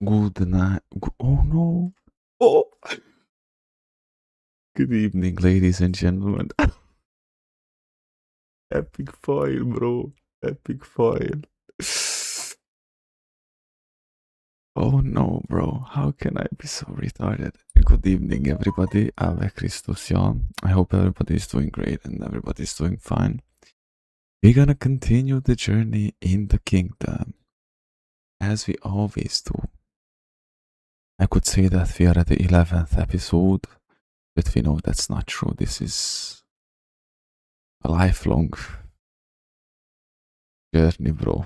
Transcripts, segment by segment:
Good night. Oh no. Oh. Good evening, ladies and gentlemen. Epic foil, bro. Epic foil. Oh no, bro. How can I be so retarded? Good evening, everybody. Ave Christus, y'all. I hope everybody's doing great and everybody's doing fine. We're gonna continue the journey in the kingdom as we always do. I could say that we are at the 11th episode, but we know that's not true. This is a lifelong journey, bro.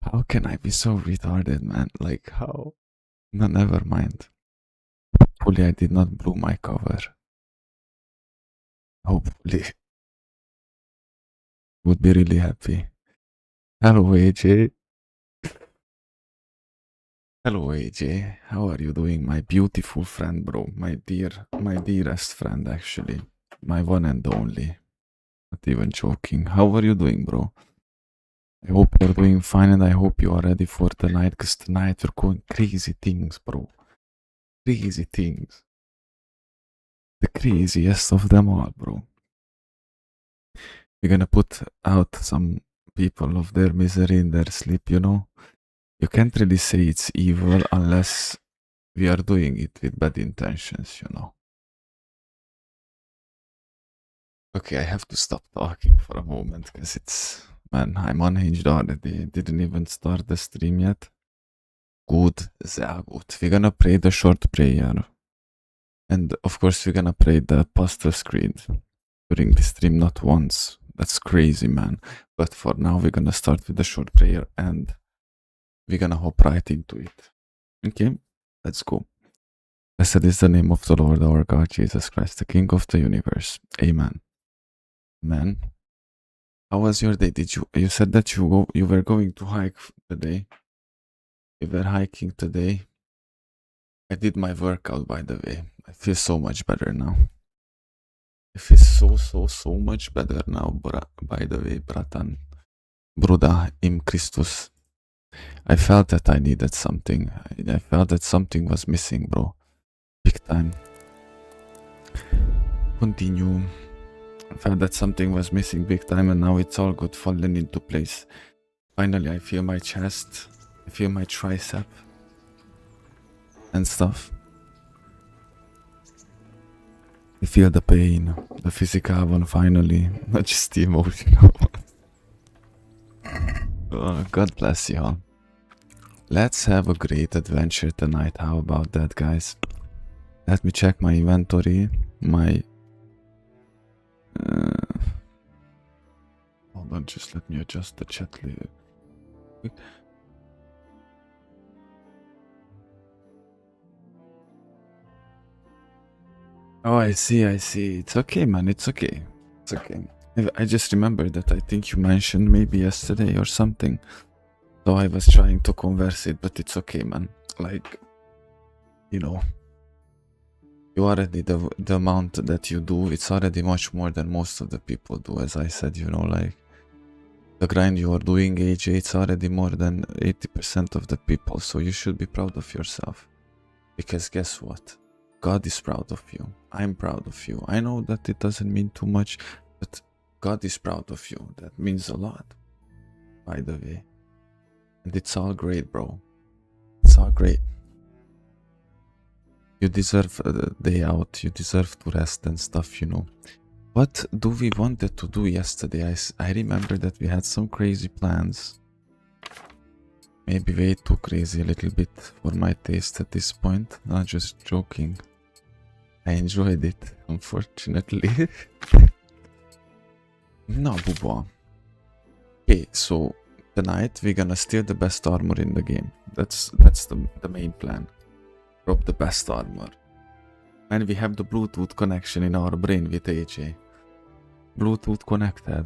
How can I be so retarded, man? Like, how? No, never mind. Hopefully, I did not blow my cover. Hopefully, would be really happy. Hello, AJ. Hello, AJ. How are you doing, my beautiful friend, bro? My dearest friend, actually. My one and only. Not even joking. How are you doing, bro? I hope you're doing fine and I hope you are ready for tonight, because tonight we're going crazy things, bro. Crazy things. The craziest of them all, bro. We're gonna put out some people of their misery in their sleep, you know? You can't really say it's evil unless we are doing it with bad intentions, you know? Okay, I have to stop talking for a moment, because it's... Man, I'm unhinged already. Didn't even start the stream yet. Good, sehr gut. We're gonna pray the short prayer. And of course, we're gonna pray the pastel screen during the stream, not once. That's crazy, man. But for now, we're gonna start with the short prayer and we're gonna hop right into it. Okay, let's go. Blessed is the name of the Lord our God, Jesus Christ, the King of the universe. Amen. Amen. How was your day? You said that you were going to hike today? You were hiking today? I did my workout, by the way. I feel so much better now. I feel so much better now, by the way, bratan. Bruda im Christus. I felt that I needed something. I felt that something was missing, bro. Big time. Continue. I felt that something was missing big time and now it's all good, falling into place. Finally, I feel my chest. I feel my tricep. And stuff. I feel the pain. The physical one finally. Not just the emotional one. Oh, God bless you all. Let's have a great adventure tonight. How about that, guys? Let me check my inventory. Hold on, just let me adjust the chat later. Oh, I see. It's okay, man. It's okay. It's okay. I just remembered that I think you mentioned maybe yesterday or something. So I was trying to converse it, but it's okay, man. Like, you know, you already, the amount that you do, it's already much more than most of the people do, as I said, you know, like, the grind you are doing, AJ, it's already more than 80% of the people, so you should be proud of yourself. Because guess what? God is proud of you. I'm proud of you. I know that it doesn't mean too much, but God is proud of you. That means a lot, by the way. And it's all great, bro. It's all great. You deserve a day out. You deserve to rest and stuff, you know. What do we wanted to do yesterday? I remember that we had some crazy plans. Maybe way too crazy a little bit for my taste at this point. Not just joking. I enjoyed it, unfortunately. No, Bubois. Okay, so tonight we're gonna steal the best armor in the game. That's the main plan. Drop the best armor. And we have the Bluetooth connection in our brain with AJ. Bluetooth connected.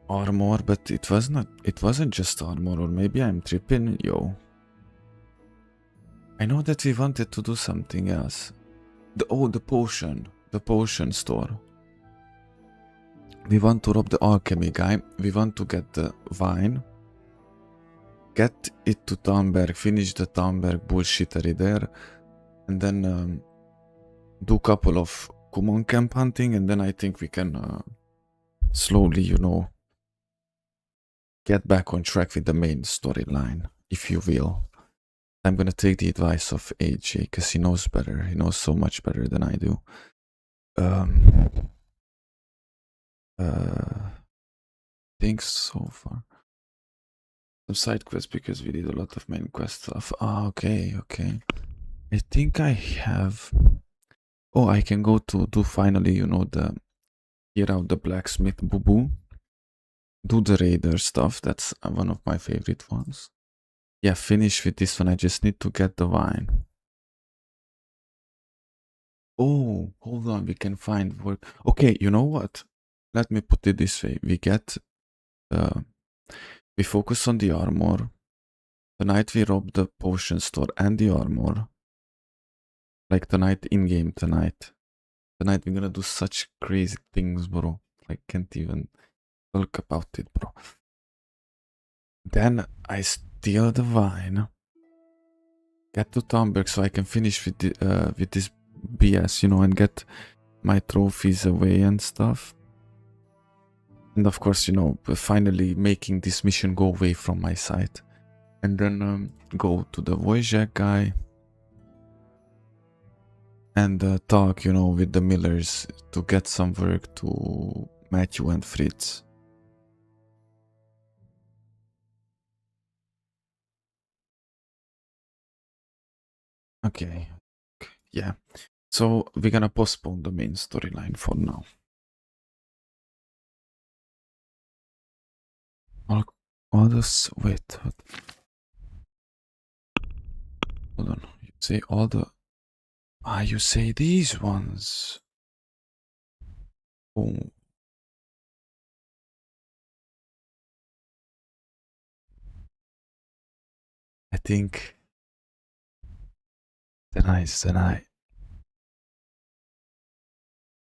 Armor, but it wasn't just armor, or maybe I'm tripping, yo. I know that we wanted to do something else. The potion store. We want to rob the alchemy guy. We want to get the vine. Get it to Tamberg. Finish the Tamberg bullshittery there. And then do a couple of common camp hunting. And then I think we can slowly, you know, get back on track with the main storyline, if you will. I'm gonna take the advice of AJ because he knows better. He knows so much better than I do. Things so far. Some side quests because we did a lot of main quest stuff. Ah, okay. I think I have. Oh, I can go to do finally, you know, the hear out the blacksmith boo boo. Do the raider stuff. That's one of my favorite ones. Yeah, finish with this one. I just need to get the vine. Oh, hold on. We can find work. Okay, you know what? Let me put it this way. We get we focus on the armor. Tonight we rob the potion store and the armor. Like tonight, in-game tonight. Tonight we're gonna do such crazy things, bro. I can't even talk about it, bro. Then I steal the vine. Get to Tomberg so I can finish with this BS, you know, and get my trophies away and stuff. And of course, you know, finally making this mission go away from my side. And then go to the Wojciech guy. And talk, you know, with the Millers to get some work to Matthew and Fritz. Okay, yeah. So we're gonna postpone the main storyline for now. All this, wait, what? Hold on, you say all the... Ah, you say these ones. Oh. I think... Then I...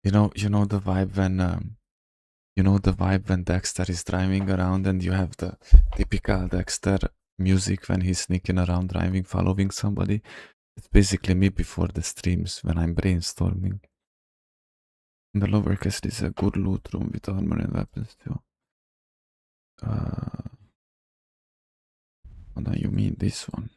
You know the vibe when... you know the vibe when Dexter is driving around and you have the typical Dexter music when he's sneaking around driving, following somebody? It's basically me before the streams when I'm brainstorming. In the lower castle is a good loot room with armor and weapons too. What do you mean this one?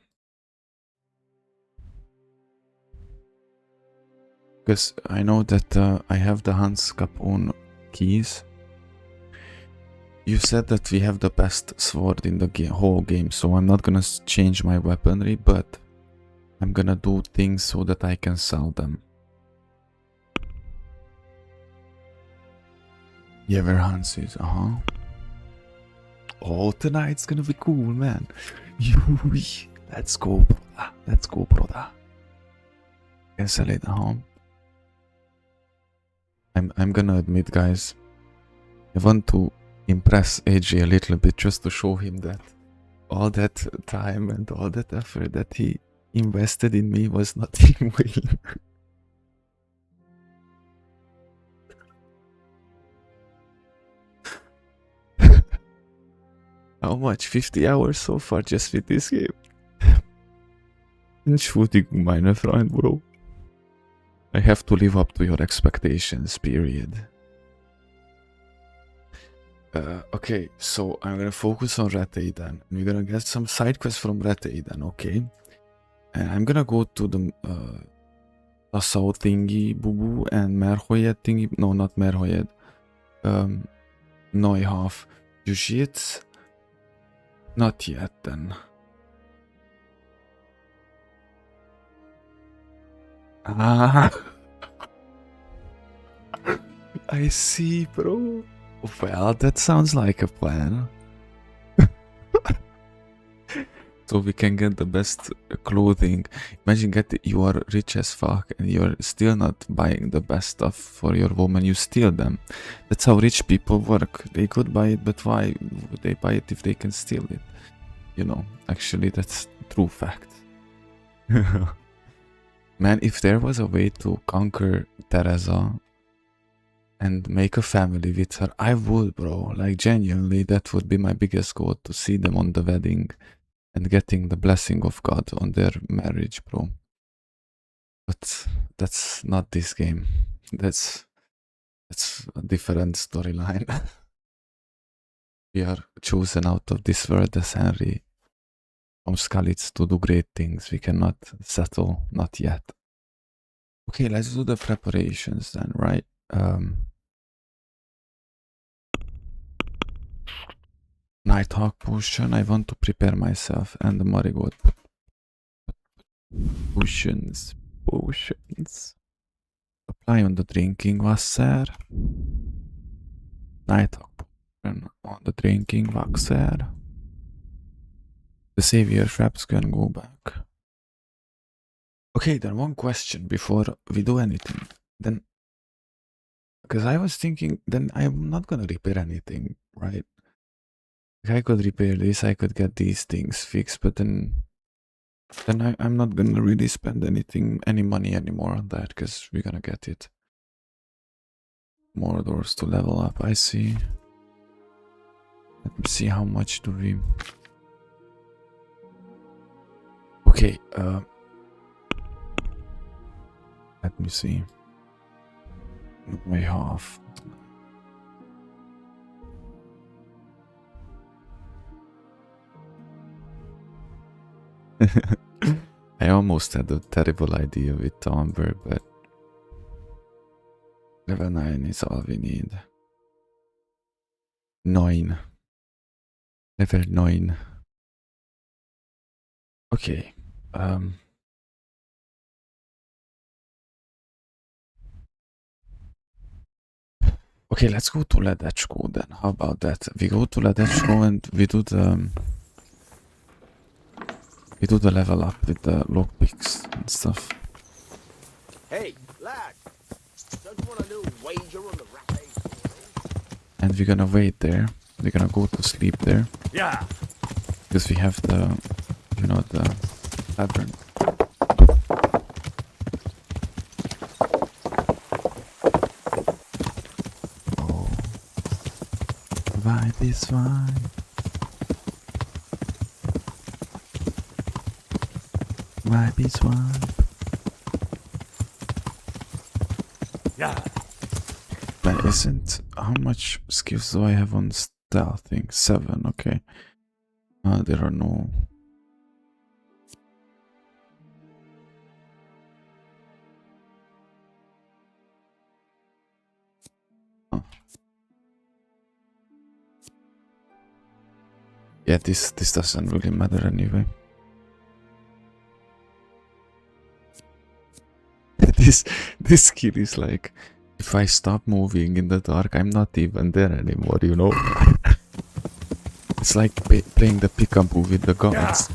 Because I know that I have the Hans Capone keys. You said that we have the best sword in the whole game, so I'm not gonna change my weaponry, but I'm gonna do things so that I can sell them. Yeah, where Hans is, Oh, tonight's gonna be cool, man. Let's go, brother. Let's go, brother. Can sell it, I'm gonna admit, guys, I want to impress AJ a little bit just to show him that all that time and all that effort that he invested in me was not in vain. How much? 50 hours so far just with this game? Entschuldigung, meine Freund, bro. I have to live up to your expectations, period. Okay, so I'm gonna focus on Rattay then. We're gonna get some side quests from Rattay then, okay? And I'm gonna go to the Nassau thingy, Boo and Merhoyed thingy. No, not Merhoyed. Neuhof. Jiu-Jitsu? Not yet then. Ah, I see, bro. Well, that sounds like a plan. So we can get the best clothing. Imagine you are rich as fuck and you're still not buying the best stuff for your woman. You steal them. That's how rich people work. They could buy it, but why would they buy it if they can steal it? You know, actually that's true fact. Man, if there was a way to conquer Teresa, and make a family with her. I would, bro. Like, genuinely, that would be my biggest goal, to see them on the wedding and getting the blessing of God on their marriage, bro. But that's not this game. That's a different storyline. We are chosen out of this world as Henry from Skalitz to do great things. We cannot settle, not yet. Okay, let's do the preparations then, right? Nighthawk potion. I want to prepare myself, and the marigold potions. Apply on the drinking wasser. Nighthawk potion on the drinking wasser. The savior traps can go back. Okay, then one question before we do anything. Then, because I was thinking, then I'm not gonna repair anything, right? I could repair this, I could get these things fixed, but then I'm not gonna really spend any money anymore on that, because we're gonna get it. More doors to level up, I see. Let me see how much do we... Okay, let me see. Way off. I almost had a terrible idea with Tomber, but level 9 is all we need. 9. Level 9. Okay. Okay, let's go to Ledechko then. How about that? We go to Ledechko and we do the level up with the lockpicks and stuff. Hey, lad! Don't you want a little wager on the Rattay? And we're gonna wait there. We're gonna go to sleep there. Yeah. Because we have the, you know, the tavern. Oh. Vibe is fine. Vibe is fine. Yeah. That isn't... How much skills do I have on stealthing? 7, okay. There are no... Huh. Yeah, this doesn't really matter anyway. this skill is like, if I stop moving in the dark, I'm not even there anymore, you know? It's like playing the peekaboo with the gods.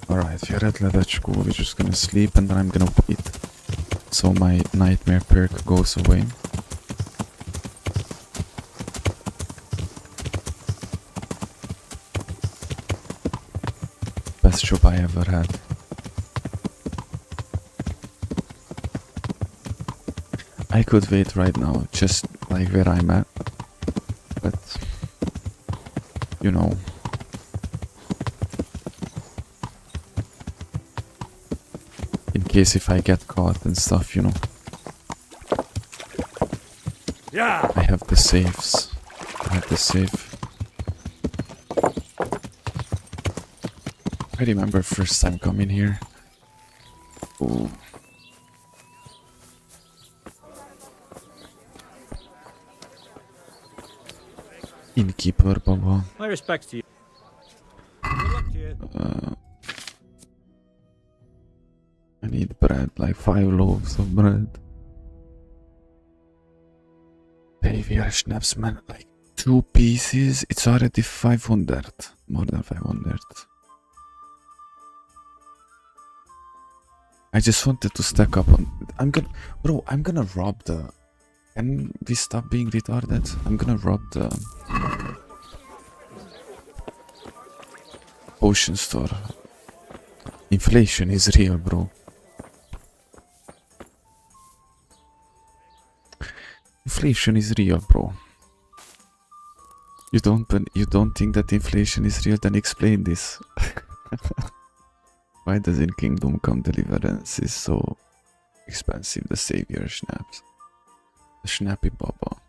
Alright, we're at Ledechko, we're just gonna sleep and then I'm gonna wait so my nightmare perk goes away. Best job I ever had. I could wait right now, just like where I'm at, but you know, in case if I get caught and stuff, you know. Yeah. I have the safes. I have the safe. I remember first time coming here. Ooh. Innkeeper, Baba. My respects to you. Good luck to you. I need bread, like 5 loaves of bread. Baby schnapps, man, like 2 pieces. It's already 500. More than 500. I just wanted to stack up on... I'm gonna rob the... Can we stop being retarded? I'm gonna rob the... potion store. Inflation is real, bro. Inflation is real, bro. You don't think that inflation is real? Then explain this. Why does in Kingdom Come Deliverance is so expensive? The Savior snaps. The Snappy Baba.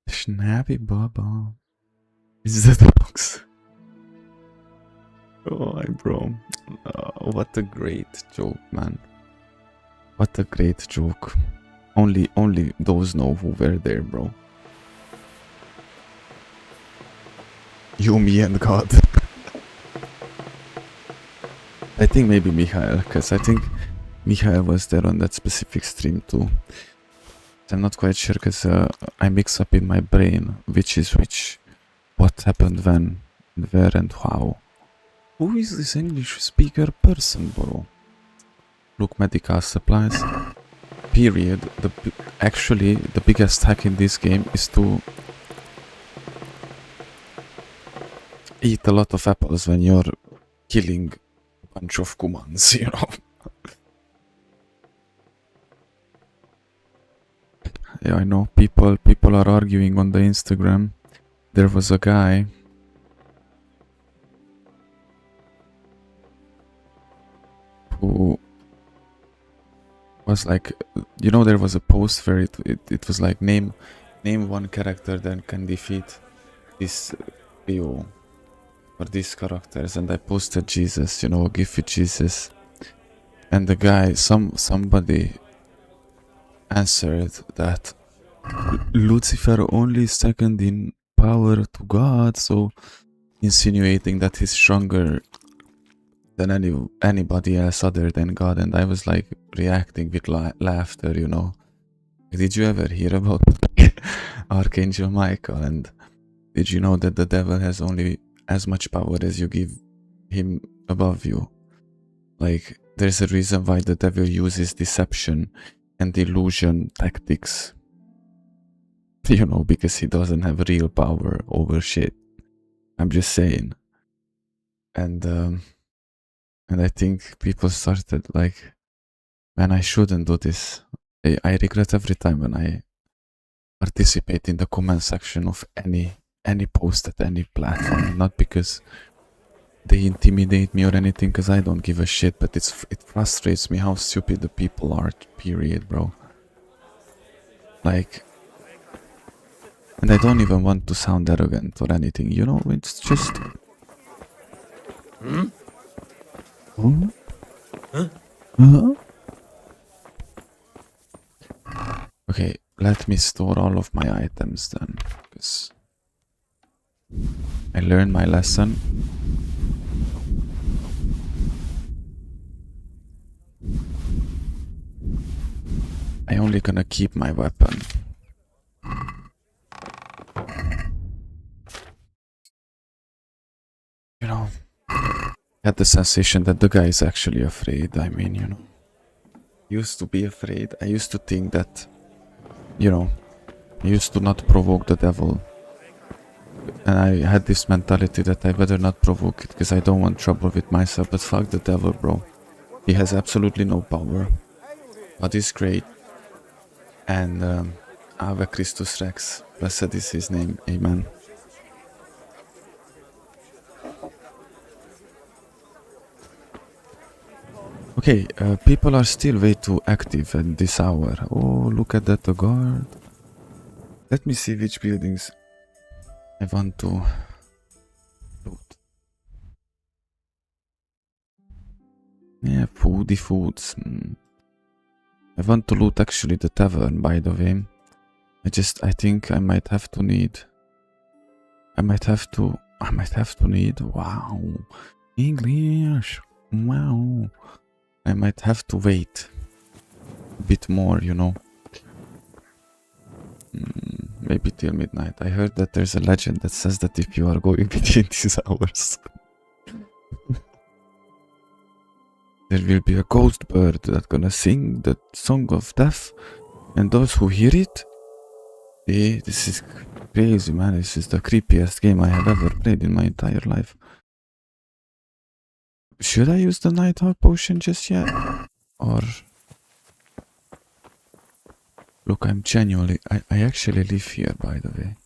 The Snappy Baba. Is the dogs. Oh, my bro. What a great joke, man. What a great joke. Only those know who were there, bro. You, me, and God. I think maybe Mikhail, because I think Mikhail was there on that specific stream too. I'm not quite sure, because I mix up in my brain which is which. What happened when, where, and how. Who is this English speaker person, bro? Look, medical supplies. Period. Actually, the biggest hack in this game is to eat a lot of apples when you're killing a bunch of Kumans, you know. Yeah, I know people are arguing on the Instagram. There was a guy who was like, you know, there was a post where it was like name one character that can defeat this trio or these characters, and I posted Jesus, you know, give it Jesus, and the guy, somebody answered that Lucifer only second in power to God, so insinuating that he's stronger than anybody else other than God. And I was like reacting with laughter, you know. Did you ever hear about Archangel Michael? And did you know that the devil has only as much power as you give him above you? Like, there's a reason why the devil uses deception and illusion tactics. You know, because he doesn't have real power over shit. I'm just saying. And I think people started like, man, I shouldn't do this. I regret every time when I participate in the comment section of any post at any platform. Not because they intimidate me or anything, because I don't give a shit, but it frustrates me how stupid the people are, period, bro. Like, and I don't even want to sound arrogant or anything, you know, it's just... Hmm? Huh? Huh? Huh? Okay, let me store all of my items then, because I learned my lesson. I only gonna keep my weapon. You know, I had the sensation that the guy is actually afraid. I mean, you know, used to be afraid. I used to think that, you know, I used to not provoke the devil. And I had this mentality that I better not provoke it because I don't want trouble with myself. But fuck the devil, bro. He has absolutely no power. God is great. And Ave Christus Rex. Blessed is his name. Amen. Okay, people are still way too active at this hour. Oh, look at that, the guard. Let me see which buildings I want to loot. Yeah, foodie foods. I want to loot actually the tavern, by the way. I think I might have to need... Wow. English. Wow. I might have to wait a bit more, you know. Maybe till midnight. I heard that there's a legend that says that if you are going between these hours, there will be a ghost bird that's gonna sing the song of death, and those who hear it, this is Crazy, man. This is the creepiest game I have ever played in my entire life. Should I use the Nighthawk potion just yet? Or... Look, I'm genuinely... I actually live here, by the way.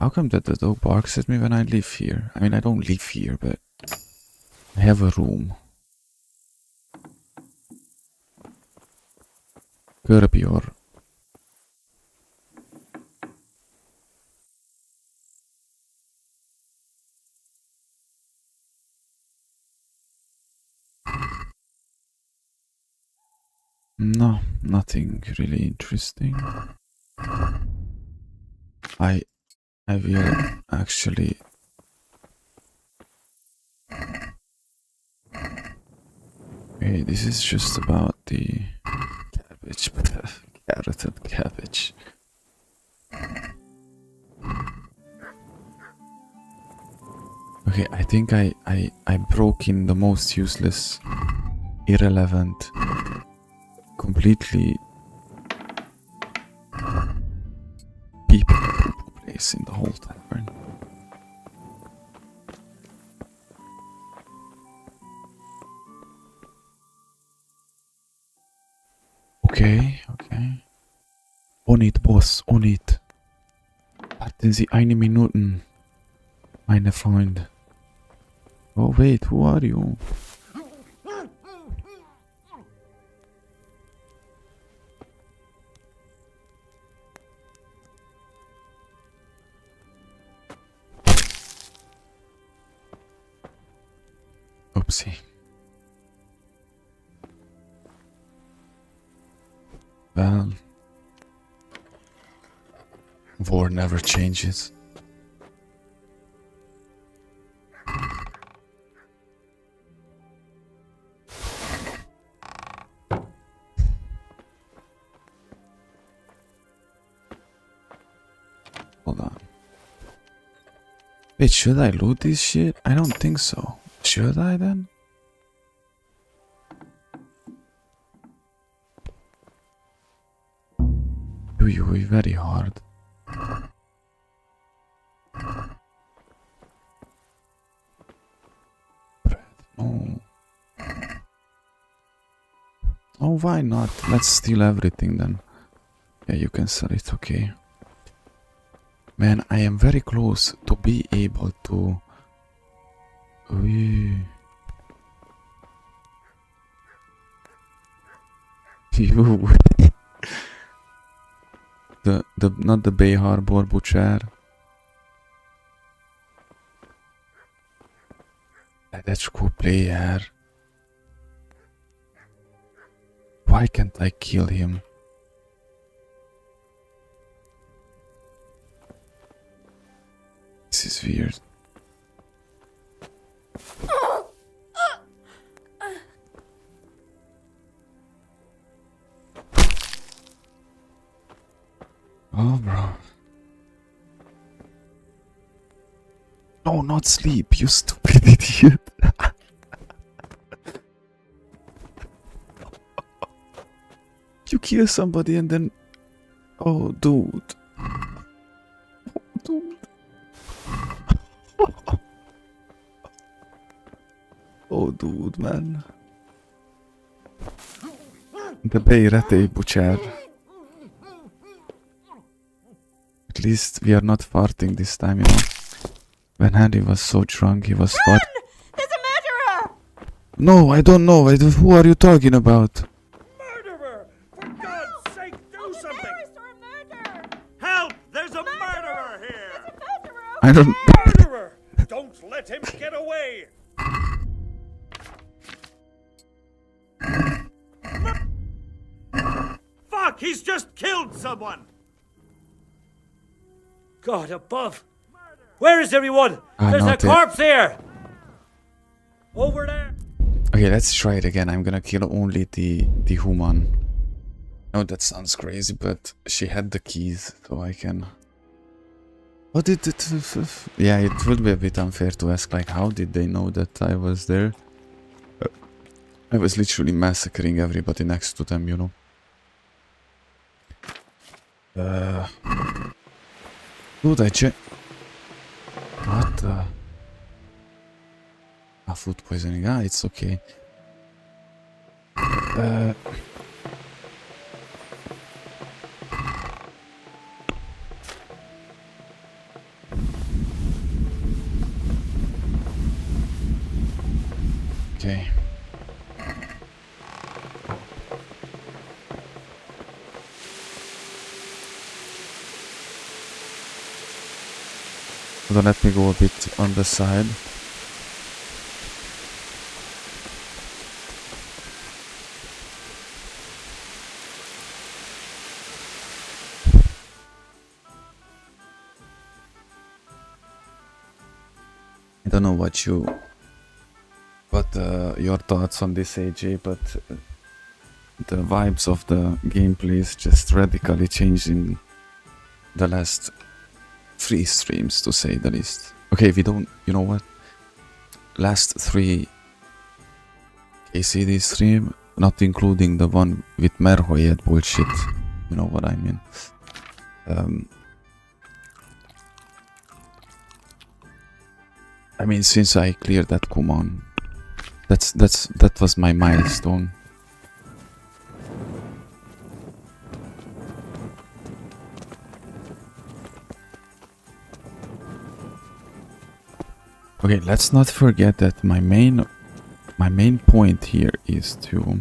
How come that the dog barks at me when I live here? I mean, I don't live here, but... I have a room. Curb your... No, nothing really interesting. I will actually... Okay, this is just about the cabbage, carrot and cabbage. Okay, I think I broke in the most useless, irrelevant, completely people place in the whole tavern. Okay, okay. On it, Boss, on it. Warten Sie eine Minuten, meine Freunde. Oh wait, who are you? Oopsie. Well, war never changes. Hold on. Wait, should I loot this shit? I don't think so. Should I then? Ui, very hard. Bread, no. Oh, why not? Let's steal everything then. Yeah, you can sell it, okay. Man, I am very close to be able to... Ui. You. Not the Bay Harbor Butcher. That's cool player. Why can't I kill him? This is weird. Oh, bro. No, not sleep, you stupid idiot. You kill somebody and then... Oh, dude. Oh, dude. Oh, dude, man. The Bay Rattay Butcher. At least we are not farting this time, you know. When Harry was so drunk, he was farting. There's a murderer! No, I don't know. Who are you talking about? Murderer! For God's sake, do something! Terrorist or a murder! Help! There's a murderer here! There's a murderer! I don't... Murderer! Don't let him get away! Fuck! He's just killed someone! God above! Where is everyone? There's a corpse here! Over there! Okay, let's try it again. I'm gonna kill only the human. No, that sounds crazy, but she had the keys, so I can... What did it... Yeah, it would be a bit unfair to ask, like, how did they know that I was there? I was literally massacring everybody next to them, you know. Dude, I check. What the? Food poisoning. It's okay. Okay. So let me go a bit on the side. I don't know what your thoughts on this, AJ, but the vibes of the gameplay is just radically changed in the last 3 streams, to say the least. Okay, we don't, you know what? Last 3 KCD stream, not including the one with Merhoyed bullshit. You know what I mean? I mean, since I cleared that Kumon, that was my milestone. Okay, let's not forget that my main point here is to...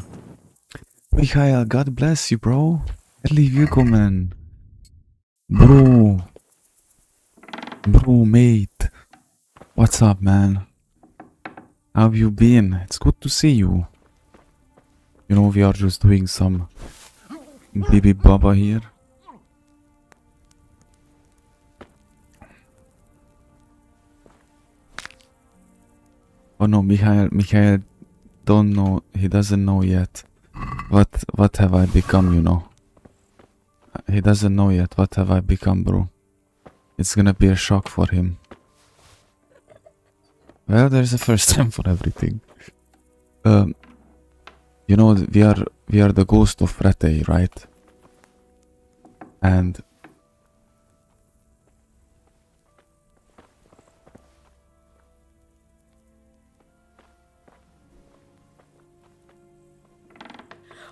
Mikhail, God bless you, bro. Early willkommen. Bro, mate. What's up, man? How have you been? It's good to see you. You know, we are just doing some Bibi Baba here. Oh no, Mikhail don't know, he doesn't know yet what have I become, you know. He doesn't know yet what have I become, bro. It's gonna be a shock for him. Well, there's a first time for everything. You know, we are the ghost of Rattay, right? And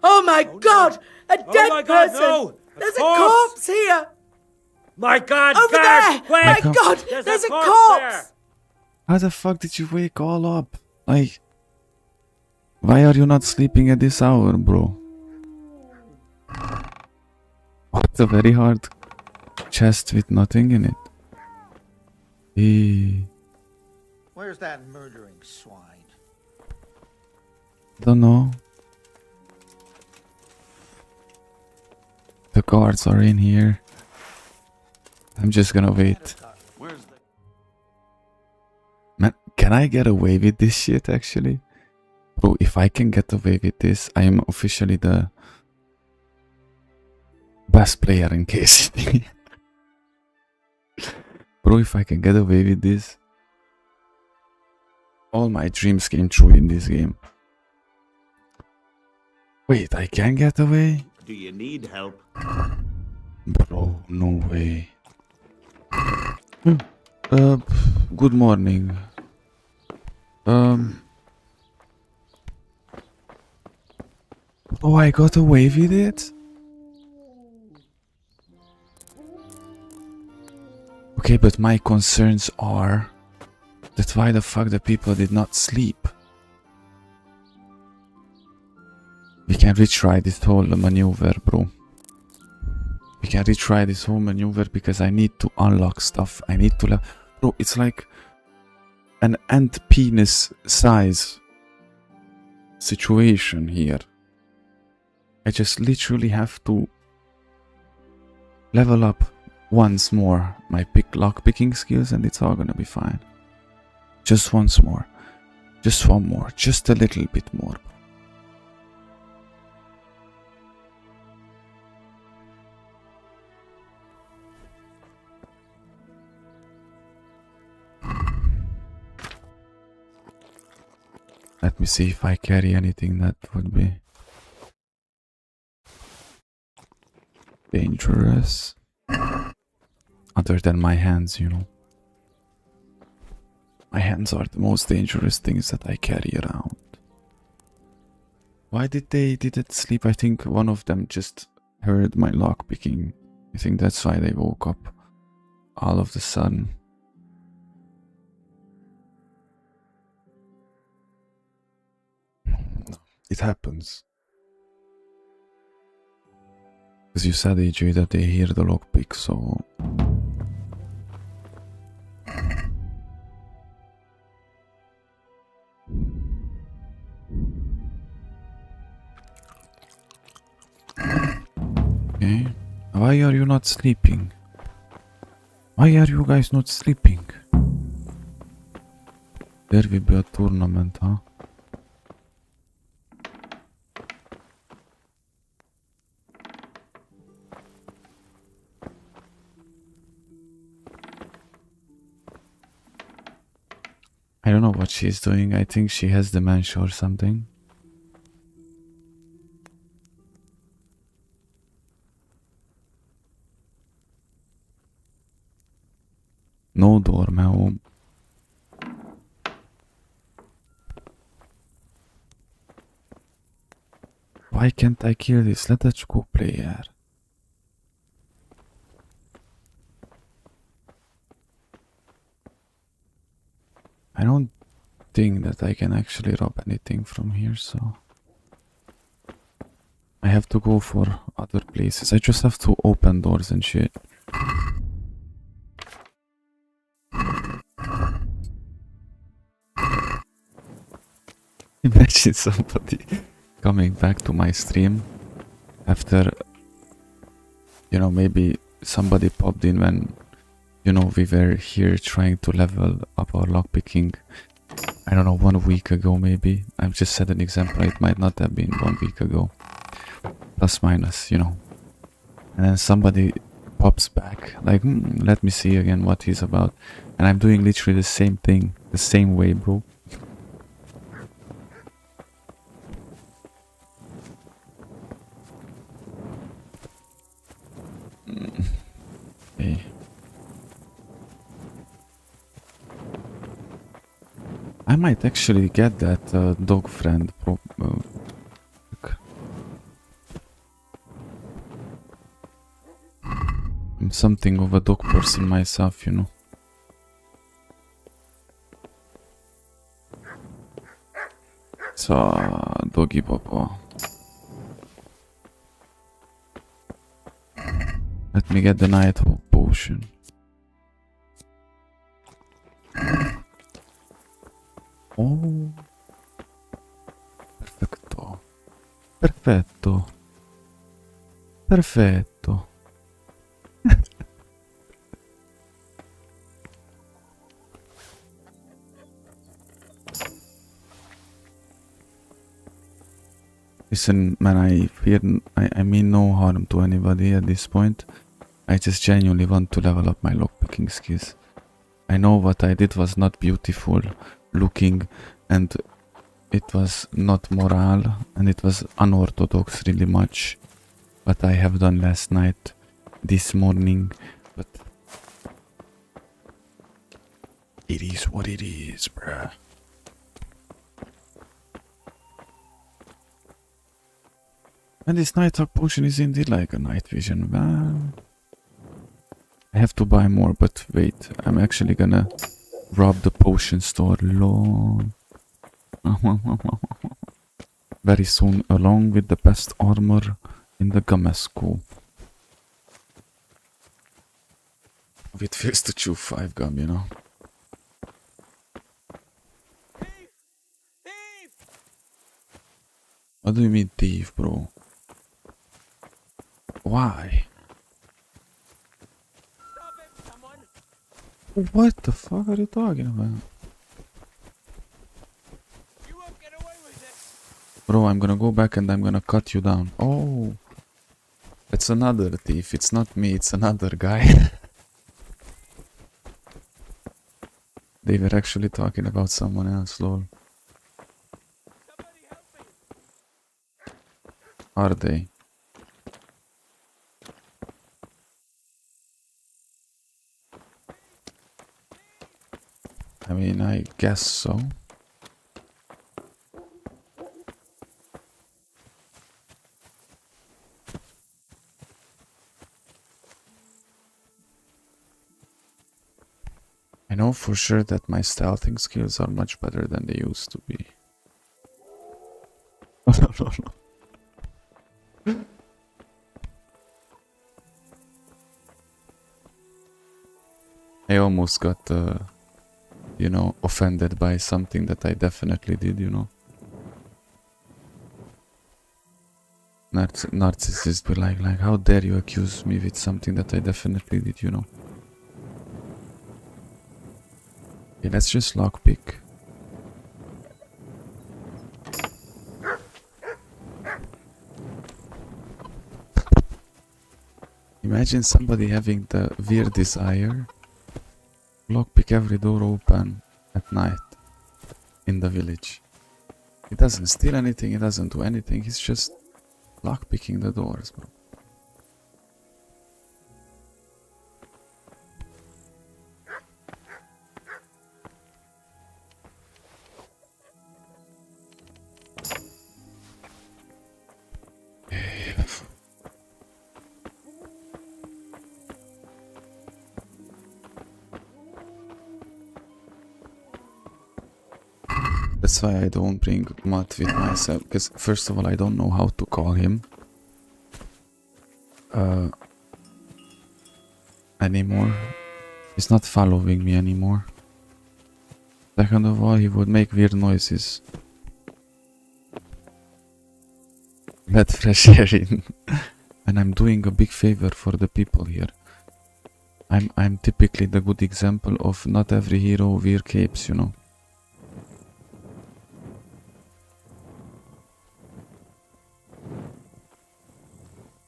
Oh my God! A dead my God, person! no! There's a corpse! corpse here! My God, Over guards, there! quick! My God! There's a corpse! how the fuck did you wake all up? Like, why are you not sleeping at this hour, bro? What a very hard chest with nothing in it. Where's that murdering swine? Don't know. The guards are in here. I'm just gonna wait. Man, can I get away with this shit actually? Bro, if I can get away with this, I am officially the best player in KCD. Bro, if I can get away with this, all my dreams came true in this game. Wait, I can get away? Do you need help? Bro, no way. Good morning. Oh, I got away with it? Okay, but my concerns are that why the fuck the people did not sleep? We can retry this whole maneuver, bro. We can retry this whole maneuver because I need to unlock stuff. I need to... Bro, it's like an ant penis size situation here. I just literally have to level up once more my lock picking skills and it's all gonna be fine. Just once more. Just one more. Just a little bit more. Let me see if I carry anything that would be dangerous. dangerous. Other than my hands, you know. My hands are the most dangerous things that I carry around. Why didn't sleep? I think one of them just heard my lock picking. I think that's why they woke up all of the sudden. It happens. Because you said, AJ, that they hear the lockpick, so... Okay. Why are you not sleeping? Why are you guys not sleeping? There will be a tournament, huh? I don't know what she's doing. I think she has dementia or something. No dorme home. Why can't I kill this? Let us go player. I don't think that I can actually rob anything from here, so... I have to go for other places. I just have to open doors and shit. Imagine somebody coming back to my stream after, you know, maybe somebody popped in when, you know, we were here trying to level up our lockpicking. I don't know, 1 week ago maybe. I've just set an example, it might not have been 1 week ago. Plus minus, you know. And then somebody pops back, like, let me see again what he's about. And I'm doing literally the same thing, the same way, bro. Okay. I might actually get that dog friend I'm something of a dog person myself, you know. So, doggy papa. Let me get the night potion. Oh. Perfetto. Perfetto. Perfetto. Listen, man, I mean no harm to anybody at this point. I just genuinely want to level up my lockpicking skills. I know what I did was not beautiful looking, and it was not moral, and it was unorthodox really much. What I have done last night, this morning, but it is what it is, bruh. And this nighthawk potion is indeed like a night vision, man. I have to buy more, but wait, I'm actually gonna rob the potion store, lol. Very soon, along with the best armor in the Gamasco. It feels to chew 5 gum, you know. What do you mean thief, bro? Why? What the fuck are you talking about? You won't get away with it. Bro, I'm gonna go back and I'm gonna cut you down. Oh, it's another thief. It's not me, it's another guy. They were actually talking about someone else, lol. Somebody help me. Are they? I mean, I guess so. I know for sure that my stealthing skills are much better than they used to be. No. I almost got, you know, offended by something that I definitely did, you know. Narcissists be like, how dare you accuse me with something that I definitely did, you know. Okay, let's just lockpick. Imagine somebody having the weird desire lockpick every door open at night in the village. He doesn't steal anything, he doesn't do anything, he's just lockpicking the doors, bro. That's why I don't bring Matt with myself, because first of all I don't know how to call him anymore. He's not following me anymore. Second of all, he would make weird noises. Let fresh air in. And I'm doing a big favor for the people here. I'm typically the good example of not every hero wear capes, you know.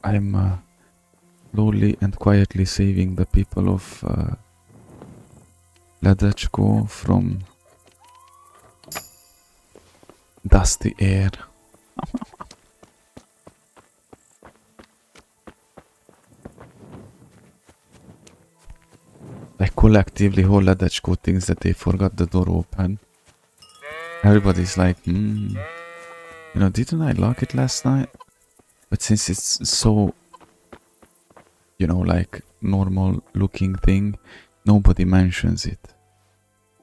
I'm slowly and quietly saving the people of Ledechko from dusty air. Like collectively whole Ledechko thinks that they forgot the door open. Everybody's like, you know, didn't I lock it last night? But since it's so, you know, like normal looking thing, nobody mentions it.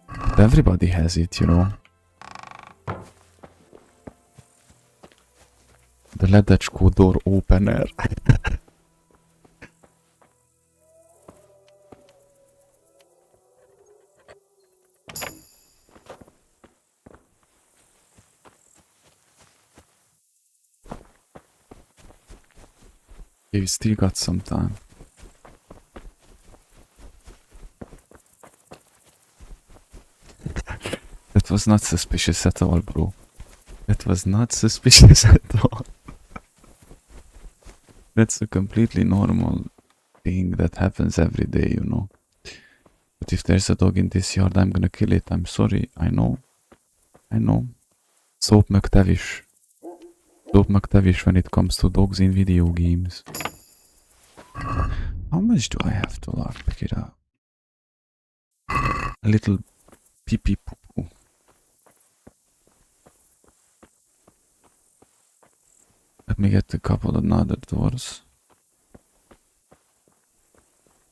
But everybody has it, you know. The Ledechko door opener. You still got some time. That was not suspicious at all, bro. That was not suspicious at all. That's a completely normal thing that happens every day, you know. But if there's a dog in this yard, I'm gonna kill it. I'm sorry. I know. I know. Soap McTavish. Soap McTavish when it comes to dogs in video games. How much do I have to pick it up? A little pee pee poo poo. Let me get a couple of other doors.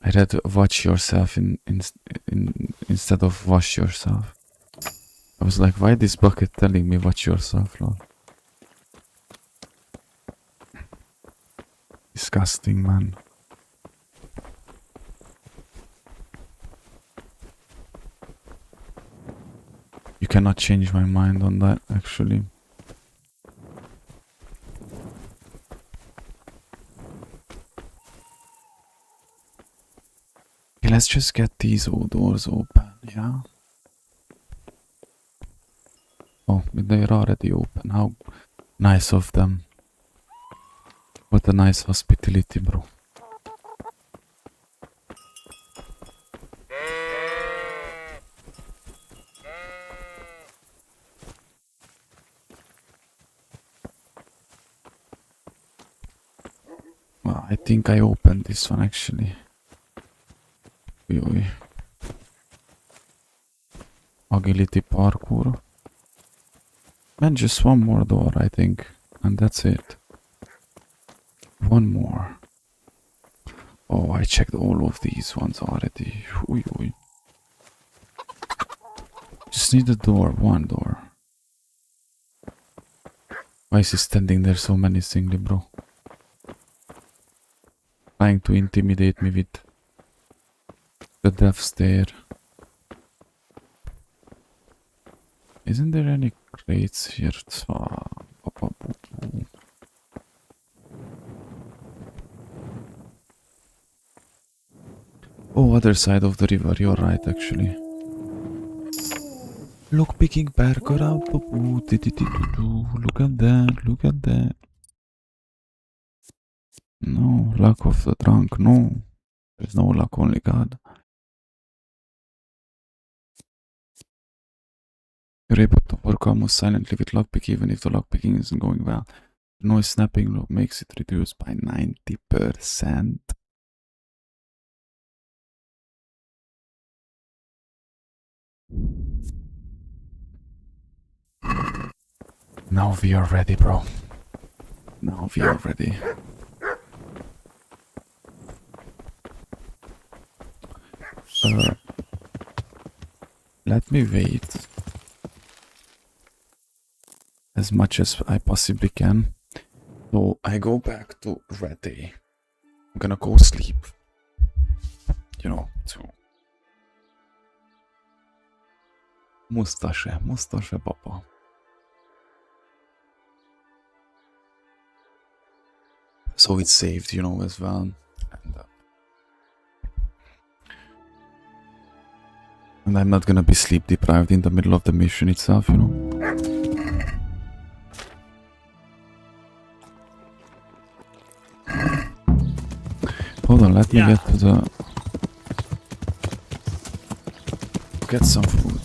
I read watch yourself instead of wash yourself. I was like, why this bucket telling me watch yourself, lol? Disgusting, man. You cannot change my mind on that, actually. Okay, let's just get these old doors open, yeah? Oh, they're already open. How nice of them. What a nice hospitality, bro. Well, I think I opened this one actually. Oi. agility parkour. And just one more door, I think. And that's it. One more. Oh, I checked all of these ones already. Oy, oy. Just need a door, one door. Why is he standing there so menacingly, bro? Trying to intimidate me with the death stare. Isn't there any crates here? Oh, other side of the river, you're right actually. Look, picking burger out the boot. Look at that, look at that. No, luck of the drunk, no. There's no luck, only God. You're able to work almost silently with lockpick even if the lockpicking isn't going well. The noise snapping makes it reduced by 90%. Now we are ready, bro. Now we are ready. Let me wait as much as I possibly can. So I go back to Rattay. I'm gonna go sleep. You know, to Mustache Papa. So it's saved, you know, as well. And I'm not gonna be sleep deprived in the middle of the mission itself, you know. Hold on, let me get to the... Get some food.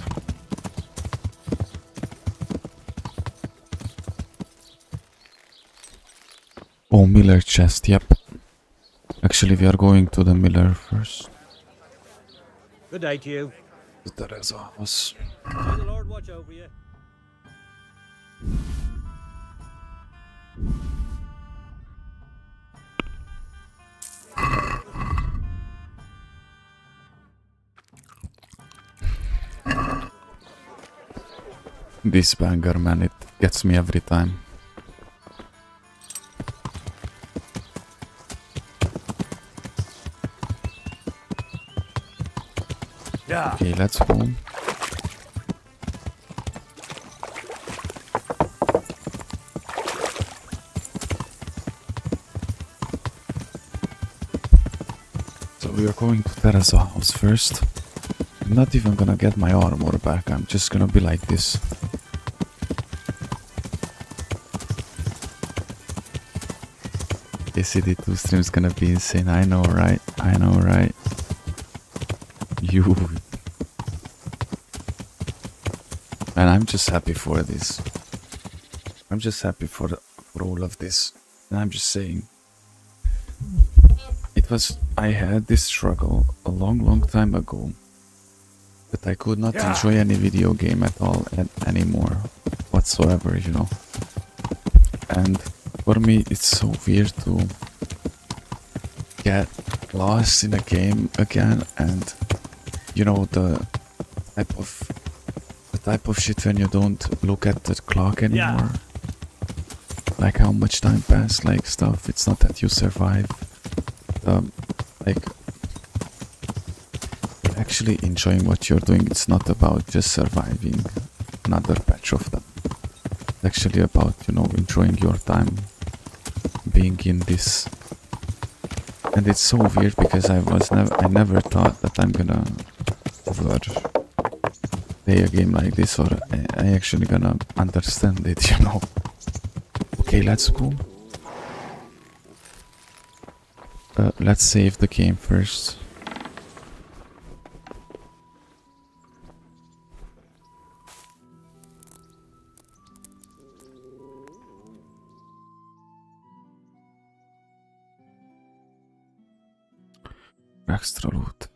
Oh, Miller chest, yep. Actually, we are going to the Miller first. Good day to you. There's a house. May the Lord watch over you. This banger, man, it gets me every time. Yeah. Okay, let's go. So we are going to Terra's house first. I'm not even gonna get my armor back, I'm just gonna be like this. ACD2 stream's gonna be insane, I know, right? I know, right? You. And I'm just happy for this. I'm just happy for all of this. And I'm just saying. I had this struggle a long time ago. That I could not enjoy any video game at all anymore. Whatsoever, you know. And for me, it's so weird to get lost in a game again and you know the type of shit when you don't look at the clock anymore. Like how much time passed, like stuff. It's not that you survive. Like actually enjoying what you're doing. It's not about just surviving another patch of time. It's actually about, you know, enjoying your time being in this. And it's so weird because I never thought that I'm gonna ever play a game like this, or I actually gonna understand it, you know. Okay, let's go. Let's save the game first. Extra loot.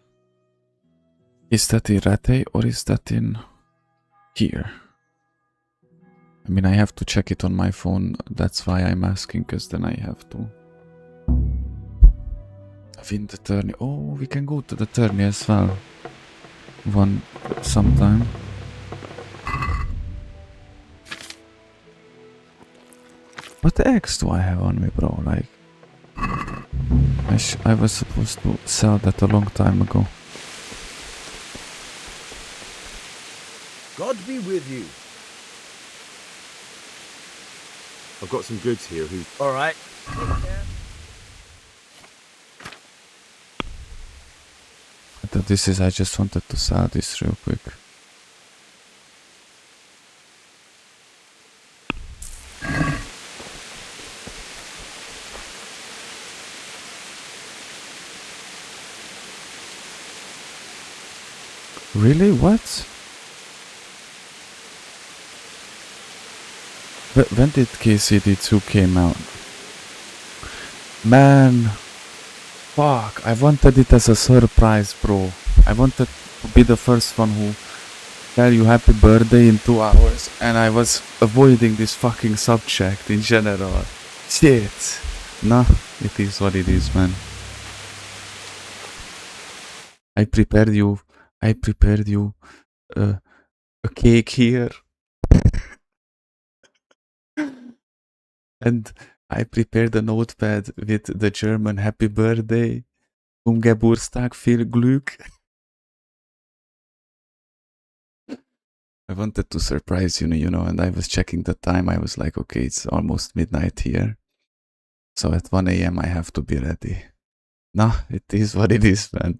Is that in Rattay or is that in here. I mean, I have to check it on my phone. That's why I'm asking, because then I have to win the tourney. Oh, we can go to the tourney as well. Sometime. What the X do I have on me, bro? Like, I was supposed to sell that a long time ago. God be with you. I've got some goods here who... All right. I just wanted to sell this real quick. Really? What? When did KCD2 came out? Man, fuck, I wanted it as a surprise, bro. I wanted to be the first one who tell you happy birthday in 2 hours, and I was avoiding this fucking subject in general. Shit. Nah, it is what it is, man. I prepared you a cake here. And I prepared a notepad with the German happy birthday. Geburtstag, viel Glück. I wanted to surprise you know, and I was checking the time. I was like, okay, it's almost midnight here. So at 1 AM I have to be ready. Nah, it is what it is, man.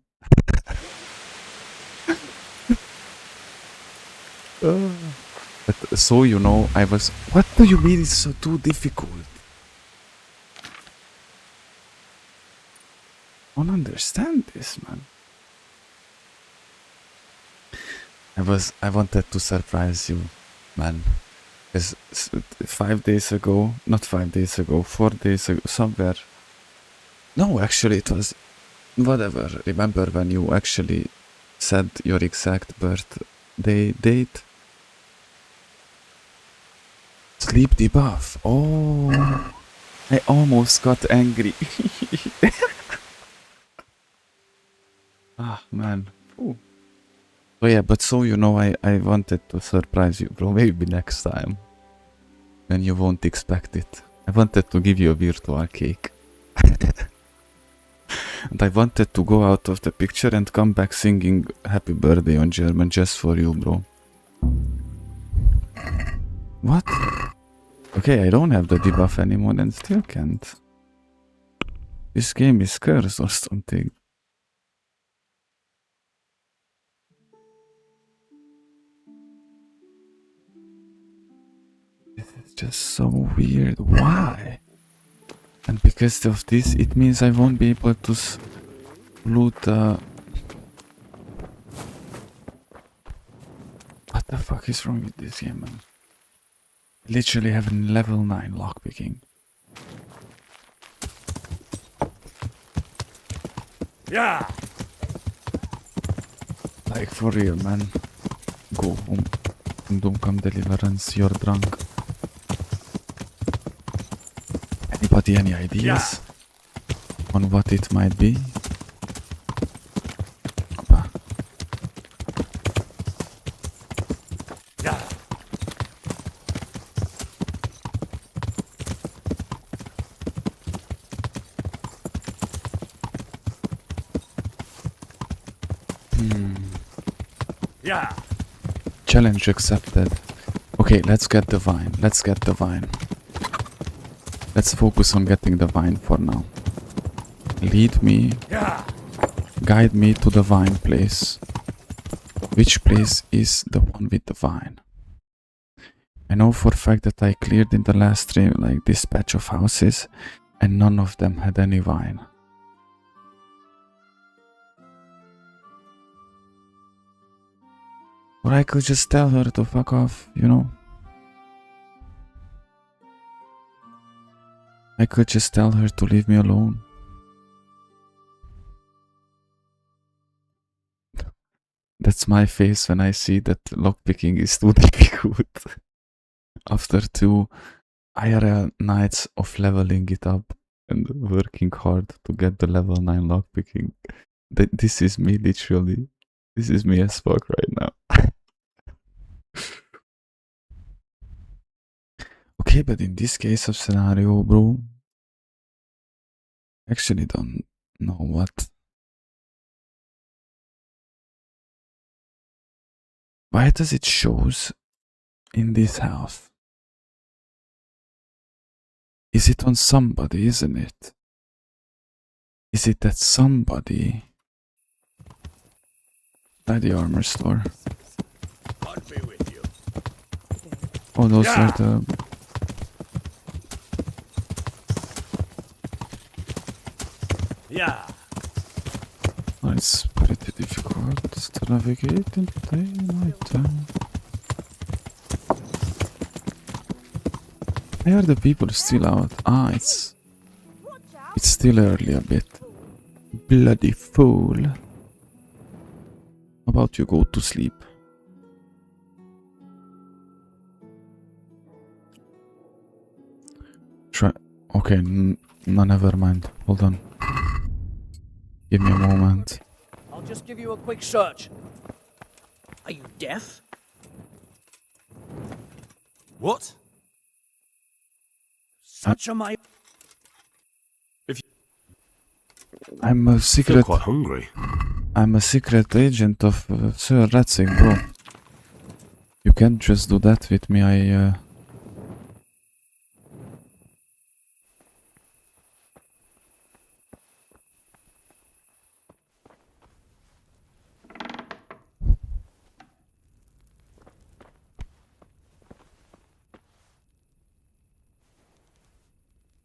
But so you know, I was... What do you mean it's so too difficult? I don't understand this, man. I wanted to surprise you, man. Because 5 days ago, not 5 days ago, 4 days ago, somewhere. No, actually it was... Whatever, remember when you actually said your exact birthday date? Sleep debuff. Oh, I almost got angry. Ah, man. Ooh. So yeah, but so you know, I wanted to surprise you, bro. Maybe next time. When you won't expect it. I wanted to give you a virtual cake. And I wanted to go out of the picture and come back singing happy birthday on German just for you, bro. What? Okay, I don't have the debuff anymore and still can't. This game is cursed or something. This is just so weird. Why? And because of this, it means I won't be able to loot the... What the fuck is wrong with this game, man? I literally have a level 9 lockpicking. Yeah. Like for real, man. Go home. Don't come Deliverance, you're drunk. Anybody any ideas on what it might be? Yeah. Yeah. Challenge accepted. Okay, let's get the vine. Let's get the vine. Let's focus on getting the vine for now. Lead me. Yeah. Guide me to the vine place. Which place is the one with the vine? I know for a fact that I cleared in the last stream like this patch of houses and none of them had any vine. Or I could just tell her to fuck off, you know? I could just tell her to leave me alone. That's my face when I see that lockpicking is too difficult. After 2 IRL nights of leveling it up and working hard to get the level 9 lockpicking. This is me literally. This is me as fuck right now. Okay, but in this case of scenario, bro, actually don't know what. Why does it shows in this house? Is it on somebody, isn't it? Is it that somebody at the armor store? I'd be with you. Oh, those are the... Yeah. It's pretty difficult to navigate in the night. Why are the people still out? Ah, it's still early a bit. Bloody fool. How about you go to sleep? Try. Okay, no, never mind. Hold on. Give me a moment. I'll just give you a quick search. Are you deaf? What? Such a my. I'm a I feel secret. quite hungry. I'm a secret agent of Sir Rattay, bro. You can't just do that with me. I.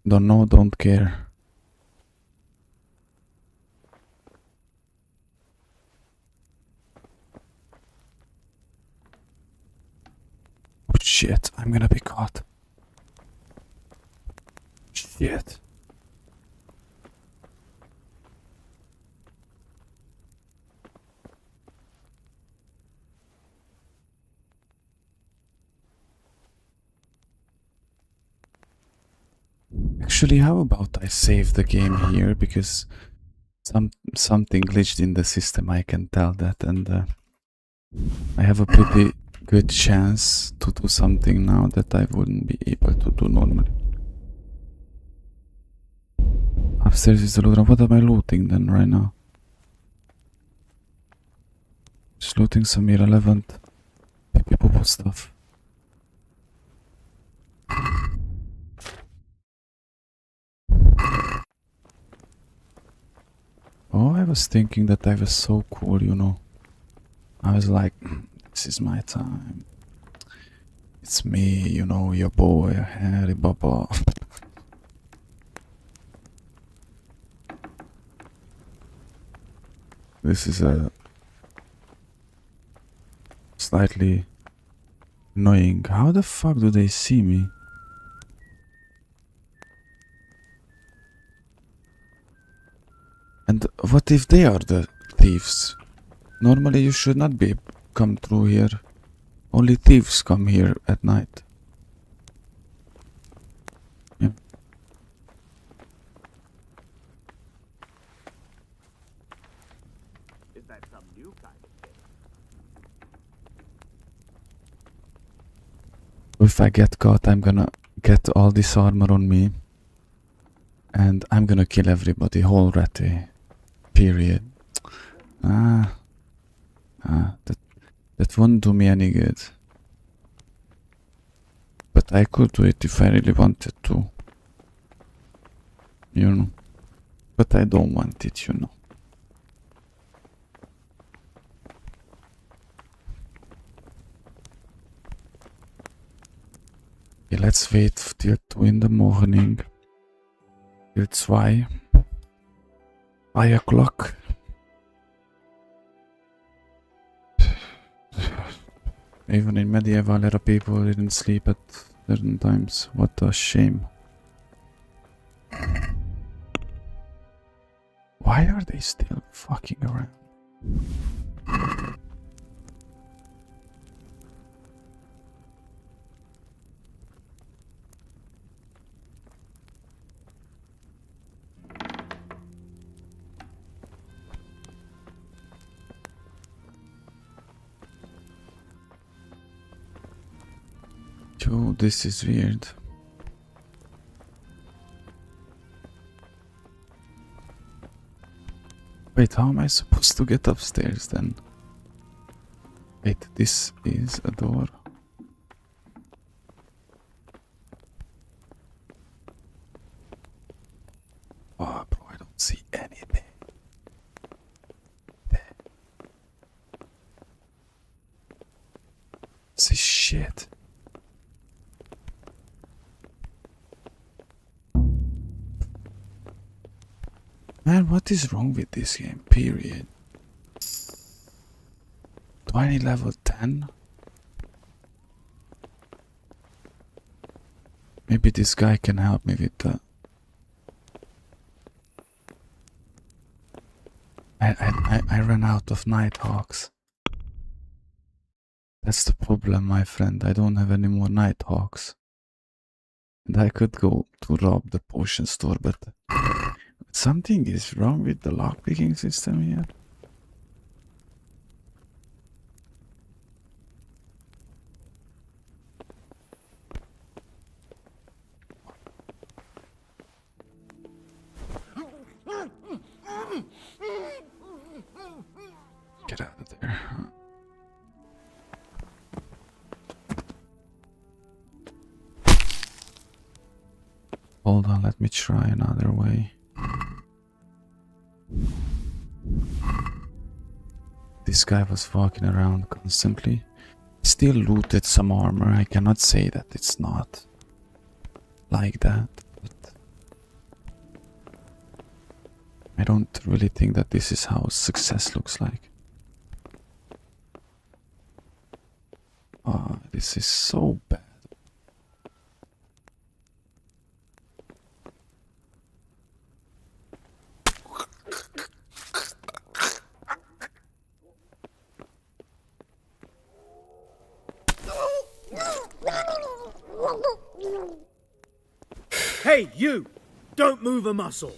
Don't know, don't care. Oh shit, I'm gonna be caught. Shit. Actually, how about I save the game here, because something glitched in the system, I can tell that, and I have a pretty good chance to do something now that I wouldn't be able to do normally. Upstairs is the looter. What am I looting then right now? Just looting some irrelevant pee-pee-poo-poo stuff. Oh, I was thinking that I was so cool, you know. I was like, this is my time. It's me, you know, your boy, Harry Baba. This is a slightly annoying. How the fuck do they see me? And what if they are the thieves? Normally you should not be come through here. Only thieves come here at night. Yeah. Is that some new kind of thing? If I get caught, I'm gonna get all this armor on me. And I'm gonna kill everybody, whole Rattay. Period. That won't do me any good. But I could do it if I really wanted to. You know. But I don't want it, you know. Okay, let's wait till 2 in the morning. Till 2. 5 o'clock. Even in medieval era, people didn't sleep at certain times. What a shame. Why are they still fucking around? Oh, this is weird. Wait, how am I supposed to get upstairs then? Wait, this is a door. Oh, bro, I don't see anything. This is shit. Man, what is wrong with this game? Period. 20 level 10? Maybe this guy can help me with that. I ran out of Nighthawks. That's the problem, my friend. I don't have any more Nighthawks. And I could go to rob the potion store, but something is wrong with the lockpicking system here. Get out of there. Hold on, let me try another way. This guy was walking around constantly. Still looted some armor. I cannot say that it's not like that, but I don't really think that this is how success looks like. Oh, this is so bad. Hey, you! Don't move a muscle.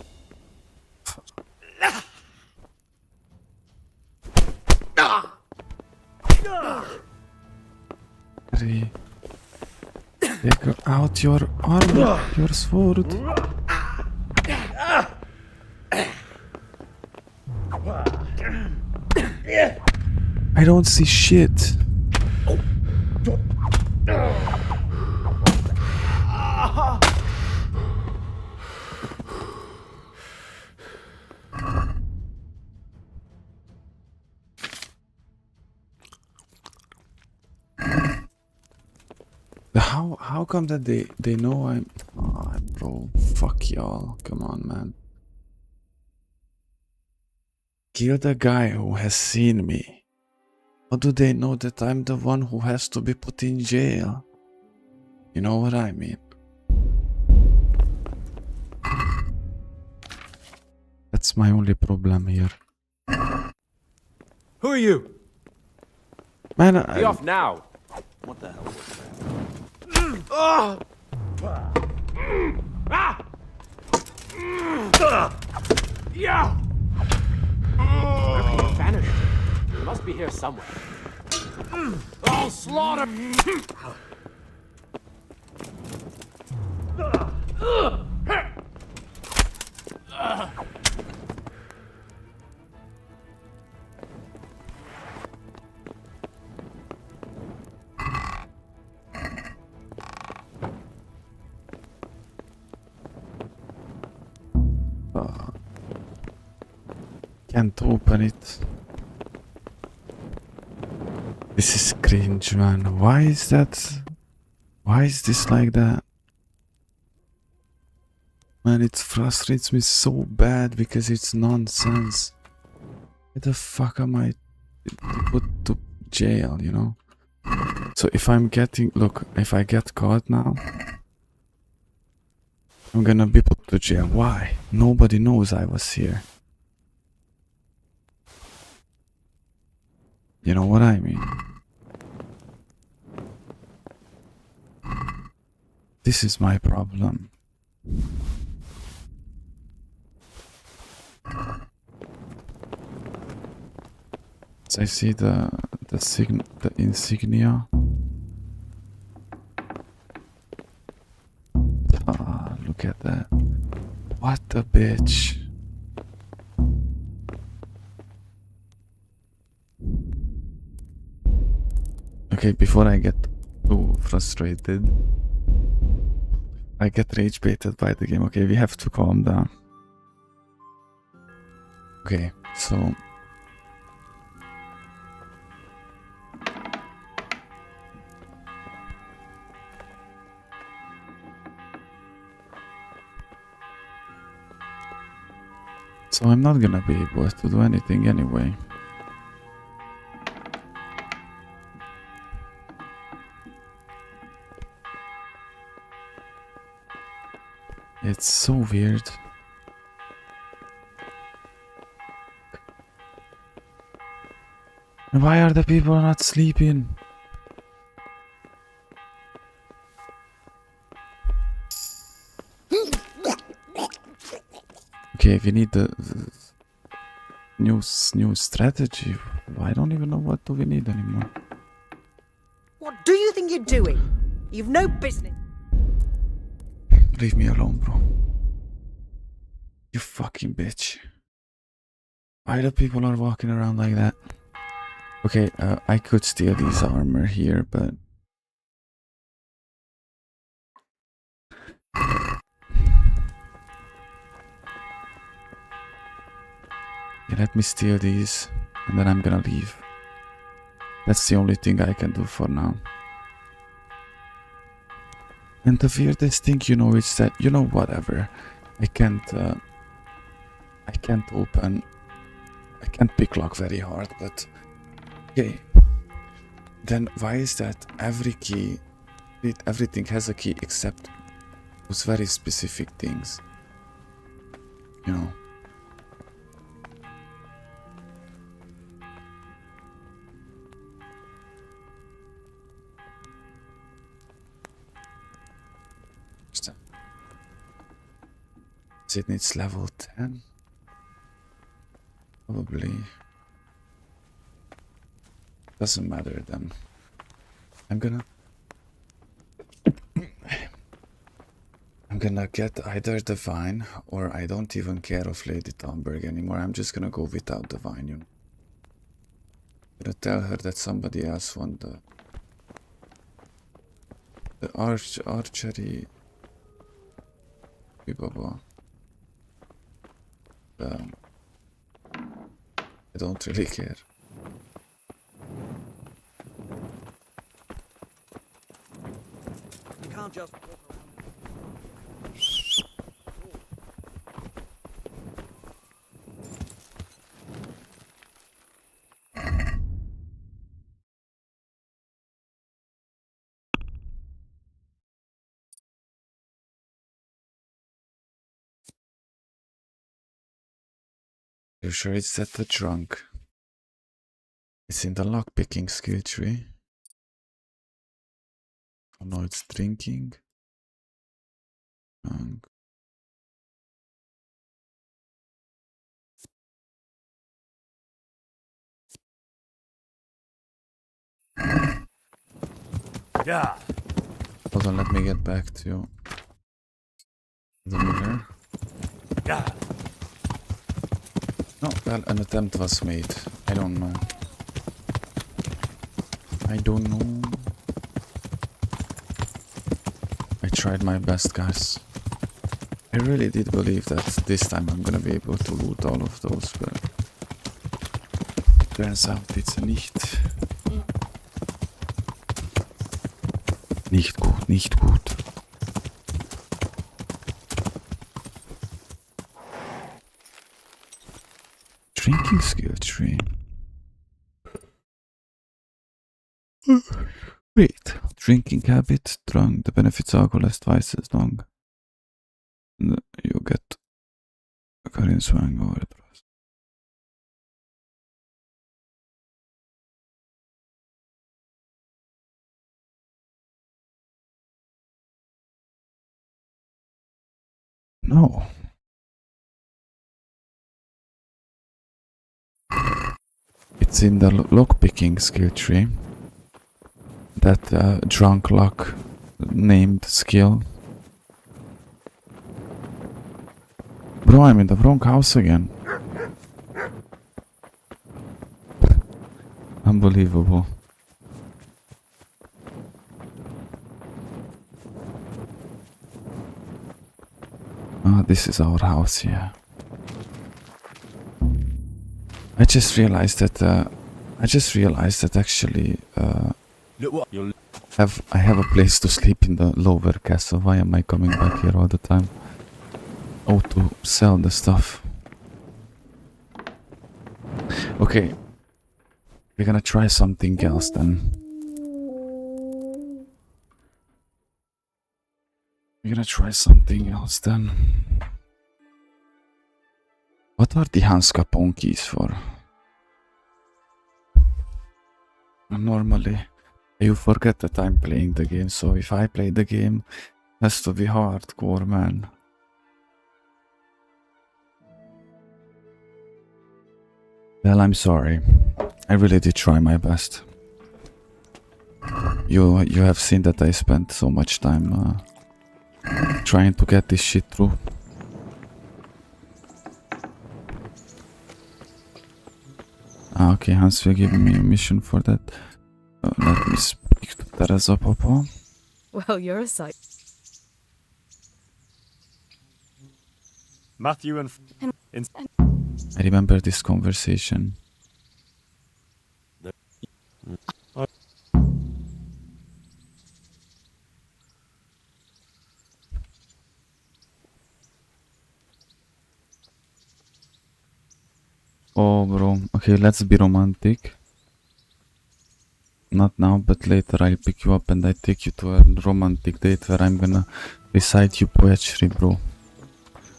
Take out your armor, your sword. I don't see shit. How come that they know I'm... Oh, bro, fuck y'all. Come on, man. Kill the guy who has seen me. How do they know that I'm the one who has to be put in jail? You know what I mean? That's my only problem here. Who are you? Man, Be off now. What the hell was that? Yeah! He vanished. He must be here somewhere. I'll slaughter. Can't open it. This is cringe, man. Why is that? Why is this like that? Man, it frustrates me so bad because it's nonsense. Why the fuck am I put to jail, you know? So if I'm getting... Look, if I get caught now, I'm gonna be put to jail. Why? Nobody knows I was here. You know what I mean? This is my problem. So I see the insignia. Look at that. What a bitch. Okay, before I get too frustrated, I get rage baited by the game. Okay, we have to calm down. Okay, so I'm not gonna be able to do anything anyway. It's so weird. Why are the people not sleeping? Okay, we need the new strategy. I don't even know what do we need anymore. What do you think you're doing? You've no business. Leave me alone, bro. You fucking bitch. Why do people are walking around like that? Okay, I could steal these armor here, but yeah, let me steal these, and then I'm gonna leave. That's the only thing I can do for now. And the weirdest thing, you know, is that, you know, whatever. I can't pick lock very hard, but okay. Then why is that everything has a key except those very specific things? You know. It needs level 10. Probably. Doesn't matter then. I'm gonna get either Divine, or I don't even care of Lady Thornburg anymore. I'm just gonna go without Divine, you know. I'm gonna tell her that somebody else won the archery. Blah, blah. I don't really care. You can't just walk around. You sure it's at the trunk? It's in the lockpicking skill tree. Oh no, it's drinking. Yeah. Hold on, let me get back to the mirror. Yeah. No, well, an attempt was made. I don't know. I don't know. I tried my best, guys. I really did believe that this time I'm gonna be able to loot all of those, but turns out it's nicht. Nicht gut, nicht gut. Drinking skill tree. Wait, drinking habit, drunk. The benefits alcohol lasts twice as long. You get a current swang over the rest. No. It's in the lockpicking skill tree. That drunk lock named skill. Bro, I'm in the wrong house again. Unbelievable. Ah, this is our house, yeah. I just realized that actually Look what you'll I have a place to sleep in the lower castle. Why am I coming back here all the time? Oh, to sell the stuff. Okay. We're gonna try something else then. What are the Hanskapon keys for? Normally, you forget that I'm playing the game, so if I play the game, it has to be hardcore, man. Well, I'm sorry. I really did try my best. You have seen that I spent so much time trying to get this shit through. Ah, okay, Hans will give me a mission for that. Let me speak to Teresa Papa. Well, you're a sight. Matthew and I remember this conversation. Oh, bro. Okay, let's be romantic. Not now, but later I'll pick you up and I take you to a romantic date where I'm gonna recite you poetry, bro.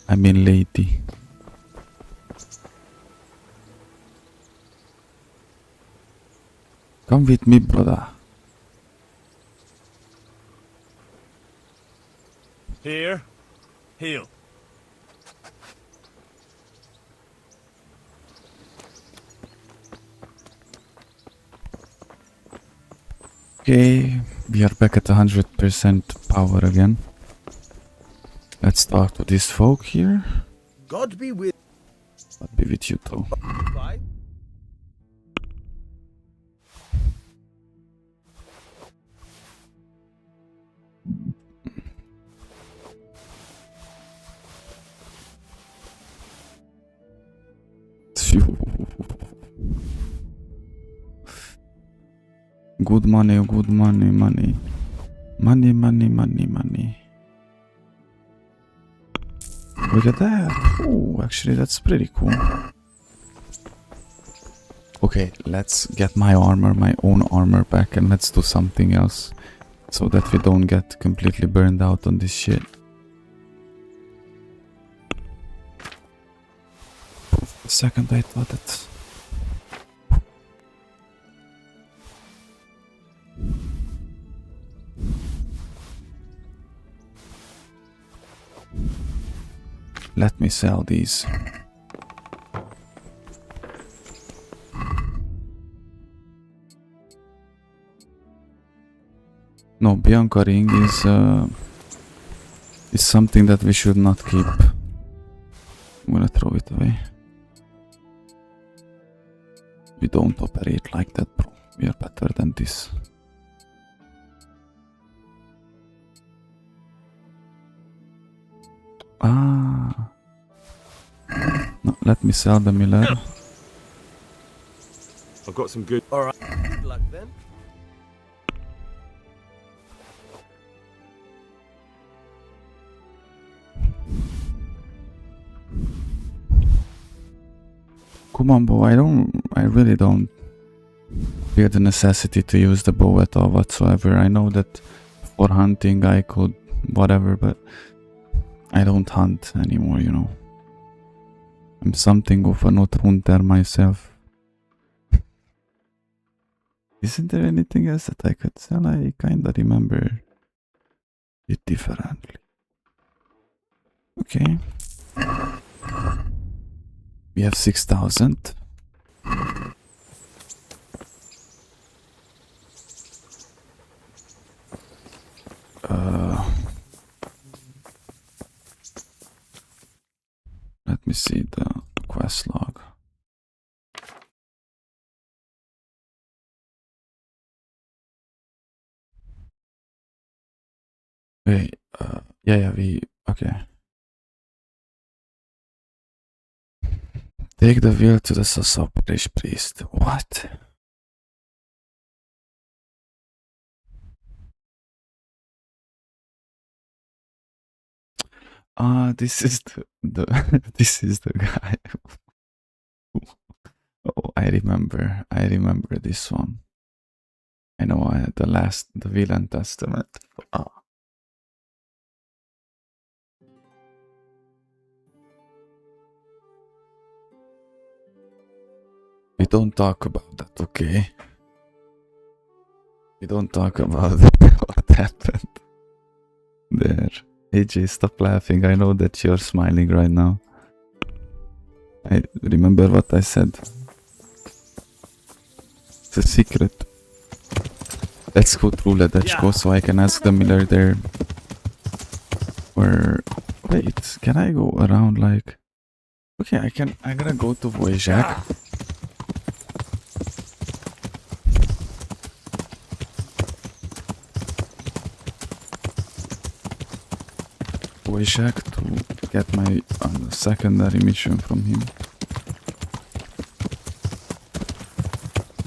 I mean lady. Come with me, brother. here, heal. Okay, we are back at 100% power again. Let's talk to these folk here. God be with I'll be with you too. you. Bye. Phew. Good money, good money, money. Money, money, money, money. Look at that. Oh, actually, that's pretty cool. Okay, let's get my armor, my own armor back, and let's do something else so that we don't get completely burned out on this shit. The second I thought it. Let me sell these. No, Bianca ring is something that we should not keep. I'm gonna throw it away. We don't operate like that, bro. We are better than this. Ah. No, let me sell the Miller. I've got some good. All right. Good luck then. Come on, bow. I really don't feel the necessity to use the bow at all whatsoever. I know that for hunting I could whatever, but I don't hunt anymore, you know. I'm something of a not hunter myself. Isn't there anything else that I could sell? I kinda remember it differently. Okay. We have 6,000. see the quest log. Wait, yeah, okay. Take the wheel to the Sasa parish priest. What? This is the this is the guy. Oh, I remember this one. I know the Villain Testament. We don't talk about that, okay? We don't talk about what happened there. AJ, stop laughing. I know that you're smiling right now. I remember what I said. It's a secret. Let's go through Ledechko so I can ask the miller there. Where... Wait, can I go around like... Okay, I'm gonna go to Voyjack. Voyjack to get my secondary mission from him.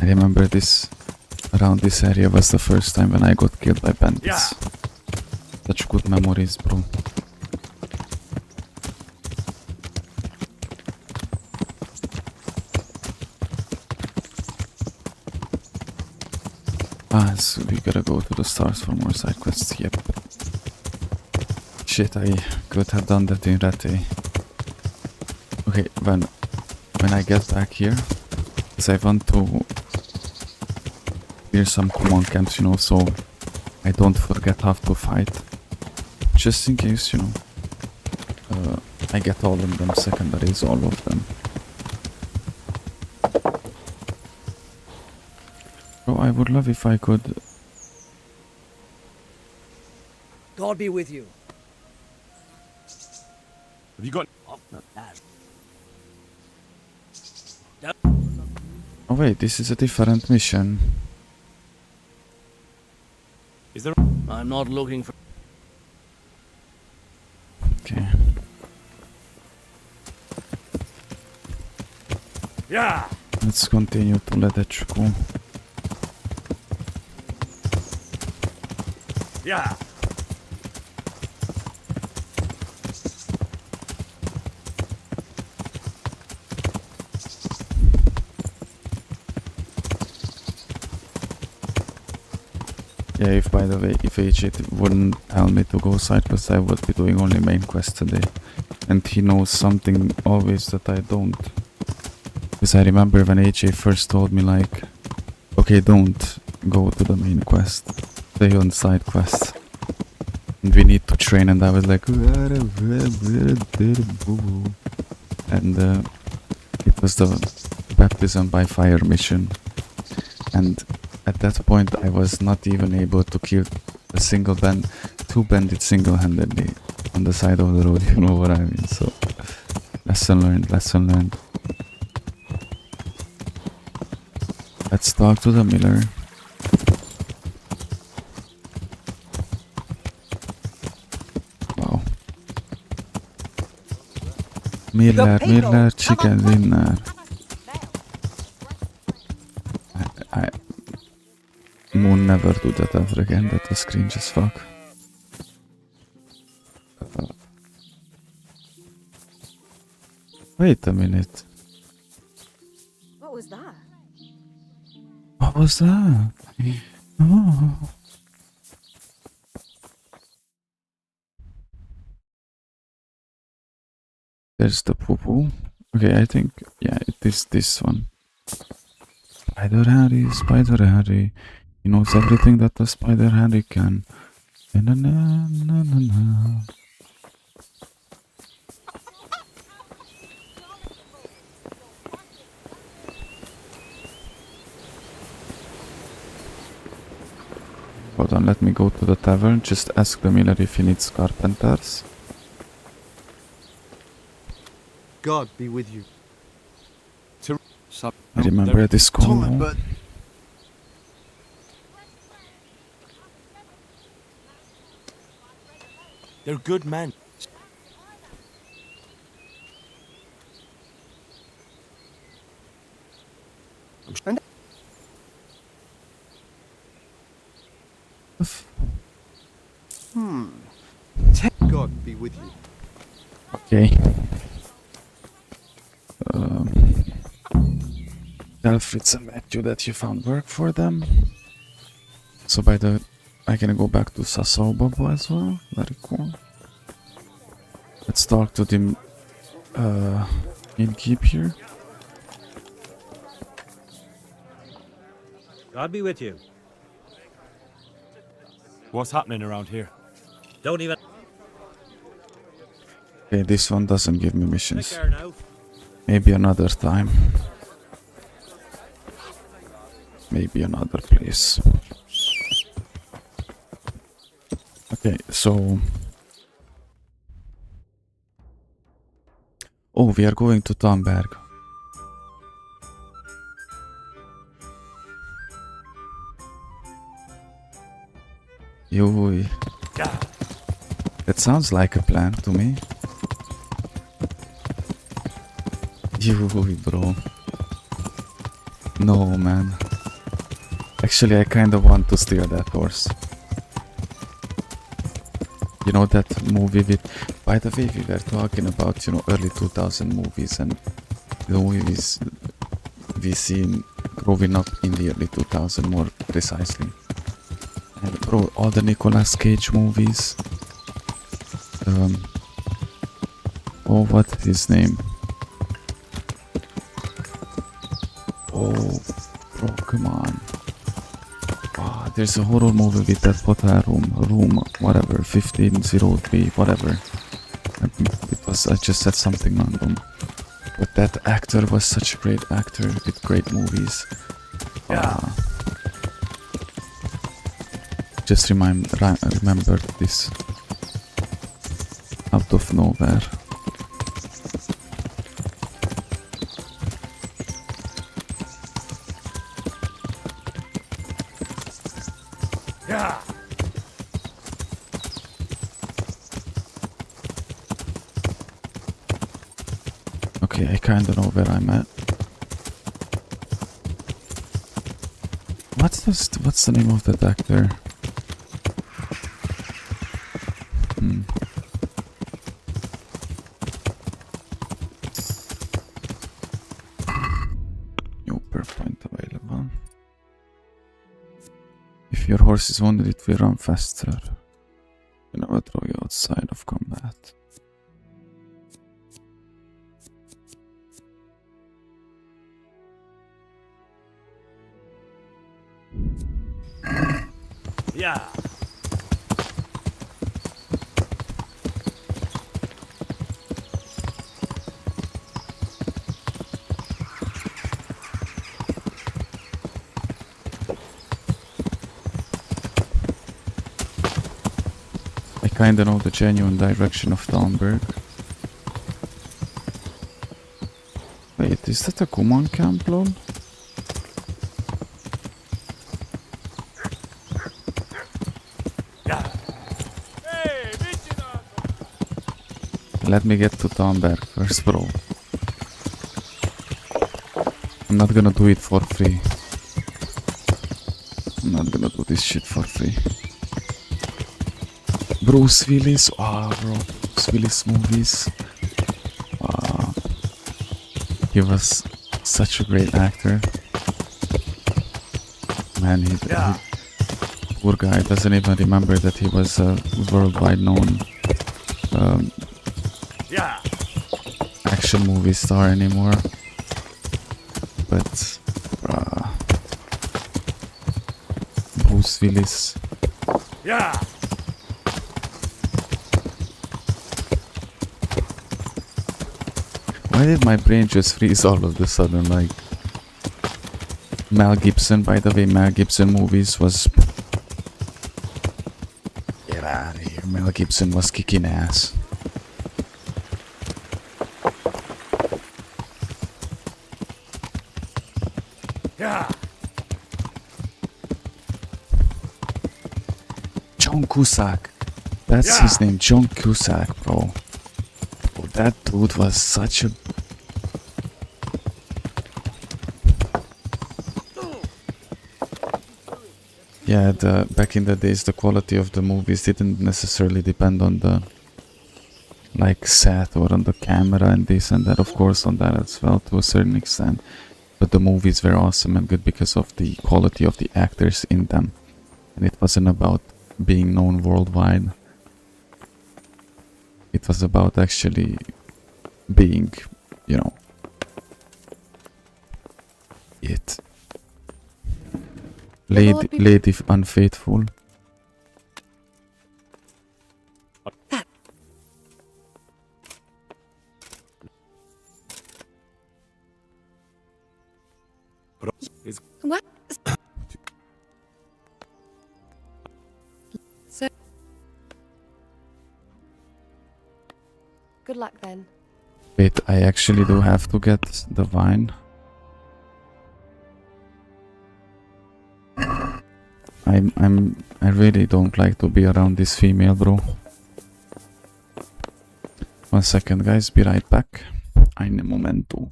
I remember this... Around this area was the first time when I got killed by bandits. Such good memories, bro. So we gotta go to the stars for more side quests. Yep. Shit, I could have done that in Rattay. Okay, when I get back here, because I want to clear some command camps, you know, so I don't forget how to fight. Just in case, you know, I get all of them secondaries, all of them. Bro, I would love if I could... God be with you. Have you got... Oh wait, this is a different mission. Is there... I'm not looking for... Okay. Yeah. Let's continue to Ledechko. Yeah. Yeah, if by the way, if H8 wouldn't tell me to go side quests, I would be doing only main quests today. And he knows something always that I don't. Because I remember when H8 first told me like, okay, don't go to the main quest, stay on side quests. And we need to train, and I was like, and it was the baptism by fire mission. And at that point I was not even able to kill a single two bandits single-handedly on the side of the road, you know what I mean? So, lesson learned, lesson learned. Let's talk to the miller. Wow. Miller, chicken dinner. Moon never do that ever again, that was cringe as fuck. Wait a minute. What was that? What was that? Oh. There's the poo-poo. Okay, I think, yeah, it is this one. Spider Harry. He knows everything that a Spider Harry can. Na, na, na, na, na. Hold on, let me go to the tavern. Just ask the miller if he needs carpenters. God be with you. I remember this call Tom, now. but They're good men. and God be with you. Okay. Tell Fritz and Matthew that you found work for them. So I can go back to Sassau Bobo as well. Very cool. Let's talk to the innkeep here. God be with you. What's happening around here? Don't even. Okay, this one doesn't give me Take missions. care now. Maybe another time. Maybe another place. Okay, so... Oh, we are going to Tamberg. Yoi. That sounds like a plan to me. Yoi, bro. No, man. Actually, I kinda want to steal that horse. You know that movie with... By the way, we were talking about, you know, early 2000 movies and the movies we seen growing up in the early 2000 more precisely. And bro, all the Nicolas Cage movies. Oh, what's his name? Oh, bro, come on. There's a horror movie with that hotel room, whatever, 1503, whatever. I just said something random. But that actor was such a great actor with great movies. Just remembered this out of nowhere. Okay, I kinda know where I'm at. What's the name of that actor? New per point available. If your horse is wounded, it will run faster. You never throw you outside of combat. Yeah. I kinda know the genuine direction of Thornburg. Wait, is that a Kuman camp, lol? Let me get to Thornburg first, bro. I'm not gonna do it for free. I'm not gonna do this shit for free. Bruce Willis, bro, Bruce Willis movies. He was such a great actor. Man, he poor guy doesn't even remember that he was a worldwide known action movie star anymore. But Bruce Willis. Yeah. Why did my brain just freeze all of a sudden? Like Mel Gibson, by the way, Mel Gibson movies was... Get out of here. Mel Gibson was kicking ass. John Cusack. That's his name, John Cusack, bro. Oh, that dude was such a... Yeah, back in the days, the quality of the movies didn't necessarily depend on the like set or on the camera and this and that. Of course, on that as well to a certain extent. But the movies were awesome and good because of the quality of the actors in them. And it wasn't about being known worldwide. It was about actually being, you know, it. Lady Unfaithful. What? So, good luck then. Wait, I actually do have to get the wine. I really don't like to be around this female, bro. 1 second, guys, be right back. Ein momento.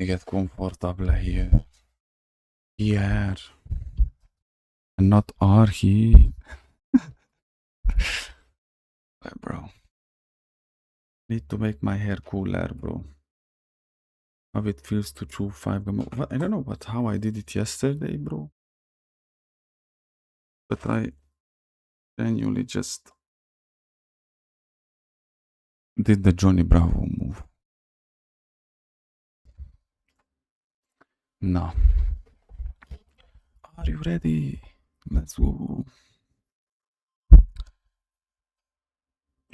You get comfortable here. Here. And not are he. Bro. Need to make my hair cooler, bro. How it feels to chew 5 gum. I don't know how I did it yesterday, bro. But I genuinely just did the Johnny Bravo move. No. Are you ready? Let's go.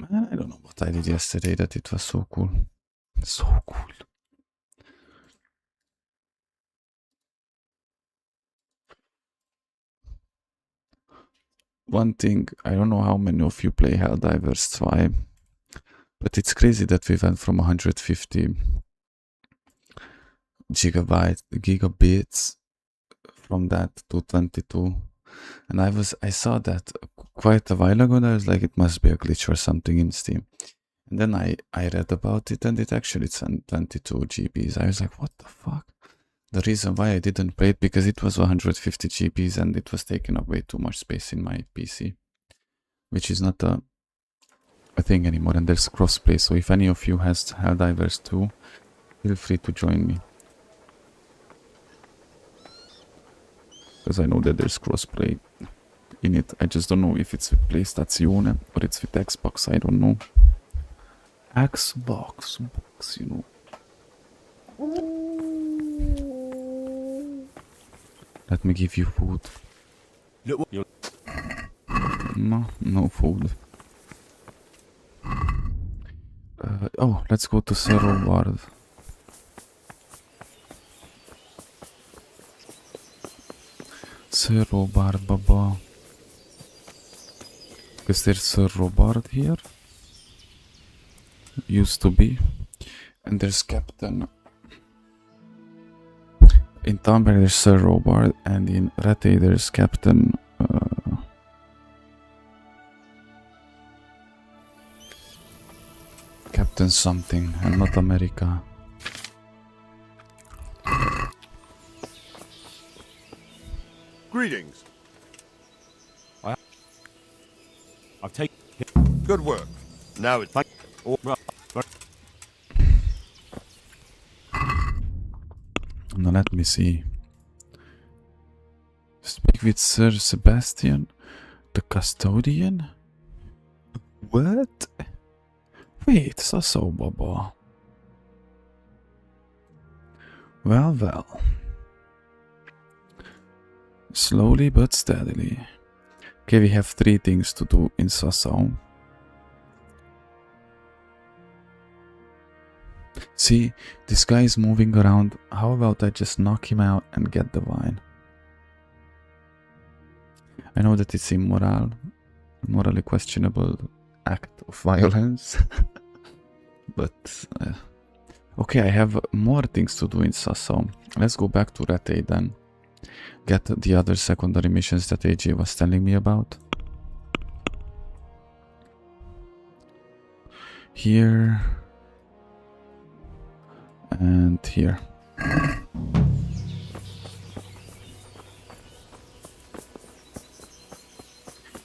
I don't know what I did yesterday that it was so cool. So cool. One thing, I don't know how many of you play Helldivers 2, but it's crazy that we went from 150 gigabits from that to 22. And I saw that quite a while ago, and I was like, it must be a glitch or something in Steam. And then I read about it, and it actually sent 22 GBs. I was like, what the fuck? The reason why I didn't play it, because it was 150 GBs and it was taking up way too much space in my PC, which is not a thing anymore. And there's crossplay, so if any of you has Helldivers 2, feel free to join me. Because I know that there's crossplay in it. I just don't know if it's with PlayStation or it's with Xbox. I don't know. Xbox, you know. Let me give you food. No food. Oh, let's go to Cerro Ward. Cerro Bard, Baba. Because there's Cerro Bard here. Used to be. And there's Captain. In Tamberg there's Cerro Bard, and in Rattay there's Captain. Captain something, and not America. Greetings. I've taken... Good work. Now it's like. Oh, well, Now let me see. Speak with Sir Sebastian, the custodian? What? Wait, so Baba. Well. Slowly but steadily. Okay, we have 3 things to do in Sassau. See, this guy is moving around. How about I just knock him out and get the wine? I know that it's immoral, morally questionable act of violence. But, okay, I have more things to do in Sassau. Let's go back to Rattay then. Get the other secondary missions that AJ was telling me about. Here. And here.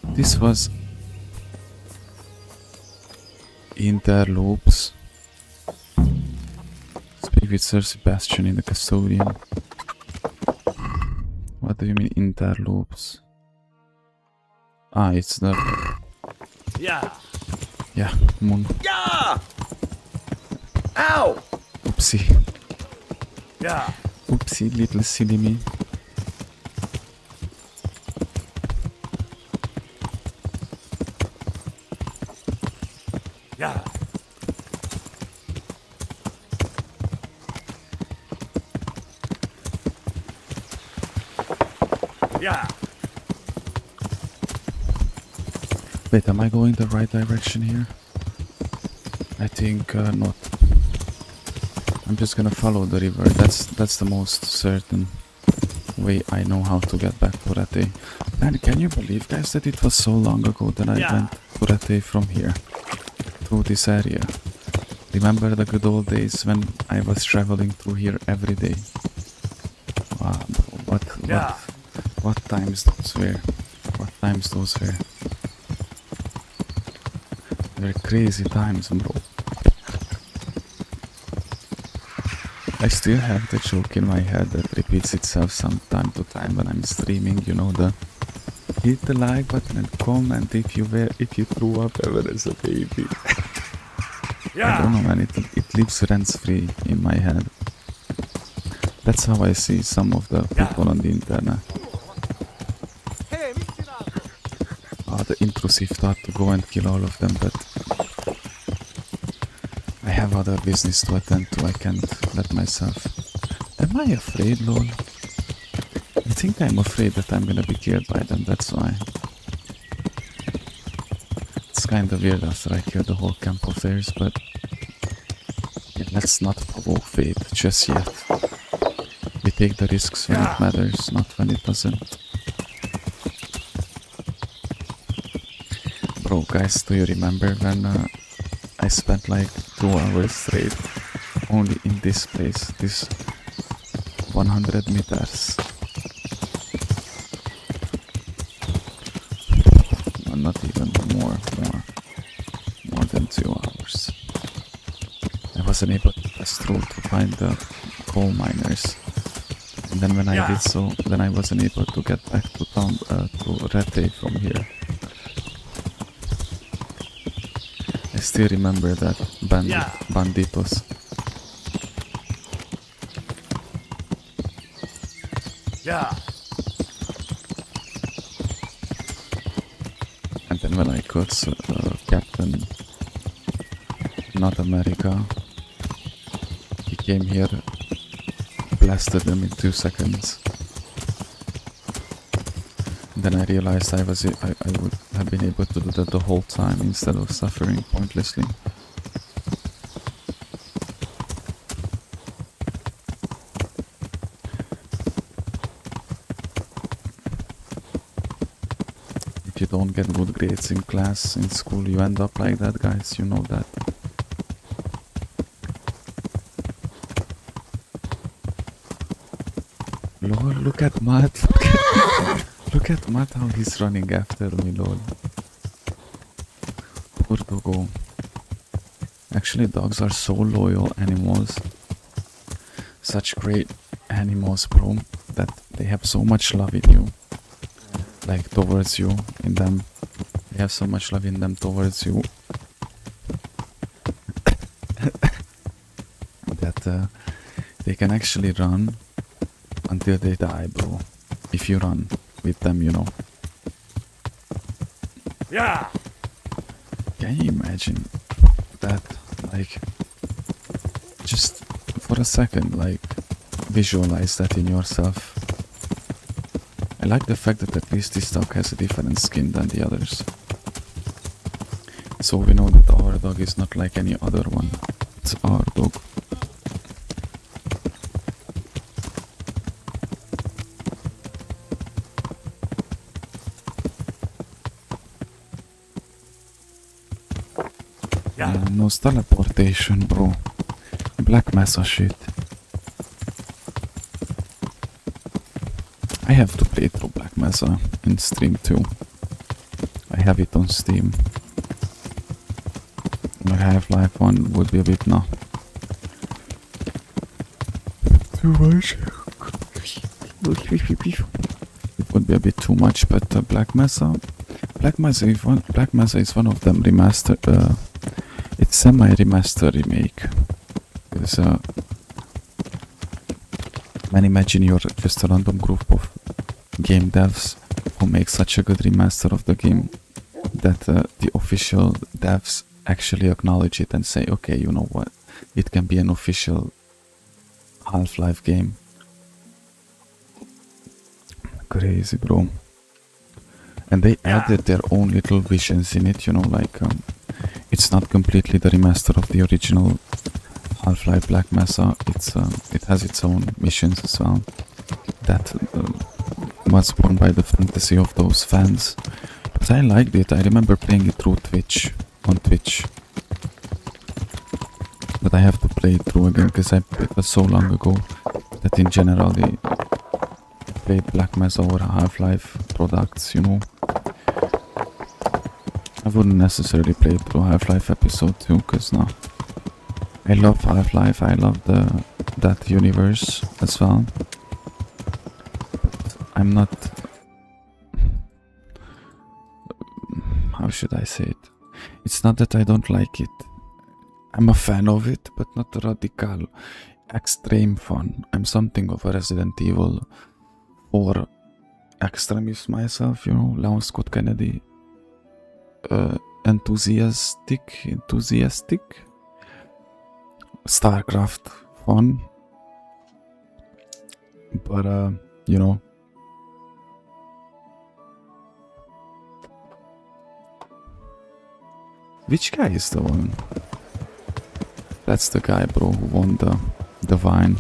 This was interloops. Speak with Sir Sebastian in the custodian. What do you mean interloops? Ah, it's the... yeah. Yeah, moon. Yeah. Ow. Oopsie. Yeah. Oopsie, little silly me. Yeah. Yeah. Wait, am I going the right direction here? I think not. I'm just gonna follow the river. That's the most certain way I know how to get back to Rattay. Man, can you believe, guys, that it was so long ago that I went to Rattay from here? Through this area. Remember the good old days when I was traveling through here every day? Wow, what times those were? What times those were? They were crazy times, bro. I still have the joke in my head that repeats itself from time to time when I'm streaming, you know, the hit the like button and comment if you threw up ever as a baby. I don't know, man, it lives rent-free in my head. That's how I see some of the people on the internet. The intrusive thought to go and kill all of them, but I have other business to attend to. I can't let myself. Am I afraid, lol? I think I'm afraid that I'm gonna be killed by them, that's why. It's kinda weird after I kill the whole camp of theirs, but yeah, let's not provoke fate just yet. We take the risks when it matters, not when it doesn't. Bro, guys, do you remember when I spent like 2 hours straight only in this place, this 100 meters? No, not even more than 2 hours. I wasn't able to pass through to find the coal miners. And then when I did so, then I wasn't able to get back to town, to Rattay from here. I still remember that banditos. Yeah. And then when I caught Captain Not America, he came here, blasted them in 2 seconds. Then I realized I would have been able to do that the whole time instead of suffering pointlessly. If you don't get good grades in class, in school, you end up like that, guys, you know that. Lol, look at Matt, look at Matt how he's running after me, lol. Poor doggo. Actually, dogs are so loyal animals. Such great animals, bro, that they have so much love in you. Like, towards you, in them. They have so much love in them towards you. That they can actually run until they die, bro. If you run with them, you know. Yeah. Can you imagine that? Like, just for a second, like, visualize that in yourself. I like the fact that at least this dog has a different skin than the others. So we know that our dog is not like any other one. It's our dog. No teleportation, bro. Black Mesa shit. I have to play through Black Mesa in stream too. I have it on Steam. Half-Life 1 would be a bit no. Too much. It would be a bit too much, but Black Mesa is one of them remastered. It's semi-remaster remake. Because man, imagine you're just a random group of game devs who make such a good remaster of the game that the official devs actually acknowledge it and say, okay, you know what, it can be an official Half-Life game. Crazy, bro. And they added their own little visions in it, you know, like it's not completely the remaster of the original Half-Life Black Mesa. It has its own missions as well. That was born by the fantasy of those fans. But I liked it. I remember playing it through Twitch, on Twitch. But I have to play it through again because it was so long ago that in general I played Black Mesa or Half-Life products, you know. I wouldn't necessarily play it through Half-Life episode 2 because no. I love Half-Life, I love that universe as well. But I'm not... How should I say it? It's not that I don't like it. I'm a fan of it, but not a radical, extreme fan. I'm something of a Resident Evil or extremist myself, you know, Leon Scott Kennedy. Enthusiastic, StarCraft fun, but you know, which guy is the one? That's the guy, bro, who won the Vine.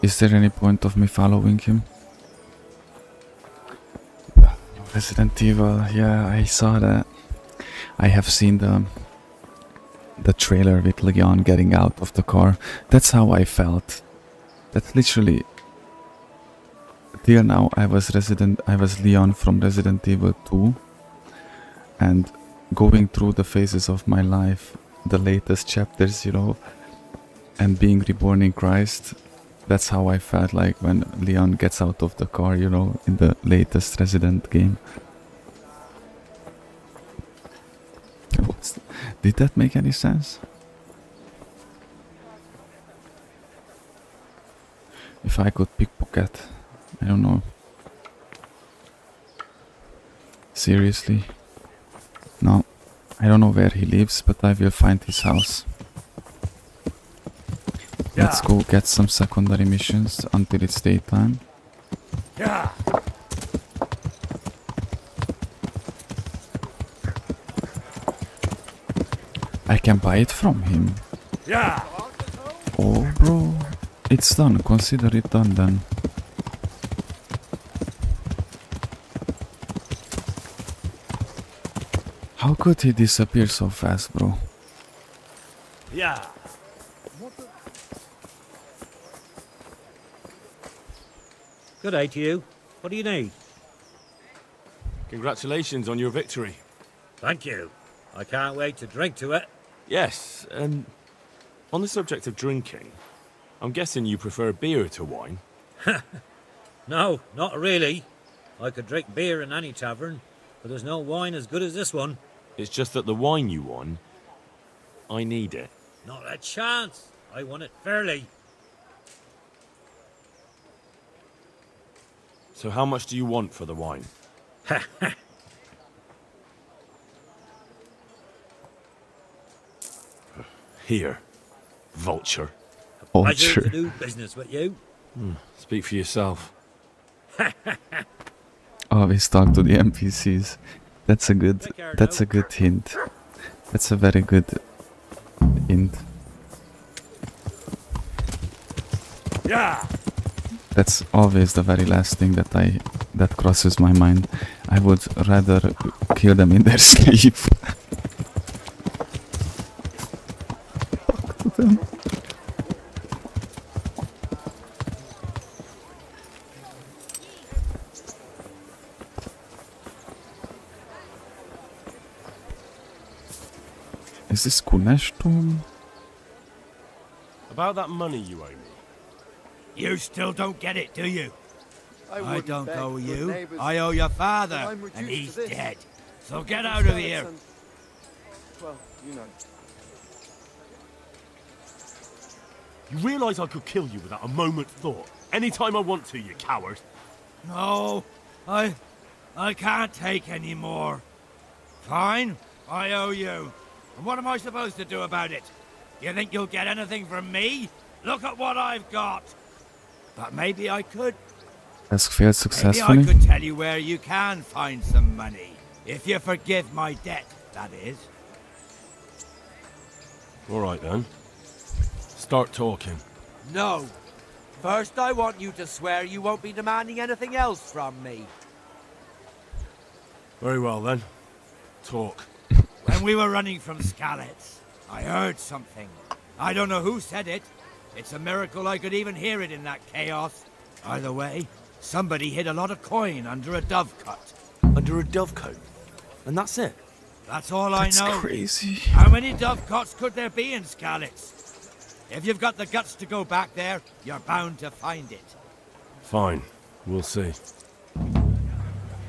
Is there any point of me following him? Resident Evil, yeah, I saw that. I have seen the trailer with Leon getting out of the car. That's how I felt. That's literally... Till now, I was Leon from Resident Evil 2. And going through the phases of my life, the latest chapters, you know, and being reborn in Christ... That's how I felt like when Leon gets out of the car, you know, in the latest Resident game. Did that make any sense? If I could pickpocket, I don't know. Seriously? No, I don't know where he lives, but I will find his house. Let's go get some secondary missions until it's daytime. Yeah. I can buy it from him. Yeah. Oh, bro. It's done. Consider it done then. How could he disappear so fast, bro? Yeah. Good day to you. What do you need? Congratulations on your victory. Thank you. I can't wait to drink to it. Yes, and on the subject of drinking, I'm guessing you prefer beer to wine. No, not really. I could drink beer in any tavern, but there's no wine as good as this one. It's just that the wine you won, I need it. Not a chance. I won it fairly. So how much do you want for the wine? Here, vulture. Pleasure to Vulture. do business with you. Speak for yourself. Always talk to the NPCs. That's a good hint. That's a very good hint. Yeah. That's always the very last thing that crosses my mind. I would rather kill them in their sleep. Fuck them. Is this Kuneshtum? About that money you owe me. You still don't get it, do you? I wouldn't don't beg owe good you. neighbours, I owe your but father, I'm reduced and to he's this. dead. So get out of here. Well, you know. You realise I could kill you without a moment's thought? Anytime I want to, you coward. No, I can't take any more. Fine, I owe you. And what am I supposed to do about it? You think you'll get anything from me? Look at what I've got. But maybe I could. Task failed Maybe I successfully. could tell you where you can find some money. If you forgive my debt, that is. All right then. Start talking. No. First, I want you to swear you won't be demanding anything else from me. Very well then. Talk. When we were running from Skalitz, I heard something. I don't know who said it. It's a miracle I could even hear it in that chaos. Either way, somebody hid a lot of coin under a dovecot. Under a dovecote. And that's it. That's all That's I know. crazy. How many dovecots could there be in Skalitz? If you've got the guts to go back there, you're bound to find it. Fine. We'll see.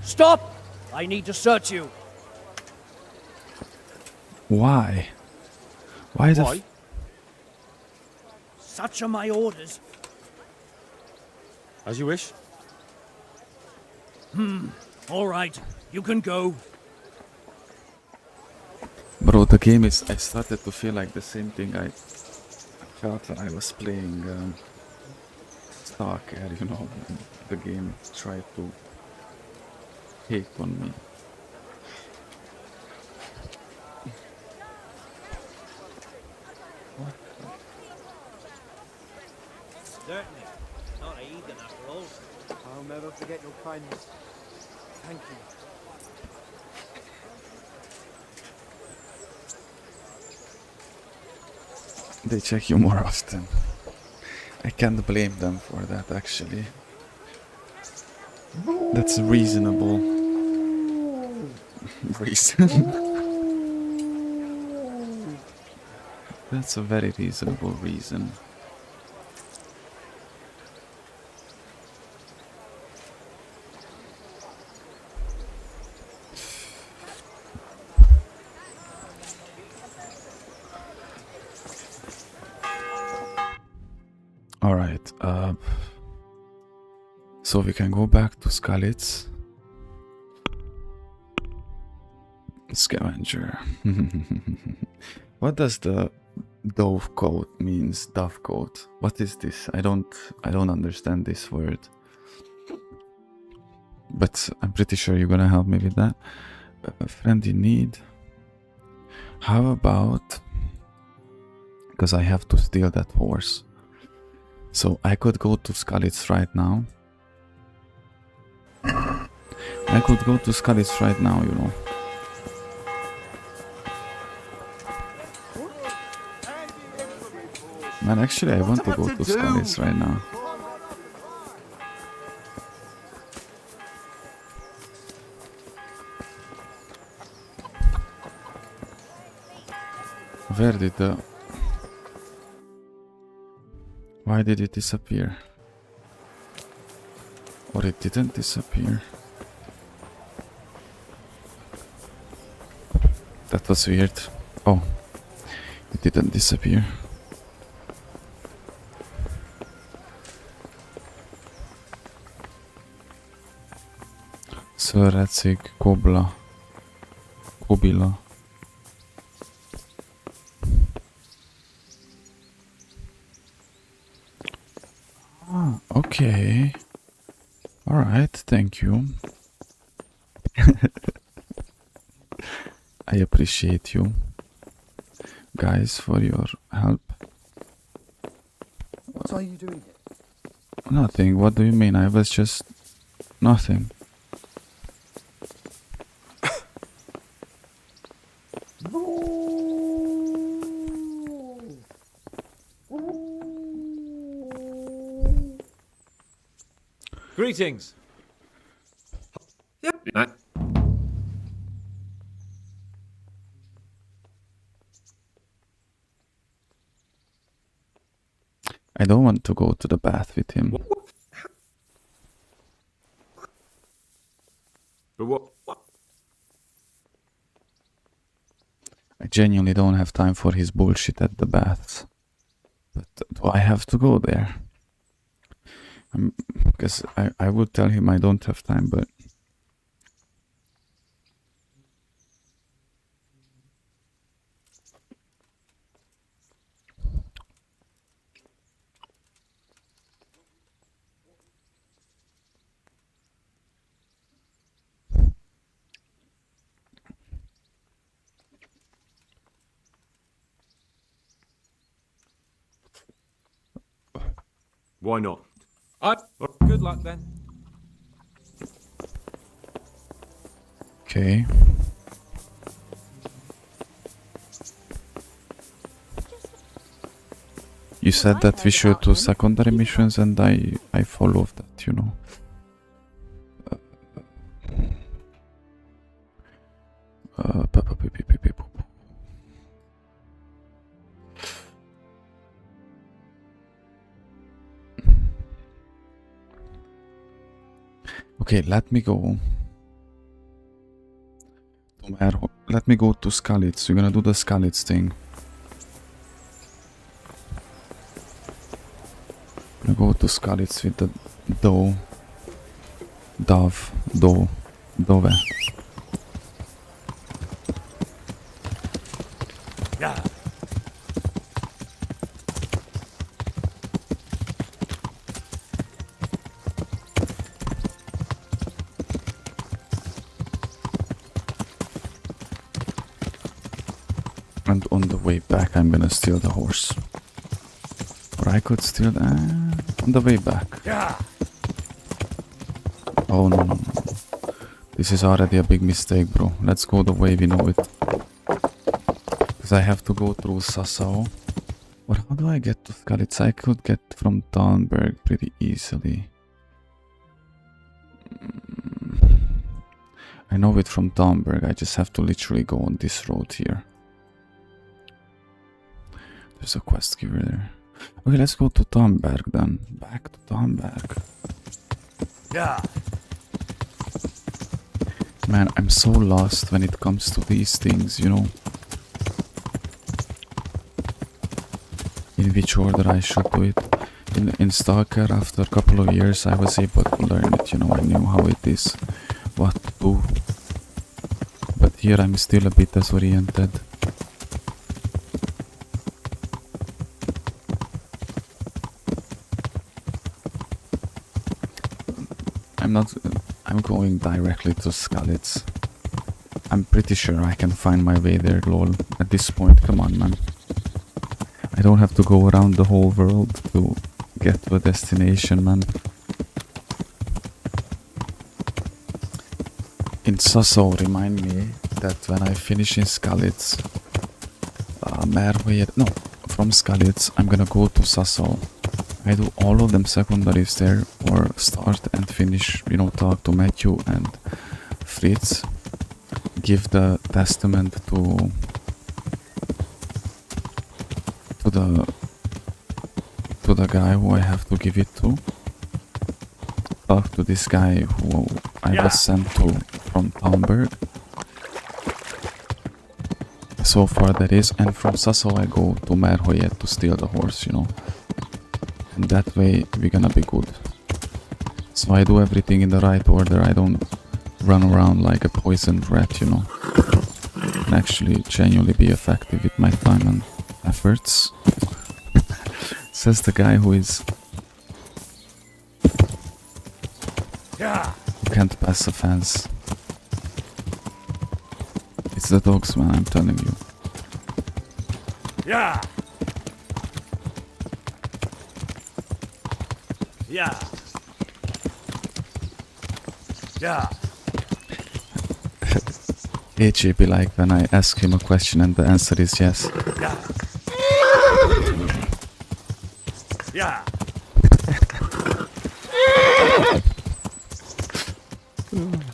Stop! I need to search you. Why? Why the? Why? Such are my orders. As you wish. All right, you can go. Bro, the game is. I started to feel like the same thing I felt when I was playing Stalker, you know. The game tried to take on me. Certainly. Not a heathen after all. I'll never forget your kindness. Thank you. They check you more often. I can't blame them for that, actually. That's reasonable. Reason. That's a very reasonable reason. Alright, so we can go back to Skalitz. Scavenger. What does the dove coat means? Dove coat. What is this? I don't understand this word. But I'm pretty sure you're gonna help me with that. A friend in need. How about, because I have to steal that horse. So I could go to Skalitz right now. I could go to Skalitz right now, you know. Man, actually, I want to go to Scully's right now. Where did the... Why did it disappear? Or it didn't disappear? That was weird. Oh, it didn't disappear. Rattay, Kobila. Ah, okay. Alright, thank you. I appreciate you guys for your help. What are you doing here? Nothing. What do you mean? I was just... Nothing. Greetings. I don't want to go to the bath with him. But what? I genuinely don't have time for his bullshit at the baths. But do I have to go there? Because I would tell him I don't have time, but... Why not? Good luck then. Okay. You said that we should do secondary missions and I followed that, you know. Okay, let me go. Let me go to Skalitz. You're gonna do the Skalitz thing. I'm gonna go to Skalitz with the Dove. Yeah. And on the way back, I'm gonna steal the horse. Or I could steal on the way back. Yeah. Oh no. This is already a big mistake, bro. Let's go the way we know it. Because I have to go through Sassao. Or how do I get to Skalitz? I could get from Talmberg pretty easily. I know it from Talmberg. I just have to literally go on this road here. There's a quest giver there. Okay, let's go to Talmberg then. Back to Talmberg. Yeah. Man, I'm so lost when it comes to these things, you know. In which order I should do it. In Stalker, after a couple of years, I was able to learn it, you know. I knew how it is, what to do. But here I'm still a bit disoriented. I'm going directly to Skalitz. I'm pretty sure I can find my way there, lol. At this point, come on, man. I don't have to go around the whole world to get to a destination, man. In Sassao, remind me that when I finish in Skalitz, from Skalitz, I'm gonna go to Sassel. I do all of them secondaries there, or start and finish, you know, talk to Matthew and Fritz. Give the testament to the guy who I have to give it to. Talk to this guy who I was sent to from Talmberg. So far that is, and from Sassel I go to Merhoyet to steal the horse, you know. And that way we're gonna be good. So I do everything in the right order, I don't run around like a poisoned rat, you know. And actually genuinely be effective with my time and efforts. Says the guy who can't pass a fence. It's the dogs, man, I'm telling you. Yeah. Yeah. Yeah. AJ be like when I ask him a question and the answer is yes. Yeah. Yeah.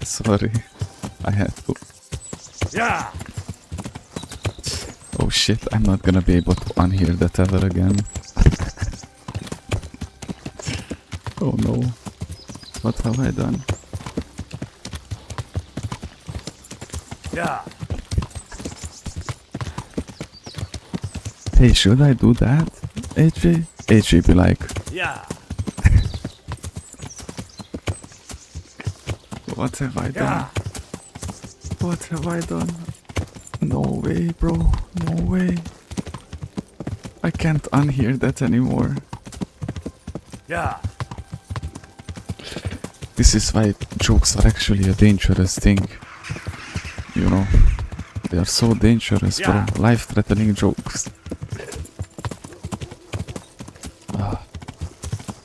Sorry, I had to. Yeah. Oh shit, I'm not gonna be able to unhear that ever again. Oh no. What have I done? Yeah. Hey, should I do that? AJ? AJ be like, Yeah. what have I done? Yeah. What have I done? No way, bro. No way. I can't unhear that anymore. Yeah. This is why jokes are actually a dangerous thing. You know? They are so dangerous, bro. Life-threatening jokes.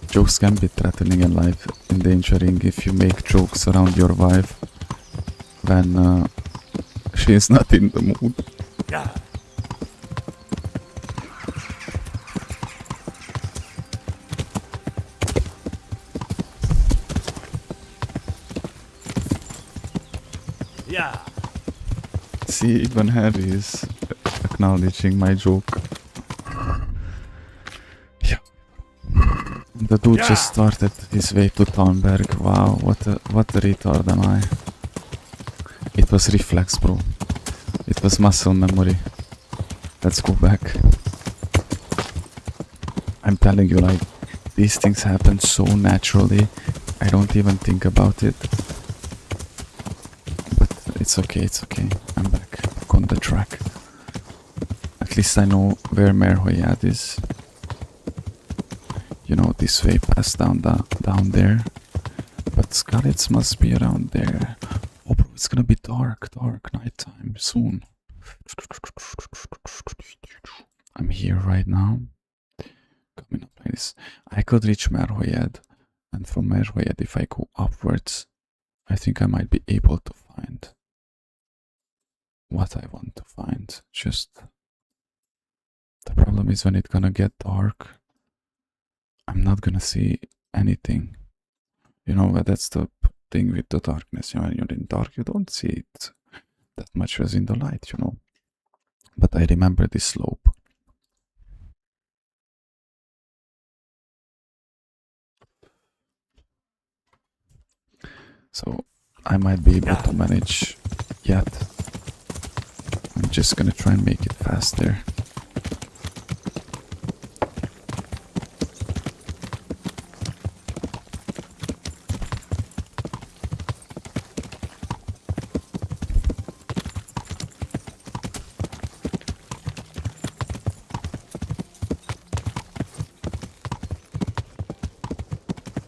Jokes can be threatening and life endangering if you make jokes around your wife when she is not in the mood. Yeah. Yeah. See, even Harry is acknowledging my joke. Yeah. The dude just started his way to Talmberg. Wow, what a retard am I. It was reflex, bro. It was muscle memory. Let's go back. I'm telling you, like, these things happen so naturally. I don't even think about it. But it's okay, it's okay. I'm back on the track. At least I know where Merhoyad is. You know, this way past down there. But Skalitz must be around there. Oh bro, it's gonna be dark nighttime soon. I'm here right now. Coming up like this. I could reach Merhoyad. And from Merhoyad, if I go upwards, I think I might be able to find what I want to find. Just the problem is when it's gonna get dark, I'm not gonna see anything. You know, that's the thing with the darkness. You know, when you're in dark, you don't see it that much as in the light, you know. But I remember this slope. So I might be able to manage yet. I'm just gonna try and make it faster.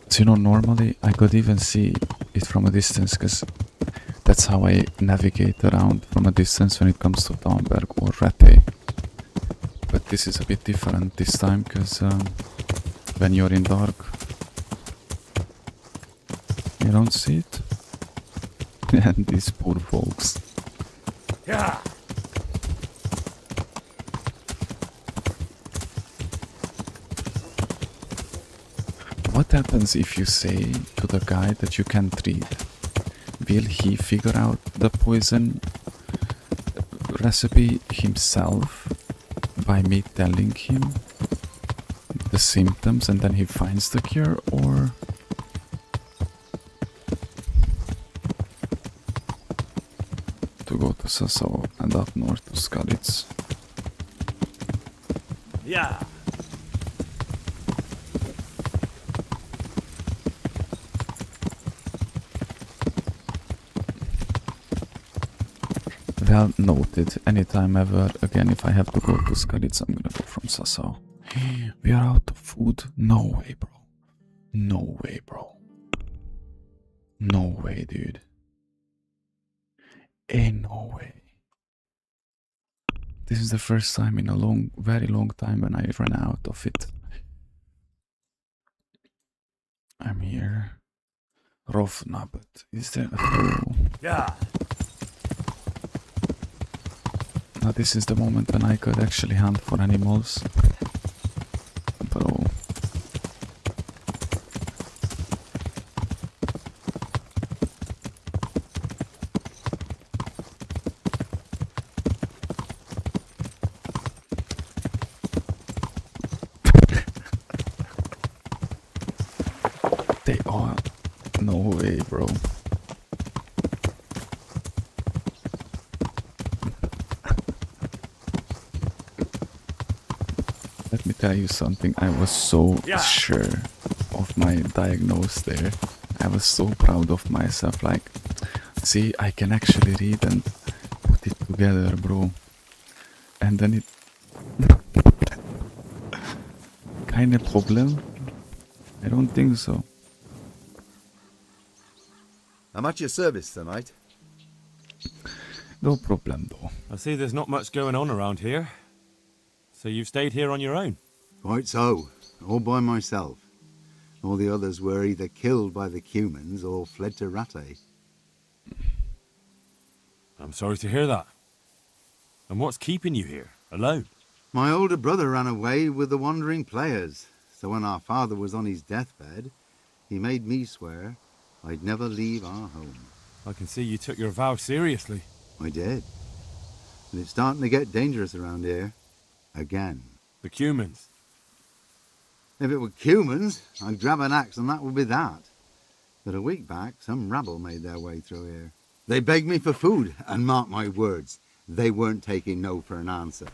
So, you know, normally I could even see it from a distance, because that's how I navigate around from a distance when it comes to Talmberg or Rattay. But this is a bit different this time, because when you're in dark, you don't see it. And these poor folks. Yeah. What happens if you say to the guy that you can't read? Will he figure out the poison recipe himself by me telling him the symptoms and then he finds the cure, or to go to Sasso and up north to Skalitz? Yeah. Well noted. Anytime ever again, if I have to go to Skalitz, I'm gonna go from Sasso. We are out of food? No way, bro. No way, bro. No way, dude. Ain't no way. This is the first time in a very long time when I ran out of it. I'm here. Rovna, but is there a... Yeah. Now this is the moment when I could actually hunt for animals. Bro. They are... No way, bro. Let me tell you something, I was so sure of my diagnosis there. I was so proud of myself, like, see, I can actually read and put it together, bro. And then it... Kind of problem? I don't think so. I'm at your service tonight. No problem, though. I see there's not much going on around here. So you've stayed here on your own? Quite so, all by myself. All the others were either killed by the Cumans or fled to Rattay. I'm sorry to hear that. And what's keeping you here, alone? My older brother ran away with the wandering players, so when our father was on his deathbed, he made me swear I'd never leave our home. I can see you took your vow seriously. I did. And it's starting to get dangerous around here. Again. The Cumans. If it were Cumans, I'd grab an axe and that would be that. But a week back, some rabble made their way through here. They begged me for food, and mark my words, they weren't taking no for an answer.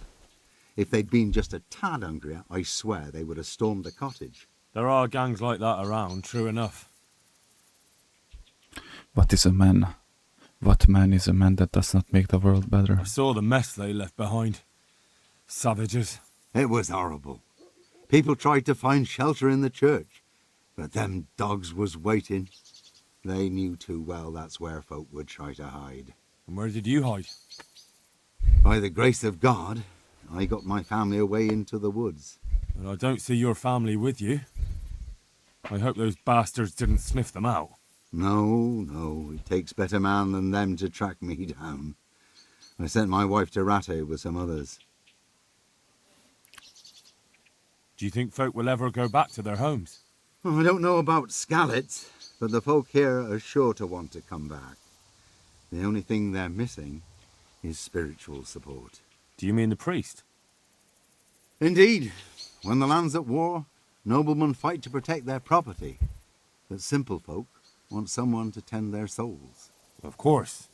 If they'd been just a tad hungrier, I swear they would have stormed the cottage. There are gangs like that around, true enough. What is a man? What man is a man that does not make the world better? I saw the mess they left behind. Savages. It was horrible. People tried to find shelter in the church, but them dogs was waiting. They knew too well that's where folk would try to hide. And where did you hide? By the grace of God, I got my family away into the woods. But I don't see your family with you. I hope those bastards didn't sniff them out. No, it takes better man than them to track me down. I sent my wife to Rattay with some others. Do you think folk will ever go back to their homes? I don't know about Skalitz, but the folk here are sure to want to come back. The only thing they're missing is spiritual support. Do you mean the priest? Indeed. When the land's at war, noblemen fight to protect their property. But simple folk want someone to tend their souls. Of course.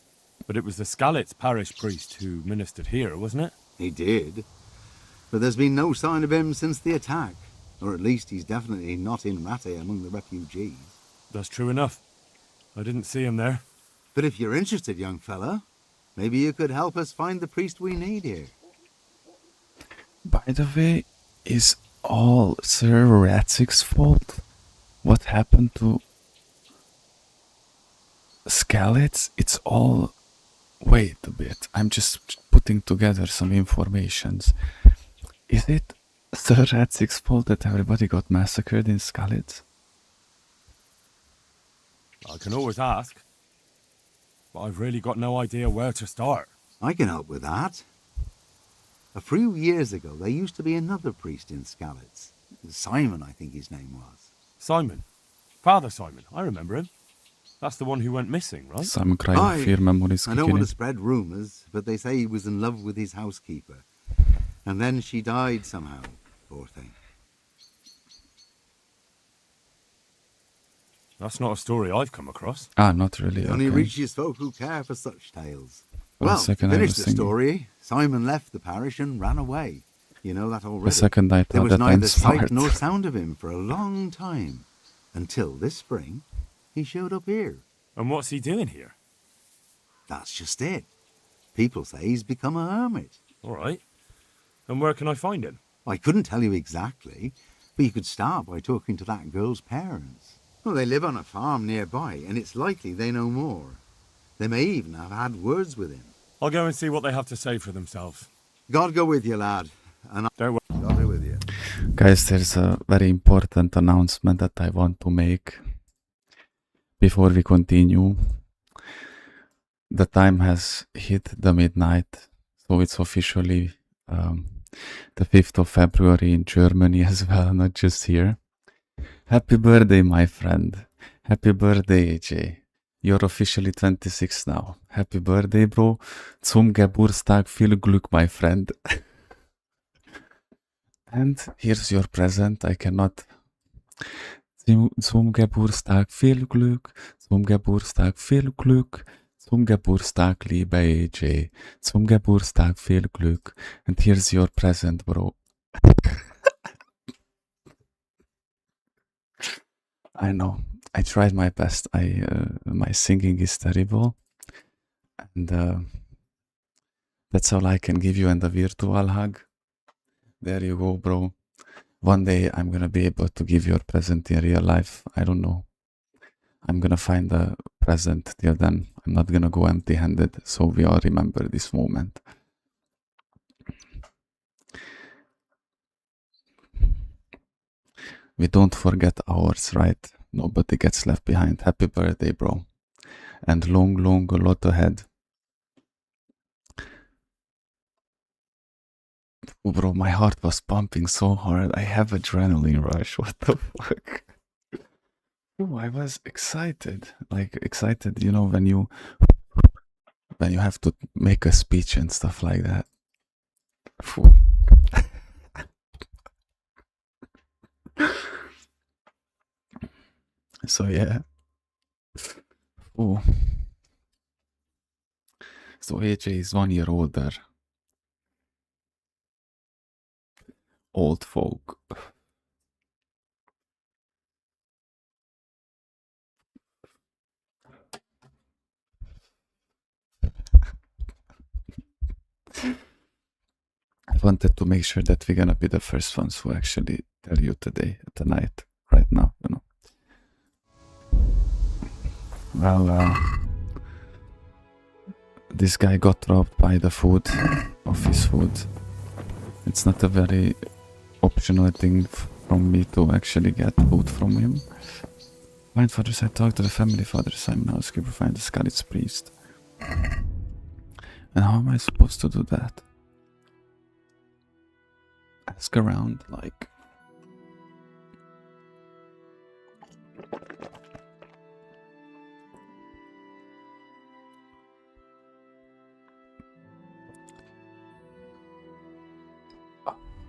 But it was the Skalitz parish priest who ministered here, wasn't it? He did. But there's been no sign of him since the attack. Or at least he's definitely not in Rattay among the refugees. That's true enough. I didn't see him there. But if you're interested, young fella, maybe you could help us find the priest we need here. By the way, is all Sir Ratzik's fault? What happened to Skalitz? It's all... Wait a bit, I'm just putting together some informations. Is it Sir Ratzik's fault that everybody got massacred in Skalitz? I can always ask. But I've really got no idea where to start. I can help with that. A few years ago, there used to be another priest in Skalitz. Simon, I think his name was. Simon. Father Simon. I remember him. That's the one who went missing, right? Simon Crying Fear Memories. I don't want to spread rumours, but they say he was in love with his housekeeper. And then she died somehow, poor thing. That's not a story I've come across. Ah, not really. It Okay. only reaches folk who care for such tales. For a Well, second I finish was the thinking- story. Simon left the parish and ran away. You know that already. The second I There thought was that I'm neither sight smart. nor sound of him for a long time. Until this spring, he showed up here. And what's he doing here? That's just it. People say he's become a hermit. All right. And where can I find him? I couldn't tell you exactly, but you could start by talking to that girl's parents. Well, they live on a farm nearby, and it's likely they know more. They may even have had words with him. I'll go and see what they have to say for themselves. God go with you, lad. And Don't worry. God be with you. Guys, there's a very important announcement that I want to make before we continue. The time has hit the midnight, so it's officially the 5th of February in Germany as well, not just here. Happy birthday, my friend. Happy birthday, AJ. You're officially 26 now. Happy birthday, bro. Zum Geburtstag viel Glück, my friend. And here's your present. I cannot. Zum Geburtstag viel Glück. Zum Geburtstag viel Glück. Zum Geburtstag, liebe AJ. Zum Geburtstag viel Glück. And here's your present, bro. I know. I tried my best. My singing is terrible. And that's all I can give you in the virtual hug. There you go, bro. One day I'm gonna be able to give you a present in real life. I don't know. I'm gonna find a present. Till then, I'm not gonna go empty-handed. So we all remember this moment. We don't forget ours, right? Nobody gets left behind. Happy birthday, bro. And long, a lot ahead. Oh, bro, my heart was pumping so hard. I have adrenaline rush. What the fuck? Oh, I was excited. Like, excited, you know, when you have to make a speech and stuff like that. Phew. So yeah. Oh. So AJ is 1 year older. Old folk. I wanted to make sure that we're gonna be the first ones who actually tell you tonight, right now, you know. Well, this guy got robbed by the food, of his food. It's not a very optional thing from me to actually get food from him. Find Father Side, talk to the family, Father Simon, housekeeper, find the Scarlet's priest. And how am I supposed to do that? Ask around, like...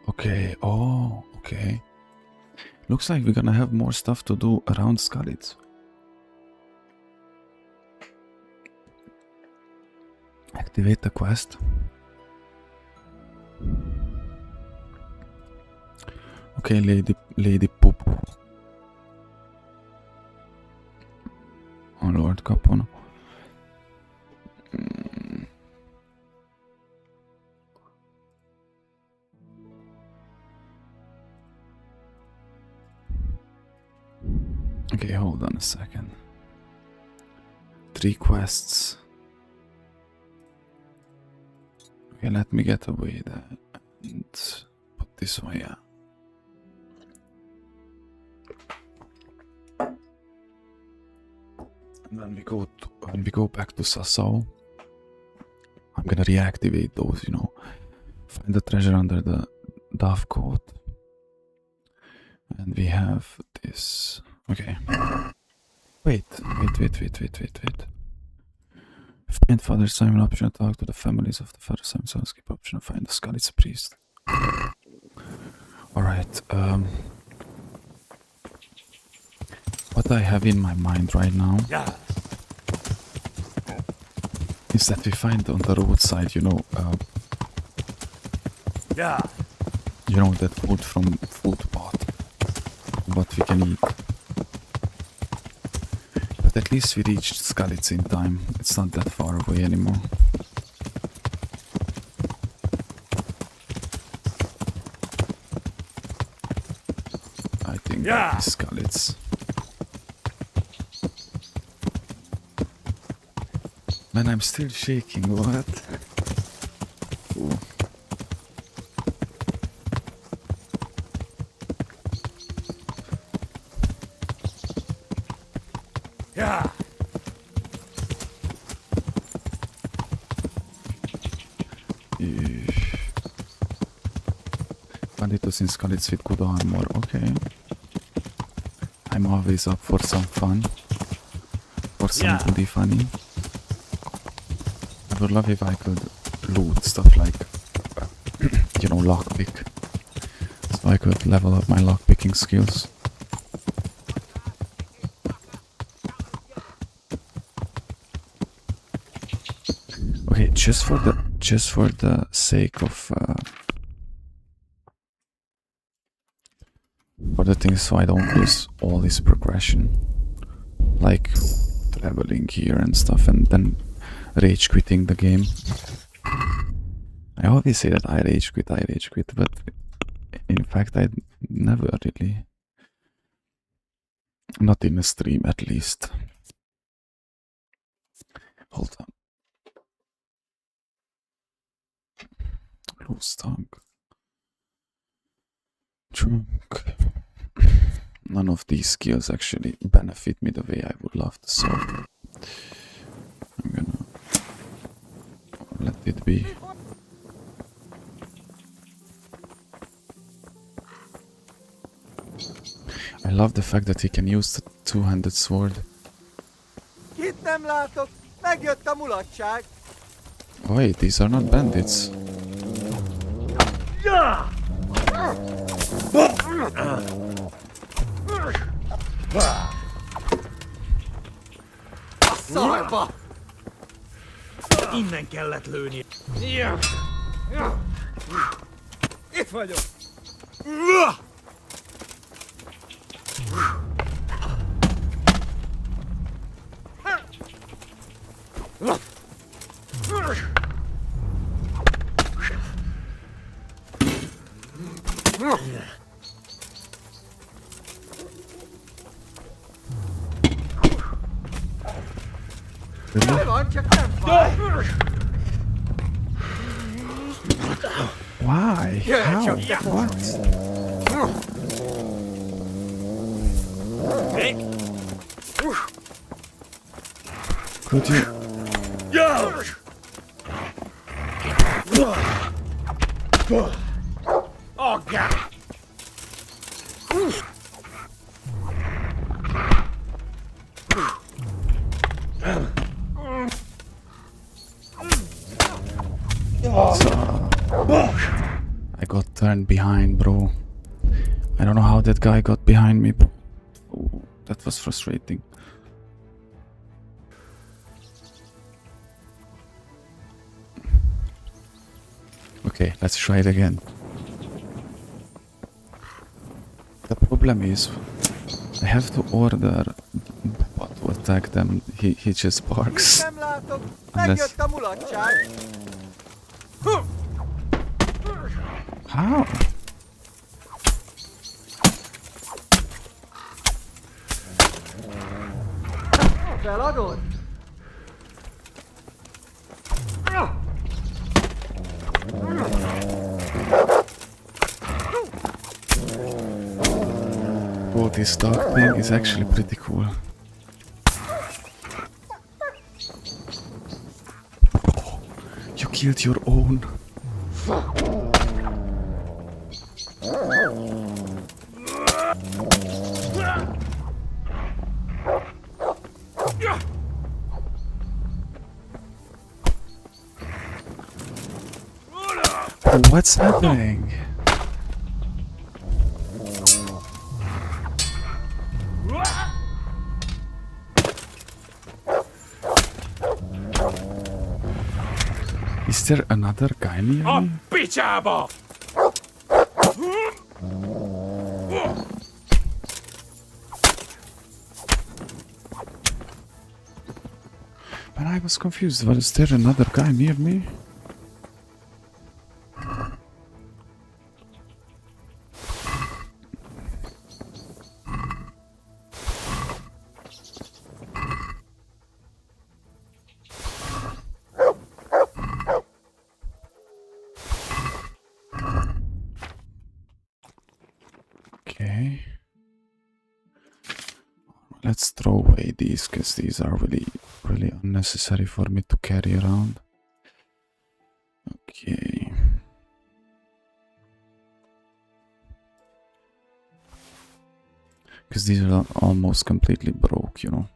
Okay, oh, okay. Looks like we're gonna have more stuff to do around Scarlet's. Activate the quest. Okay, Lady Poop. Oh Lord Capono. Okay, hold on a second. 3 quests. Okay, let me get away that and put this one, yeah. And then when we go back to Sassau, I'm gonna reactivate those, you know. Find the treasure under the dove coat. And already have this. Okay. Wait. Find Father Simon option, talk to the families of the Father Simon, so skip option, find the skull, it's a priest. Alright, what I have in my mind right now is that we find on the roadside, you know, that food from footpath, what we can eat. But at least we reached Skalitz in time. It's not that far away anymore. I think that is Skalitz. Man, I'm still shaking, what? Ooh. Banditos in Skalitz with good armor, okay. I'm always up for some fun. For some goodie funny. I would love if I could loot stuff like, you know, lockpick. So I could level up my lockpicking skills. Okay, just for the sake of for the things, so I don't lose all this progression, like leveling here and stuff, and then rage quitting the game. I always say that I rage quit, but in fact I never really, not in a stream at least. Hold on. Loose tongue. Drunk. None of these skills actually benefit me the way I would love to, so I'm gonna let it be. I love the fact that he can use the two-handed sword. Kit nem látok, megjött a mulatság. Wait, these are not bandits. Szarba! Innen kellett lőni. Itt vagyok. Mi van, csak nem fáj? Why? How? What? Could you? Oh God! I got turned behind, bro. I don't know how that guy got behind me, but oh, that was frustrating. Okay, let's try it again. The problem is, I have to order what to attack them. He just barks. Nem látok, Unless... megjött a mulatság. How? Feladod? Oh, this dog thing is actually pretty cool. Oh, you killed your own. What's happening? Is there another guy near me? Man, I was confused. Was there another guy near me? Okay. Let's throw away these because these are really unnecessary for me to carry around. Okay. Because these are almost completely broke, you know.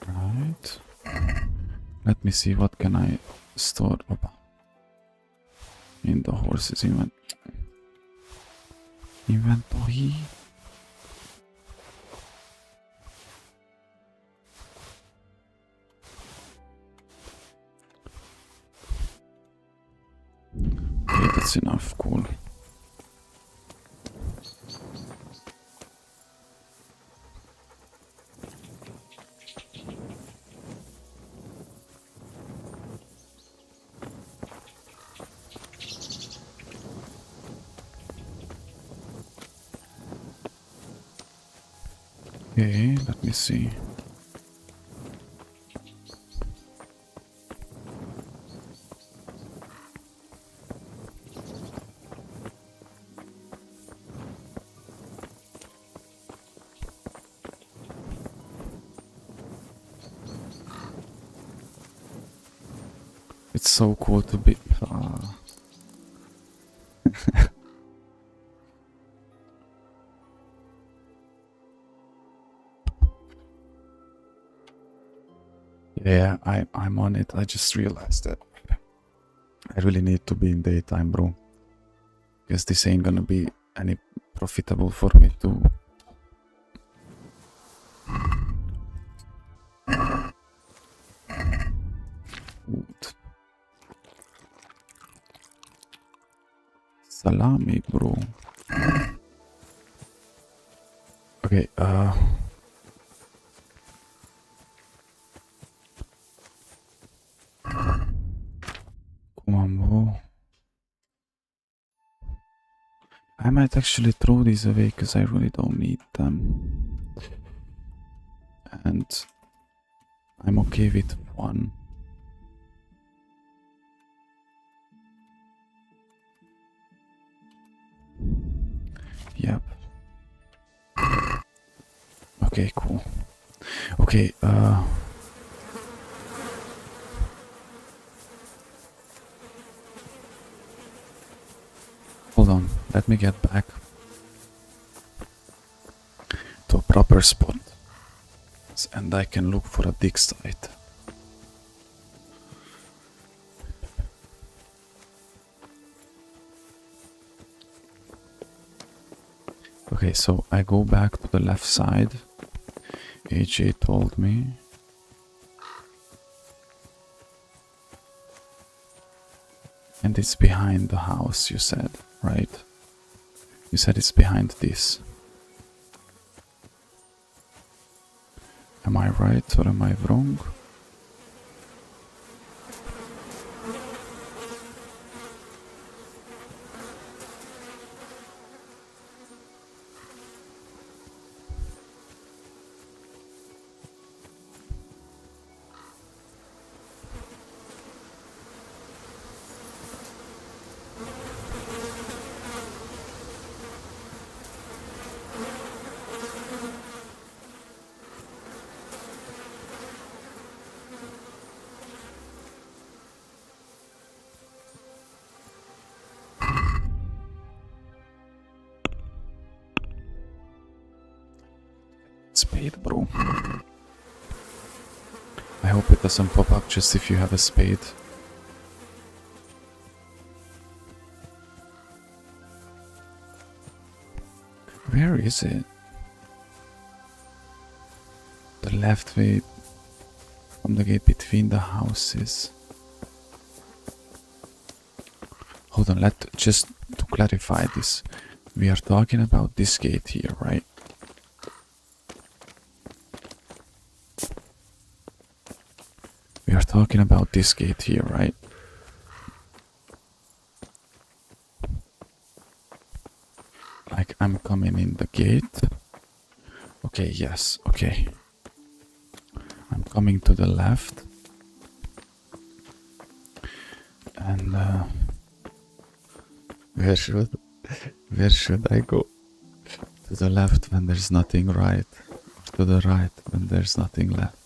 Alright. Let me see what can I store in the horses inventory. Okay, that's enough. Cool. Okay, let me see. It's so cool to be... Yeah, I'm on it. I just realized that I really need to be in daytime, bro. Because this ain't gonna be any profitable for me to... Salami, bro. Okay, come on, bro. I might actually throw these away because I really don't need them. And I'm okay with one. Yep. Okay, cool. Okay, hold on, let me get back to a proper spot. And I can look for a dig site. Okay, so I go back to the left side. AJ told me. And it's behind the house, you said, right? You said it's behind this. Am I right or am I wrong? Spade, bro. I hope it doesn't pop up just if you have a spade. Where is it? The left way from the gate between the houses. Hold on, just to clarify this. We are talking about this gate here, right? We are talking about this gate here, right? Like I'm coming in the gate. Okay, yes, okay. I'm coming to the left. And where should I go? To the left when there's nothing right. To the right when there's nothing left.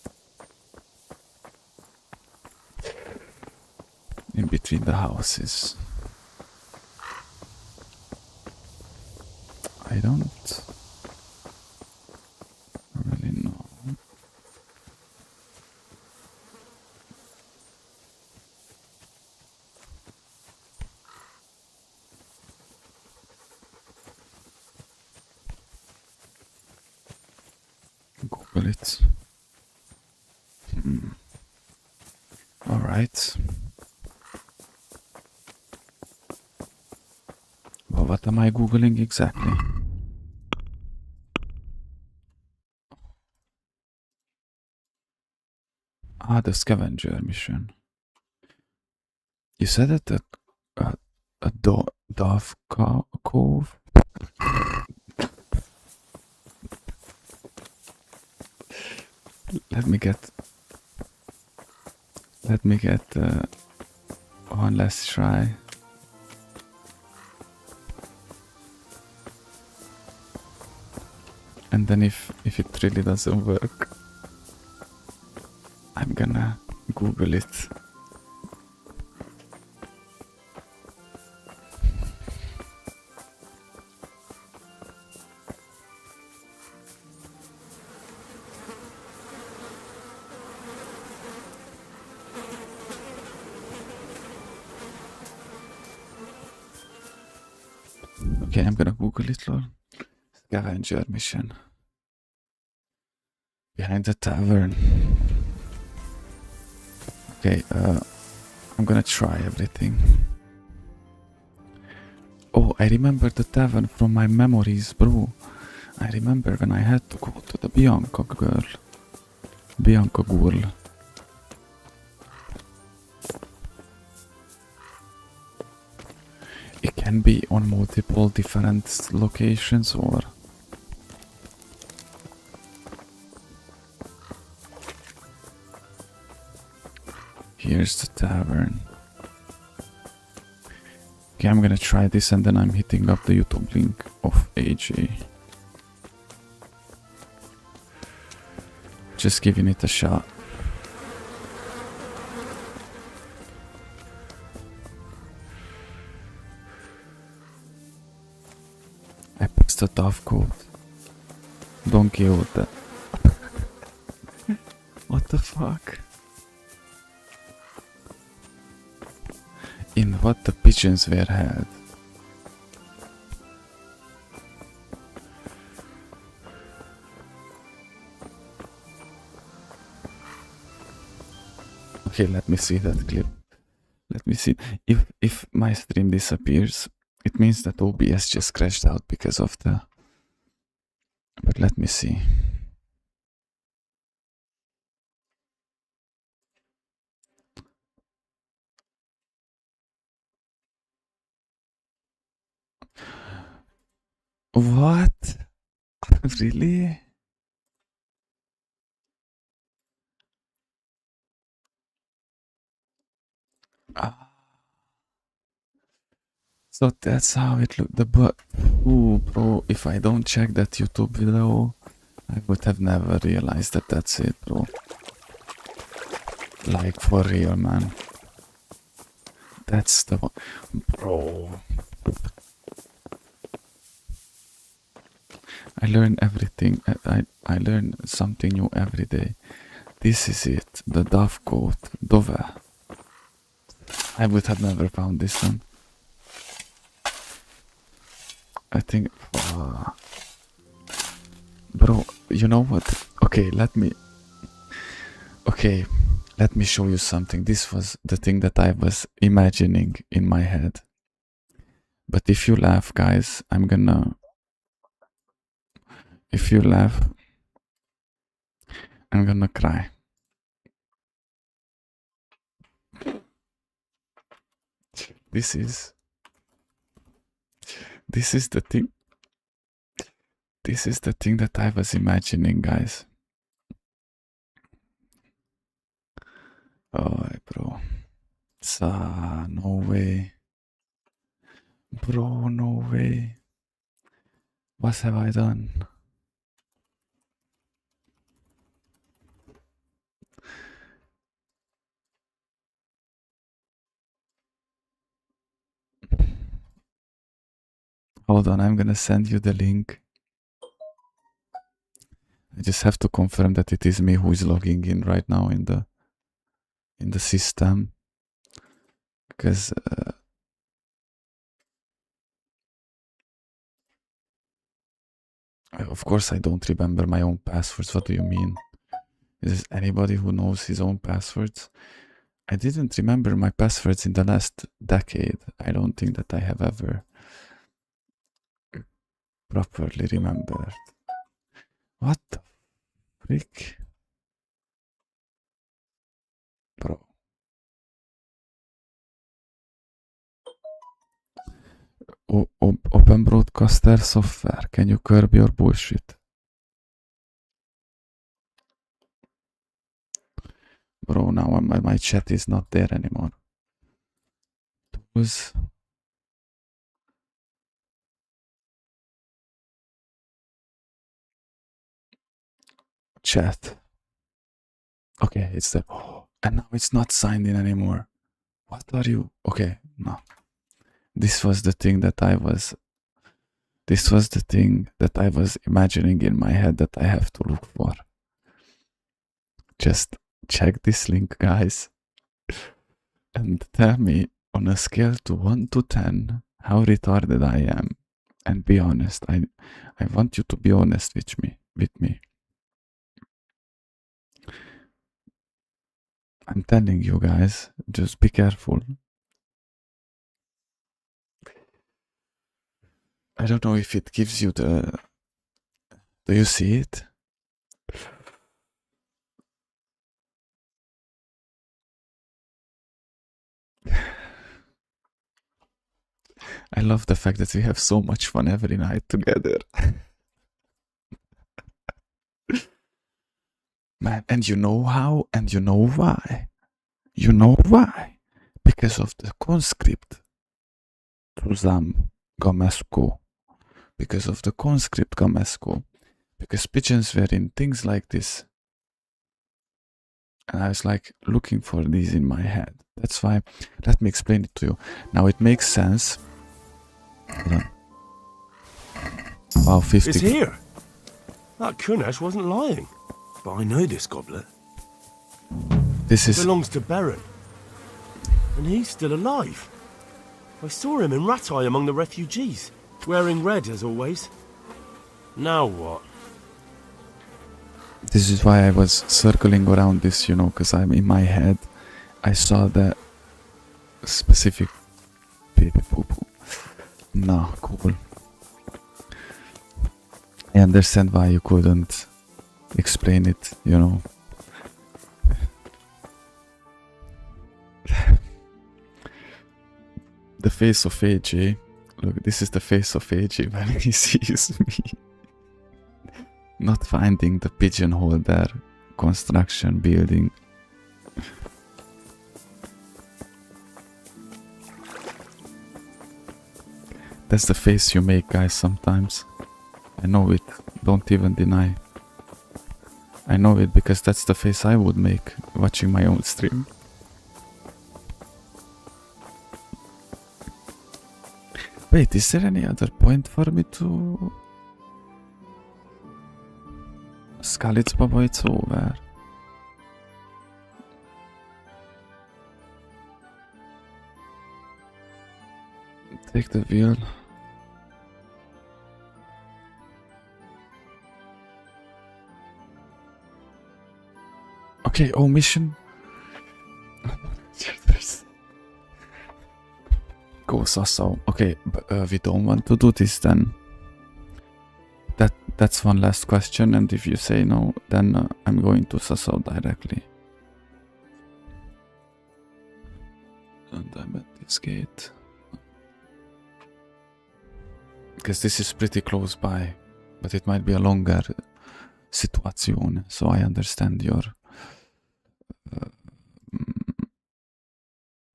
In between the houses. I don't really know. Google it. All right. Well, what am I Googling exactly? Ah, the scavenger mission. You said it at a Dove Cove? Let me get one last try. And then if it really doesn't work, I'm gonna Google it. Okay, I'm gonna Google it, Lord. Scavenger mission. Behind the tavern. Okay, I'm gonna try everything. Oh, I remember the tavern from my memories, bro. I remember when I had to go to the Bianca girl. It can be on multiple different locations or... Here's the tavern. Okay, I'm gonna try this and then I'm hitting up the YouTube link of AJ. Just giving it a shot. I pressed the Dove code. Don't kill that. What the fuck? In what the pigeons were held. Okay, let me see that clip. Let me see. If my stream disappears, it means that OBS just crashed out because of the... But let me see. What? Really? Ah. So that's how it looked. Ooh, bro, if I don't check that YouTube video, I would have never realized that that's it, bro. Like, for real, man. That's the one. Bro. I learn everything. I learn something new every day. This is it. The dovecote. Dove. I would have never found this one. I think... bro, you know what? Okay, let me show you something. This was the thing that I was imagining in my head. But if you laugh, guys, I'm gonna... If you laugh, I'm gonna cry. This is the thing. This is the thing that I was imagining, guys. Oh, bro. No way. Bro, no way. What have I done? Hold on, I'm gonna send you the link. I just have to confirm that it is me who is logging in right now in the system, because of course I don't remember my own passwords. What do you mean? Is there anybody who knows his own passwords? I didn't remember my passwords in the last decade. I don't think that I have ever properly remembered. What the frick? Bro. Open broadcaster software. Can you curb your bullshit? Bro, now my chat is not there anymore. Tools. Chat. Okay, it's there. Oh, and now it's not signed in anymore. What are you? Okay, no. This was the thing that I was imagining in my head that I have to look for. Just check this link, guys, and tell me on a scale to 1 to 10 how retarded I am. And be honest. I want you to be honest with me. I'm telling you, guys, just be careful. I don't know if it gives you the... Do you see it? I love the fact that we have so much fun every night together. Man, and you know how, and you know why. You know why? Because of the conscript Tuzam Gamesko. Because of the conscript Gamesko. Because pigeons were in things like this. And I was like looking for these in my head. That's why, let me explain it to you. Now it makes sense. Hold on. Wow, 50. It's here. That Kunesh wasn't lying. But I know this goblet. This is... belongs to Baron. And he's still alive. I saw him in Rattay among the refugees, wearing red as always. Now what? This is why I was circling around this, you know, because I'm in my head. I saw that specific baby poo-poo. No, cool. I understand why you couldn't explain it, you know. The face of AJ. Look, this is the face of AJ when he sees me. Not finding the pigeonhole there. Construction building. That's the face you make, guys, sometimes. I know it. Don't even deny. I know it because that's the face I would make watching my own stream. Wait, is there any other point for me to... Skalitz Baba, it's over. Take the wheel. Okay, oh, mission. Go, Sasso. Okay, but we don't want to do this then. That's one last question, and if you say no, then I'm going to Sasso directly. And I'm at this gate. Because this is pretty close by, but it might be a longer situation, so I understand your...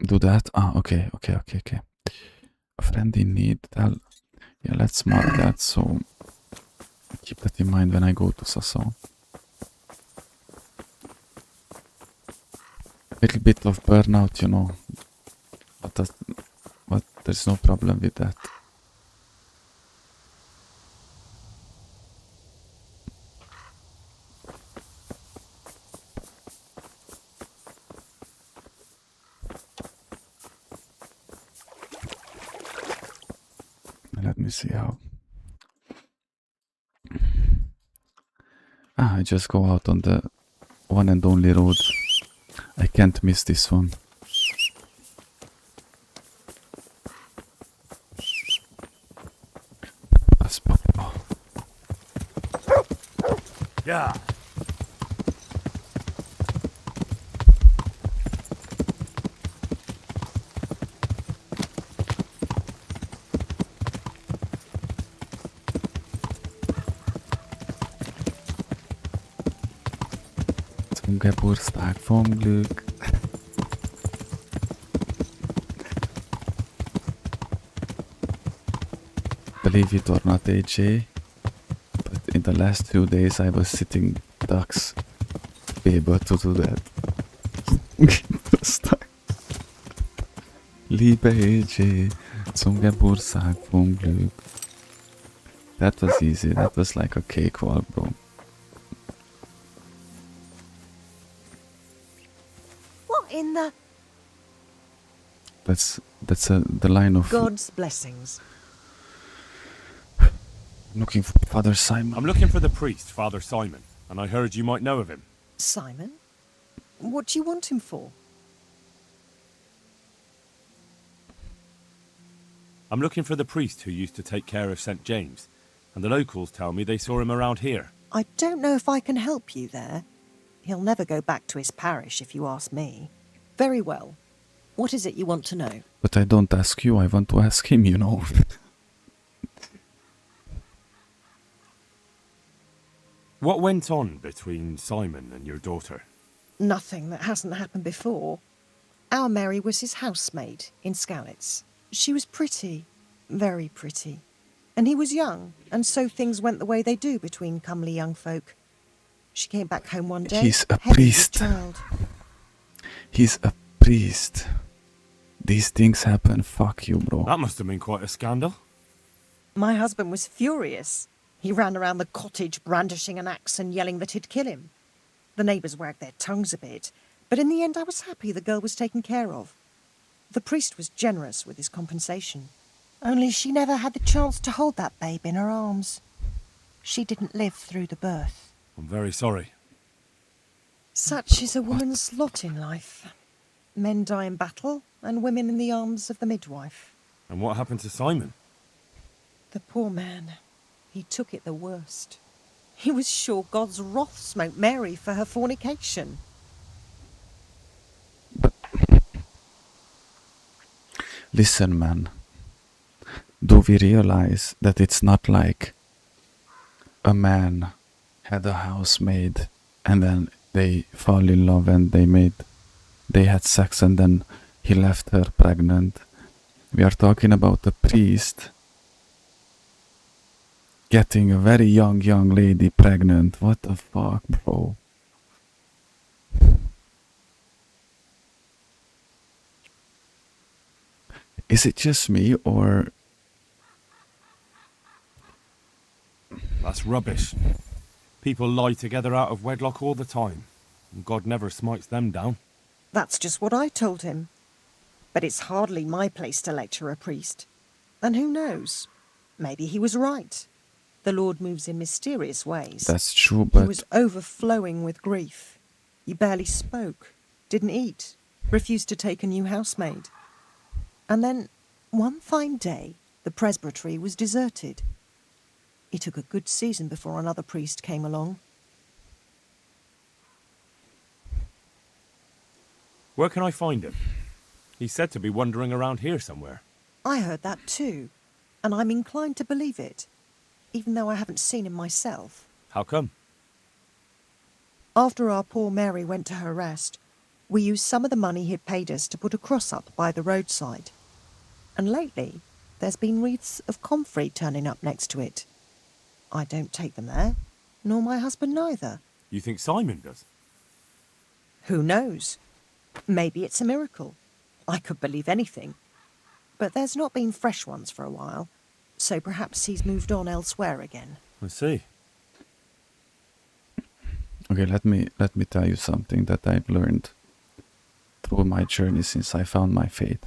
do that? Ah, okay. A friend in need. Yeah, let's mark that, so keep that in mind when I go to Sasso. A little bit of burnout, you know, but there's no problem with that. Let me see how. I just go out on the one and only road. I can't miss this one. Yeah. Zum Geburtstag vom Glück. Believe it or not, AJ, but in the last 2 days I was sitting ducks to be able to do that. Geburtstag. Liebe AJ, zum Geburtstag vom Glück. That was easy, that was like a cakewalk, bro. What in the... That's the line of... God's blessings. I'm looking for Father Simon. I'm looking for the priest, Father Simon, and I heard you might know of him. Simon? What do you want him for? I'm looking for the priest who used to take care of St. James, and the locals tell me they saw him around here. I don't know if I can help you there. He'll never go back to his parish, if you ask me. Very well. What is it you want to know? But I don't ask you, I want to ask him, you know. What went on between Simon and your daughter? Nothing that hasn't happened before. Our Mary was his housemaid in Skalitz. She was pretty, very pretty. And he was young, and so things went the way they do between comely young folk. She came back home one day. He's a heavy with priest. child. He's a priest. These things happen, fuck you, bro. That must have been quite a scandal. My husband was furious. He ran around the cottage brandishing an axe and yelling that he'd kill him. The neighbours wagged their tongues a bit, but in the end I was happy the girl was taken care of. The priest was generous with his compensation. Only she never had the chance to hold that babe in her arms. She didn't live through the birth. I'm very sorry. Such is a woman's lot in life. Men die in battle, and women in the arms of the midwife. And what happened to Simon? The poor man. He took it the worst. He was sure God's wrath smote Mary for her fornication. Listen, man. Do we realize that it's not like a man had a housemaid and then they fall in love and they had sex and then he left her pregnant? We are talking about a priest getting a very young lady pregnant. What the fuck, bro? Is it just me, or... That's rubbish. People lie together out of wedlock all the time, and God never smites them down. That's just what I told him. But it's hardly my place to lecture a priest. And who knows? Maybe he was right. The Lord moves in mysterious ways. That's true, He but was overflowing with grief. He barely spoke, didn't eat, refused to take a new housemaid. And then, one fine day, the presbytery was deserted. It took a good season before another priest came along. Where can I find him? He's said to be wandering around here somewhere. I heard that too, and I'm inclined to believe it, even though I haven't seen him myself. How come? After our poor Mary went to her rest, we used some of the money he'd paid us to put a cross up by the roadside. And lately, there's been wreaths of comfrey turning up next to it. I don't take them there, nor my husband neither. You think Simon does? Who knows? Maybe it's a miracle. I could believe anything. But there's not been fresh ones for a while, so perhaps he's moved on elsewhere again. I see. okay, let me tell you something that I've learned through my journey since I found my faith.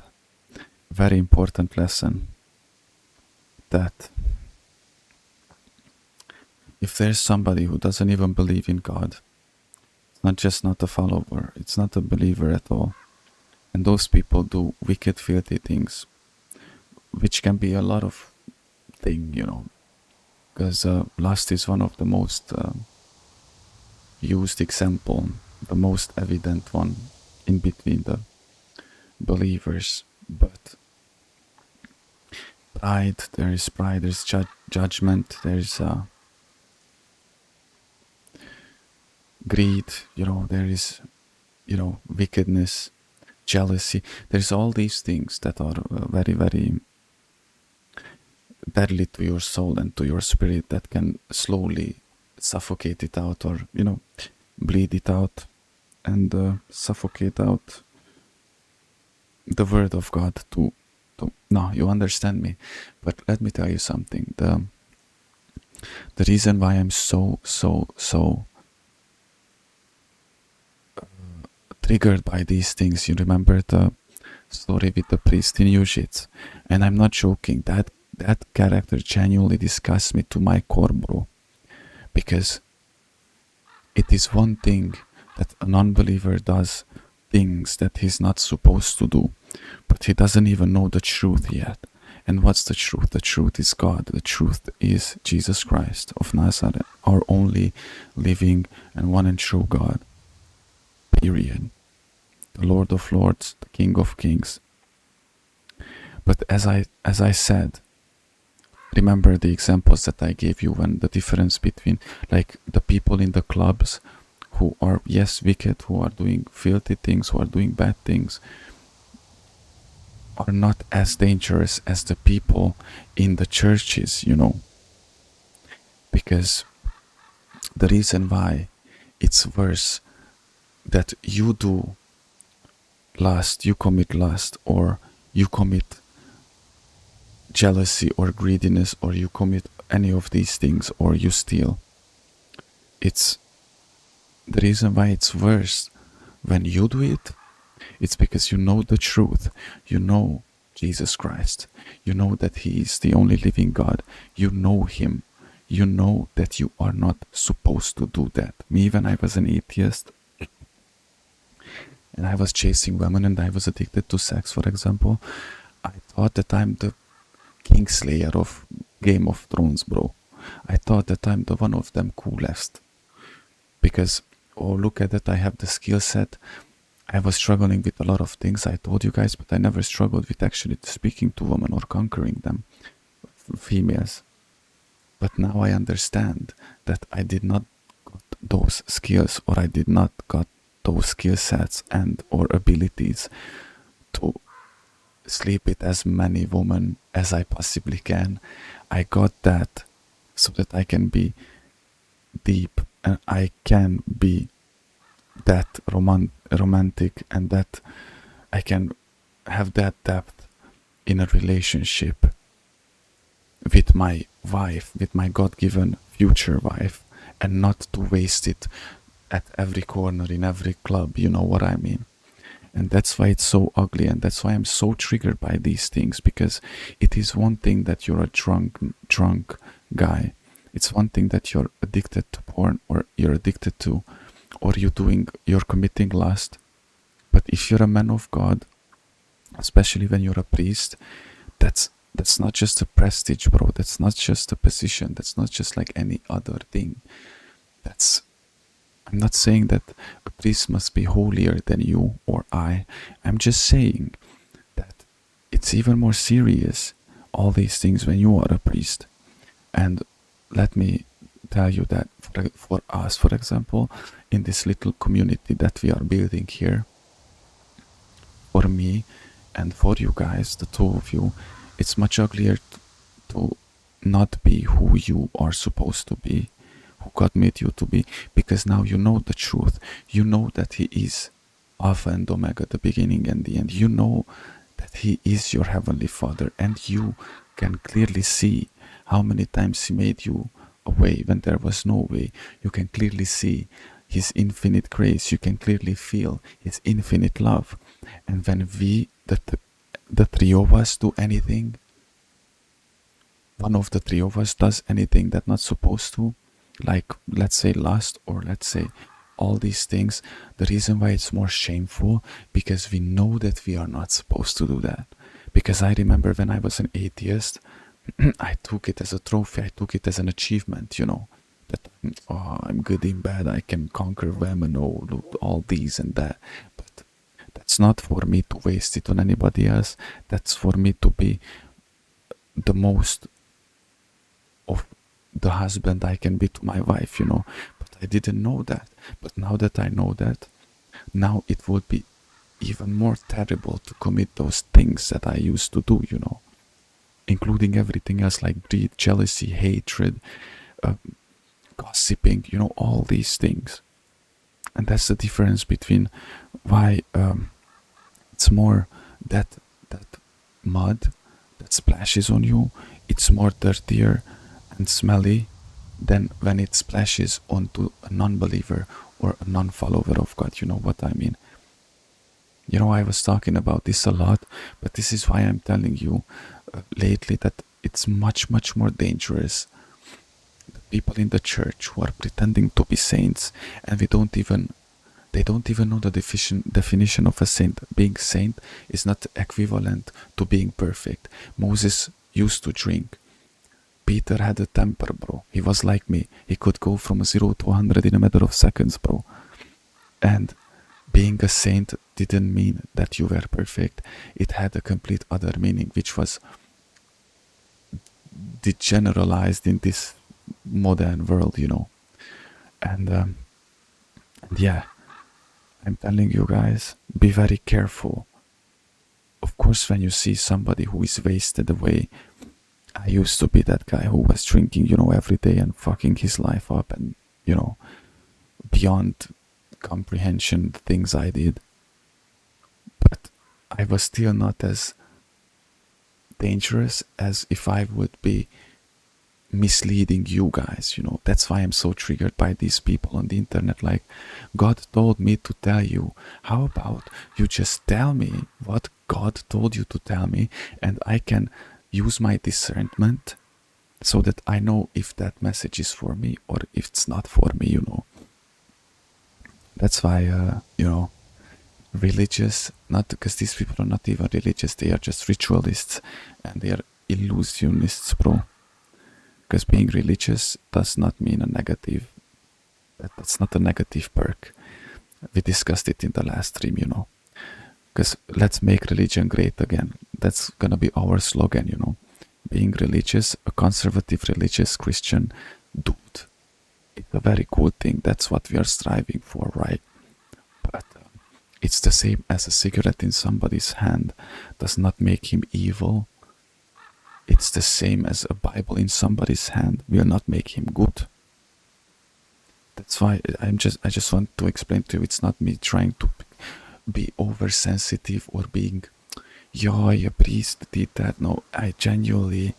Very important lesson, that if there's somebody who doesn't even believe in God, it's not just not a follower, it's not a believer at all, and those people do wicked, filthy things, which can be a lot of things, you know, because lust is one of the most used example, the most evident one in between the believers. But pride, there's judgment, there's greed, you know, there is, you know, wickedness, jealousy. There's all these things that are very, very deadly to your soul and to your spirit, that can slowly suffocate it out, or, you know, bleed it out and suffocate out the word of God to no, you understand me. But let me tell you something. The reason why I'm so triggered by these things, you remember the story with the priest in Ujits, and I'm not joking, that character genuinely disgusts me to my core, bro, because it is one thing that a non-believer does things that he's not supposed to do, but he doesn't even know the truth yet. And what's the truth? The truth is God. The truth is Jesus Christ of Nazareth, our only living and one and true God. Period. The Lord of Lords, the King of Kings. But as I said, remember the examples that I gave you, when the difference between, like, the people in the clubs who are, yes, wicked, who are doing filthy things, who are doing bad things, are not as dangerous as the people in the churches, you know. Because the reason why it's worse that you do lust, you commit lust, or you commit jealousy or greediness, or you commit any of these things, or you steal, it's the reason why it's worse when you do it. It's because you know the truth. You know Jesus Christ. You know that He is the only living God. You know Him. You know that you are not supposed to do that. Me, when I was an atheist and I was chasing women and I was addicted to sex, for example, I thought that I'm the Kingslayer of Game of Thrones, bro. I thought that I'm the one of them coolest. Because, oh, look at that, I have the skill set. I was struggling with a lot of things, I told you guys, but I never struggled with actually speaking to women or conquering them, females. But now I understand that I did not got those skills, or I did not got those skill sets and or abilities to sleep with as many women as I possibly can. I got that so that I can be deep, and I can be that romantic, and that I can have that depth in a relationship with my wife, with my God-given future wife, and not to waste it at every corner, in every club, you know what I mean. And that's why it's so ugly, and that's why I'm so triggered by these things, because it is one thing that you're a drunk guy. It's one thing that you're addicted to porn, or you're addicted to, or you're committing lust. But if you're a man of God, especially when you're a priest, that's not just a prestige, bro. That's not just a position. That's not just like any other thing. I'm not saying that a priest must be holier than you or I. I'm just saying that it's even more serious, all these things, when you are a priest. And let me tell you that for us, for example, in this little community that we are building here, for me and for you guys, the two of you, it's much uglier to not be who you are supposed to be, who God made you to be, because now you know the truth. You know that He is Alpha and Omega, the beginning and the end. You know that He is your Heavenly Father, and you can clearly see how many times He made you a way when there was no way. You can clearly see His infinite grace. You can clearly feel His infinite love. And when we, the three of us, do anything, one of the three of us does anything that's not supposed to, like let's say lust, or let's say all these things, the reason why it's more shameful, because we know that we are not supposed to do that. Because I remember when I was an atheist, I took it as a trophy, I took it as an achievement, you know, that I'm good in bed, I can conquer them and all these and that. But that's not for me to waste it on anybody else. That's for me to be the most of the husband I can be to my wife, you know. But I didn't know that. But now that I know that, now it would be even more terrible to commit those things that I used to do, you know, including everything else like greed, jealousy, hatred, gossiping, you know, all these things. And that's the difference between why it's more that mud that splashes on you, it's more dirtier and smelly than when it splashes onto a non-believer or a non-follower of God. You know what I mean? You know, I was talking about this a lot, but this is why I'm telling you lately that it's much more dangerous. The people in the church who are pretending to be saints, and they don't even know the definition of a saint. Being saint is not equivalent to being perfect. Moses used to drink. Peter had a temper, bro. He was like me. He could go from 0 to 100 in a matter of seconds, bro. And being a saint didn't mean that you were perfect. It had a complete other meaning, which was degeneralized in this modern world, you know. And yeah, I'm telling you guys, be very careful. Of course, when you see somebody who is wasted away, I used to be that guy who was drinking, you know, every day and fucking his life up, and, you know, beyond comprehension, the things I did. But I was still not as dangerous as if I would be misleading you guys, you know. That's why I'm so triggered by these people on the internet. Like, God told me to tell you. How about you just tell me what God told you to tell me, and I can use my discernment so that I know if that message is for me or if it's not for me, you know. That's why, you know, religious, not because these people are not even religious, they are just ritualists and they are illusionists, bro. Because being religious does not mean a negative, that's not a negative perk. We discussed it in the last stream, you know. Because let's make religion great again. That's gonna be our slogan, you know. Being religious, a conservative religious Christian dude. It's a very cool thing. That's what we are striving for, right? But it's the same as a cigarette in somebody's hand does not make him evil. It's the same as a Bible in somebody's hand will not make him good. That's why I just want to explain to you, it's not me trying to be oversensitive or being, yo, a priest did that. No, I genuinely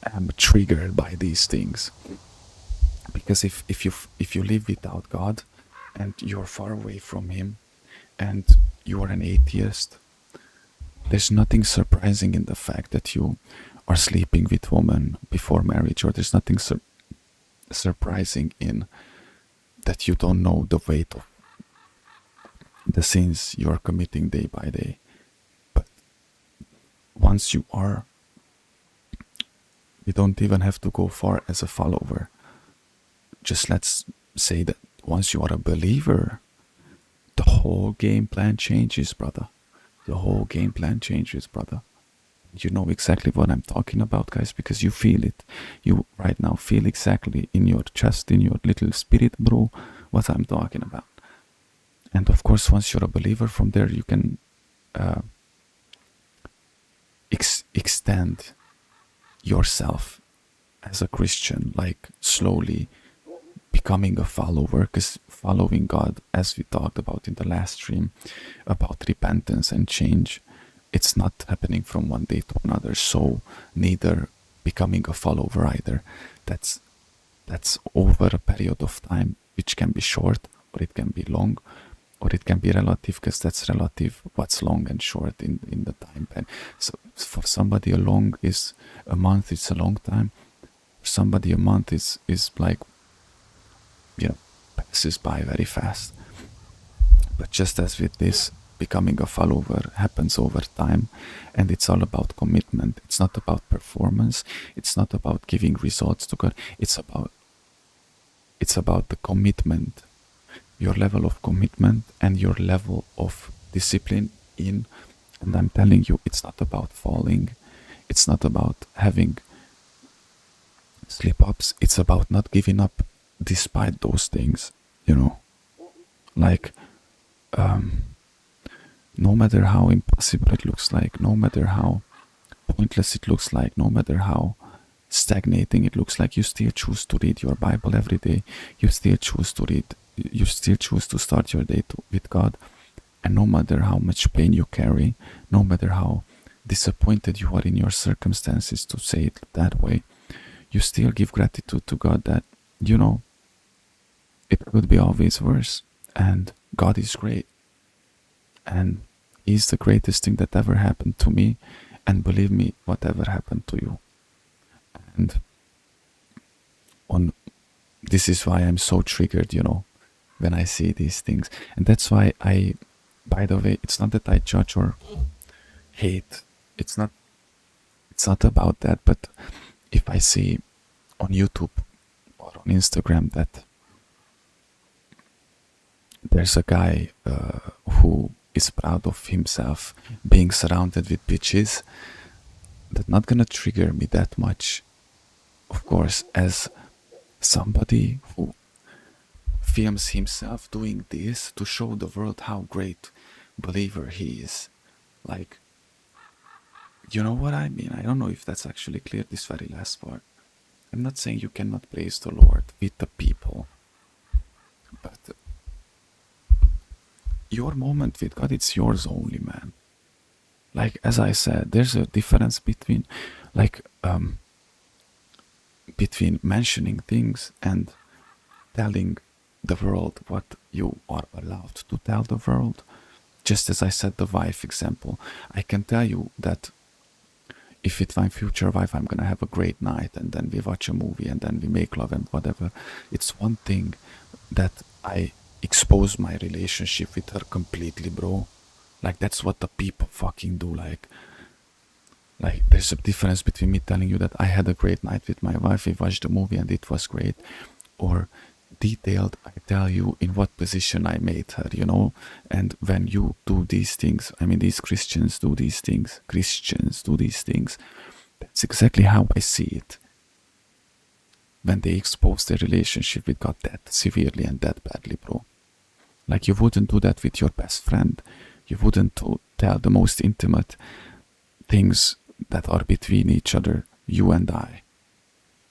am triggered by these things. Because if you live without God and you're far away from Him, and you are an atheist, there's nothing surprising in the fact that you are sleeping with women before marriage, or there's nothing surprising in that you don't know the weight of the sins you are committing day by day. But once you don't even have to go far as a follower. Just let's say that once you are a believer, the whole game plan changes, brother. The whole game plan changes, brother. You know exactly what I'm talking about, guys, because you feel it. You right now feel exactly in your chest, in your little spirit, bro, what I'm talking about. And of course, once you're a believer, from there you can extend yourself as a Christian, like slowly becoming a follower, because following God, as we talked about in the last stream, about repentance and change, it's not happening from one day to another. So neither becoming a follower either. That's over a period of time, which can be short, or it can be long, or it can be relative, because that's relative what's long and short in the time span. So for somebody a month is a long time. For somebody a month is like, passes by very fast. But just as with this, becoming a follower happens over time, and it's all about commitment. It's not about performance. It's not about giving results to God. It's about the commitment, your level of commitment and your level of discipline in. And I'm telling you, it's not about falling. It's not about having slip-ups. It's about not giving up despite those things, like no matter how impossible it looks like, no matter how pointless it looks like, no matter how stagnating it looks like, you still choose to read your Bible every day. You still choose to start your day with God. And no matter how much pain you carry, no matter how disappointed you are in your circumstances, to say it that way, you still give gratitude to God that, it could be always worse. And God is great. And He's the greatest thing that ever happened to me. And believe me, whatever happened to you. And this is why I'm so triggered, when I see these things. And that's why by the way, it's not that I judge or hate. It's not about that. But if I see on YouTube or on Instagram that there's a guy who is proud of himself being surrounded with bitches, that's not gonna trigger me that much, of course, as somebody who films himself doing this to show the world how great believer he is. Like, you know what I mean? I don't know if that's actually clear, this very last part. I'm not saying you cannot praise the Lord with the people, but your moment with God, it's yours only, man. Like, as I said, there's a difference between mentioning things and telling the world what you are allowed to tell the world. Just as I said, the wife example, I can tell you that if it's my future wife, I'm gonna have a great night, and then we watch a movie, and then we make love and whatever. It's one thing that I expose my relationship with her completely, bro. Like, that's what the people fucking do. Like there's a difference between me telling you that I had a great night with my wife, we watched a movie and it was great, or detailed, I tell you in what position I made her, and when you do these things, these Christians do these things, that's exactly how I see it. When they expose their relationship with God that severely and that badly, bro. Like, you wouldn't do that with your best friend. You wouldn't tell the most intimate things that are between each other, you and I.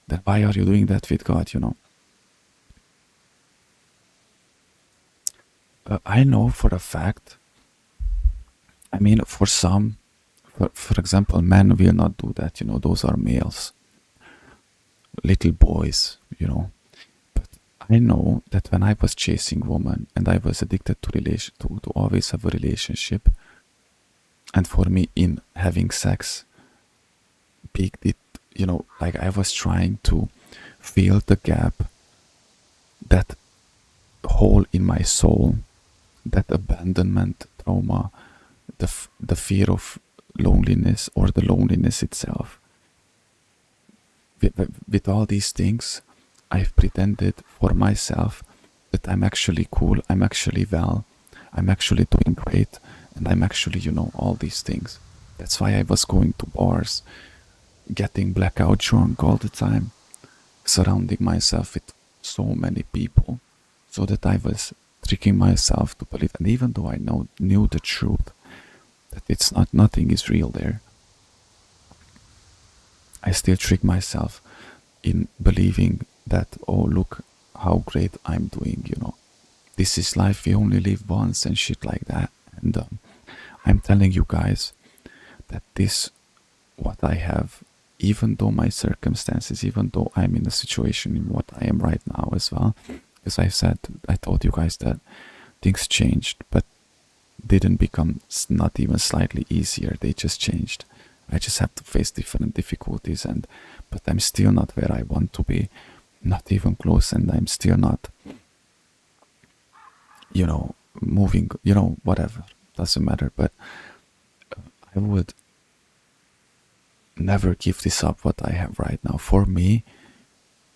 Then why are you doing that with God, I know for a fact, for some, for example, men will not do that, those are males, little boys, but I know that when I was chasing women and I was addicted to always have a relationship, and for me in having sex, peaked it, like I was trying to fill the gap, that hole in my soul, that abandonment trauma, the fear of loneliness or the loneliness itself. With all these things, I've pretended for myself that I'm actually cool, I'm actually well, I'm actually doing great, and I'm actually, all these things. That's why I was going to bars, getting blackout drunk all the time, surrounding myself with so many people, so that I was tricking myself to believe. And even though I knew the truth, that nothing is real there, I still trick myself in believing that, oh, look how great I'm doing, This is life, we only live once and shit like that. And I'm telling you guys that what I have, even though my circumstances, even though I'm in a situation in what I am right now as well, as I told you guys that things changed, but didn't become not even slightly easier, they just changed. I just have to face different difficulties, but I'm still not where I want to be, not even close, and I'm still not, moving, whatever, doesn't matter. But I would never give this up, what I have right now. For me,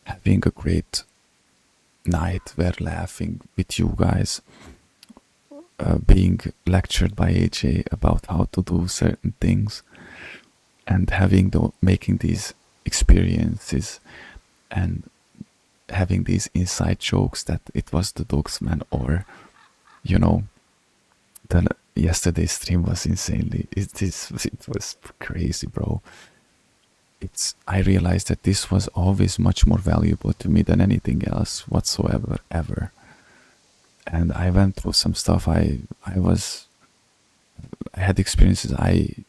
having a great night, where laughing with you guys, being lectured by AJ about how to do certain things, and making these experiences and having these inside jokes that it was the Dogsman, or yesterday's stream was it was crazy, bro. I realized that this was always much more valuable to me than anything else whatsoever, ever. And I went through some stuff. I had experiences. I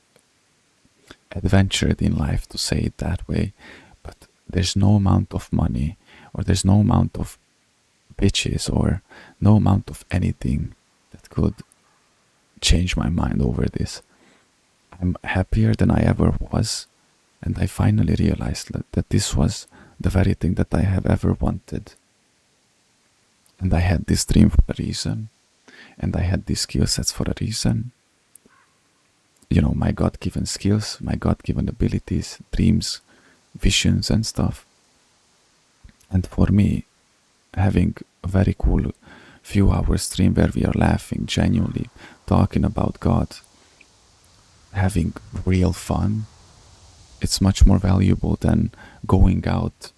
adventured in life, to say it that way, but there's no amount of money, or there's no amount of bitches, or no amount of anything that could change my mind over this. I'm happier than I ever was, and I finally realized that this was the very thing that I have ever wanted. And I had this dream for a reason, and I had these skill sets for a reason. My God-given skills, my God-given abilities, dreams, visions and stuff. And for me, having a very cool few hours stream where we are laughing, genuinely talking about God, having real fun, it's much more valuable than going out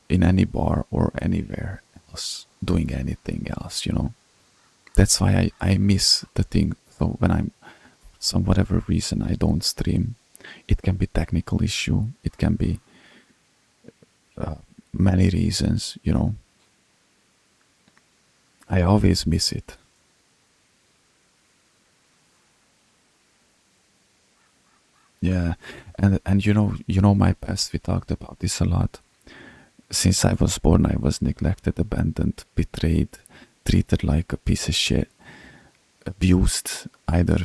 in any bar or anywhere else, doing anything else, That's why I miss the thing. So when I'm, some whatever reason I don't stream, it can be technical issue, it can be many reasons, I always miss it. Yeah, and my past, we talked about this a lot. Since I was born, I was neglected, abandoned, betrayed, treated like a piece of shit, abused, either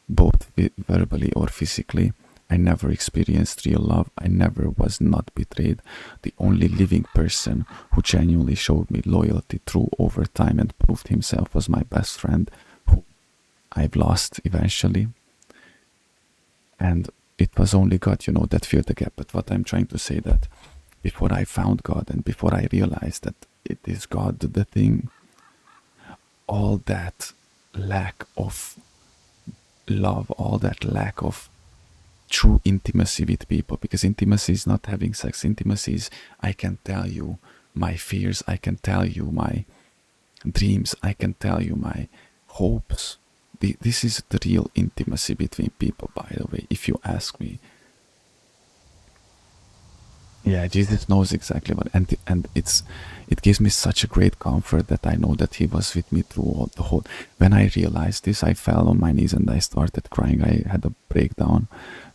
both verbally or physically. I never experienced real love. I never was not betrayed. The only living person who genuinely showed me loyalty through over time and proved himself was my best friend, who I've lost eventually. And it was only God, that filled the gap. But what I'm trying to say, that before I found God and before I realized that it is God the thing, all that lack of love, all that lack of true intimacy with people, because intimacy is not having sex. Intimacy is, I can tell you my fears, I can tell you my dreams, I can tell you my hopes. This is the real intimacy between people, by the way, if you ask me. Yeah, Jesus knows exactly what, and it gives me such a great comfort that I know that he was with me through the whole. When I realized this, I fell on my knees and I started crying. I had a breakdown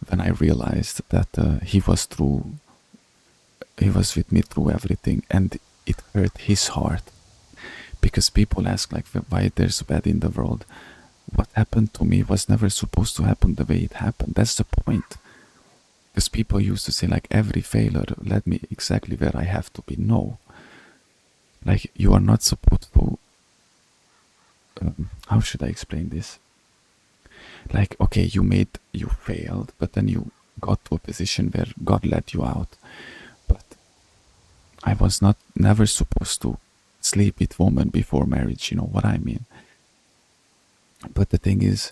when I realized that he was with me through everything, and it hurt his heart Because people ask like why there's bad in the world. What happened to me was never supposed to happen the way it happened. That's the point. Because people used to say like every failure led me exactly where I have to be. No. Like you are not supposed to, how should I explain this? Like, okay, you failed, but then you got to a position where God let you out. But I was never supposed to sleep with women before marriage, you know what I mean? But the thing is,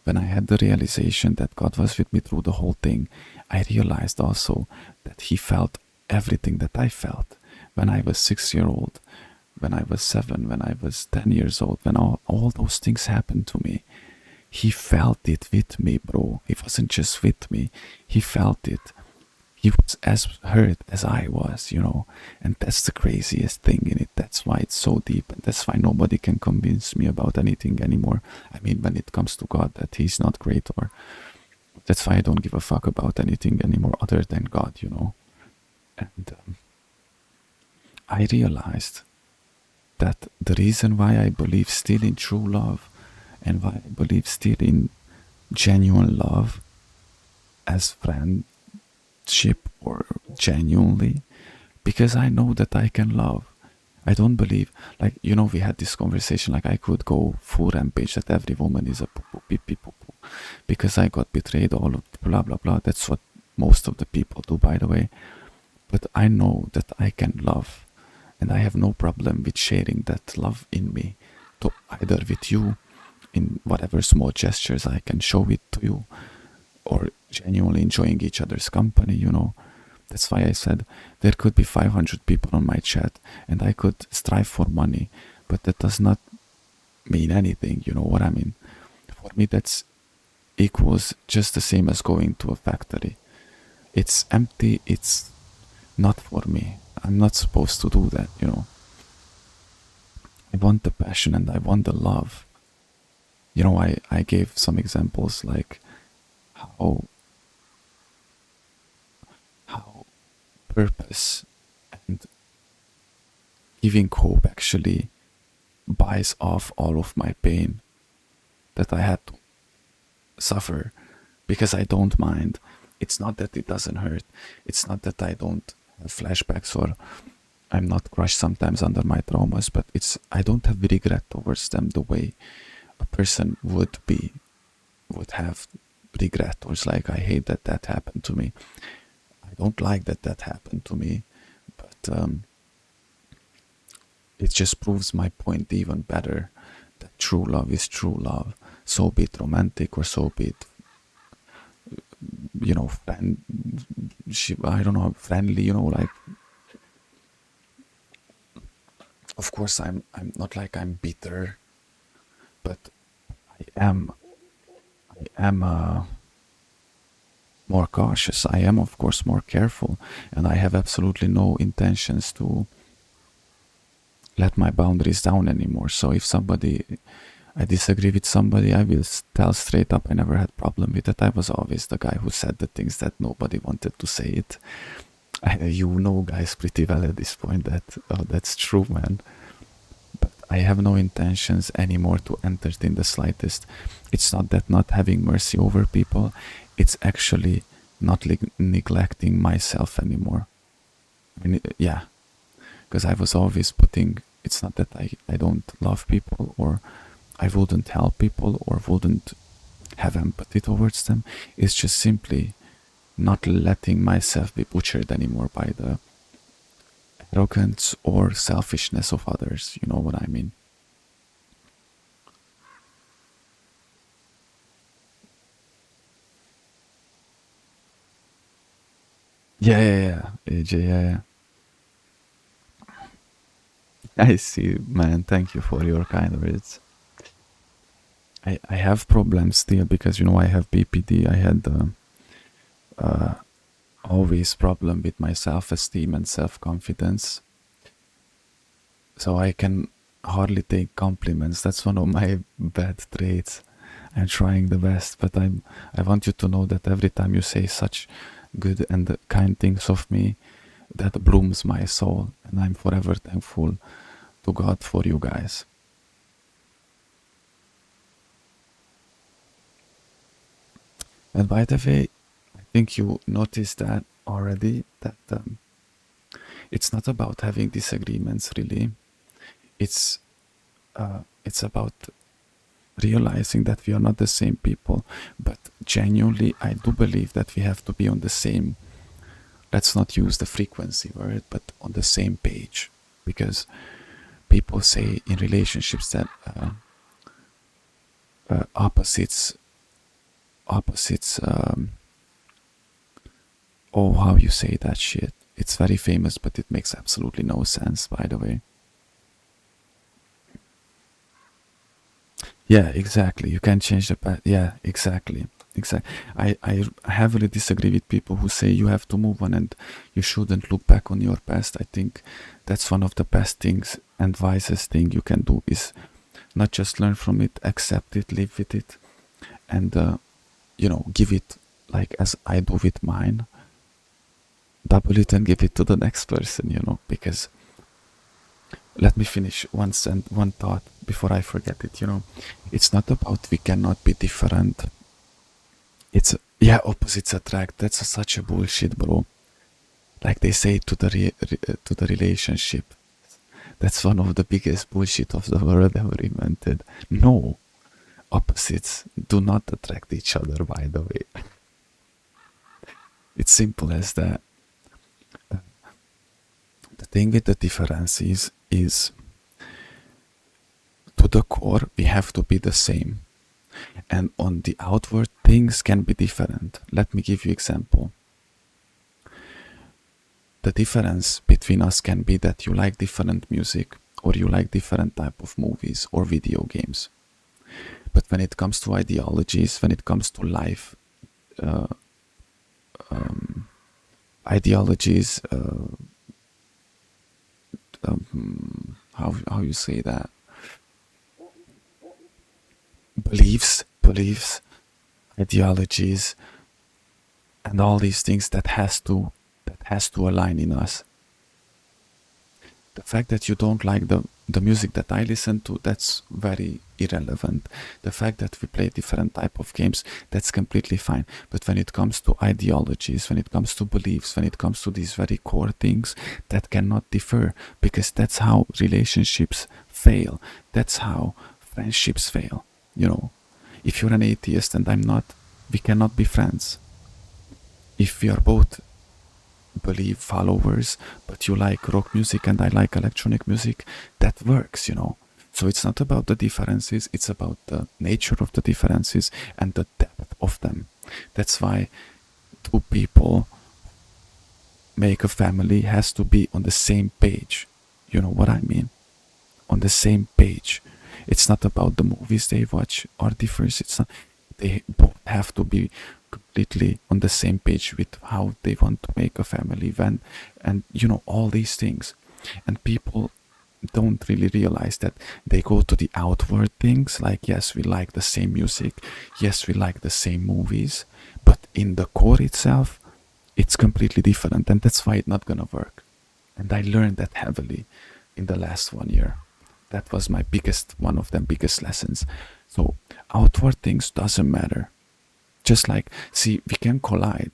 when I had the realization that God was with me through the whole thing, I realized also that He felt everything that I felt when I was 6-year-old, when I was 7, when I was 10 years old, when all those things happened to me. He felt it with me, bro. He wasn't just with me. He felt it. He was as hurt as I was, you know. And that's the craziest thing in it. That's why it's so deep. And that's why nobody can convince me about anything anymore. I mean, when it comes to God, that He's not great, or that's why I don't give a fuck about anything anymore other than God, you know. And I realized that the reason why I believe still in true love and why I believe still in genuine love as friendship or genuinely, because I know that I can love. I don't believe, like, you know, we had this conversation, like I could go full rampage that every woman is a poo-poo, pee-pee, poo-poo, because I got betrayed, all of blah, blah, blah. That's what most of the people do, by the way. But I know that I can love, and I have no problem with sharing that love in me to either with you in whatever small gestures I can show it to you, or genuinely enjoying each other's company, you know. That's why I said there could be 500 people on my chat and I could strive for money, but that does not mean anything, you know what I mean? For me, that's equals just the same as going to a factory. It's empty, it's not for me. I'm not supposed to do that, you know. I want the passion and I want the love. You know, I gave some examples like how purpose and giving hope actually buys off all of my pain that I had to suffer, because I don't mind. It's not that it doesn't hurt. It's not that I don't have flashbacks or I'm not crushed sometimes under my traumas, but I don't have regret towards them the way a person would have regret, or it's like I hate that happened to me. I don't like that happened to me, but it just proves my point even better, that true love is true love. So be it romantic or so be it, you know, I don't know, friendly, you know, like, of course I'm not like I'm bitter, but I am more cautious. I am, of course, more careful, and I have absolutely no intentions to let my boundaries down anymore. So if I disagree with somebody, I will tell straight up. I never had problem with it. I was always the guy who said the things that nobody wanted to say it. You know, guys, pretty well at this point that, oh, that's true, man. But I have no intentions anymore to entertain the slightest. It's not that not having mercy over people, it's actually not neglecting myself anymore. I mean, yeah, because I was always it's not that I don't love people or I wouldn't help people or wouldn't have empathy towards them. It's just simply not letting myself be butchered anymore by the arrogance or selfishness of others. You know what I mean? Yeah, AJ, yeah. I see, man. Thank you for your kind words. I have problems still because, you know, I have BPD. I had always problem with my self-esteem and self-confidence. So I can hardly take compliments. That's one of my bad traits. I'm trying the best, but I want you to know that every time you say such good and kind things of me, that blooms my soul, and I'm forever thankful to God for you guys. And by the way, I think you noticed that already, that it's not about having disagreements really. It's about realizing that we are not the same people, but genuinely I do believe that we have to be on the same, let's not use the frequency word, but on the same page. Because people say in relationships that opposites, oh, how you say that shit. It's very famous, but it makes absolutely no sense, by the way. Yeah, exactly. You can change the path. Yeah, exactly. I heavily disagree with people who say you have to move on and you shouldn't look back on your past. I think that's one of the best things and wisest thing you can do is not just learn from it, accept it, live with it, and you know, give it like as I do with mine. Double it and give it to the next person, you know, because let me finish one thought before I forget it, you know. It's not about we cannot be different. It's, yeah, opposites attract. That's such a bullshit, bro. Like they say to the relationship. That's one of the biggest bullshit of the world ever invented. No, opposites do not attract each other, by the way. It's simple as that. The thing with the differences is to the core we have to be the same, and on the outward things can be different. Let me give you example. The difference between us can be that you like different music or you like different type of movies or video games, but when it comes to ideologies, when it comes to life ideologies, how you say that, beliefs, ideologies, and all these things that has to align in us. The fact that you don't like the music that I listen to, that's very irrelevant. The fact that we play different type of games, that's completely fine. But when it comes to ideologies, when it comes to beliefs, when it comes to these very core things, that cannot differ, because that's how relationships fail. That's how friendships fail. You know, if you're an atheist and I'm not, we cannot be friends. If we are both believe followers, but you like rock music and I like electronic music, that works, you know. So it's not about the differences, it's about the nature of the differences and the depth of them. That's why two people make a family has to be on the same page. You know what I mean? On the same page. It's not about the movies they watch or difference. It's not. They both have to be completely on the same page with how they want to make a family, and you know, all these things. And people don't really realize that. They go to the outward things, like yes, we like the same music, yes, we like the same movies, but in the core itself it's completely different, and that's why it's not gonna work. And I learned that heavily in the last 1 year. That was my one of them biggest lessons. So outward things doesn't matter. Just like, see, we can collide.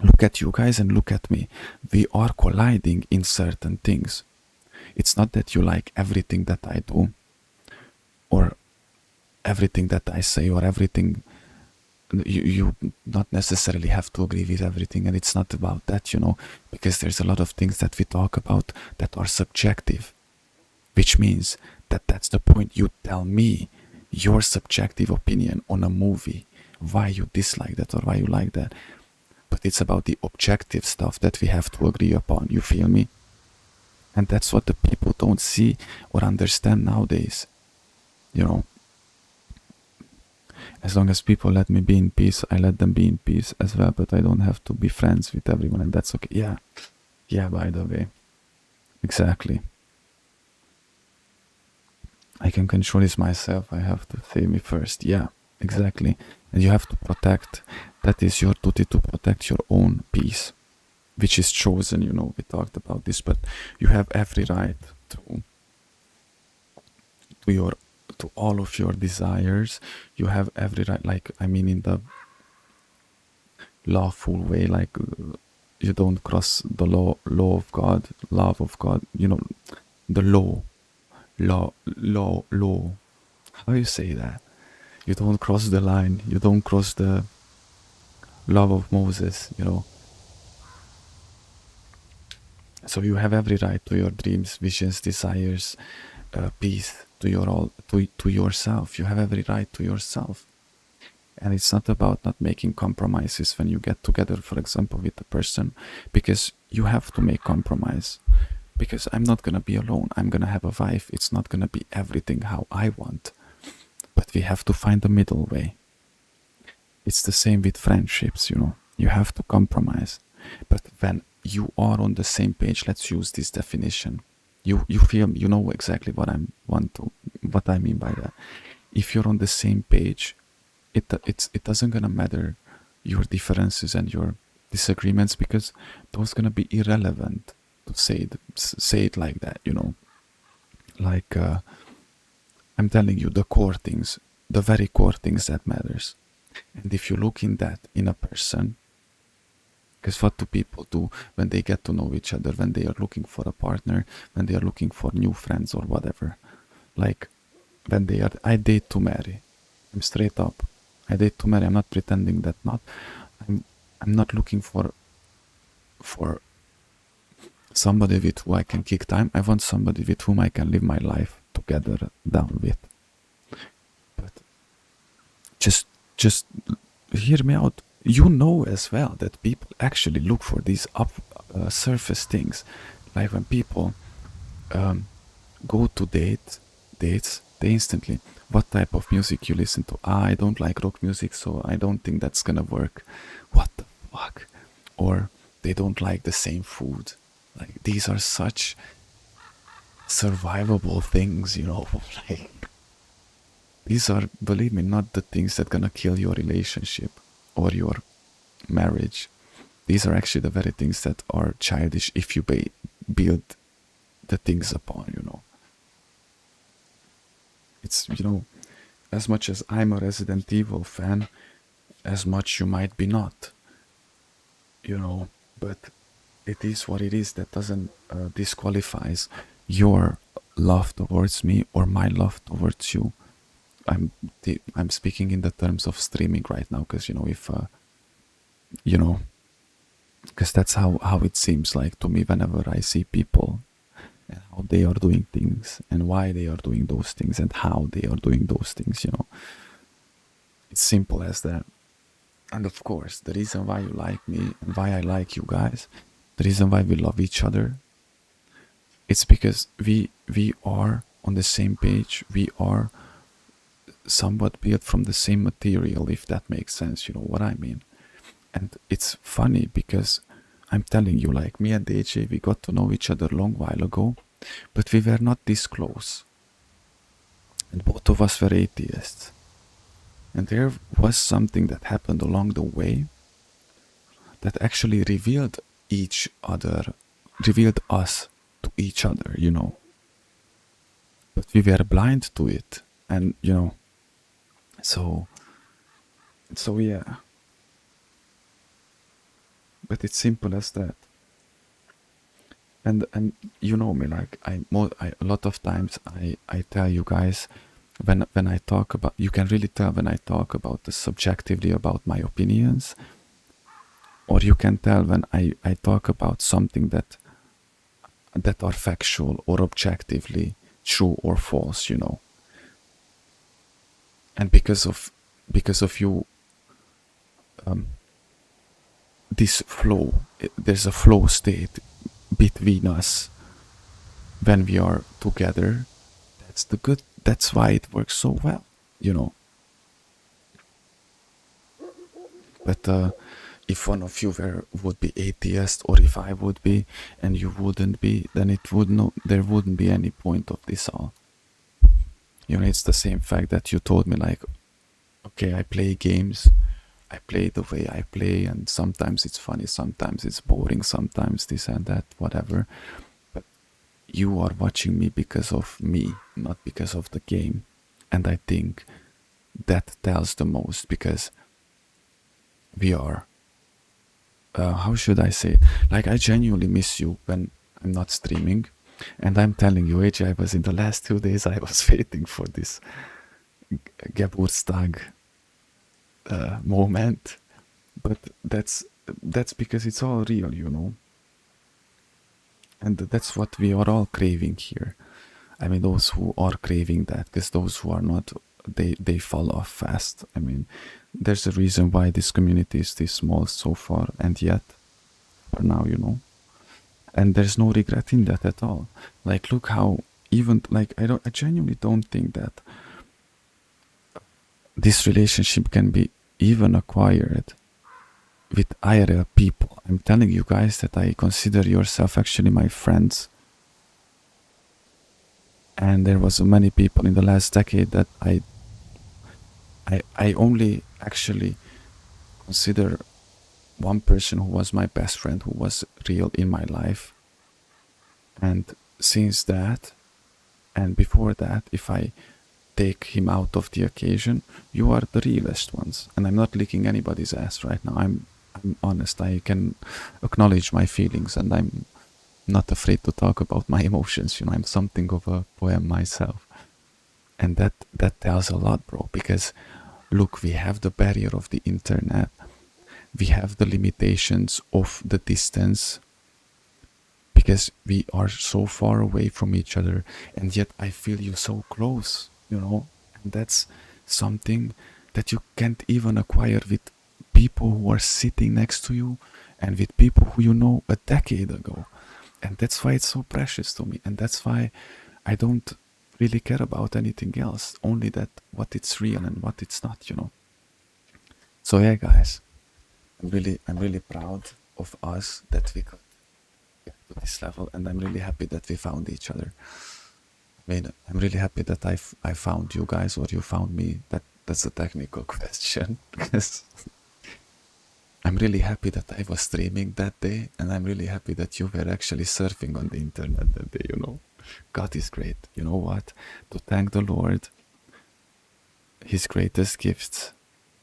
Look at you guys and look at me. We are colliding in certain things. It's not that you like everything that I do, or everything that I say, or everything. You not necessarily have to agree with everything, and it's not about that, you know, because there's a lot of things that we talk about that are subjective, which means that that's the point. You tell me your subjective opinion on a movie, why you dislike that or why you like that, but it's about the objective stuff that we have to agree upon. You feel me? And that's what the people don't see or understand nowadays, you know. As long as people let me be in peace, I let them be in peace as well, but I don't have to be friends with everyone, and that's okay. Yeah, by the way, exactly. I can control this myself. I have to save me first. Yeah, exactly. And you have to protect. That is your duty, to protect your own peace, which is chosen, you know. We talked about this, but you have every right to all of your desires. You have every right, like, I mean, in the lawful way, like, you don't cross the law of God, love of God, you know, the law. How you say that? You don't cross the line, you don't cross the love of Moses, you know. So you have every right to your dreams, visions, desires, peace, to your all, to yourself. You have every right to yourself. And it's not about not making compromises when you get together, for example, with a person, because you have to make compromise. Because I'm not gonna be alone. I'm gonna have a wife. It's not gonna be everything how I want. But we have to find a middle way. It's the same with friendships, you know. You have to compromise. But when you are on the same page, let's use this definition. You feel, you know exactly what I mean by that. If you're on the same page, it doesn't gonna matter your differences and your disagreements, because those gonna be irrelevant, to say it like that, you know. Like, I'm telling you, the core things, the very core things that matters. And if you look in that in a person, because what do people do when they get to know each other, when they are looking for a partner, when they are looking for new friends or whatever? Like, when they are, I date to marry. I'm straight up. I date to marry. I'm not pretending that not. I'm not looking for somebody with who I can kick time. I want somebody with whom I can live my life together down with. But just hear me out. You know as well that people actually look for these surface things. Like when people go to dates, they instantly, what type of music you listen to? I don't like rock music, so I don't think that's gonna work. What the fuck? Or they don't like the same food. Like, these are such survivable things, you know. Like, these are, believe me, not the things that gonna kill your relationship or your marriage. These are actually the very things that are childish if you build the things upon, you know. It's, you know, as much as I'm a Resident Evil fan, as much you might be not, you know, but it is what it is. That doesn't disqualifies your love towards me or my love towards you. I'm speaking in the terms of streaming right now, because, you know, if you know, because that's how it seems like to me whenever I see people and how they are doing things and why they are doing those things and how they are doing those things, you know. It's simple as that. And of course, the reason why you like me and why I like you guys, the reason why we love each other, it's because we are on the same page. We are somewhat built from the same material, if that makes sense, you know what I mean. And it's funny because I'm telling you, like, me and AJ, we got to know each other a long while ago, but we were not this close. And both of us were atheists. And there was something that happened along the way that actually revealed us to each other, you know. But we were blind to it. And, you know, so yeah. But it's simple as that. And you know me, like, a lot of times I tell you guys, when I talk about, you can really tell when I talk about this subjectively about my opinions, or you can tell when I talk about something that are factual or objectively true or false, you know. And because of you, this flow, there's a flow state between us when we are together. That's why it works so well, you know. But if one of you would be atheist, or if I would be and you wouldn't be, then there wouldn't be any point of this all. You know, it's the same fact that you told me, like, okay, I play games, I play the way I play, and sometimes it's funny, sometimes it's boring, sometimes this and that, whatever. But you are watching me because of me, not because of the game. And I think that tells the most, because we are, how should I say it? Like, I genuinely miss you when I'm not streaming. And I'm telling you, AJ, I was in the last 2 days, I was waiting for this Geburtstag moment. But that's because it's all real, you know. And that's what we are all craving here. I mean, those who are craving that, because those who are not, they fall off fast. I mean, there's a reason why this community is this small so far, and yet, for now, you know. And there's no regret in that at all. Like, look how even, like, I genuinely don't think that this relationship can be even acquired with IRL people. I'm telling you guys that I consider yourself actually my friends. And there was many people in the last decade that I only actually consider one person who was my best friend, who was real in my life. And since that, and before that, if I take him out of the occasion, you are the realest ones. And I'm not licking anybody's ass right now. I'm honest. I can acknowledge my feelings, and I'm not afraid to talk about my emotions. You know, I'm something of a poem myself. And that tells a lot, bro, because look, we have the barrier of the internet. We have the limitations of the distance, because we are so far away from each other, and yet I feel you so close, you know. And that's something that you can't even acquire with people who are sitting next to you, and with people who you know a decade ago. And that's why it's so precious to me, and that's why I don't really care about anything else, only that what it's real and what it's not, you know. So yeah, guys, I'm really proud of us that we could get to this level, and I'm really happy that we found each other. I mean, I'm really happy that I found you guys, or you found me. That's a technical question, because I'm really happy that I was streaming that day, and I'm really happy that you were actually surfing on the internet that day, you know. God is great. You know what? To thank the Lord, his greatest gifts,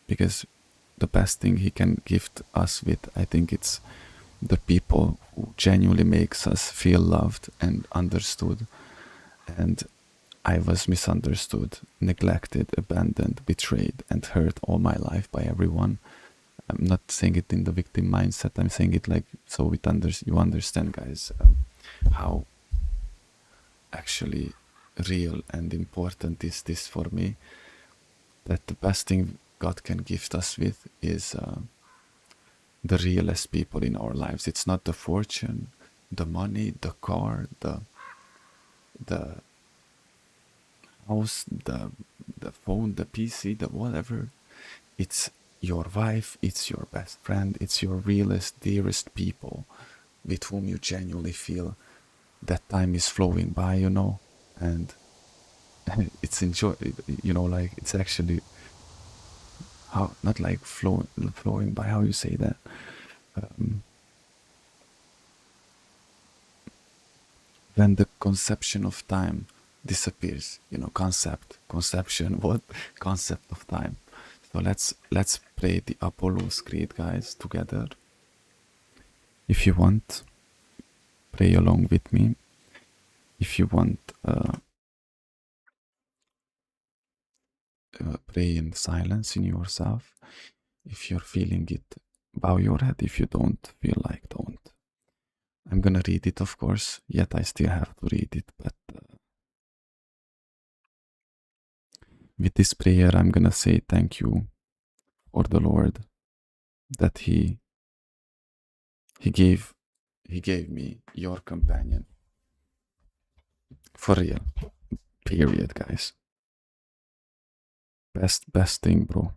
because the best thing he can gift us with, I think it's the people who genuinely makes us feel loved and understood. And I was misunderstood, neglected, abandoned, betrayed, and hurt all my life by everyone. I'm not saying it in the victim mindset. I'm saying it like so you understand, guys, how actually real and important is this for me. That the best thing God can gift us with is the realest people in our lives. It's not the fortune, the money, the car, the house, the phone, the PC, the whatever. It's your wife, it's your best friend, it's your realest, dearest people with whom you genuinely feel that time is flowing by, you know. And it's enjoy, you know, like it's actually how, not like flowing by, how you say that, when the conception of time disappears, you know, conception, what concept of time. So let's play the Apollo's Creed, guys, together. If you want, pray along with me. If you want, pray in silence in yourself. If you're feeling it, bow your head. If you don't feel like, don't. I'm gonna read it, of course, yet I still have to read it, but with this prayer, I'm gonna say thank you for the Lord, that He gave me your companion. For real. Period, guys. Best thing, bro.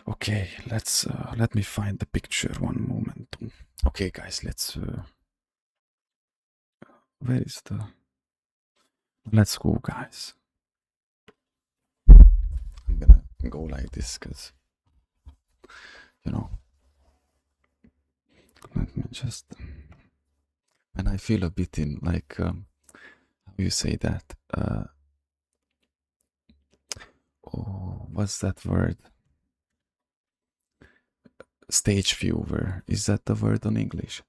Okay, let me find the picture one moment. Okay, guys, let's where is the, let's go, guys. I'm gonna go like this, because, you know, Let me just. And I feel a bit in like, how you say that? Oh, what's that word? Stage viewer. Is that the word on English?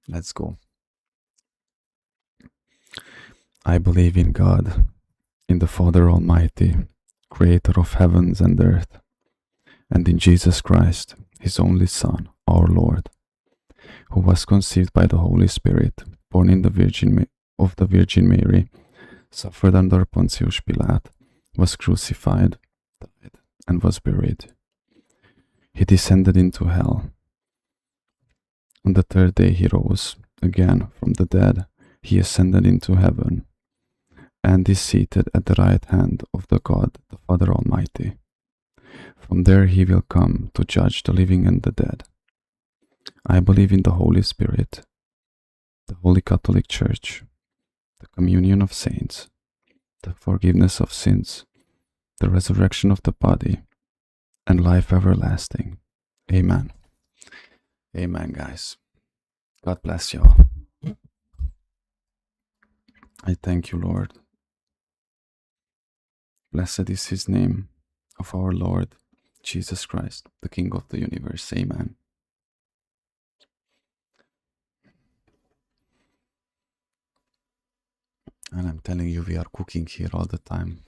Let's go. I believe in God, in the Father Almighty, creator of heavens and earth, and in Jesus Christ, his only Son, our Lord, who was conceived by the Holy Spirit, born in of the Virgin Mary, suffered under Pontius Pilate, was crucified, died, and was buried. He descended into hell. On the third day he rose again from the dead. He ascended into heaven and is seated at the right hand of the God, the Father Almighty. From there he will come to judge the living and the dead. I believe in the Holy Spirit, the Holy Catholic Church, the communion of saints, the forgiveness of sins, the resurrection of the body, and life everlasting. Amen. Amen, guys. God bless y'all. I thank you, Lord. Blessed is his name of our Lord Jesus Christ, the King of the universe. Amen. And I'm telling you, we are cooking here all the time.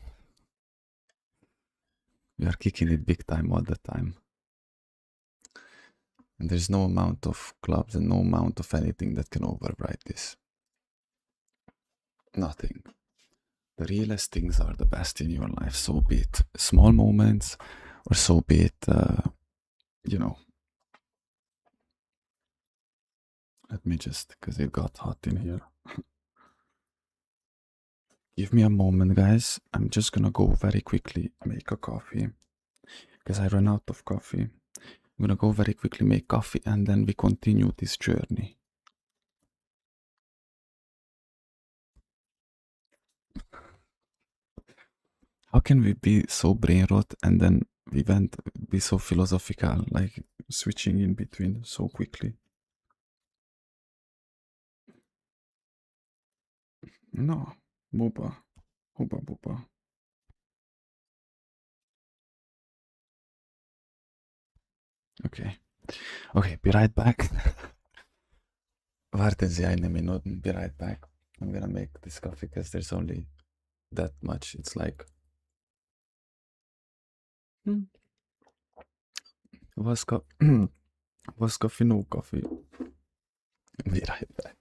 We are kicking it big time all the time. And there's no amount of clubs and no amount of anything that can override this. Nothing. The realest things are the best in your life, so be it small moments or so be it, you know. Let me just, because it got hot in here. Give me a moment, guys. I'm just gonna go very quickly make a coffee because I ran out of coffee. I'm gonna go very quickly make coffee and then we continue this journey. How can we be so brain rot and then we went be so philosophical, like switching in between so quickly? No, Boba, Boba, Boba. Okay, okay, be right back. Warten Sie eine Minute, be right back. I'm gonna make this coffee because there's only that much. It's like was coffee, no coffee. Be right back.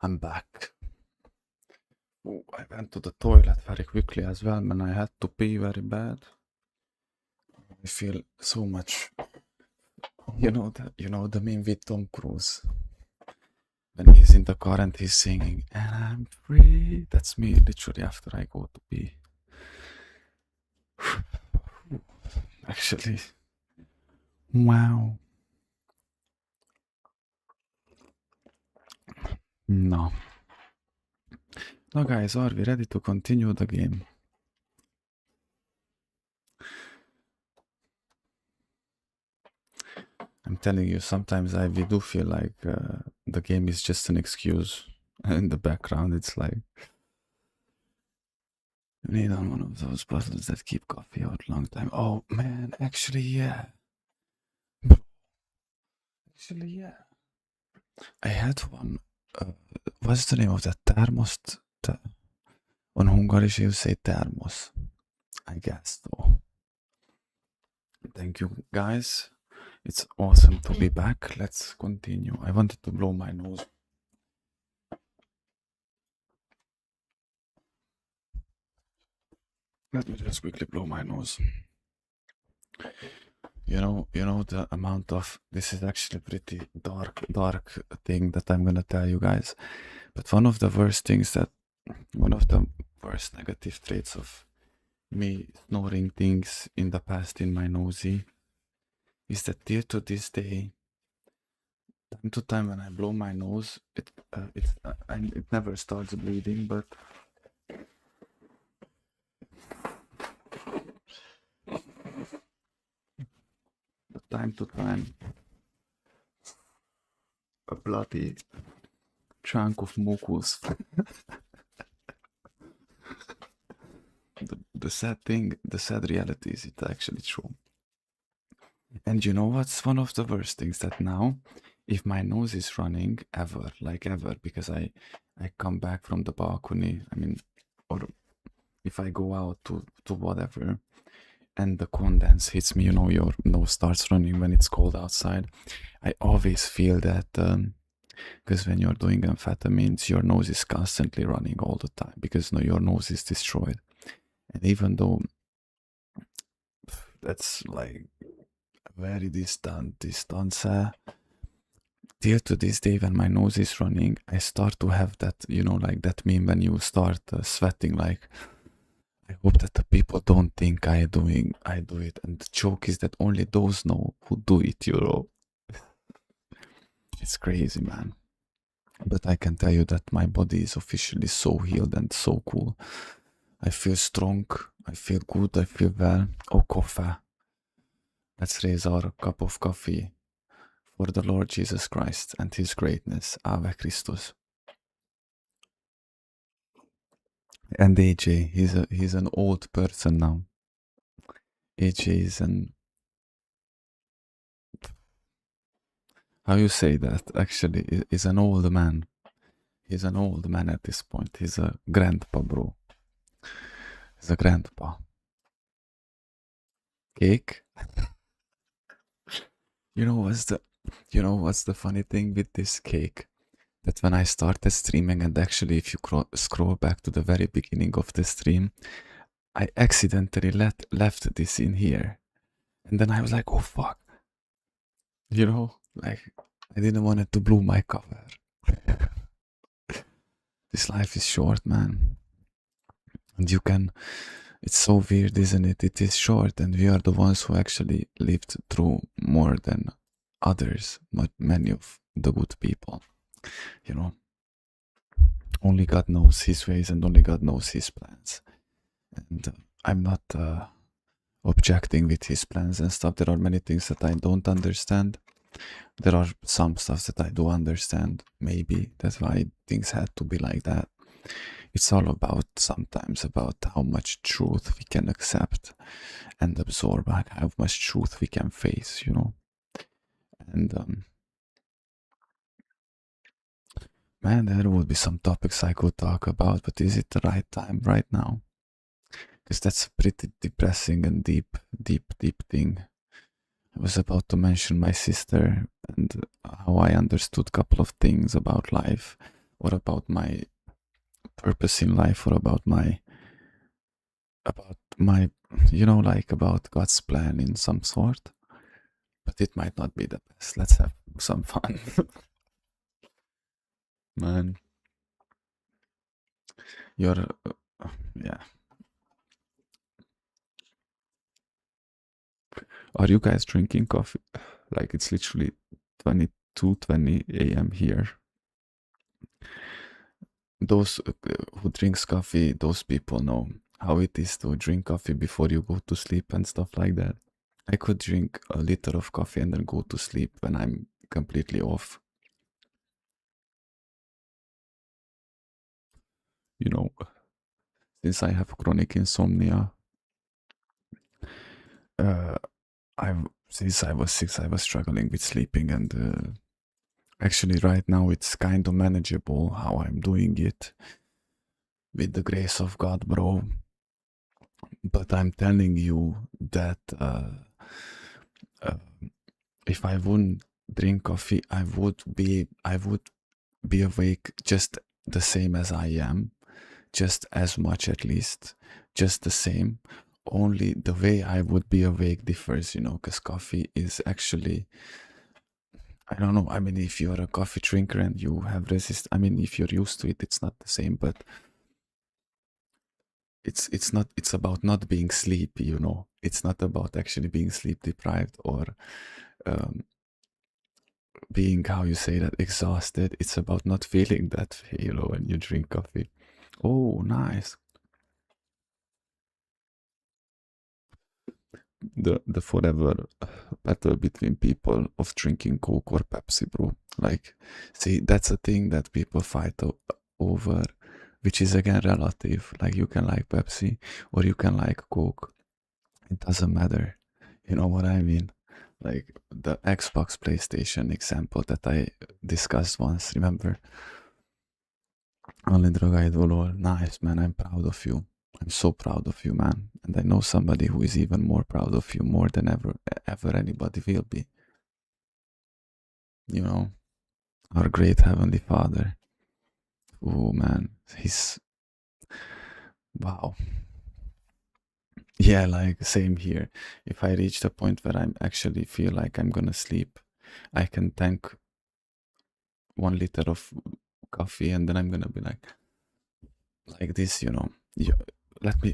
I'm back. Oh, I went to the toilet very quickly as well, and I had to pee very bad. I feel so much. You know the meme with Tom Cruise when he's in the car and he's singing, "And I'm free." That's me literally after I go to pee. Actually, wow. No. No, guys, are we ready to continue the game? I'm telling you, sometimes we do feel like the game is just an excuse. In the background, it's like, I need on one of those bottles that keep coffee out a long time. Oh man, actually, yeah. Actually, yeah. I had one. What's the name of that? Thermos? On Hungarish, you say thermos. I guess, though. Thank you, guys. It's awesome to be back. Let's continue. I wanted to blow my nose. Let me just quickly blow my nose. You know the amount of, this is actually pretty dark thing that I'm gonna tell you guys. But one of the worst negative traits of me snoring things in the past in my nosy is that till to this day, time to time when I blow my nose, it never starts bleeding, but time to time a bloody chunk of mucus. The sad reality is it's actually true. And you know what's one of the worst things? That now, if my nose is running ever, because I come back from the balcony, I mean, or if I go out to whatever, and the condense hits me, your nose starts running when it's cold outside. I always feel that, because when you're doing amphetamines, your nose is constantly running all the time, because your nose is destroyed. And even though that's like very distant, till to this day, when my nose is running, I start to have that, like that meme when you start sweating, like, I hope that the people don't think I do it. And the joke is that only those know who do it, It's crazy, man. But I can tell you that my body is officially so healed and so cool. I feel strong, I feel good, I feel well. Oh, coffee. Let's raise our cup of coffee for the Lord Jesus Christ and His greatness. Ave Christus. And AJ, he's an old person now. AJ is how you say that? Actually, he's an old man. He's an old man at this point. He's a grandpa, bro. He's a grandpa. Cake? You know what's the funny thing with this cake? That when I started streaming, and actually if you scroll back to the very beginning of the stream, I accidentally left this in here. And then I was like, oh fuck. Like, I didn't want it to blow my cover. This life is short, man. And it's so weird, isn't it? It is short, and we are the ones who actually lived through more than others, but many of the good people. Only God knows His ways, and only God knows His plans. And I'm not objecting with His plans and stuff. There are many things that I don't understand. There are some stuff that I do understand. Maybe that's why things had to be like that. It's all about sometimes about how much truth we can accept and absorb, how much truth we can face, And man, there would be some topics I could talk about, but is it the right time right now? Because that's a pretty depressing and deep thing. I was about to mention my sister and how I understood a couple of things about life, or about my purpose in life, or about my like about God's plan in some sort. But it might not be the best. Let's have some fun. Man, you're yeah. Are you guys drinking coffee? Like, it's literally 22:20 a.m. here. Those who drinks coffee, those people know how it is to drink coffee before you go to sleep and stuff like that. I could drink a liter of coffee and then go to sleep when I'm completely off. You know, since I have chronic insomnia, since I was 6, I was struggling with sleeping, and actually right now it's kind of manageable how I'm doing it with the grace of God, bro. But I'm telling you that if I wouldn't drink coffee, I would be awake just the same as I am, just as much at least, just the same. Only the way I would be awake differs, because coffee is actually, I don't know. I mean, if you're a coffee drinker and you have if you're used to it, it's not the same, but it's about not being sleepy, It's not about actually being sleep deprived or being, how you say that, exhausted. It's about not feeling that way, when you drink coffee. Oh, nice. The forever battle between people of drinking Coke or Pepsi, bro. Like, see, that's a thing that people fight over, which is again relative. Like, you can like Pepsi or you can like Coke. It doesn't matter. You know what I mean? Like the Xbox PlayStation example that I discussed once, remember? Only Drogaidolo, nice, man. I'm proud of you. I'm so proud of you, man. And I know somebody who is even more proud of you, more than ever anybody will be. Our great Heavenly Father. Oh, man. He's... Wow. Yeah, like, same here. If I reach the point where I actually feel like I'm gonna sleep, I can tank 1 liter of coffee and then I'm gonna be like this,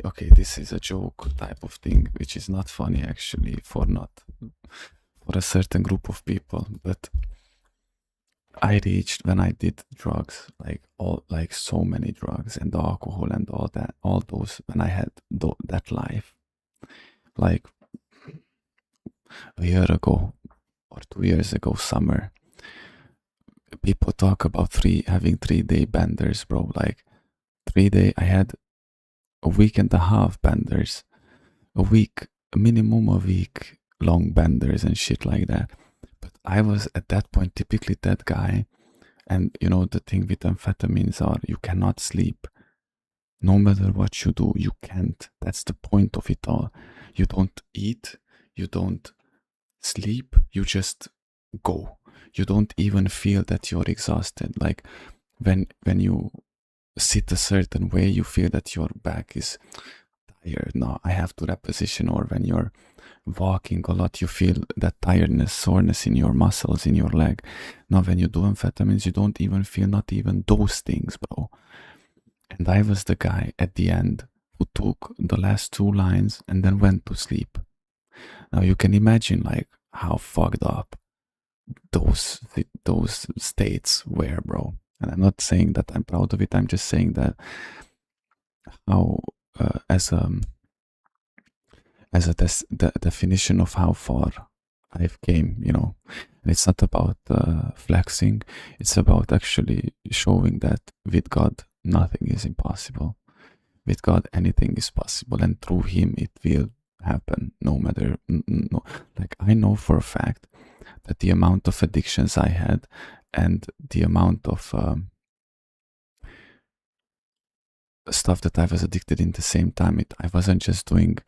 okay, this is a joke type of thing, which is not funny actually for a certain group of people, but I reached when I did drugs, like so many drugs and alcohol and all those, when I had that life, like a year ago or 2 years ago, summer, people talk about having 3-day benders, bro. Like 3-day, I had a week and a half benders, a minimum a week long benders and shit like that. But I was at that point typically that guy. And the thing with amphetamines are you cannot sleep. No matter what you do, you can't. That's the point of it all. You don't eat, you don't sleep, you just go. You don't even feel that you're exhausted. Like when you sit a certain way, you feel that your back is tired. No, I have to reposition. Or when you're walking a lot, you feel that tiredness, soreness in your muscles, in your leg. Now, when you do amphetamines, you don't even feel not even those things, bro. And I was the guy at the end who took the last 2 lines and then went to sleep. Now you can imagine like how fucked up those states were, bro. And I'm not saying that I'm proud of it. I'm just saying that how as a the definition of how far I've came, And it's not about flexing. It's about actually showing that with God, nothing is impossible. With God, anything is possible. And through Him, it will happen no matter. No. Like, I know for a fact that the amount of addictions I had and the amount of stuff that I was addicted in the same time, I wasn't just doing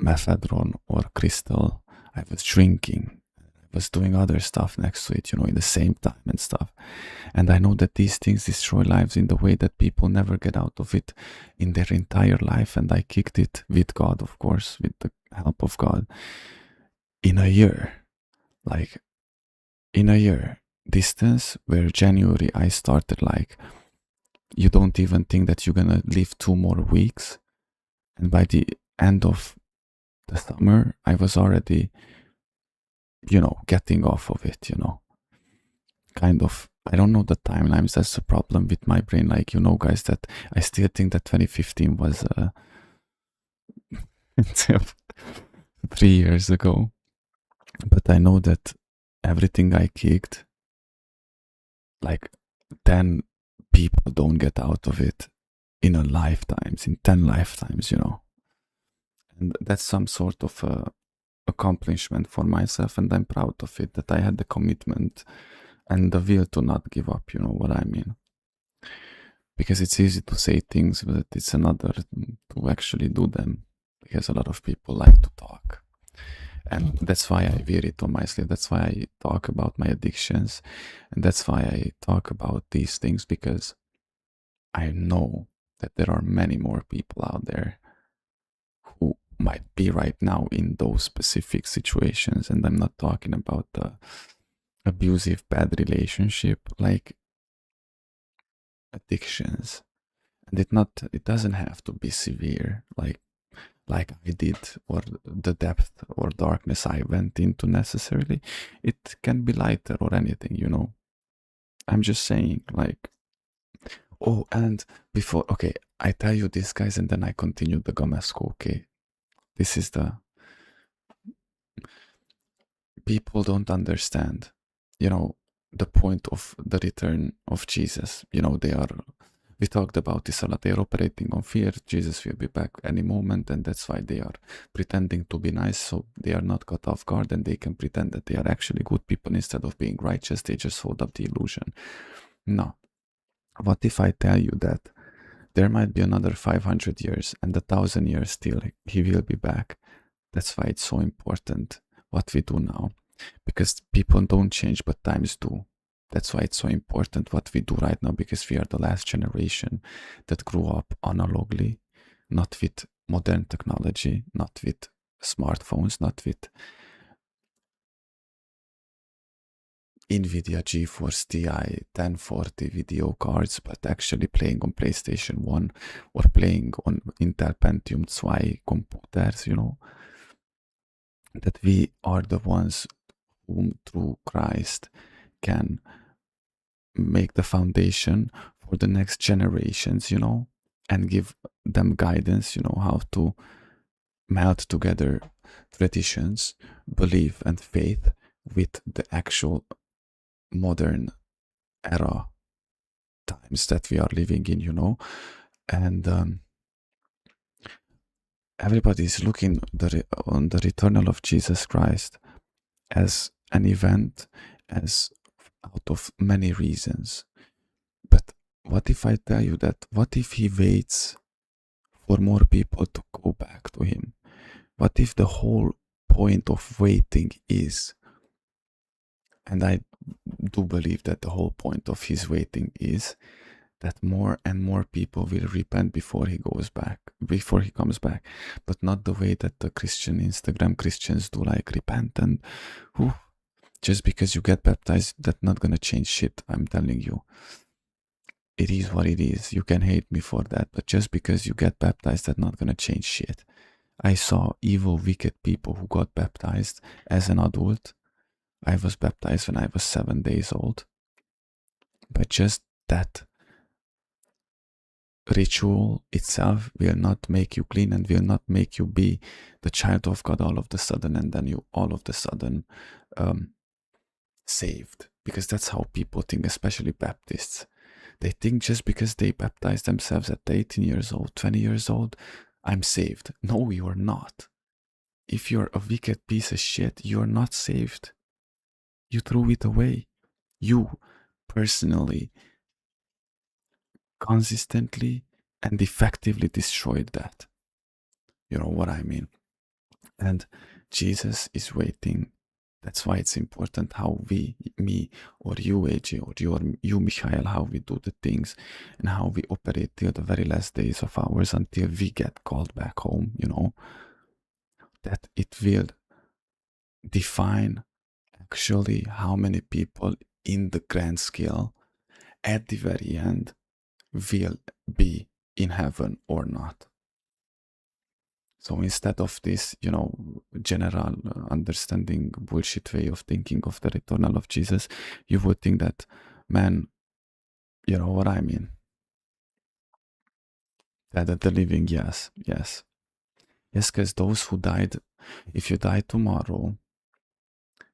methadone or crystal. I was drinking, I was doing other stuff next to it, in the same time and stuff. And I know that these things destroy lives in the way that people never get out of it in their entire life. And I kicked it with God, of course, with the help of God, in a year. Like, in a year distance, where January I started, like, you don't even think that you're gonna live 2 more weeks. And by the end of the summer, I was already, getting off of it, kind of. I don't know the timelines. That's the problem with my brain. Like, guys, that I still think that 2015 was 3 years ago. But I know that everything I kicked, like 10 people don't get out of it in 10 lifetimes, And that's some sort of accomplishment for myself, and I'm proud of it, that I had the commitment and the will to not give up, you know what I mean? Because it's easy to say things, but it's another to actually do them, because a lot of people like to talk. And that's why I wear it on my sleeve. That's why I talk about my addictions. And that's why I talk about these things, because I know that there are many more people out there who might be right now in those specific situations. And I'm not talking about the abusive, bad relationship, like addictions. And it doesn't have to be severe, like I did, or the depth or darkness I went into necessarily. It can be lighter or anything, I'm just saying, like, oh, and before, okay, I tell you this, guys, and then I continue the Gamesco, okay? This is people don't understand, the point of the return of Jesus. We talked about this a lot. They're operating on fear. Jesus will be back any moment, and that's why they are pretending to be nice, so they are not caught off guard, and they can pretend that they are actually good people instead of being righteous. They just hold up the illusion. No. What if I tell you that there might be another 500 years and 1,000 years still he will be back? That's why it's so important what we do now, because people don't change, but times do. That's why it's so important what we do right now, because we are the last generation that grew up analogically, not with modern technology, not with smartphones, not with NVIDIA GeForce TI 1040 video cards, but actually playing on PlayStation 1 or playing on Intel Pentium 2 computers, that we are the ones whom through Christ can make the foundation for the next generations, and give them guidance, how to melt together traditions, belief, and faith with the actual modern era times that we are living in, and everybody is looking on the return of Jesus Christ as an event, as out of many reasons. But what if I tell you that, what if he waits for more people to go back to him? What if the whole point of waiting is, and I do believe that the whole point of his waiting is, that more and more people will repent before he comes back, but not the way that the Instagram Christians do, like repent and just because you get baptized, that's not gonna change shit. I'm telling you, it is what it is. You can hate me for that, but just because you get baptized, that's not gonna change shit. I saw evil, wicked people who got baptized as an adult. I was baptized when I was 7 days old, but just that ritual itself will not make you clean and will not make you be the child of God all of the sudden, and then you all of the sudden saved. Because that's how people think, especially Baptists. They think just because they baptize themselves at 18 years old, 20 years old, I'm saved. No, you're not. If you're a wicked piece of shit, you're not saved. You threw it away. You personally, consistently and effectively destroyed that. You know what I mean? And Jesus is waiting That's why it's important how me or you, AJ, or you, Michael, how we do the things and how we operate till the very last days of ours until we get called back home, you know, that it will define actually how many people in the grand scale at the very end will be in heaven or not. So instead of this, you know, general understanding bullshit way of thinking of the return of Jesus, you would think that, man, you know what I mean? That the living, yes, because those who died, if you die tomorrow,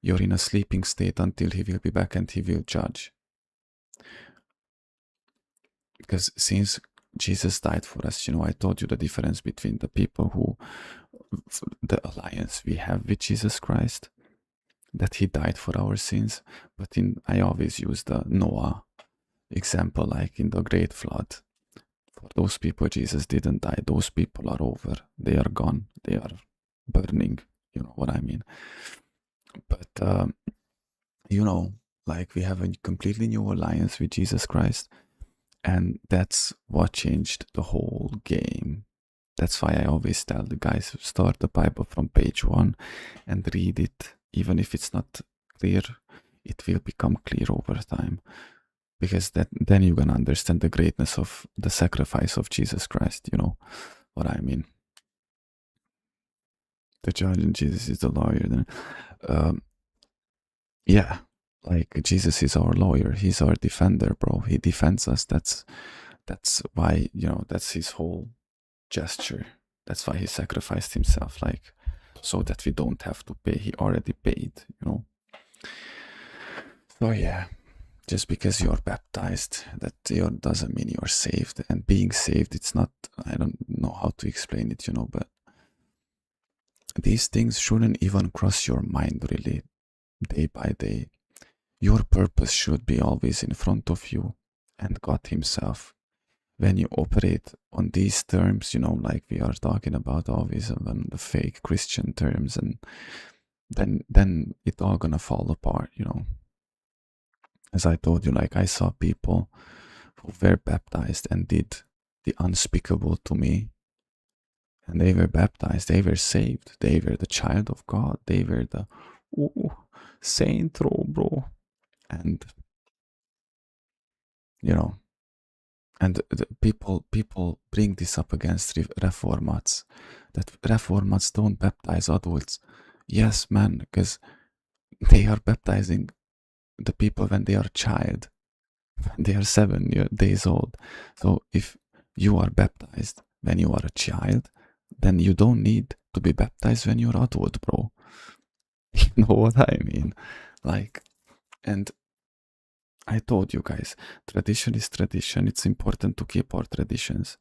you're in a sleeping state until he will be back and he will judge. Because since Jesus died for us, you know, I told you the difference between the people who, the alliance we have with Jesus Christ, that he died for our sins. But I always use the Noah example, like in the great flood. For those people, Jesus didn't die. Those people are over. They are gone. They are burning. You know what I mean? But, you know, like we have a completely new alliance with Jesus Christ. And that's what changed the whole game. That's why I always tell the guys, start the Bible from page 1 and read it. Even if it's not clear, it will become clear over time. Because then you're going to understand the greatness of the sacrifice of Jesus Christ. You know what I mean? The judge and Jesus is the lawyer. Yeah. Like Jesus is our lawyer. He's our defender, bro. He defends us. That's why, you know, that's his whole gesture. That's why he sacrificed himself, like, so that we don't have to pay. He already paid, you know. So yeah, just because you're baptized, that doesn't mean you're saved. And being saved, it's not, I don't know how to explain it, you know, but these things shouldn't even cross your mind really day by day. Your purpose should be always in front of you and God himself. When you operate on these terms, you know, like we are talking about always on the fake Christian terms, and then it all gonna fall apart, you know. As I told you, like I saw people who were baptized and did the unspeakable to me. And they were baptized, they were saved, they were the child of God, they were the saint, bro. And you know, and the people bring this up against reformats, that reformats don't baptize adults. Yes, man, because they are baptizing the people when they are a child, when they are 7 days old. So if you are baptized when you are a child, then you don't need to be baptized when you're adult, bro. You know what I mean? Like, and I told you guys, tradition is tradition. It's important to keep our traditions.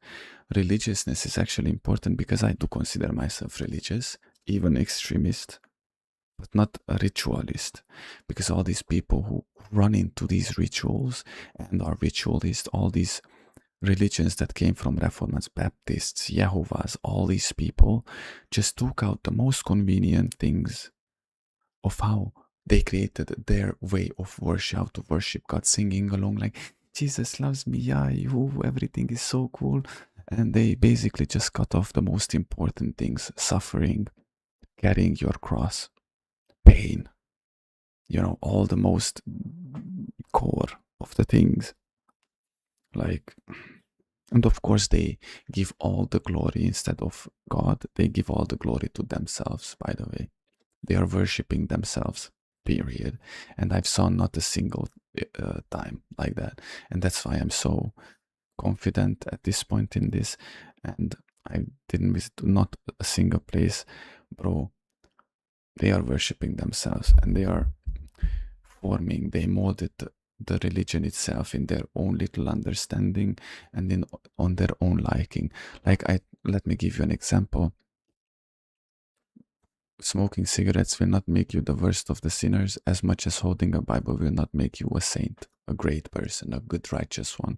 Religiousness is actually important because I do consider myself religious, even extremist, but not a ritualist. Because all these people who run into these rituals and are ritualists, all these religions that came from Reformers, Baptists, Jehovah's, all these people just took out the most convenient things of how they created their way of worship, how to worship God, singing along like, Jesus loves me, yeah, everything is so cool. And they basically just cut off the most important things: suffering, carrying your cross, pain, you know, all the most core of the things. Like, and of course, they give all the glory instead of God. They give all the glory to themselves, by the way. They are worshipping themselves, period. And I've saw not a single time like that. And that's why I'm so confident at this point in this. And I didn't visit not a single place, bro. They are worshipping themselves and they are forming, they molded the religion itself in their own little understanding and on their own liking. Like, let me give you an example. Smoking cigarettes will not make you the worst of the sinners as much as holding a Bible will not make you a saint, a great person, a good righteous one.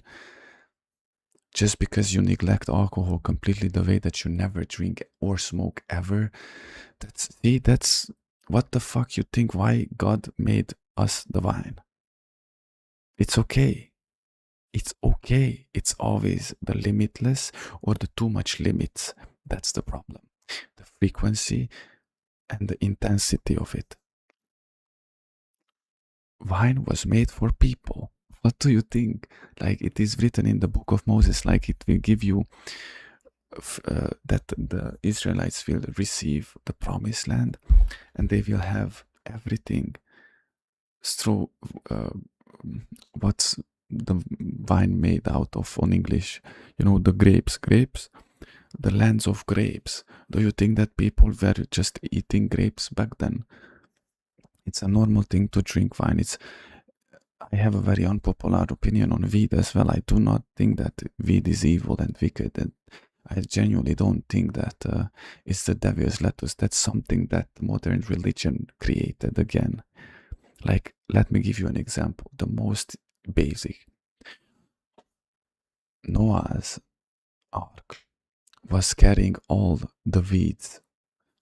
Just because you neglect alcohol completely the way that you never drink or smoke ever, that's What the fuck you think why God made us the vine? It's okay. It's okay. It's always the limitless or the too much limits. That's the problem. The frequency and the intensity of it. Wine was made for people. What do you think? Like it is written in the book of Moses, like it will give you that the Israelites will receive the promised land and they will have everything through what's the wine made out of on English, you know, the grapes, the lands of grapes. Do you think that people were just eating grapes back then? It's a normal thing to drink wine. I have a very unpopular opinion on weed as well. I do not think that weed is evil and wicked, and I genuinely don't think that it's the devil's lettuce. That's something that modern religion created again. Like, let me give you an example. The most basic. Noah's ark was carrying all the weeds,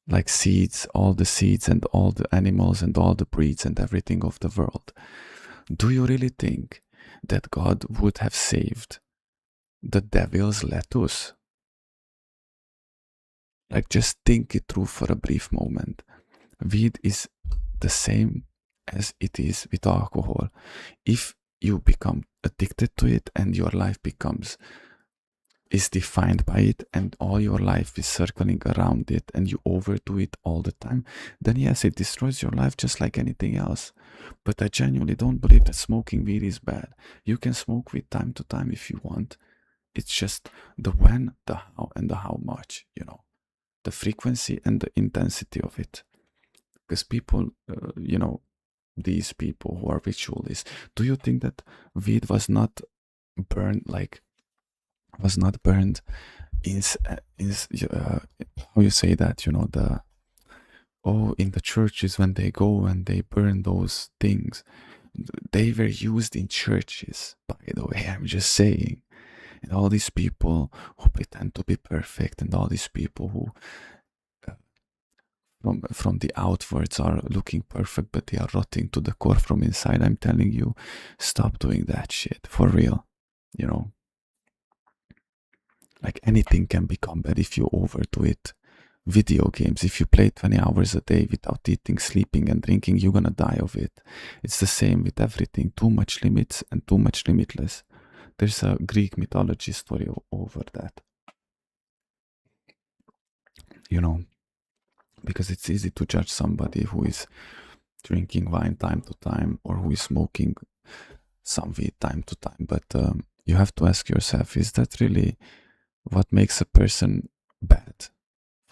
like seeds, all the seeds and all the animals and all the breeds and everything of the world. Do you really think that God would have saved the devil's lettuce? Like, just think it through for a brief moment. Weed is the same as it is with alcohol. If you become addicted to it and your life is defined by it and all your life is circling around it and you overdo it all the time, then yes, it destroys your life just like anything else. But I genuinely don't believe that smoking weed is bad. You can smoke weed time to time if you want. It's just the when, the how, and the how much, you know, the frequency and the intensity of it. Because people, you know, these people who are ritualists, do you think that weed was not burned in how you say that, you know, in the churches when they go and they burn those things, they were used in churches, by the way, I'm just saying. And all these people who pretend to be perfect and all these people who from the outwards are looking perfect but they are rotting to the core from inside, I'm telling you, stop doing that shit, for real, you know. Like anything can become bad if you overdo it. Video games, if you play 20 hours a day without eating, sleeping and drinking, you're gonna die of it. It's the same with everything. Too much limits and too much limitless. There's a Greek mythology story over that. You know, because it's easy to judge somebody who is drinking wine time to time or who is smoking some weed time to time. But you have to ask yourself, is that really what makes a person bad?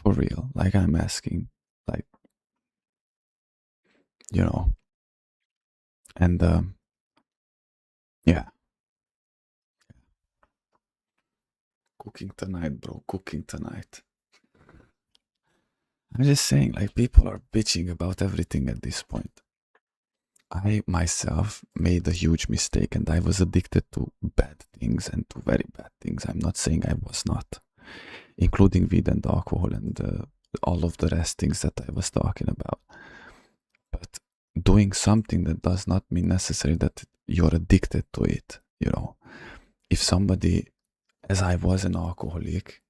For real, like I'm asking, like, you know, and yeah, cooking tonight, bro, cooking tonight. I'm just saying, like, people are bitching about everything at this point. I myself made a huge mistake and I was addicted to bad things and to very bad things. I'm not saying I was not, including weed and alcohol and all of the rest things that I was talking about. But doing something that does not mean necessarily that you're addicted to it, you know. If somebody, as I was an alcoholic,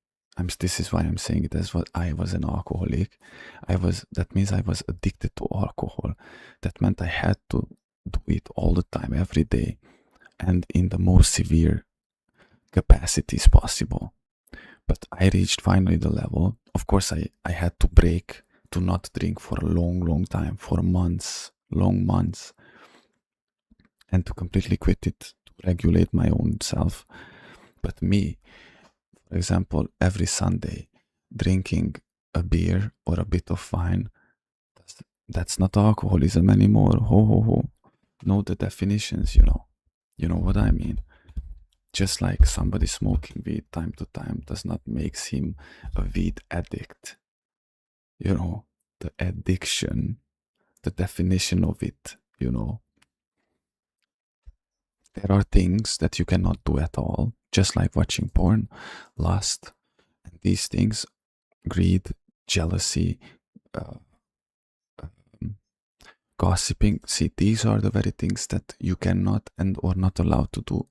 this is why I'm saying it as what I was an alcoholic. That means I was addicted to alcohol. That meant I had to do it all the time, every day, and in the most severe capacities possible. But I reached finally the level. Of course, I had to break to not drink for a long time, for months, long months, and to completely quit it, to regulate my own self. But me, for example, every Sunday, drinking a beer or a bit of wine, that's not alcoholism anymore. Ho. Know the definitions, you know. You know what I mean. Just like somebody smoking weed time to time does not make him a weed addict. You know, the addiction, the definition of it, you know. There are things that you cannot do at all, just like watching porn, lust, and these things, greed, jealousy, gossiping. See, these are the very things that you cannot and or not allowed to do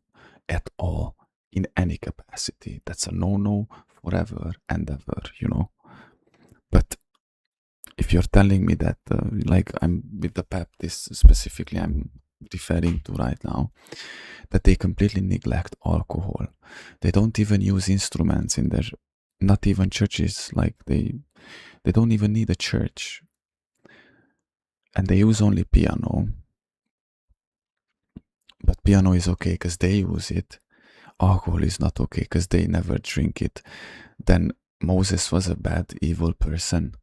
at all in any capacity. That's a no-no forever and ever, you know. But if you're telling me that, like I'm with the Baptists specifically, I'm referring to right now, that they completely neglect alcohol. They don't even use instruments in their, not even churches. Like they don't even need a church, and they use only piano. But piano is okay because they use it. Alcohol is not okay because they never drink it. Then Moses was a bad, evil person.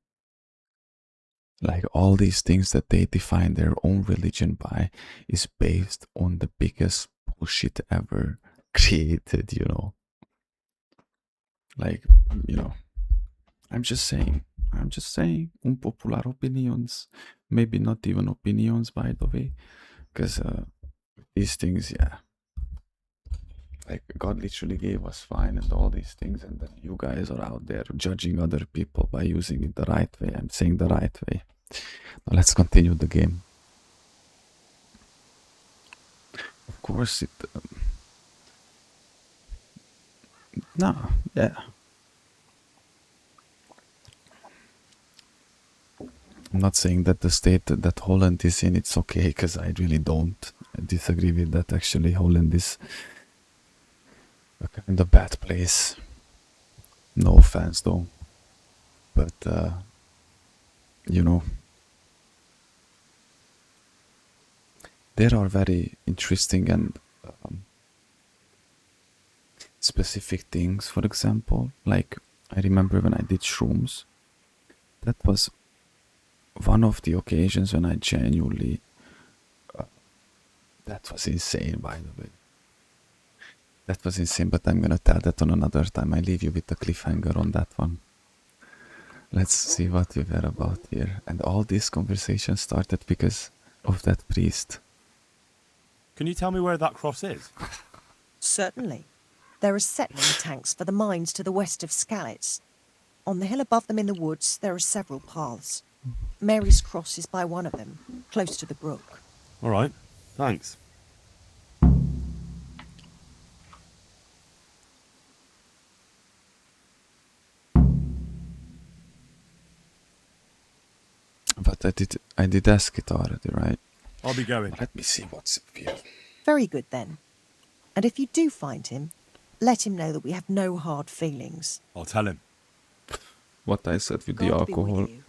Like all these things that they define their own religion by is based on the biggest bullshit ever created, you know. Like, you know, I'm just saying unpopular opinions, maybe not even opinions, by the way, because these things, yeah, like God literally gave us fine and all these things, and then you guys are out there judging other people by using it the right way. I'm saying the right way. Now let's continue the game. Of course it no, yeah, I'm not saying that the state that Holland is in, it's okay, because I really don't disagree with that. Actually, Holland is a kind of bad place. No offense though, but you know, there are very interesting and specific things. For example, like I remember when I did shrooms, that was one of the occasions when I genuinely that was insane, by the way. That was insane, but I'm gonna tell that on another time. I leave you with the cliffhanger on that one. Let's see what we were about here. And all this conversation started because of that priest. Can you tell me where that cross is? Certainly. There are settling tanks for the mines to the west of Skalitz. On the hill above them in the woods, there are several paths. Mary's Cross is by one of them, close to the brook. All right, thanks. But I did ask it already, right? I'll be going. Let me see what's here. Very good then. And if you do find him, let him know that we have no hard feelings. I'll tell him. What I said with the God be with alcohol, you.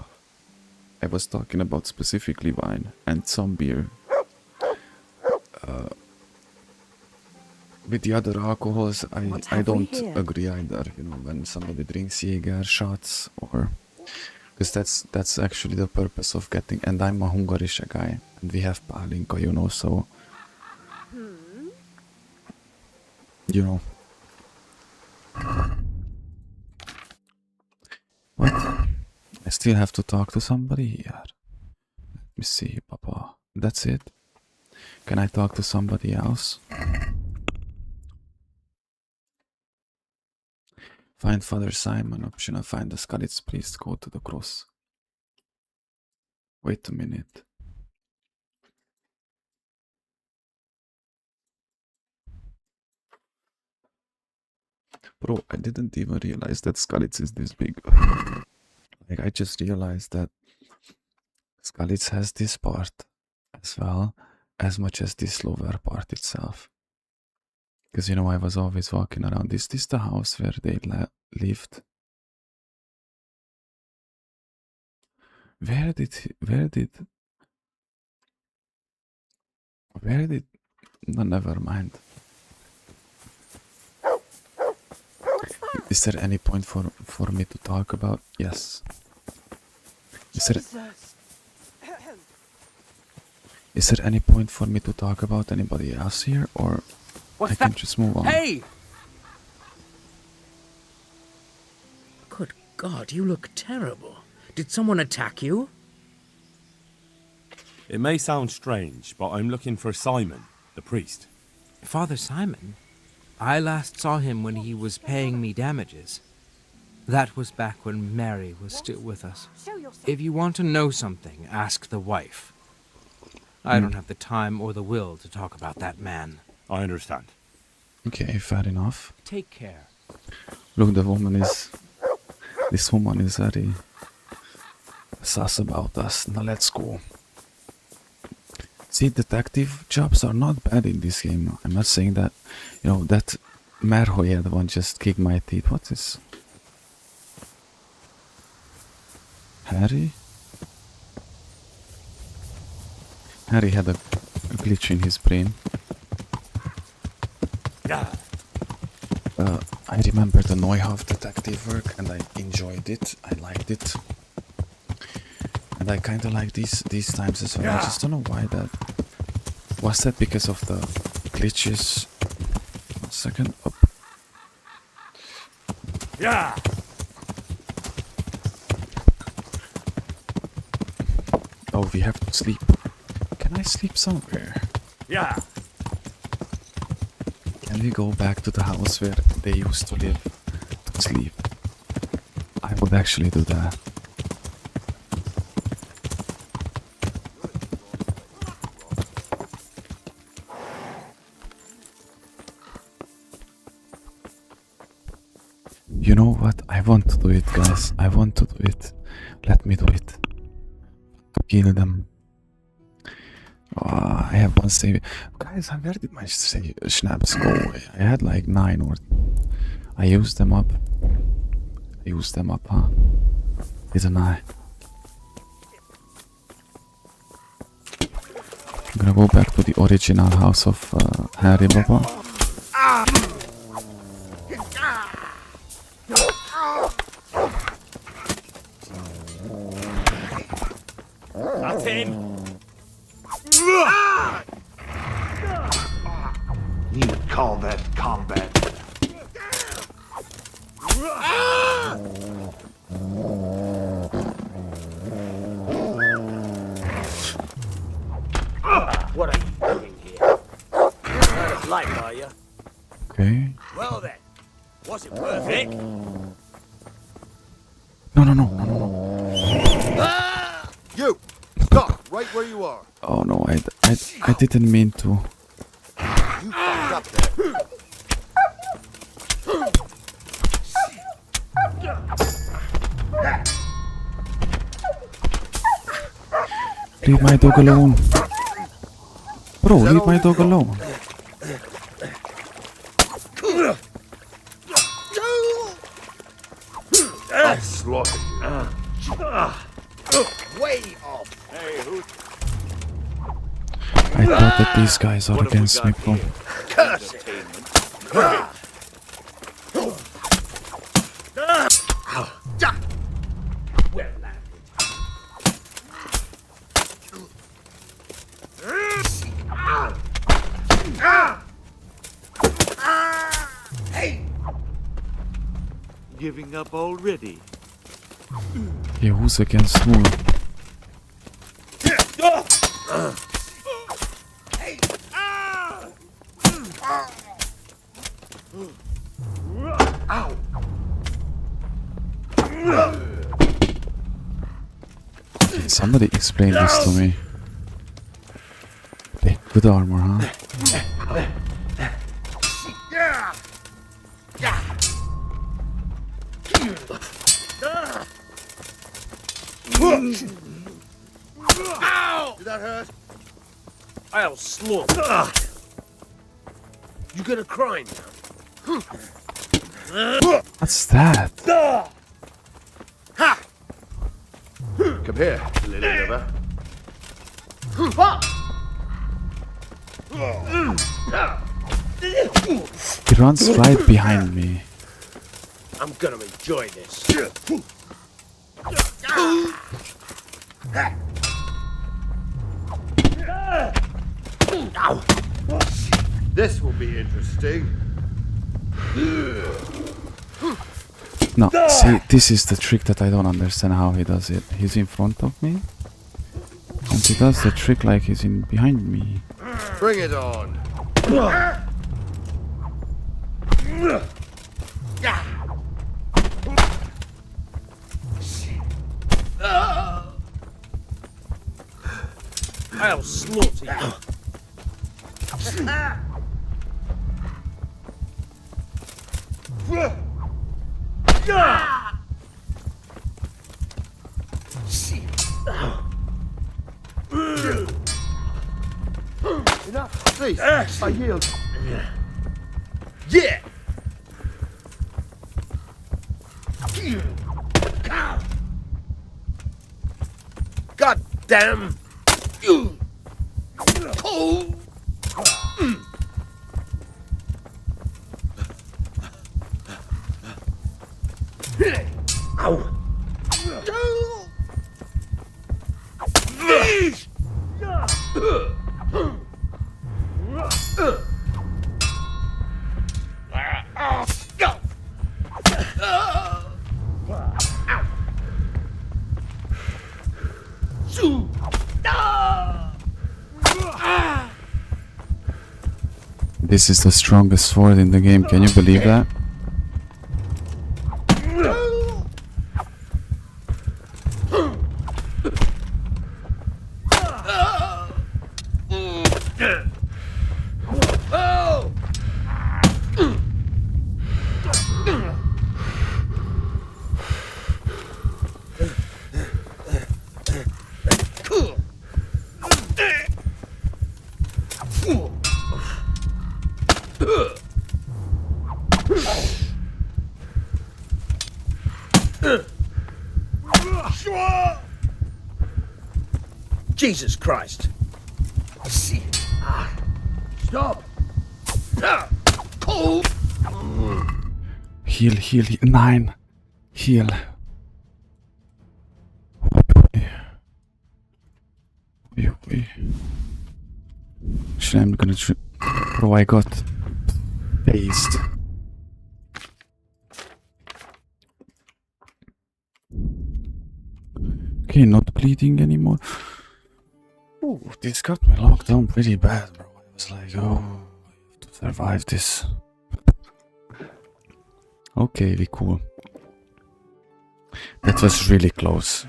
I was talking about specifically wine and some beer. With the other alcohols, I don't agree either. You know, when somebody drinks Jäger shots, or because that's actually the purpose of getting. And I'm a Hungarische guy, and we have Pálinka, you know. So, you know, what? I still have to talk to somebody here. Let me see, Papa. That's it. Can I talk to somebody else? Find Father Simon, optional. Find the Skalitz priest, go to the cross. Wait a minute. Bro, I didn't even realize that Skalitz is this big. Like, I just realized that Skalitz has this part as well, as much as this lower part itself. Because, you know, I was always walking around. Is this the house where they lived? Where did, no, never mind. Is there any point for me to talk about? Yes. Is there any point for me to talk about anybody else here, or I can just move on? Hey! Good God, you look terrible. Did someone attack you? It may sound strange, but I'm looking for Simon, the priest. Father Simon? I last saw him when he was paying me damages. That was back when Mary was still with us. If you want to know something, ask the wife. I don't have the time or the will to talk about that man. I understand. Okay, fair enough. Take care. Look, this woman is very sus about us. Now let's go. See, detective jobs are not bad in this game. I'm not saying that, you know, that Merhoyed one just kicked my teeth. What is... Harry? Harry had a glitch in his brain. I remember the Neuhoff detective work and I enjoyed it. I liked it. And I kinda like these times as well. I just don't know why that... Was that because of the glitches? 1 second. Up. Yeah. Oh, we have to sleep. Can I sleep somewhere? Yeah. Can we go back to the house where they used to live to sleep? I would actually do that. You know what? I want to do it, guys. I want to do it. Let me do it. To kill them. Oh, I have one save. Guys, where did my schnapps go? I had like 9 or... I used them up. I used them up, huh? Didn't I? I'm gonna go back to the original house of Harry Baba. That's him. You call that combat? What are you doing here? You're kind of light, are you? Okay. Well then, was it worth it? No. You stop right where you are. Oh no, I didn't mean to. You fucked up there. Leave my dog alone. Bro, leave my dog alone. I'll slaughter you. Way off. Hey, who? I thought that these guys are against me, bro. Curse it. Well landed. Hey! Giving up already? Yeah, who's against who? Ow! Can somebody explain this to me? Hey, good armor, huh? Did that hurt? I'll slaughter. You gonna cry now? What's that? Come here, little liver. He runs right behind me. I'm gonna enjoy this. This will be interesting. No, see, this is the trick that I don't understand how he does it. He's in front of me, and he does the trick like he's in behind me. Bring it on. I'll slaughter you. Enough, please. I yield. Yeah. God damn. Oh. Ow. This is the strongest sword in the game, can you believe that? Jesus Christ. Stop. Heal, heal, heal. Nine. Heal. Actually, I'm gonna try. Bro, I got dazed. Okay, not bleeding anymore. Ooh, this got me locked down pretty bad, bro. I was like, oh, I have to survive this. Okay, we cool. That was really close.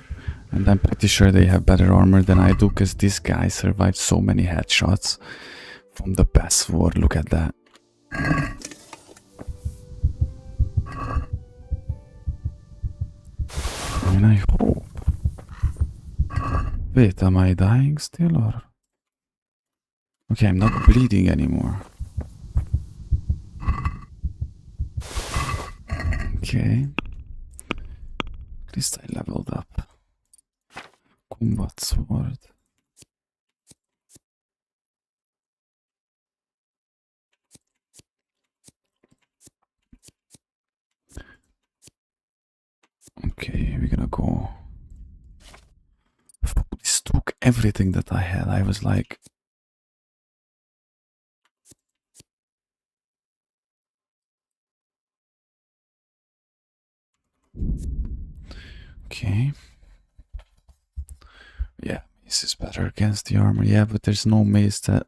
And I'm pretty sure they have better armor than I do, because this guy survived so many headshots from the past war. Look at that. And I hope. Wait, am I dying still or? Okay, I'm not bleeding anymore. Okay. At least I leveled up. Combat sword. Okay, we're gonna go. This took everything that I had. I was like, okay. Yeah, this is better against the armor. Yeah, but there's no mace that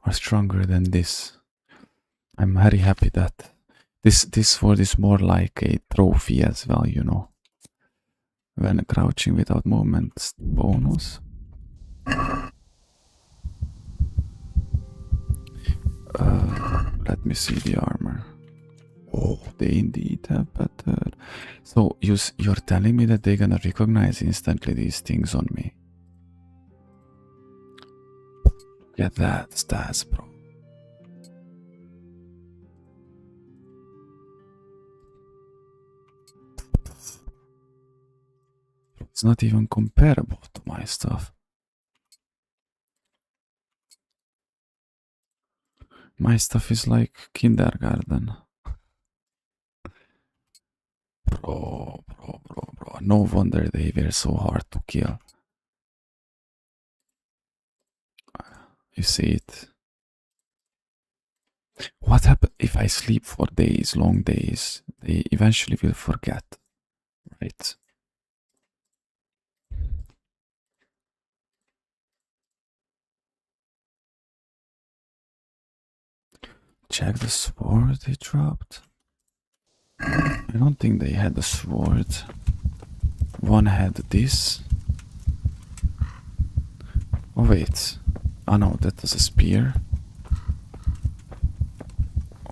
are stronger than this. I'm very happy that this sword is more like a trophy as well, you know. When crouching without movement bonus. Let me see the armor. Oh, they indeed have better. So you're telling me that they're gonna recognize instantly these things on me? Look at that stats, bro. It's not even comparable to my stuff. My stuff is like kindergarten. Bro. No wonder they were so hard to kill. You see it. What happens if I sleep for days, long days? They eventually will forget, right? Check the sword they dropped. I don't think they had a sword. One had this. Oh wait. Oh no, that was a spear.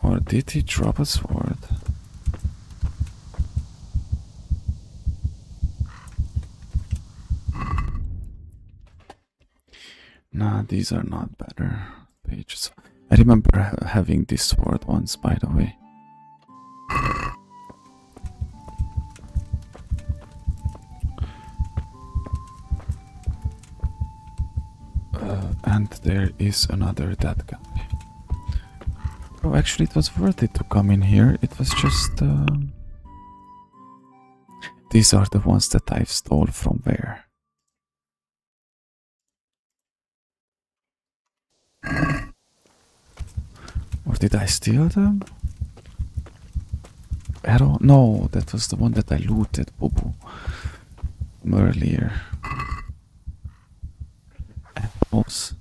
Or did he drop a sword? Nah, these are not better pages. I remember having this sword once, by the way. And there is another dead guy. Oh, actually, it was worth it to come in here. It was just... These are the ones that I've stole from where? Or did I steal them? Arrow? No, that was the one that I looted, Boo-boo, earlier. Apples.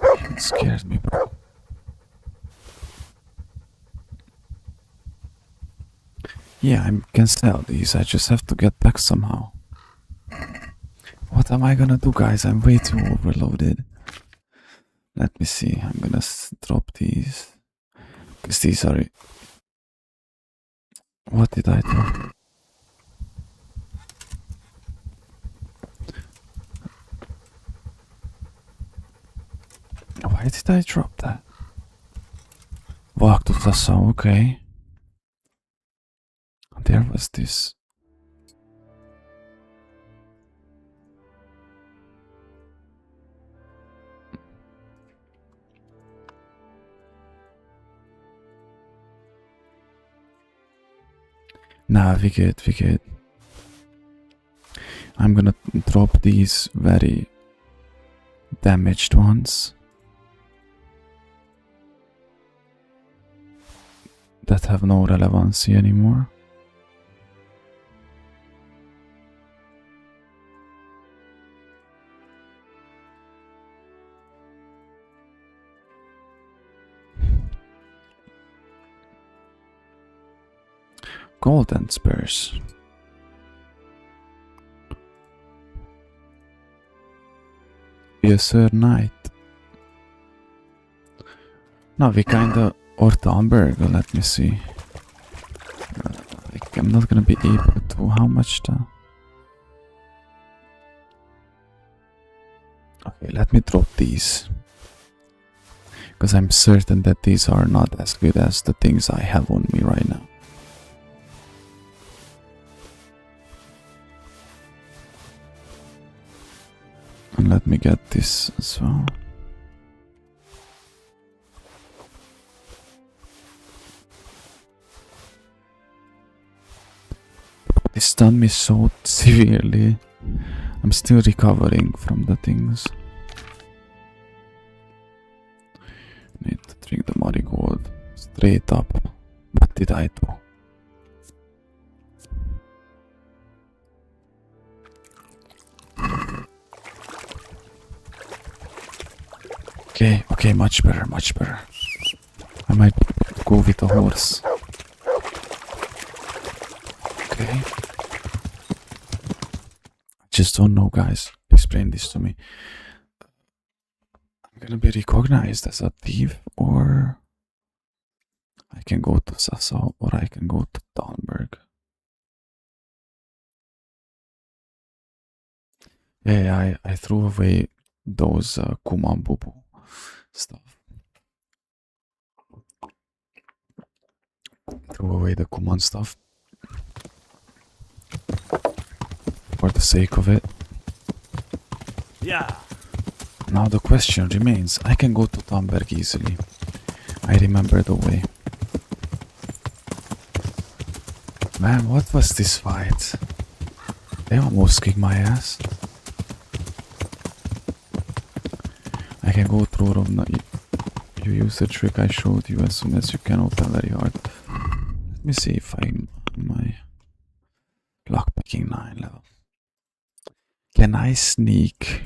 It scared me, bro. Yeah, I can sell these. I just have to get back somehow. What am I gonna do, guys? I'm way too overloaded. Let me see. I'm gonna drop these. Because these are... What did I do? Why did I drop that? Walk to Tassau, okay. There was this. Nah, we good, we good. I'm gonna drop these very damaged ones. That have no relevancy anymore. Golden spurs. Yes, sir, knight. Now we kinda... Or Thornburg, let me see. I'm not gonna be able to... How much the... Okay, let me drop these. Because I'm certain that these are not as good as the things I have on me right now. And let me get this as well. They stunned me so severely. I'm still recovering from the things. Need to drink the marigold straight up. What did I do? Okay, much better, much better. I might go with a horse. Okay. Just don't know, guys. Explain this to me. I'm gonna be recognized as a thief, or I can go to Sassau, or I can go to Thornburg. Yeah, I threw away those Kumambubu stuff. Threw away the Kuman stuff. For the sake of it. Yeah. Now the question remains. I can go to Thornburg easily. I remember the way. Man, what was this fight? They almost kicked my ass. I can go through Rovna. You use the trick I showed you as soon as you can open very hard. Let me see if I'm my lockpicking 9 level. Can I sneak?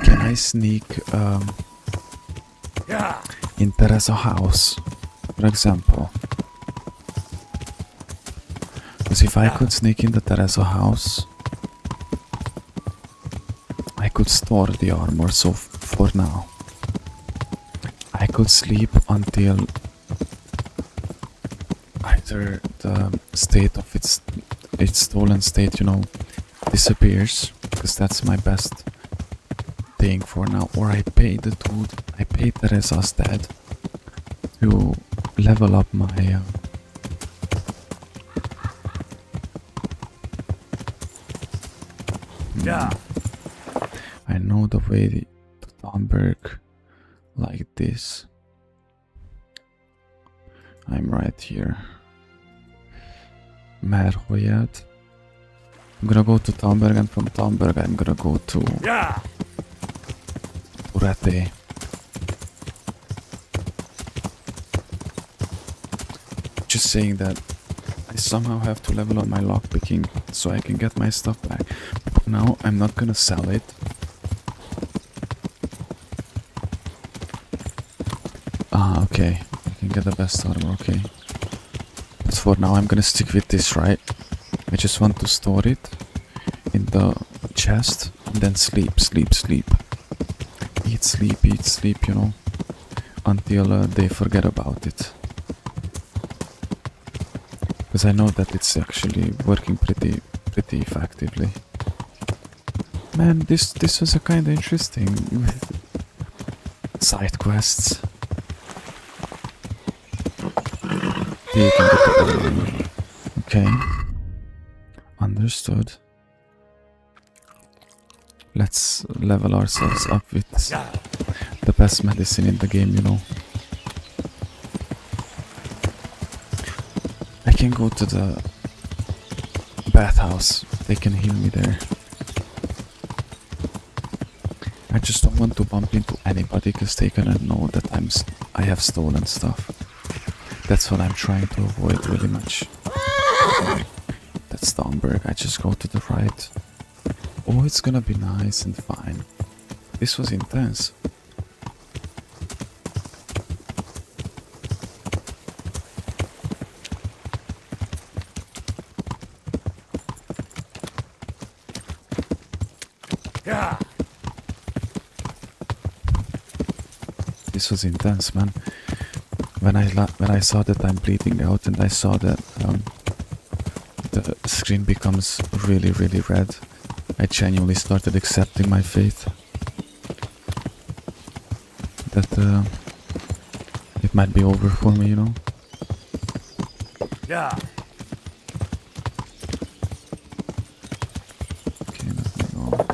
Can can I sneak in Teresa house, for example? Because if I could sneak in the Teresa house, I could store the armor. So for now, I could sleep until either the state of its stolen state, you know, disappears, because that's my best thing for now, or I pay the dude, I pay Teresa's dad to level up my I know the way to Thornburg like this. I'm right here. Merhoyat. I'm gonna go to Thornburg, and from Thornburg I'm gonna go to Rattay. Just saying that I somehow have to level up my lockpicking so I can get my stuff back. But now I'm not gonna sell it. Ah, okay. I can get the best armor, okay. But for now I'm gonna stick with this, right? I just want to store it in the chest and then sleep, sleep, sleep. Eat, sleep, you know, until they forget about it. Because I know that it's actually working pretty effectively. Man, this was a kind of interesting side quests. Okay, understood. Let's level ourselves up with the best medicine in the game, you know. I can go to the bathhouse. They can heal me there. I just don't want to bump into anybody because they're gonna know that I have stolen stuff. That's what I'm trying to avoid really much. That's Thornburg. I just go to the right. Oh, it's gonna be nice and fine. This was intense. This was intense, man. When I saw that I'm bleeding out and I saw that the screen becomes really red, I genuinely started accepting my fate. That it might be over for me, you know? Yeah. Okay, let me go.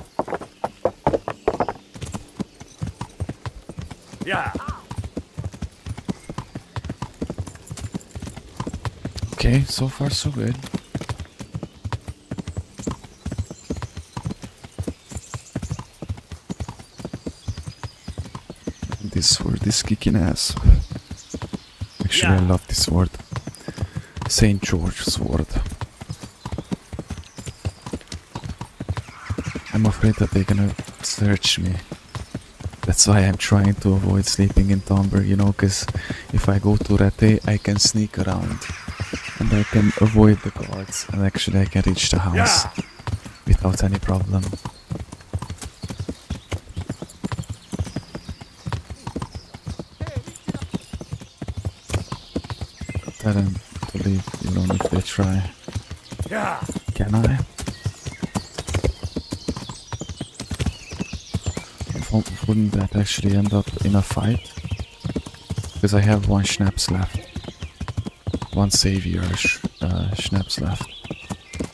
Yeah. Okay, so far so good. This sword is kicking ass. Actually, I love this sword. St. George sword. I'm afraid that they're gonna search me. That's why I'm trying to avoid sleeping in Thornburg, you know, because if I go to Rattay, I can sneak around. And I can avoid the guards, and actually I can reach the house without any problem. Tell them to leave you alone if they try. Can I? Wouldn't that actually end up in a fight? Because I have one schnapps left. One savior schnapps left.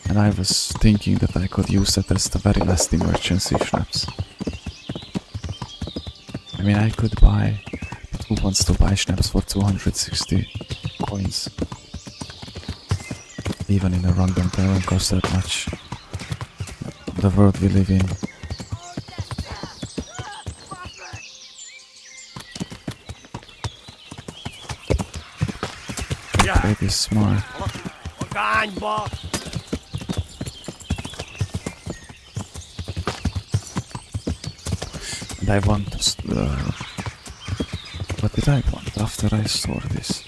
And I was thinking that I could use that as the very last emergency schnapps. I mean, I could buy... Who wants to buy schnapps for 260 coins? Even in a random tavern costs that much. The world we live in. Pretty smart. And I want to... what did I want after I store this?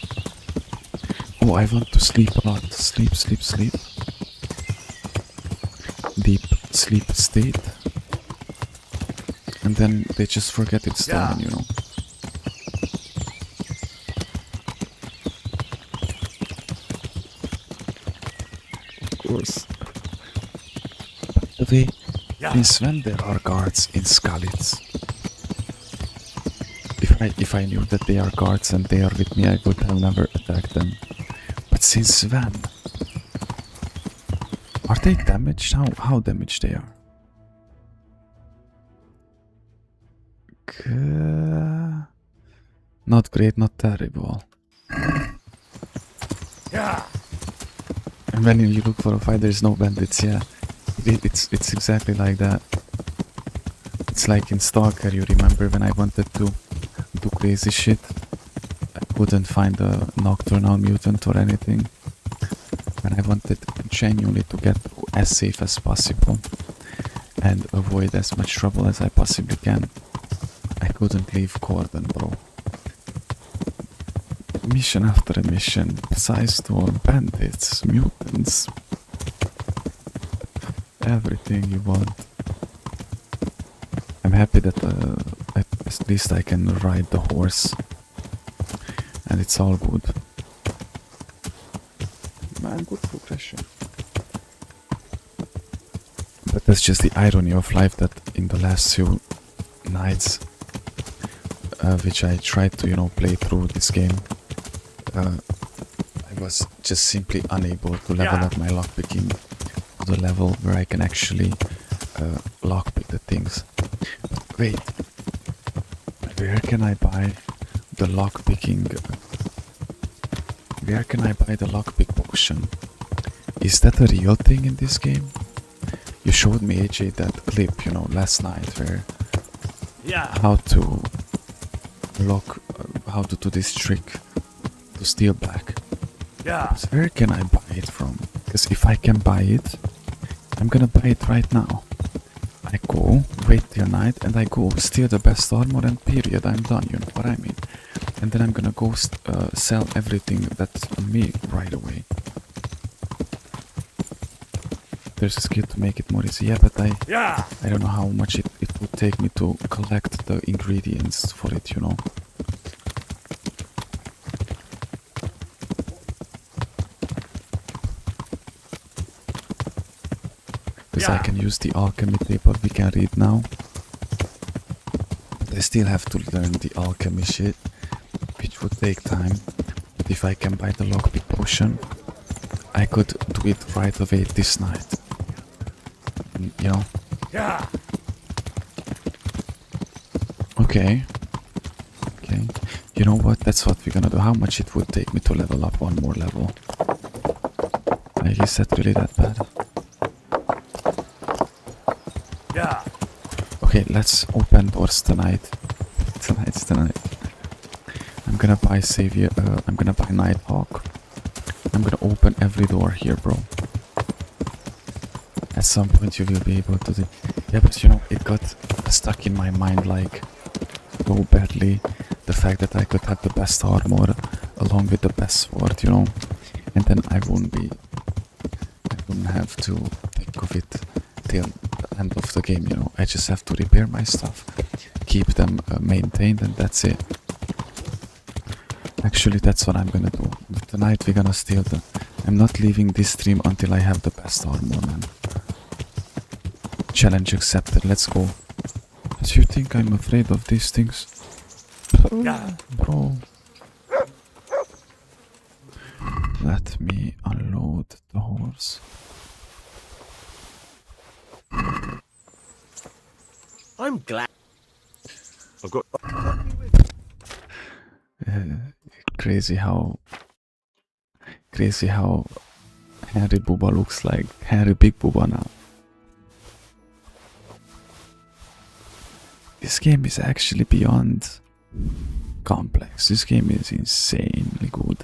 Oh, I want to sleep a lot. Sleep, sleep, sleep. Deep sleep state. And then they just forget it's stolen, you know. Of course. By the way, since when there are guards in Skalitz? If I knew that they are guards and they are with me, I would have never attacked them. But since when? Are they damaged? How damaged they are? Not great, not terrible. And when you look for a fight, there is no bandits. Yeah, it's exactly like that. It's like in Stalker. You remember when I wanted to do crazy shit? I couldn't find a nocturnal mutant or anything. When I wanted genuinely to get as safe as possible and avoid as much trouble as I possibly can, I couldn't leave Cordon, bro. Mission after a mission, Psystorm, bandits, mutants, everything you want. I'm happy that at least I can ride the horse, and it's all good. Man, good progression. But that's just the irony of life, that in the last few nights, which I tried to, you know, play through this game, I was just simply unable to level up my lockpicking to the level where I can actually lockpick the things. But wait, where can I buy the lockpicking? Where can I buy the lockpick potion? Is that a real thing in this game? You showed me, AJ, that clip, you know, last night, where how to lock, how to do this trick to steal back. But where can I buy it from? Because if I can buy it, I'm gonna buy it right now. I go, wait till night, and I go steal the best armor, and period, I'm done, you know what I mean? And then I'm gonna go sell everything that's on me right away. There's a skill to make it more easy, yeah, but I don't know how much it would take me to collect the ingredients for it, you know. Because I can use the alchemy table we can read now. But I still have to learn the alchemy shit, which would take time. But if I can buy the lockpick potion, I could do it right away this night. You know? Okay. Okay. You know what? That's what we're gonna do. How much it would take me to level up one more level? Like, is that really that bad? Okay, let's open doors tonight. Tonight's the night. I'm gonna buy Savior. I'm gonna buy Nighthawk. I'm gonna open every door here, bro. At some point you will be able to do... Yeah, but you know, it got stuck in my mind like so badly. The fact that I could have the best armor along with the best sword, you know. And then I wouldn't have to think of it till the end of the game, you know. I just have to repair my stuff, keep them maintained, and that's it. Actually, that's what I'm gonna do. Tonight we're gonna steal the... I'm not leaving this stream until I have the best armor, man. Challenge accepted, let's go. Do you think I'm afraid of these things? Bro. Let me unload the horse. I'm glad. I've got... Crazy how Henry Booba looks like Henry Big Booba now. This game is actually beyond complex. This game is insanely good.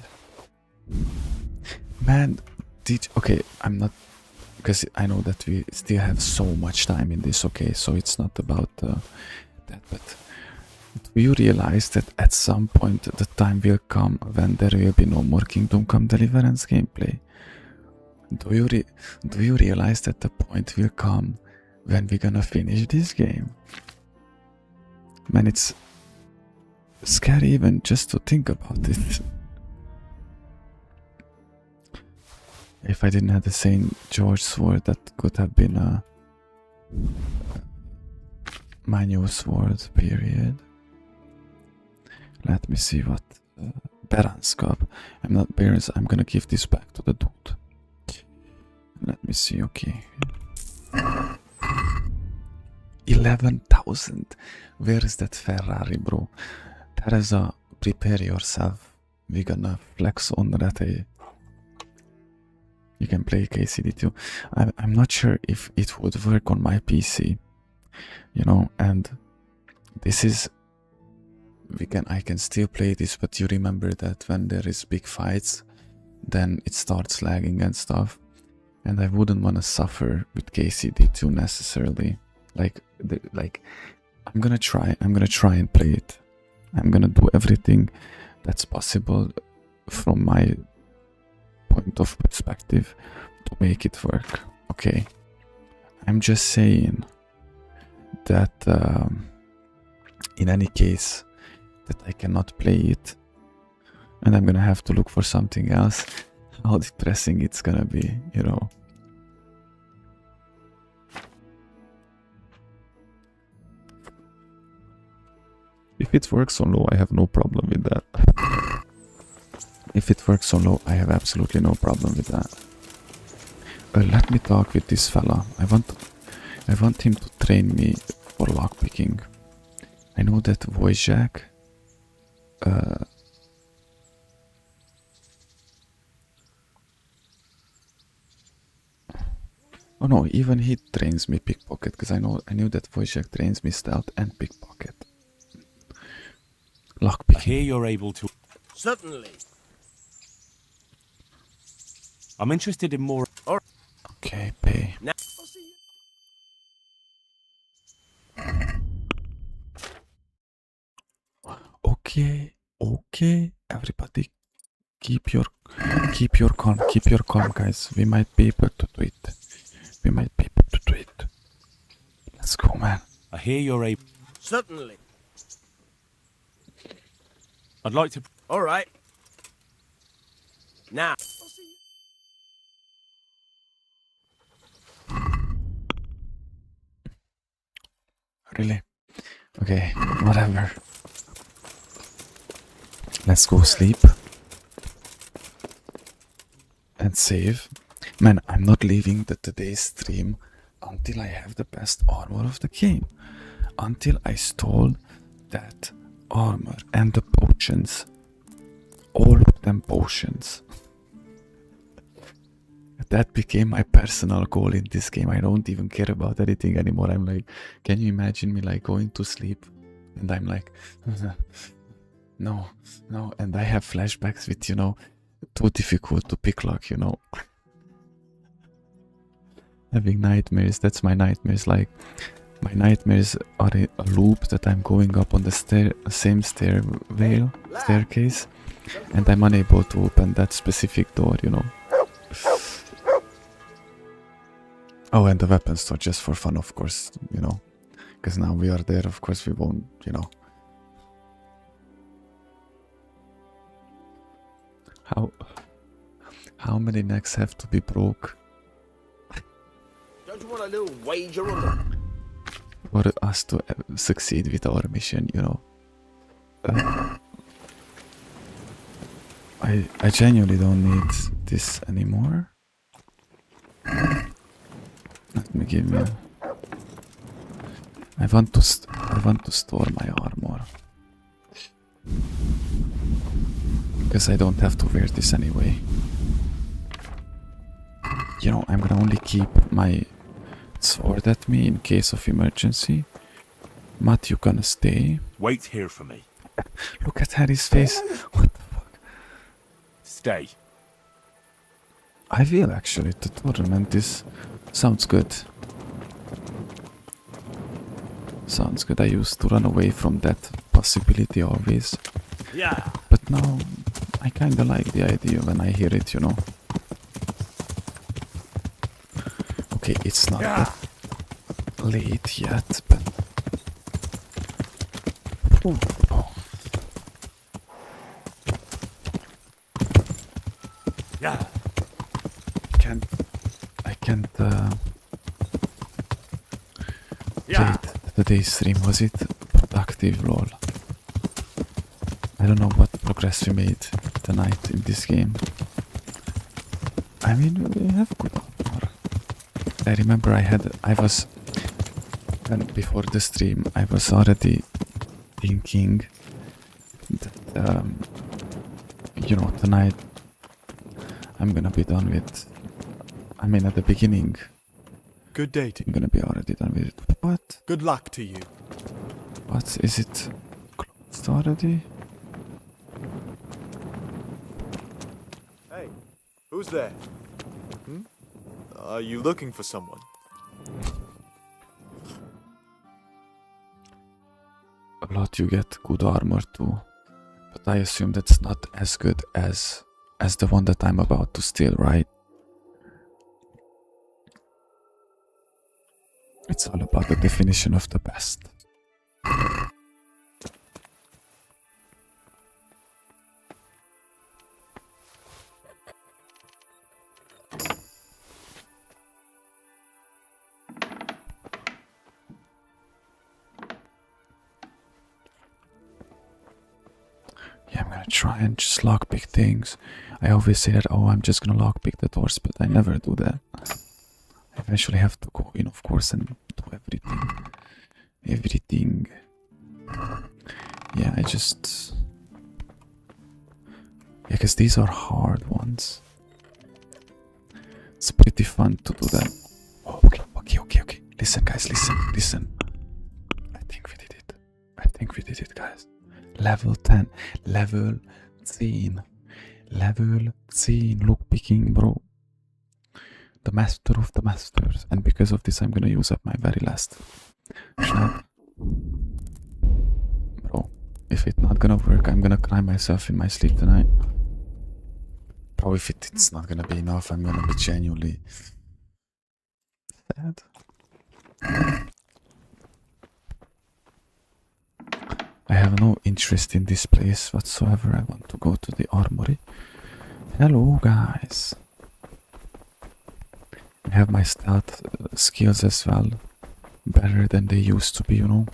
Man, okay, I'm not, because I know that we still have so much time in this, okay, so it's not about the that, but do you realize that at some point the time will come when there will be no more Kingdom Come Deliverance gameplay? Do you realize that the point will come when we're gonna finish this game? Man, it's scary even just to think about it. If I didn't have the St. George sword, that could have been my new sword, period. Let me see what Baron's cup. I'm not Baron's, I'm gonna give this back to the dude. Let me see, okay. 11,000. Where is that Ferrari, bro? That is a prepare yourself. We're gonna flex on Rattay. You can play KCD too. I'm not sure if it would work on my PC, you know, and this is I can still play this, but you remember that when there is big fights, then it starts lagging and stuff, and I wouldn't want to suffer with KCD too necessarily. Like I'm gonna try and play it. I'm gonna do everything that's possible from my point of perspective to make it work. Okay, I'm just saying that in any case that I cannot play it and I'm gonna have to look for something else, how depressing it's gonna be, you know. If it works on low, I have no problem with that. If it works on low, I have absolutely no problem with that. Let me talk with this fella. I want him to train me for lockpicking. I know that Wojciech oh no, even he trains me pickpocket, because I knew that Wojciech trains me stealth and pickpocket. Lockpicking. I hear you're able to. Certainly. I'm interested in more. Okay, pay. Now. Okay, everybody, keep your calm, guys. We might be able to do it. Let's go, man. I hear you're able. Certainly. I'd like to. All right. Now. Really? Okay, whatever. Let's go sleep and save. Man, I'm not leaving today's stream until I have the best armor of the game. Until I stole that armor and the potions. All of them potions. That became my personal goal in this game. I don't even care about anything anymore. I'm like, can you imagine me like going to sleep and I'm like, no, and I have flashbacks with, you know, too difficult to pick lock, you know. Having nightmares, that's my nightmares. Like, my nightmares are a loop that I'm going up on the same staircase, and I'm unable to open that specific door, you know. Oh, and the weapon store, just for fun, of course, you know. Because now we are there, of course we won't, you know. How many necks have to be broke? Don't you want a little wager on them? For us to succeed with our mission, you know. I genuinely don't need this anymore. Let me give you. I want to store my armor. Because I don't have to wear this anyway. You know, I'm gonna only keep my sword at me in case of emergency. Matt, you gonna stay? Wait here for me. Look at Harry's face. What the fuck? Stay. I will actually. The tournament sounds good. Sounds good. I used to run away from that possibility always. Yeah. But now I kinda like the idea when I hear it, you know. Okay, it's not that late yet, but oh. Yeah. I can't rate today's stream. Was it productive, lol? I don't know what progress we made tonight in this game. I mean, we have good armor. I remember and before the stream, I was already thinking that, you know, tonight I'm gonna be done with, I mean, at the beginning, Good day to I'm gonna be already done with it. What? Good luck to you. What? Is it closed already? Hey, who's there? Are you looking for someone? A lot you get good armor too, but I assume that's not as good as the one that I'm about to steal, right? It's all about the definition of the best. Yeah, I'm gonna try and just lockpick things. I always say that, oh, I'm just gonna lockpick the doors, but I never do that. I eventually have to go in, of course, and do everything. Everything. Yeah, I just... Yeah, because these are hard ones. It's pretty fun to do that. Oh, okay. Listen, guys, listen. I think we did it, guys. Level 10. Level 10. Look picking, bro. The master of the masters. And because of this, I'm gonna use up my very last shot. Bro, if it's not gonna work, I'm gonna cry myself in my sleep tonight. Bro, if it's not gonna be enough, I'm gonna be genuinely sad. I have no interest in this place whatsoever. I want to go to the armory. Hello, guys. I have my stealth skills as well. Better than they used to be, you know.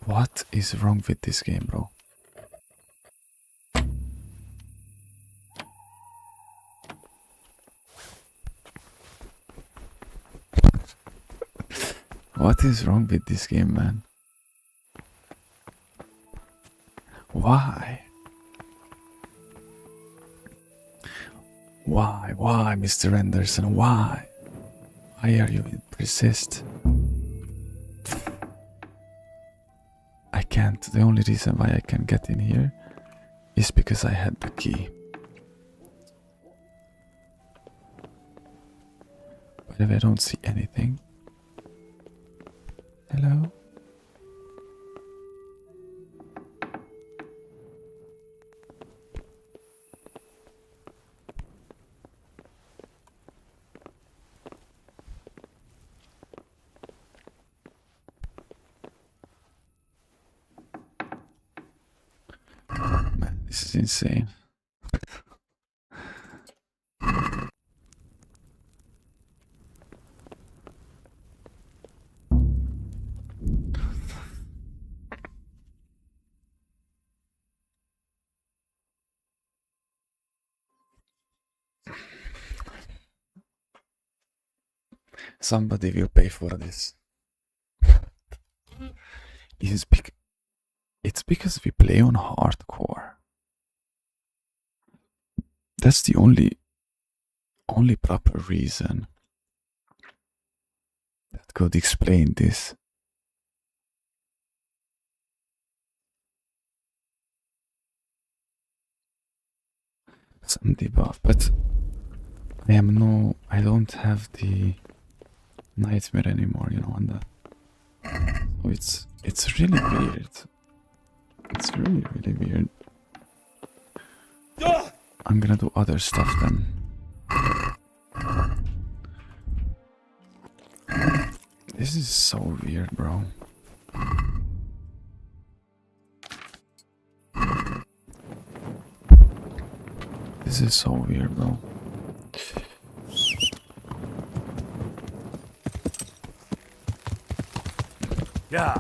What is wrong with this game, bro? What is wrong with this game, man? Why? Why, Mr. Anderson? Why? Why are you persist? I can't. The only reason why I can get in here is because I had the key. By the way, I don't see anything. Hello? Man, this is insane. Somebody will pay for this. It's because we play on hardcore. That's the only proper reason that could explain this. some debuff, but I don't have the nightmare anymore, you know, on the so it's really weird. It's really weird. I'm gonna do other stuff then. This is so weird, bro. This is so weird, bro. Yeah.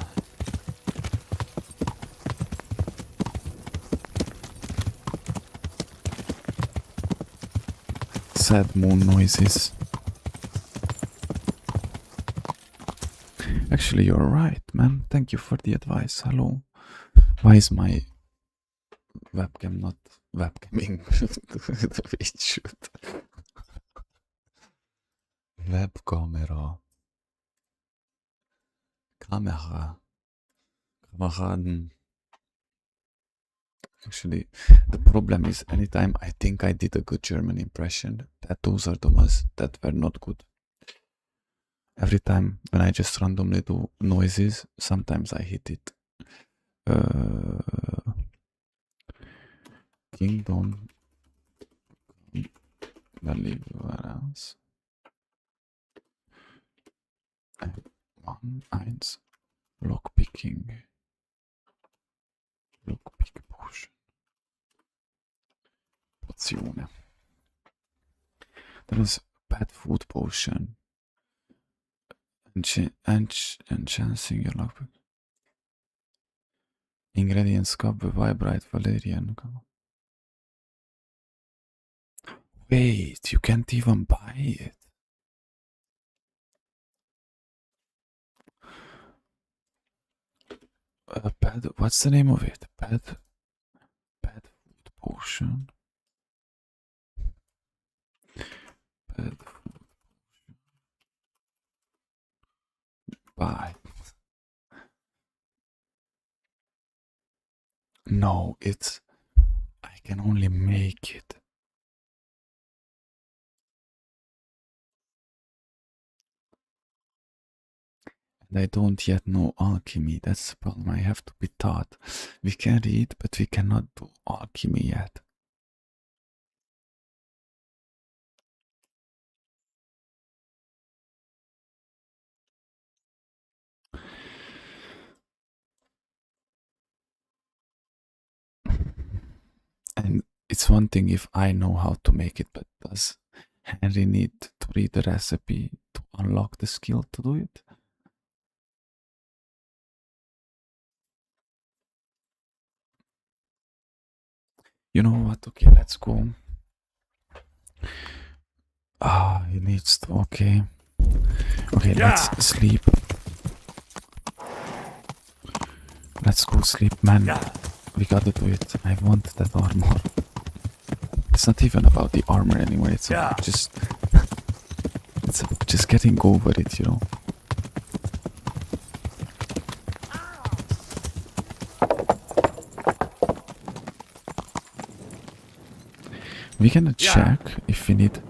Sad moon noises. Actually, you're right, man. Thank you for the advice. Hello. Why is my webcam not webcamming the way it should? Web camera. Kamera. Kameraden. Actually, the problem is anytime I think I did a good German impression, that those are the ones that were not good. Every time when I just randomly do noises, sometimes I hit it. Kingdom. Deliverance. 1 Lockpicking. Lockpick potion. Pozione. There is pet food potion. Enhancing your lockpick. Ingredients cup vibrate valerian. Wait, you can't even buy it. Pet, what's the name of it? Pet food potion. Pet food potion. Buy. No, it's. I can only make it. And I don't yet know alchemy. That's the problem. I have to be taught. We can read, but we cannot do alchemy yet. And it's one thing if I know how to make it, but does Henry need to read the recipe to unlock the skill to do it? You know what? Okay, let's go. Ah, he needs to. Okay. Okay, let's sleep. Let's go sleep, man. We gotta do it. I want that armor. It's not even about the armor anymore. It's about just. It's about just getting over it, you know. We're gonna check if we need.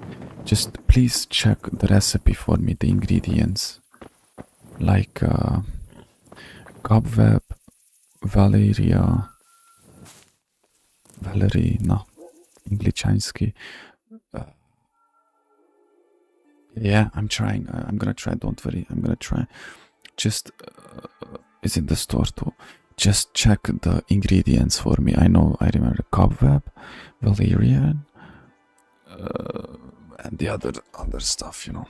Just please check the recipe for me, the ingredients. Like cobweb, Valerina, Anglicansky. Yeah, I'm trying. I'm gonna try. Don't worry. I'm gonna try. Just it's in the store too. Just check the ingredients for me. I remember cobweb, valerian, and the other stuff. You know,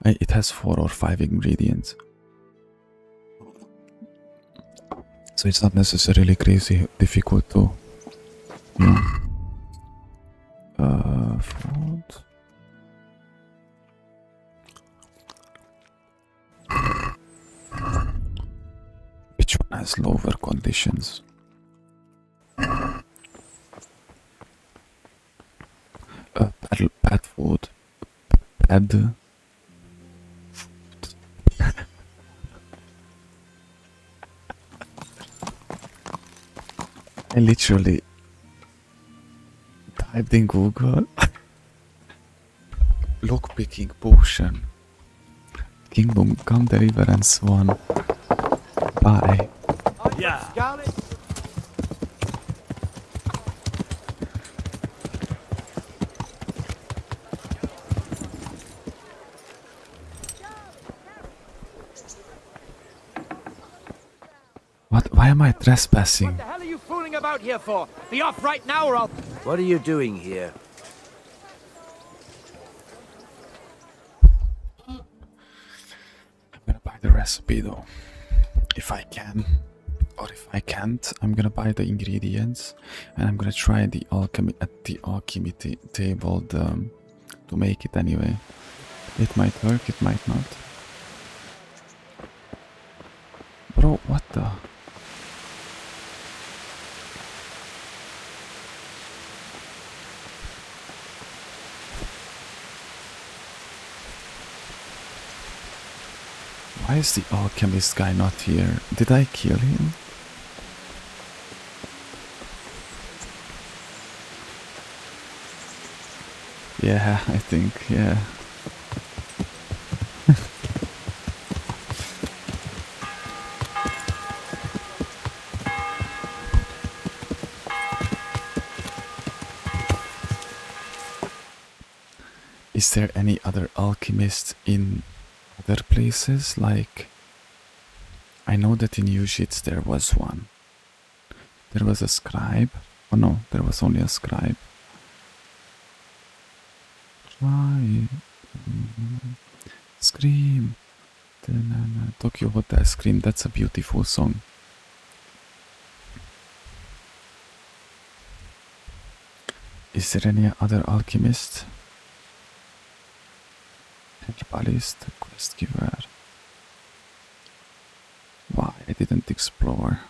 it has 4 or 5 ingredients, so it's not necessarily crazy difficult to. You know. Food. Which one has lower conditions? Pet food. Pet food. I literally typed in Google. Lockpicking potion. Kingdom Come Deliverance 1. Buy. Yeah. Scarlet. What? Why am I trespassing? What the hell are you fooling about here for? Be off right now or I'll... What are you doing here? I'm gonna buy the recipe though. If I can. Or if I can't, I'm gonna buy the ingredients and I'm gonna try the alchemy at the alchemy table to make it anyway. It might work, it might not. Bro, what the? Why is the alchemist guy not here? Did I kill him? Yeah, I think, yeah. Is there any other alchemist in other places? Like, I know that in Ushitz there was one. There was a scribe. Oh no, there was only a scribe. Try. Scream. Tokyo Hotel Scream. That's a beautiful song. Is there any other alchemist? Herbalist, quest giver. Why I didn't explore?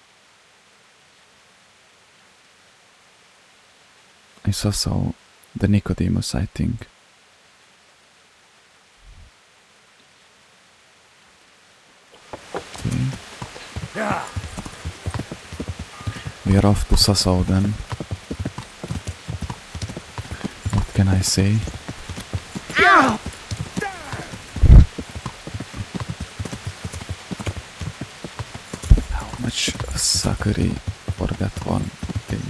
I saw the Nicodemus, I think. Okay. We are off to Sassau then. What can I say? Ow! How much suckery for that one thing?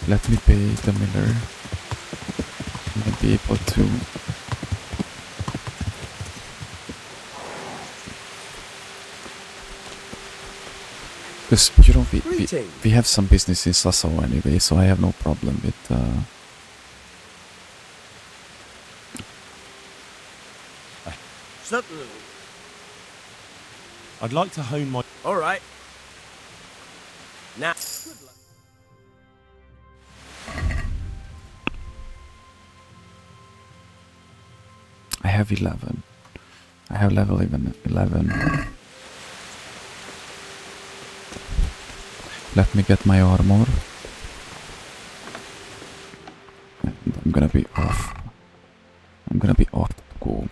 Let me pay the miller. Be able to because you know we have some business in Sassau anyway, so I have no problem with Certainly. I'd like to hone my... All right. Now. I have 11. I have level 11. Let me get my armor. And I'm gonna be off. I'm gonna be off to go.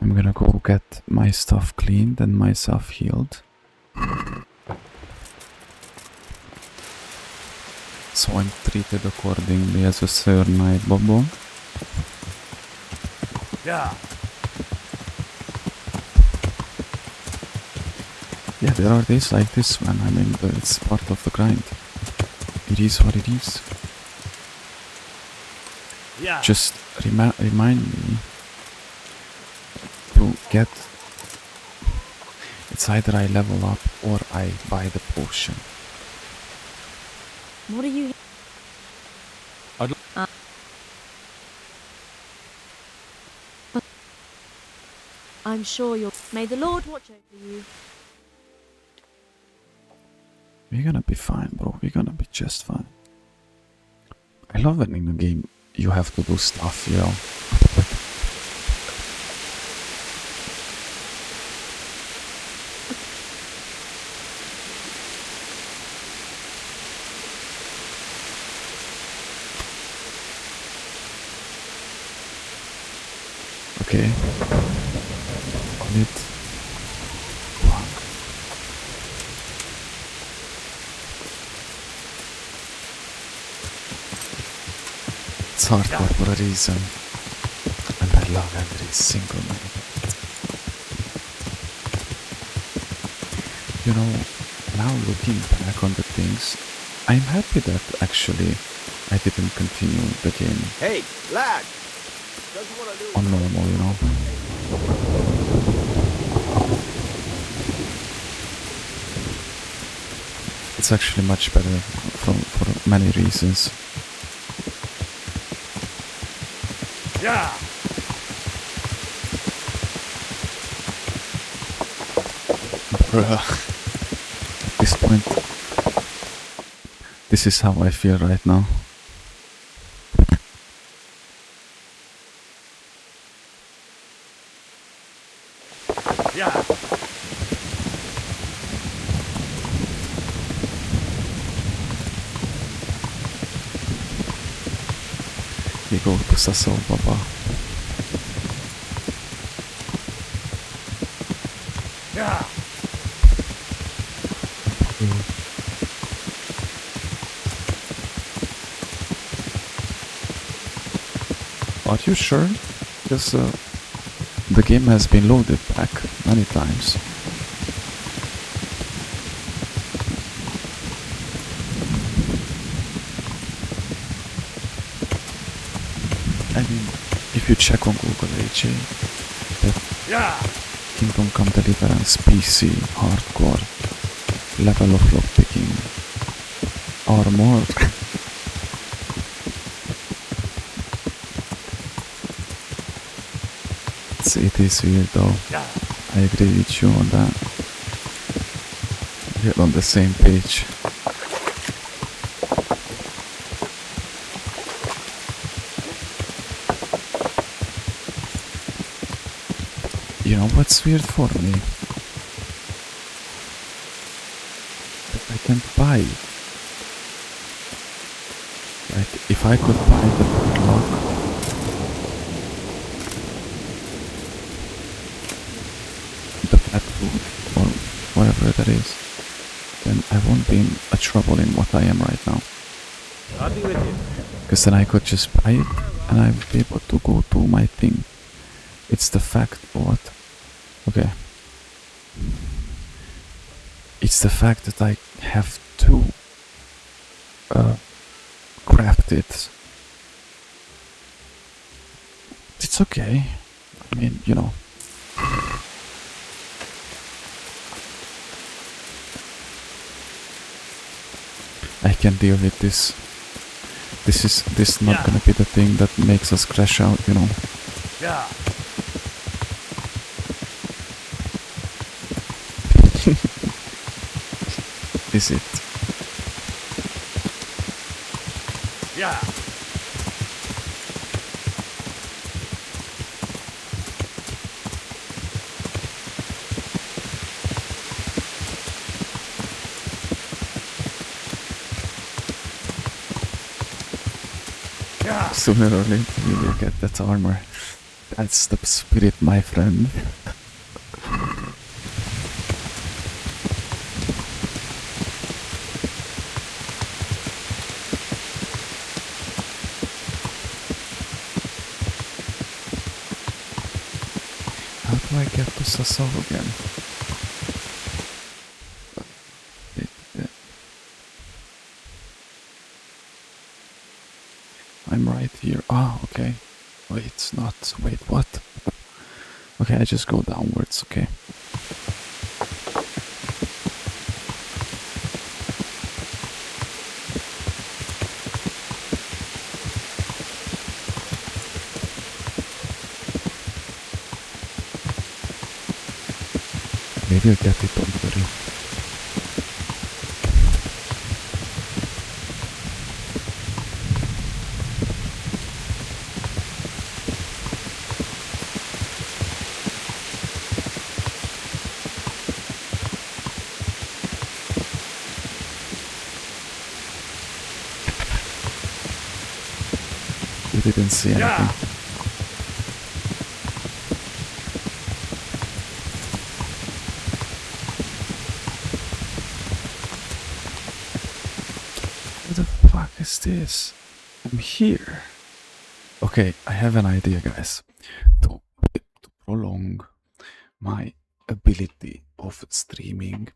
I'm gonna go get my stuff cleaned and myself healed. So I'm treated accordingly as a Sir Knight Bobo. Yeah. Yeah, there are days like this, man. I mean, it's part of the grind. It is what it is. Yeah. Just remind me to get... It's either I level up or I buy the potion. What are you... I'm sure you'll... May the Lord watch over you. We're gonna be fine, bro. We're gonna be just fine. I love when in a game you have to do stuff, you know. Okay. Lit. Wow. It's hardcore for a reason. And I love every single minute of it. You know, now looking back on the things, I'm happy that actually I didn't continue the game Hey, lad! on normal, you know. It's actually much better for many reasons. Yeah. Bruh. At this point, this is how I feel right now. Yeah. We go to Sasso Baba. Yeah. Are you sure? Because the game has been loaded back many times. I mean, if you check on Google AJ, that Kingdom Come Deliverance PC hardcore level of lockpicking or more. It is weird though. I agree with you on that. We're on the same page. You know what's weird for me? That I can't buy. Like, if I could buy the lock, the flat food, or whatever that is, then I won't be in a trouble in what I am right now. I'll be with you. Because then I could just buy it and I would be able to go do my thing. It's the fact what? Okay. It's the fact that I have to craft it. It's okay. I mean, you know. I can deal with this. This is not gonna be the thing that makes us crash out, you know. Yeah. Is it? Yeah. Sooner or later we will get that armor. That's the spirit, my friend. How do I get to Sassov again? I'm right here. Oh, okay. Wait, it's not. Wait, what? Okay, I just go downwards, okay. Maybe I'll get it on the roof. You didn't see anything. fuck is this? I'm here. Okay, I have an idea, guys. To prolong my ability of streaming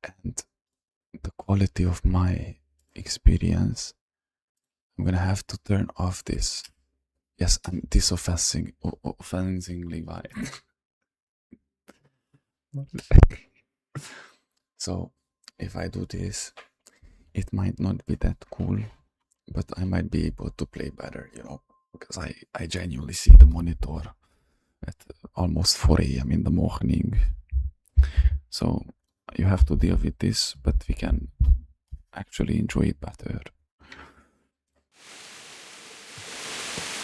and the quality of my experience, I'm gonna have to turn off this. Yes, I'm offensively right. So, if I do this, it might not be that cool, but I might be able to play better, you know, because I genuinely see the monitor at almost 4 a.m. in the morning. So, you have to deal with this, but we can actually enjoy it better.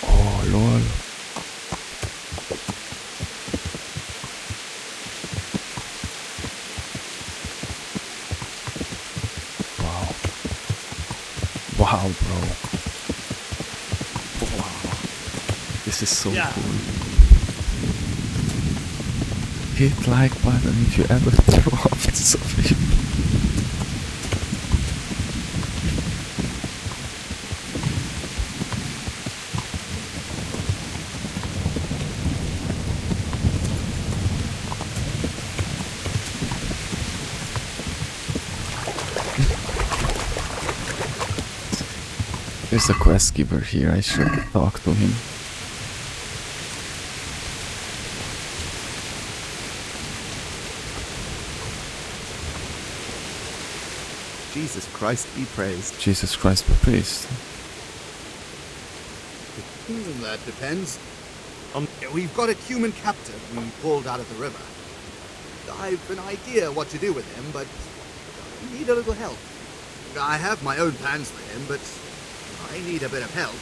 Oh, lol. Wow, bro. Wow. This is so cool. Hit like button if you ever throw off something. There's a quest giver here, I should talk to him. Jesus Christ be praised. Jesus Christ be praised. That depends. We've got a human captive we pulled out of the river. I've an idea what to do with him, but I need a little help. I have my own plans for him, but I need a bit of help.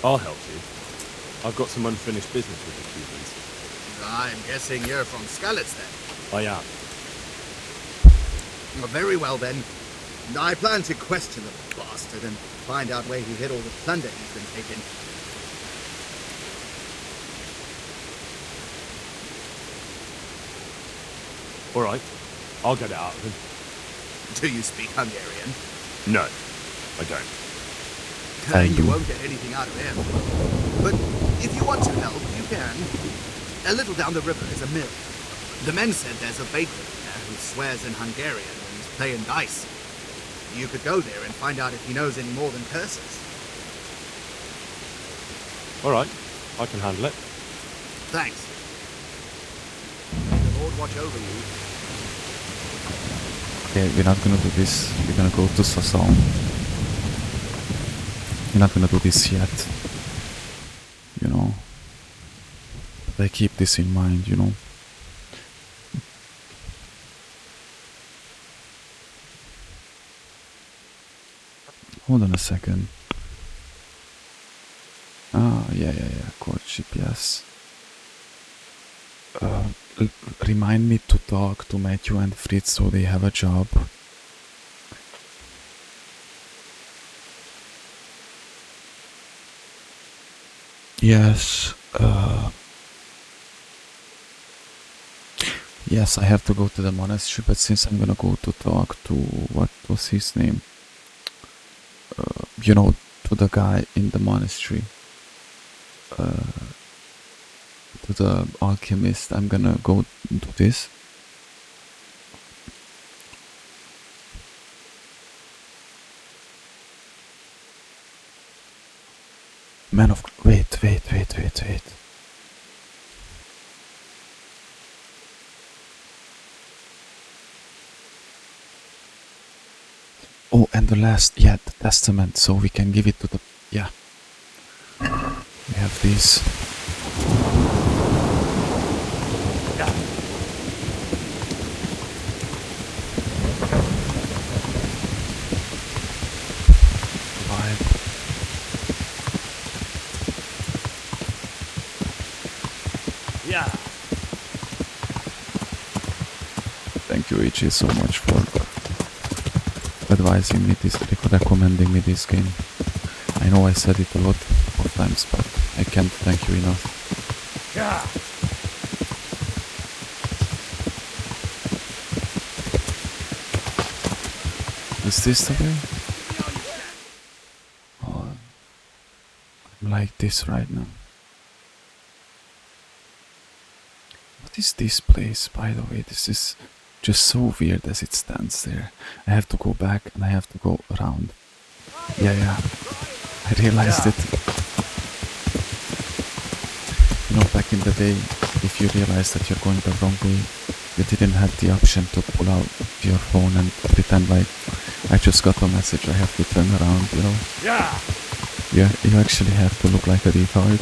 I'll help you. I've got some unfinished business with the Cubans. I'm guessing you're from Skalitz then? I am. Well, very well then. I plan to question the bastard and find out where he hid all the plunder he's been taking. All right, I'll get it out of him. Do you speak Hungarian? No, I don't. Then you won't get anything out of him. But if you want to help, you can. A little down the river is a mill. The men said there's a baker there who swears in Hungarian and is playing dice. You could go there and find out if he knows any more than curses. All right, I can handle it. Thanks. May the Lord watch over you. Okay, we're not gonna do this. We're gonna go to Sasson. We're not gonna do this yet. You know. But I keep this in mind, you know. Hold on a second. Ah, yeah. Courtship, yes. Remind me to talk to Matthew and Fritz so they have a job. Yes. Yes, I have to go to the monastery, but since I'm gonna go to talk to, what was his name? You know, to the guy in the monastery. To the alchemist, I'm gonna go do this. Man of... Wait. Oh, and the last, the testament, so we can give it to the... Yeah. We have these. Thank you, Ichi, so much for advising me this, recommending me this game. I know I said it a lot of times, but I can't thank you enough. Is this the way? Oh, I'm like this right now. What is this place, by the way? This is just so weird as it stands there. I have to go back and I have to go around. Yeah. I realized it. You know, back in the day, if you realize that you're going the wrong way, you didn't have the option to pull out your phone and pretend like I just got a message, I have to turn around, you know? Yeah, you actually have to look like a retard.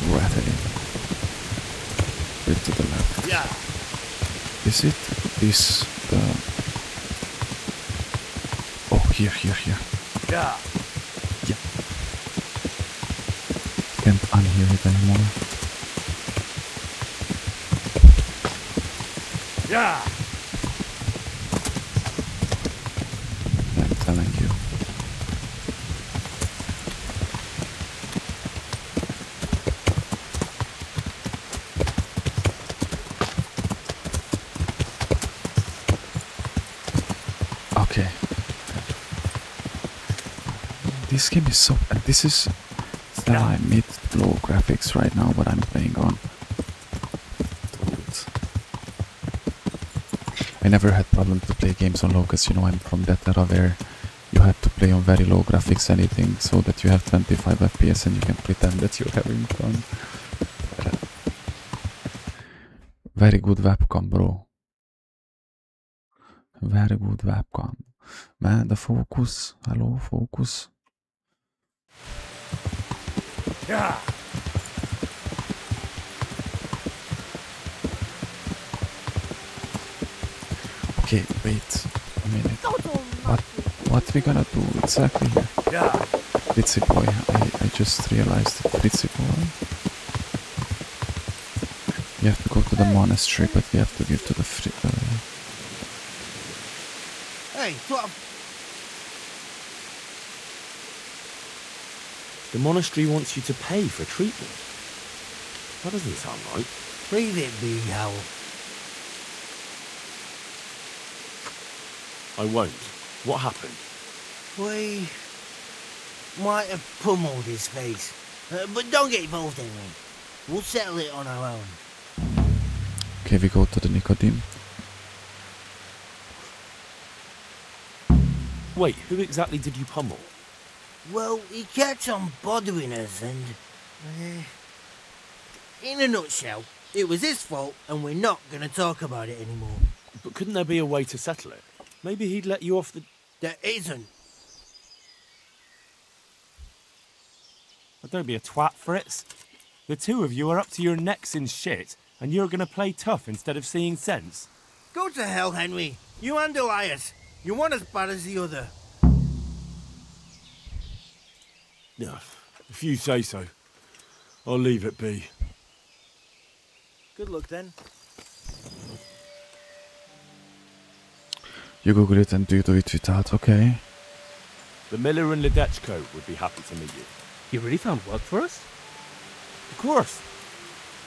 Rattay. Bit to the left. Is it this the... Oh, here. Yeah. Can't unhear it anymore. I'm telling you. Okay. This game is so... this is mid-low graphics right now, what I'm playing on. I never had problem to play games on low, because you know I'm from that era where you had to play on very low graphics anything, so that you have 25 FPS and you can pretend that you're having fun. Very good webcam, bro. Very good webcam. Man, the focus. Hello, focus. Okay, wait a minute. What we gonna do exactly here? Fritzy boy, I just realized. Fritzy boy. We have to go to the monastery, but we have to give to the Hey, what? The monastery wants you to pay for treatment. That doesn't sound right. Leave it be, Hal. I won't. What happened? We might have pummeled his face. But don't get involved anyway. We'll settle it on our own. Okay, we go to the Nicodeme. Wait, who exactly did you pummel? Well, he kept on bothering us and... in a nutshell, it was his fault and we're not going to talk about it anymore. But couldn't there be a way to settle it? Maybe he'd let you off the... There isn't. Well, don't be a twat, Fritz. The two of you are up to your necks in shit, and you're going to play tough instead of seeing sense. Go to hell, Henry. You and Elias. You're one as bad as the other. Yeah, if you say so. I'll leave it be. Good luck, then. You Google it and do it without, okay? The miller and Ledechko would be happy to meet you. You really found work for us? Of course.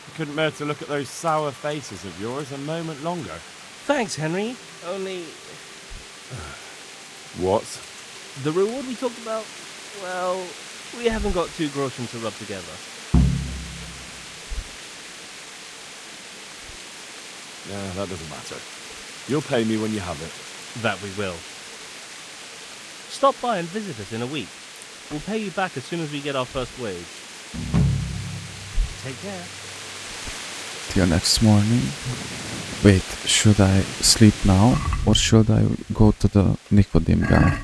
I couldn't bear to look at those sour faces of yours a moment longer. Thanks, Henry. Only... What? the reward we talked about, well, we haven't got 2 groschen to rub together. Yeah, that doesn't matter. You'll pay me when you have it. That we will. Stop by and visit us in a week. We'll pay you back as soon as we get our first wage. Take care. Till next morning. Wait, should I sleep now or should I go to the Nicodeme guy?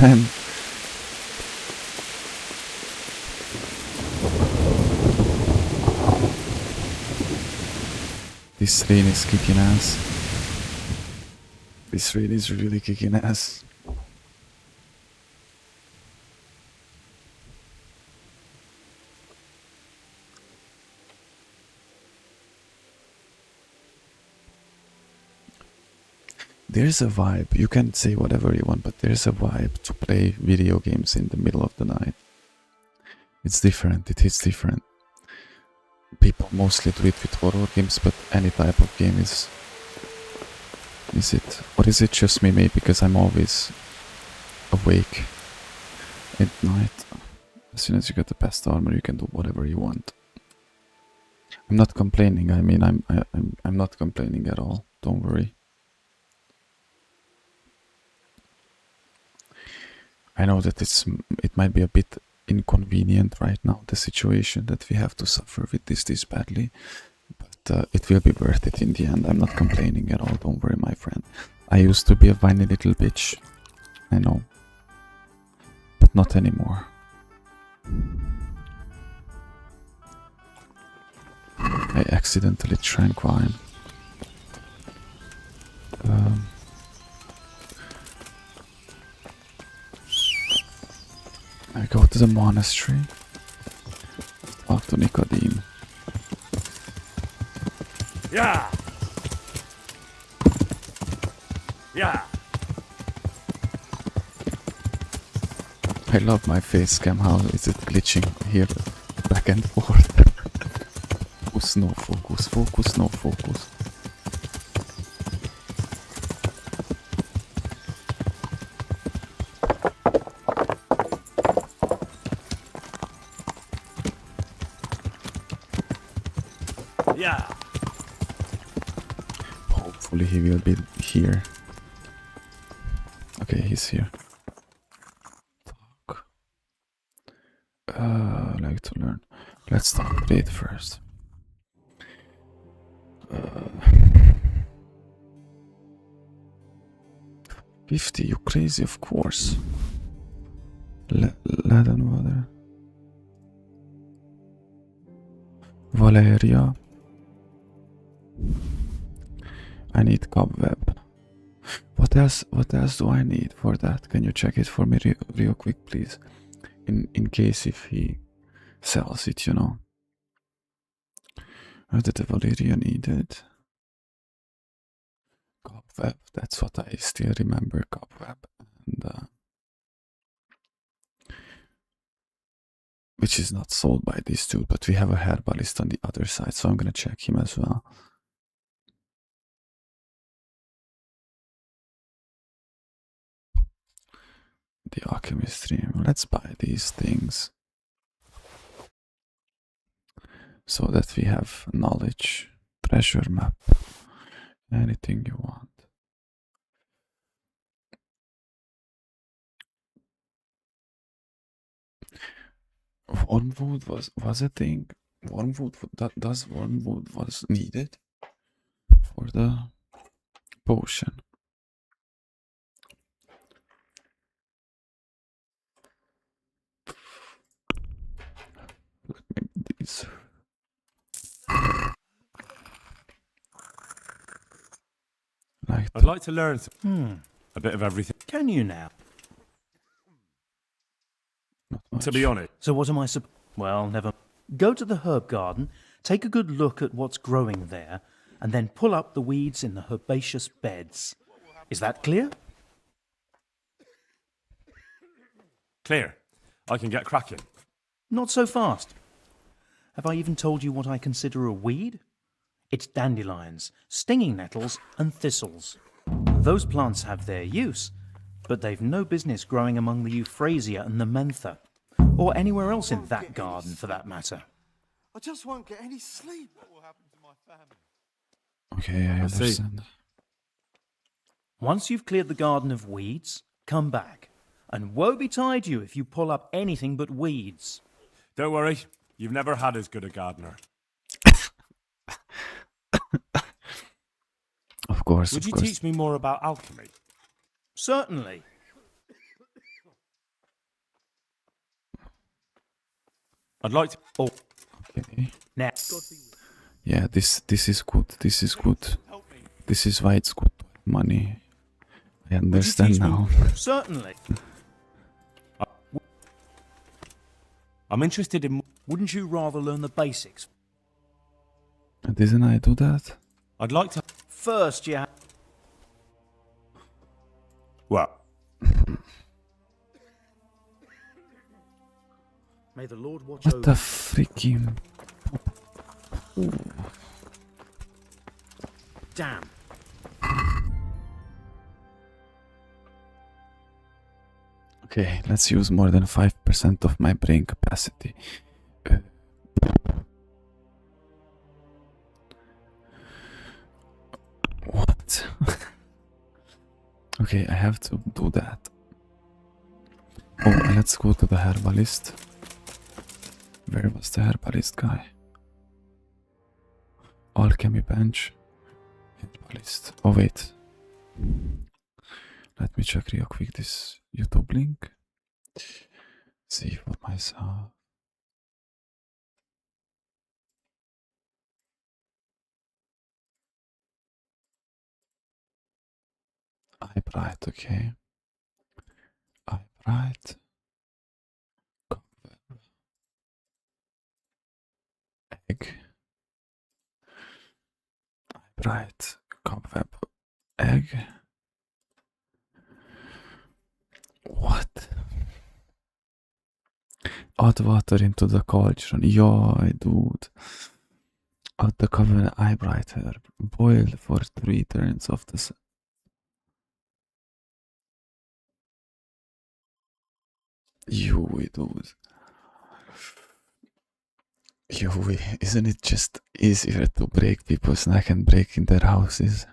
Man. This rain is kicking ass. This rain is really kicking ass. There's a vibe. You can say whatever you want, but there's a vibe to play video games in the middle of the night. It's different. It is different. People mostly do it with horror games, but any type of game is it? Or is it just me? Maybe because I'm always awake at night. As soon as you get the best armor, you can do whatever you want. I'm not complaining. I mean, I'm not complaining at all. Don't worry. I know that it might be a bit inconvenient right now, the situation that we have to suffer with this badly, but it will be worth it in the end. I'm not complaining at all. Don't worry, my friend. I used to be a whiny little bitch. I know, but not anymore. I accidentally drank wine. I go to the monastery, talk to Nicodeme. Yeah. Yeah. I love my face cam. How is it glitching here, back and forth? Focus, no focus, focus, no focus. Yeah. Hopefully he will be here. Okay, he's here. Talk. Like to learn. Let's start trade first. 50, you crazy, of course. Lead and water. Valeria. I need cobweb. What else do I need for that? Can you check it for me real quick, please? In case if he sells it, you know. What did the Valeria needed? Cobweb, that's what I still remember, cobweb. And which is not sold by these two, but we have a herbalist on the other side, so I'm gonna check him as well. The alchemist dream. Let's buy these things so that we have knowledge, treasure map, anything you want. Wormwood was a thing. Wormwood, does wormwood was needed for the potion. Maybe these. I'd like to learn a bit of everything. Can you now? To be honest. So what am I Well, never. Go to the herb garden, take a good look at what's growing there, and then pull up the weeds in the herbaceous beds. Is that clear? Clear. I can get cracking. Not so fast. Have I even told you what I consider a weed? It's dandelions, stinging nettles, and thistles. Those plants have their use, but they've no business growing among the euphrasia and the mentha, or anywhere else in that garden for that matter. I just won't get any sleep. What will happen to my family? Okay, I understand. Once you've cleared the garden of weeds, come back. And woe betide you if you pull up anything but weeds. Don't worry, you've never had as good a gardener. Of course. Would you teach me more about alchemy? Certainly. I'd like to. Oh. Okay. Now. Yeah, this is good. This is good. This is why it's good. Money. I understand now. Certainly. I'm interested in. Wouldn't you rather learn the basics? Didn't I do that? I'd like to. First, you have. What? May the Lord watch What over the you. freaking... Damn. Okay, let's use more than 5% of my brain capacity. What? Okay, I have to do that. Oh, let's go to the herbalist. Where was the herbalist guy? Alchemy bench. Herbalist. Oh, wait. Let me check real quick this YouTube link. See for myself. Eyebright, okay. Eyebright. Egg. Eyebright. Cobweb. Egg. What? Add water into the cauldron. Yoy, dude. Add the common eyebright herb. Boil for 3 turns of the sun. Yoy, dude. Yoy, isn't it just easier to break people's neck and break in their houses?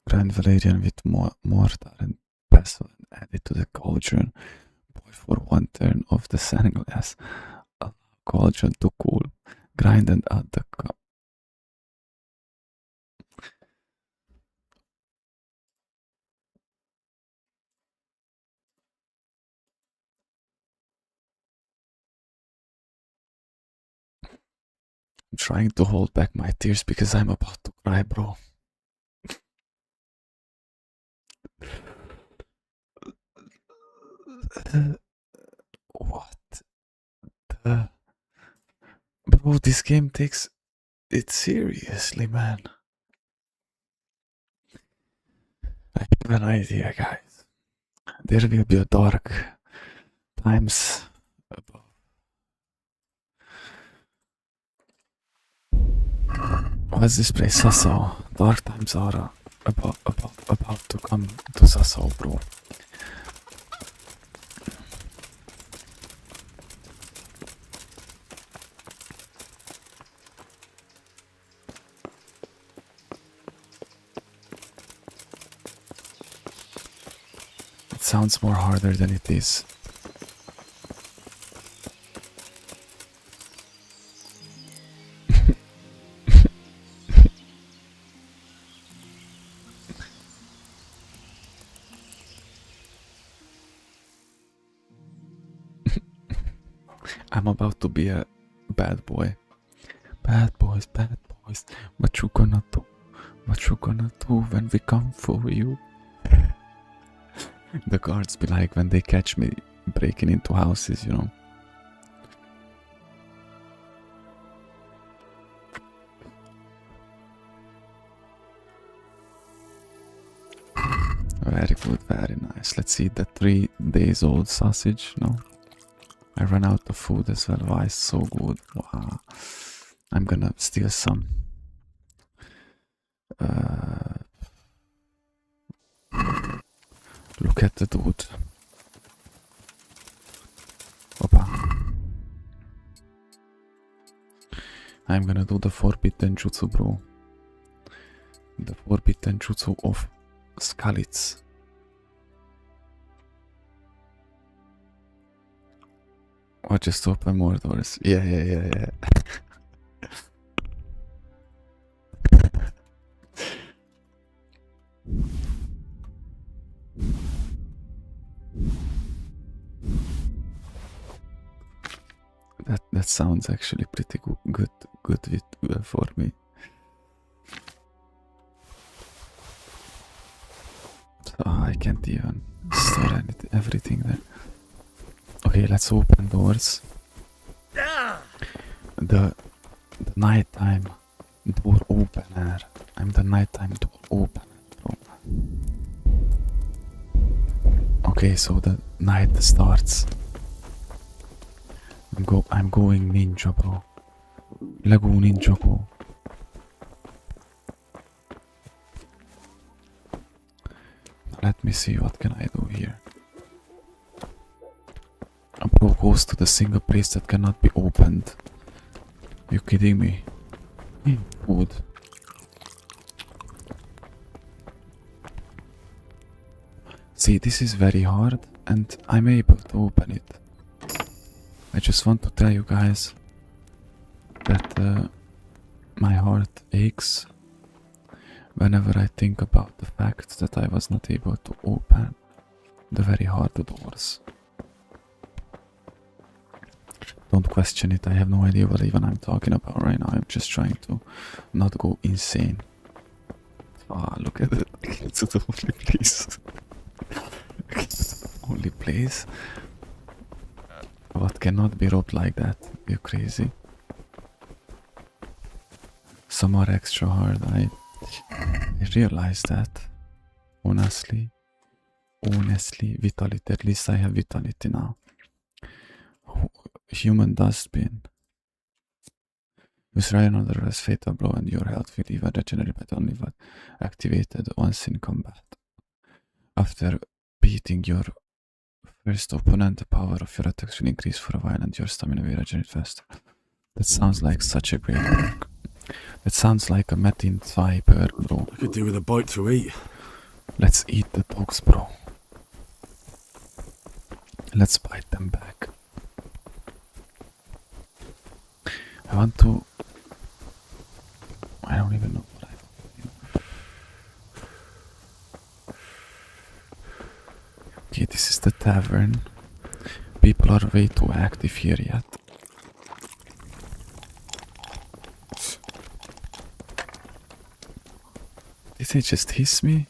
Grind valerian with mortar and pestle and add it to the cauldron. Boil for 1 turn of the sandglass. Allow cauldron to cool. Grind and add the cup. I'm trying to hold back my tears because I'm about to cry, bro. What the... Bro, this game takes it seriously, man. I have an idea, guys. There will be a dark times above. What's this place? Sassau. Dark times are about to come to Sassau, bro. It sounds more harder than it is. I'm about to be a bad boy. Bad boys, what you gonna do? What you gonna do when we come for you? The guards be like when they catch me breaking into houses, you know. Very good, very nice. Let's eat the 3 days old sausage, no? I ran out of food as well. Why, so good. Wow. I'm gonna steal some. Look at the dude. Opa. I'm gonna do the forbidden jutsu, bro. The forbidden jutsu of Skalitz. Or just open more doors. Yeah. That sounds actually pretty good for me. So I can't even store everything there. Okay, let's open doors. The nighttime door opener. I'm the nighttime door opener, bro. Okay, so the night starts. I'm going ninja, bro. Lego ninja go. Let me see what can I do here. A bro goes to the single place that cannot be opened. You kidding me? Food. See, this is very hard and I'm able to open it. I just want to tell you guys that my heart aches whenever I think about the fact that I was not able to open the very hard doors. Don't question it, I have no idea what even I'm talking about right now. I'm just trying to not go insane. Ah, look at it. It's the only place. Only place. What cannot be robbed like that? You crazy? Some are extra hard. I realize that. Honestly, vitality. At least I have vitality now. Human dustbin. Use another as fatal blow and your health will either regenerate but only what activated once in combat. After beating your first opponent, the power of your attacks will increase for a while and your stamina will regenerate faster. That sounds like such a great perk. That sounds like a Metin 2 perk, bro. I could do with a bite to eat. Let's eat the dogs, bro. Let's bite them back. I want to... I don't even know what I want. Okay, this is the tavern. People are way too active here yet. Did they just hiss me?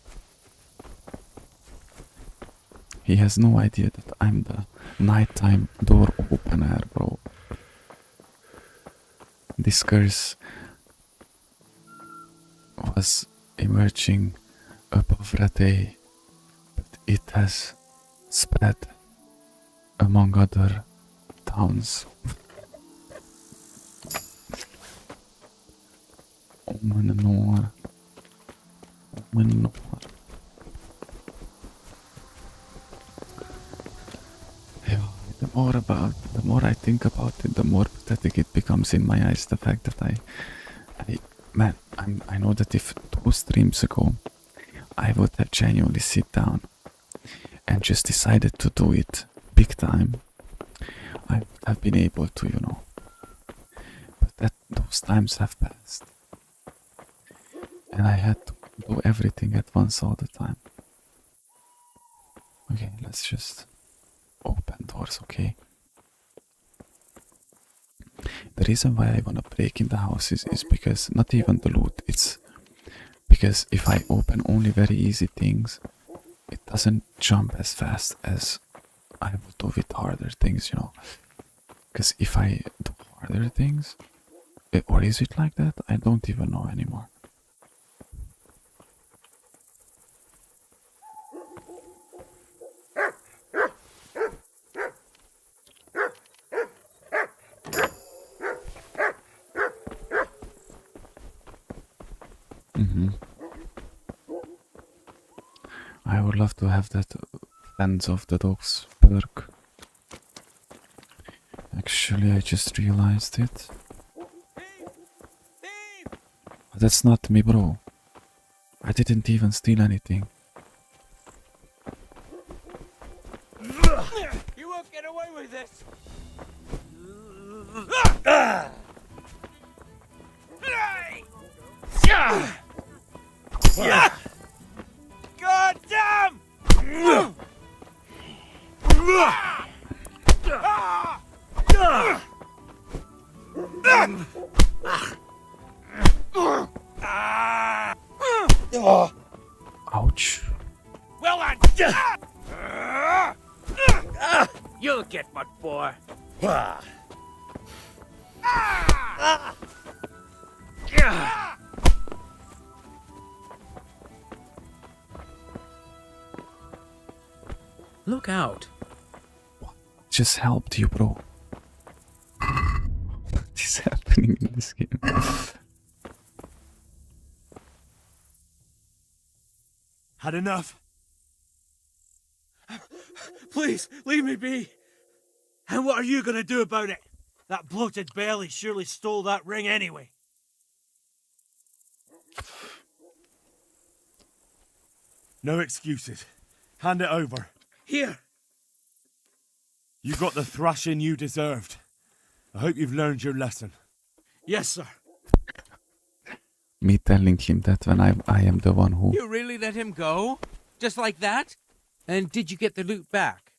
He has no idea that I'm the nighttime door opener, bro. This curse was emerging above Rattay, but it has spread among other towns. Omenor. The more I think about it, the more pathetic it becomes in my eyes. The fact that I know that if 2 streams ago I would have genuinely sit down and just decided to do it big time, I would have been able to, you know. But those times have passed. And I had to do everything at once all the time. Okay, let's just open doors, okay? The reason why I wanna break in the houses is because, not even the loot, it's because if I open only very easy things, it doesn't jump as fast as I would do with harder things, you know. Because if I do harder things, or is it like that? I don't even know anymore. I would love to have that Friends of the Dogs perk. Actually, I just realized it. But that's not me, bro. I didn't even steal anything. You won't get away with this! God damn! Ouch. Well done! You'll get what for. Look out. Just helped you, bro. What is happening in this game? Had enough. Please, leave me be. And what are you gonna do about it? That bloated belly surely stole that ring anyway. No excuses. Hand it over. Here. You got the thrashing you deserved. I hope you've learned your lesson. Yes, sir. Me telling him that when I am the one who... You really let him go? Just like that? And did you get the loot back?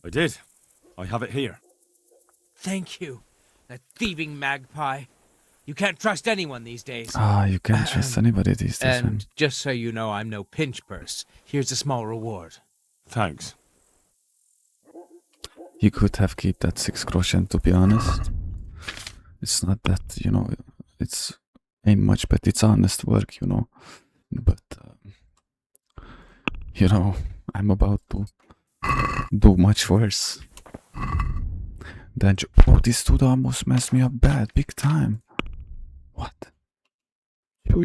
I did. I have it here. Thank you. That thieving magpie. You can't trust anyone these days. Ah, you can't trust anybody these days, man. And just so you know, I'm no pinch purse. Here's a small reward. Thanks. You could have kept that 6 groschen, to be honest. It's not that, you know, it's ain't much, but it's honest work, you know. But, you know, I'm about to do much worse. Then, oh, this dude almost messed me up bad, big time. What? Yo.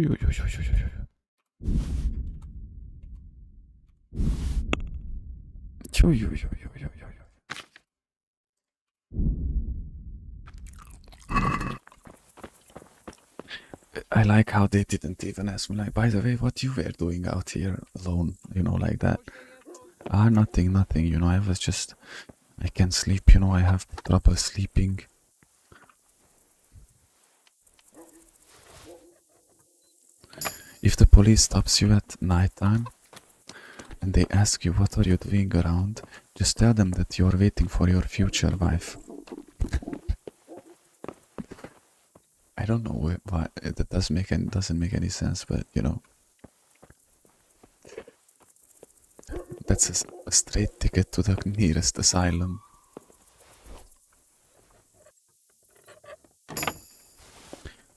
I like how they didn't even ask me, like, by the way, what you were doing out here alone, you know, like that. Ah, nothing, you know, I can't sleep, you know, I have trouble sleeping. If the police stops you at night time and they ask you what are you doing around, just tell them that you're waiting for your future wife. I don't know why that doesn't make any sense, but you know, that's a straight ticket to the nearest asylum.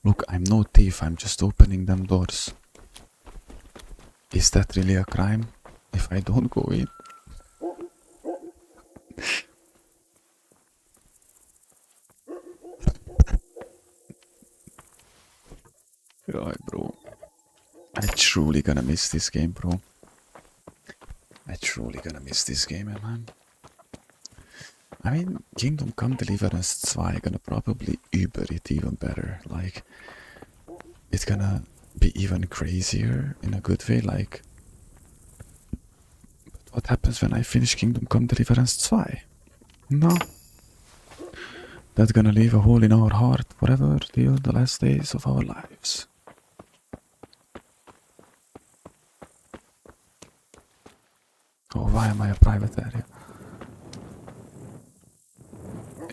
Look, I'm no thief, I'm just opening them doors. Is that really a crime if I don't go in? Right, bro. I truly gonna miss this game, bro. I truly gonna miss this game, man. I mean, Kingdom Come Deliverance 2 gonna probably Uber it even better. Like, it's gonna be even crazier in a good way. Like, but what happens when I finish Kingdom Come Deliverance 2? No. That's gonna leave a hole in our heart forever till the last days of our lives. Oh, why am I a private area?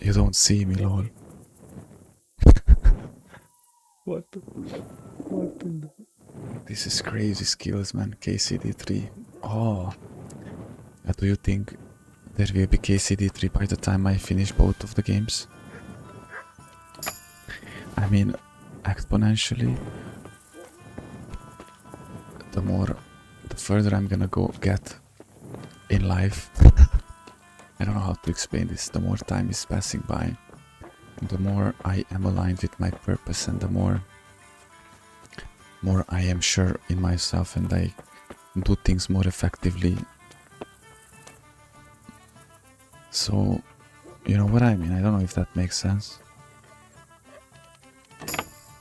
You don't see me, lol. What the... This is crazy skills, man. KCD3. Oh. Do you think there will be KCD3 by the time I finish both of the games? I mean, exponentially, the further I'm gonna get in life. I don't know how to explain this. The more time is passing by, the more I am aligned with my purpose, and the more I am sure in myself, and I do things more effectively. So, you know what I mean? I don't know if that makes sense.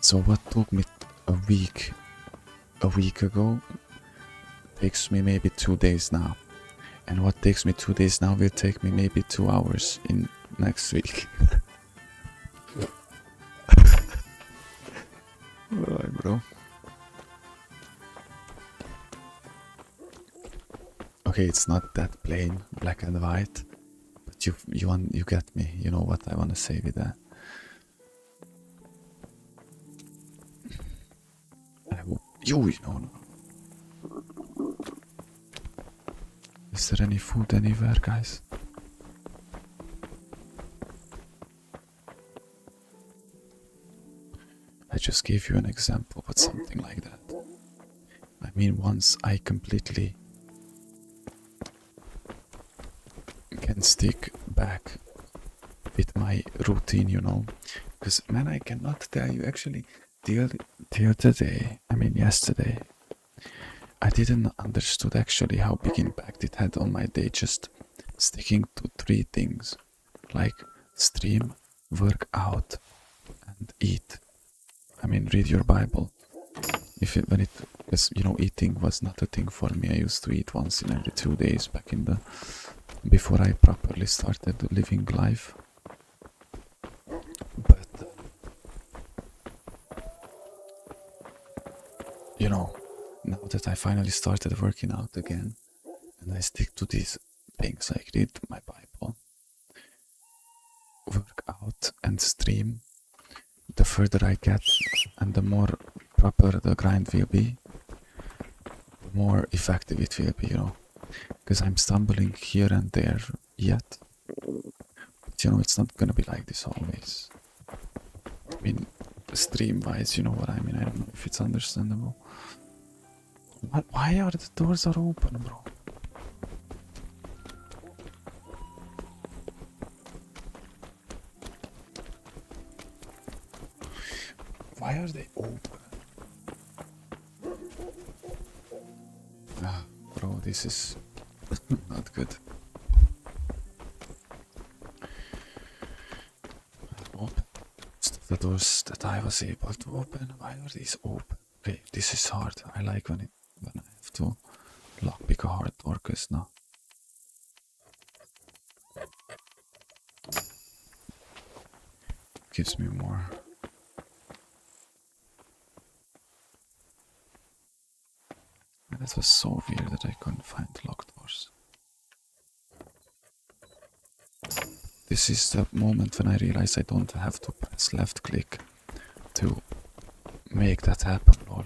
So what took me a week ago takes me maybe 2 days now. And what takes me 2 days now will take me maybe 2 hours in next week. Alright, bro. Okay, it's not that plain, black and white, but you get me. You know what I want to say with that. You know. Is there any food anywhere, guys? I just gave you an example, but something like that. I mean, once I completely can stick back with my routine, you know. Because, man, I cannot tell you, actually, till today, I mean yesterday, I didn't understood actually how big impact it had on my day, just sticking to 3 things, like stream, work out, and eat. I mean, read your Bible. Because, you know, eating was not a thing for me. I used to eat once in every 2 days back in the, before I properly started living life. But, you know, now that I finally started working out again, and I stick to these things like read my Bible, work out, and stream, the further I get and the more proper the grind will be, the more effective it will be, you know. Because I'm stumbling here and there yet. But, you know, it's not gonna be like this always. I mean, stream-wise, you know what I mean. I don't know if it's understandable. Why are the doors are open, bro? Why are they open? Ah, bro, this is not good. Open. The doors that I was able to open, why are these open? Okay, this is hard. I like when I have to lockpick a hard door, cause no. Gives me more. And that was so weird that I couldn't find locked doors. This is the moment when I realize I don't have to press left click to make that happen, lol.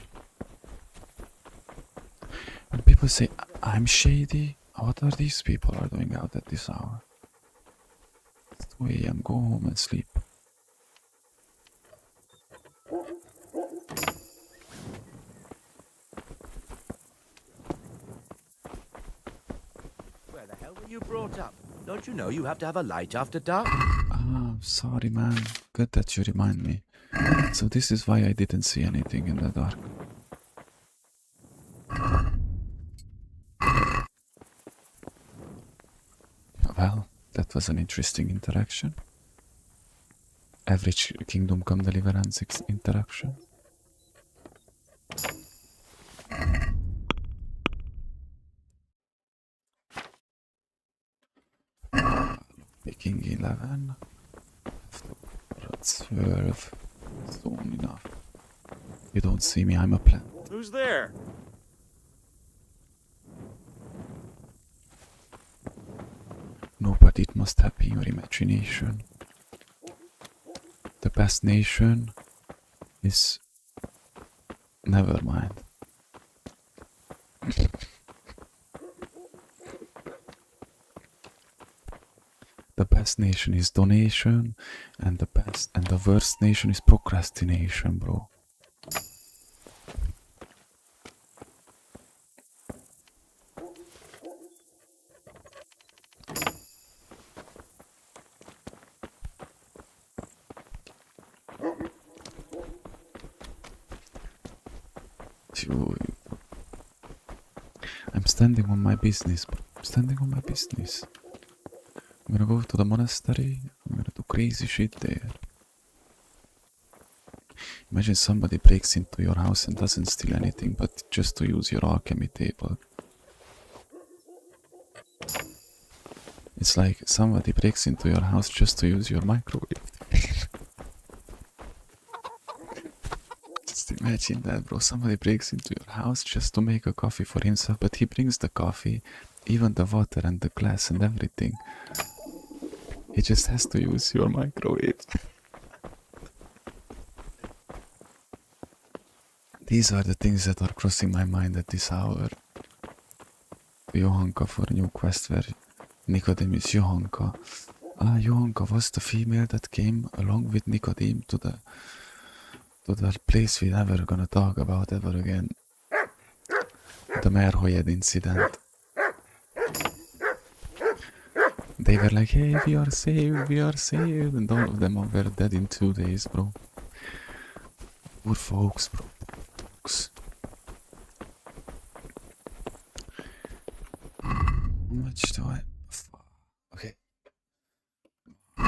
When people say I'm shady, what are these people are doing out at this hour? It's 2 AM, go home and sleep. Where the hell were you brought up? Don't you know you have to have a light after dark? Ah, sorry man, good that you remind me. So this is why I didn't see anything in the dark. Well, that was an interesting interaction. Average Kingdom Come Deliverance interaction. Picking 11. Have to 12. Soon enough. You don't see me, I'm a plant. Who's there? No, but it must have been your imagination. The best nation is... Never mind. The best nation is donation, and the worst nation is procrastination, bro. I'm standing on my business, bro. I'm standing on my business. I'm gonna go to the monastery. I'm gonna do crazy shit there. Imagine somebody breaks into your house and doesn't steal anything but just to use your alchemy table. It's like somebody breaks into your house just to use your microwave. Just imagine that, bro. Somebody breaks into your house just to make a coffee for himself, but he brings the coffee, even the water and the glass and everything. He just has to use your microwave. These are the things that are crossing my mind at this hour. Johanka for new quest where Nicodemus Johanka. Ah, Johanka was the female that came along with Nicodem to the place we're never gonna talk about ever again. The Merhoyed incident. they were like, hey, we are saved, and all of them were dead in 2 days, bro. Poor folks, bro. Folks. How much do I... Okay.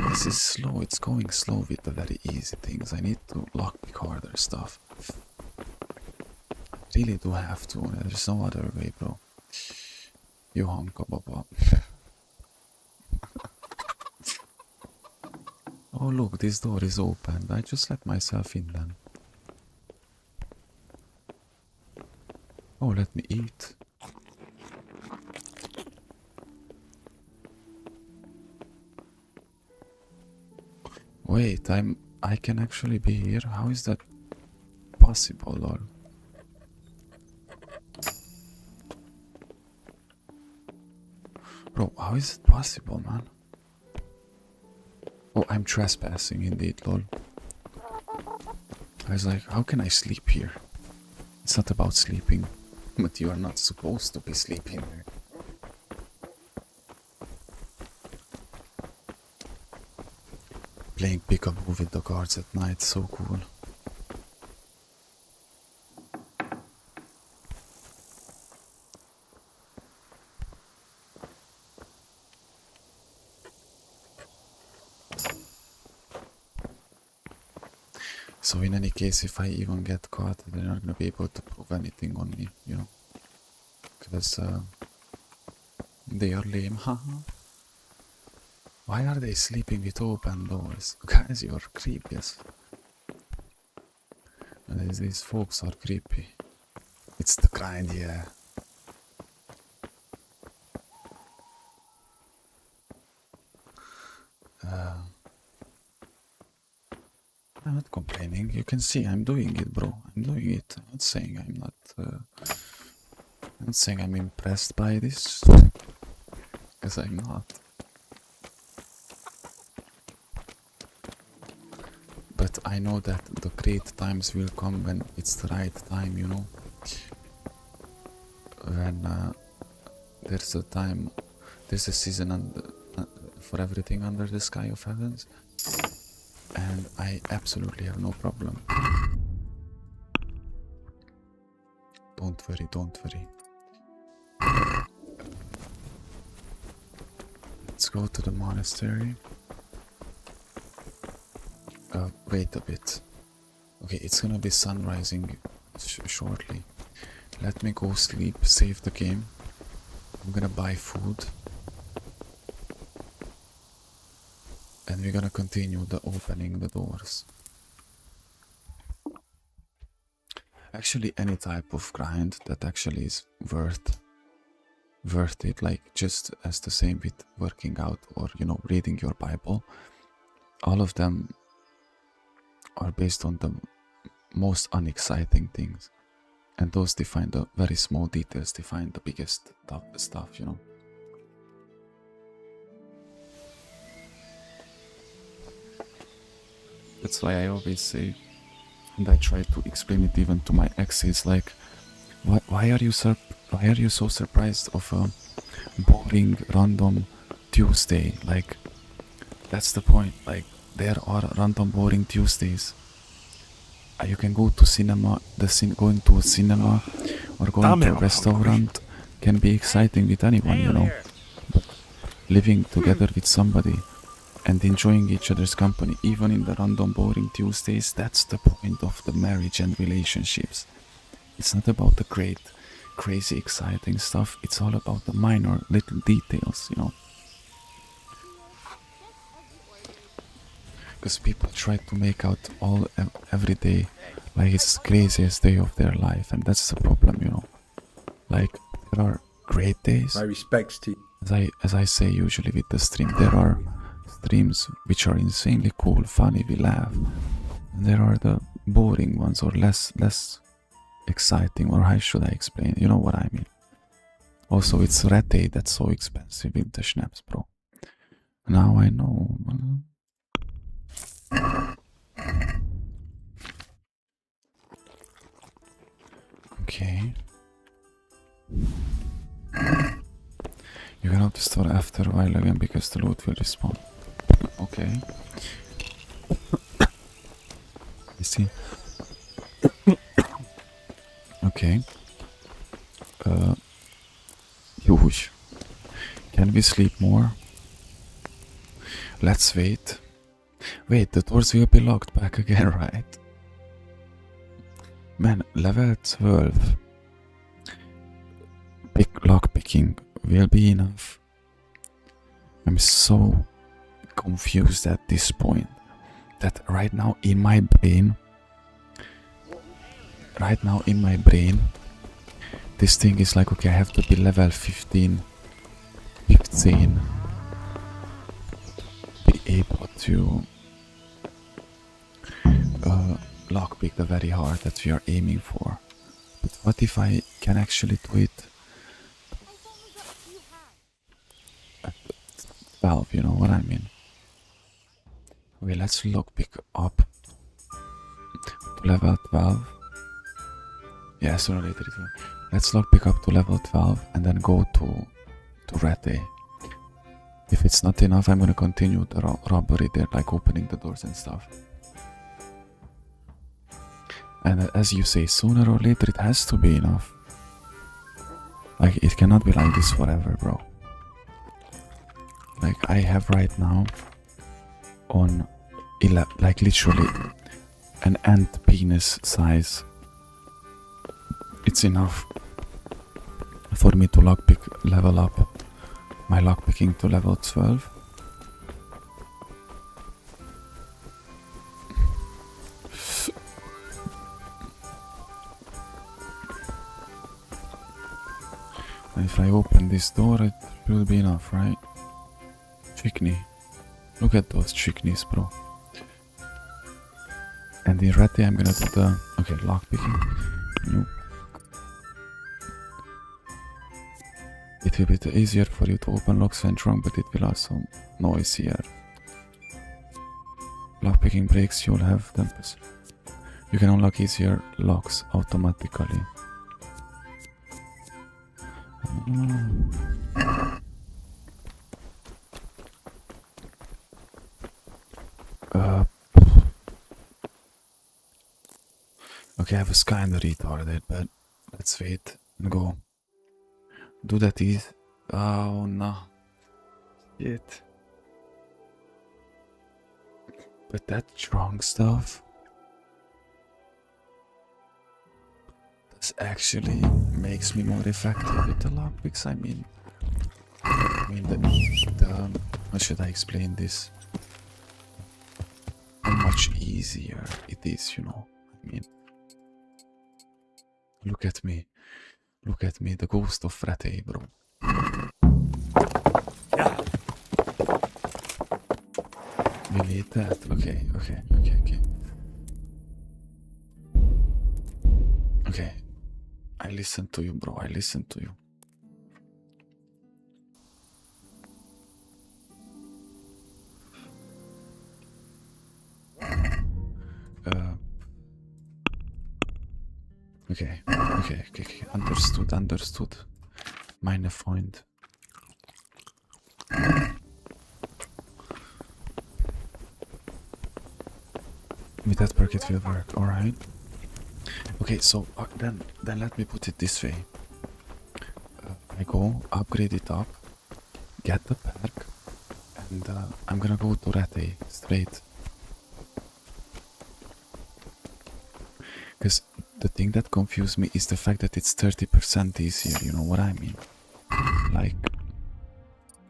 This is slow, it's going slow with the very easy things. I need to lockpick harder stuff. Really do have to, there's no other way, bro. You honka baba. Oh look, this door is open. I just let myself in then. Oh, let me eat. Wait, I can actually be here? How is that possible, lol? Bro, how is it possible, man? Oh, I'm trespassing indeed, lol. I was like, how can I sleep here? It's not about sleeping, but you are not supposed to be sleeping there. Playing peekaboo with the guards at night, so cool. So in any case, if I even get caught, they're not gonna be able to prove anything on me, you know? Because they are lame, haha. Why are they sleeping with open doors? Guys, you're creepy as... These folks are creepy. It's the grind, yeah. I'm not complaining. You can see I'm doing it, bro. I'm doing it. I'm not saying I'm not... I'm not saying I'm impressed by this. Because I'm not. But I know that the great times will come when it's the right time, you know. When there's a time, there's a season for everything under the sky of heavens. And I absolutely have no problem. Don't worry, don't worry. Let's go to the monastery. Wait a bit. Okay, it's gonna be sun rising shortly. Let me go sleep, save the game. I'm gonna buy food. And we're gonna continue the opening the doors. Actually, any type of grind that actually is worth it, like just as the same with working out or, you know, reading your Bible, all of them are based on the most unexciting things, and those define the very small details, define the biggest stuff, you know. That's why I always say, and I try to explain it even to my exes, like, why are you so surprised of a boring random Tuesday? Like, that's the point. Like, there are random boring Tuesdays. You can go to cinema. Going to a cinema or going to a restaurant can be exciting with anyone, you know. But living together with somebody and enjoying each other's company, even in the random boring Tuesdays, that's the point of the marriage and relationships. It's not about the great, crazy, exciting stuff. It's all about the minor little details, you know. Because people try to make out every day like it's the craziest day of their life, and that's the problem, you know. Like, there are great days. My respects to you. As I say usually with the stream, there are streams which are insanely cool, funny, we laugh. And there are the boring ones, or less exciting, or how should I explain? You know what I mean. Also, it's Rattay that's so expensive with the schnapps, bro. Now I know. Okay. You can open the store after a while again because the loot will respawn. Okay. You see? Okay. Huge. Can we sleep more? Let's wait. Wait, the doors will be locked back again, right? Man, level 12. Lock picking will be enough. I'm so confused at this point that right now in my brain, this thing is like, okay, I have to be level 15, be able to lockpick the very hard that we are aiming for. But what if I can actually do it at 12, you know what I mean? Okay, let's lockpick up to level 12. Yeah, sooner or later it will. Let's lockpick up to level 12 and then go to Rattay. If it's not enough, I'm gonna continue the robbery there, like opening the doors and stuff. And as you say, sooner or later it has to be enough. Like, it cannot be like this forever, bro. Like, I have right now on, like, literally an ant penis size. It's enough for me to level up my lockpicking to level 12. And if I open this door, it will be enough, right? Chickney. Look at those chickneys, bro. And in Rattay, I'm gonna do the... Okay, lockpicking. Nope. It will be easier for you to open locks when drunk, but it will also noisier. Lockpicking breaks, you'll have them. You can unlock easier locks automatically. Okay, I was kinda retarded, but let's wait and go. Do that easy. Oh no. Shit. But that drunk stuff this actually makes me more effective with the lockpicks. I mean the how should I explain this? How much easier it is, you know. I mean, look at me, the ghost of Rattay, bro. We need that. Okay. Okay. I listen to you, bro. I listen to you. Okay. Understood. Meine Freund. With that perk it will work, alright? Okay, so then let me put it this way. I go, upgrade it up, get the perk, and I'm gonna go to Rattay straight. Because the thing that confused me is the fact that it's 30% easier, you know what I mean? Like,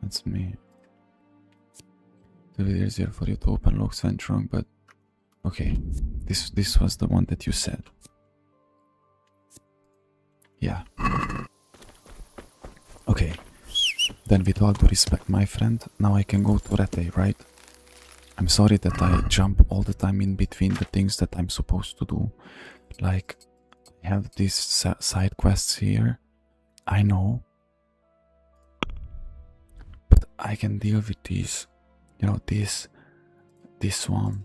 that's me. It will be easier for you to open locks when drunk, but okay, this was the one that you said. Yeah. Okay. Then with all due respect, my friend, now I can go to Rattay, right? I'm sorry that I jump all the time in between the things that I'm supposed to do. Like, I have these side quests here. I know. But I can deal with these. You know, this one.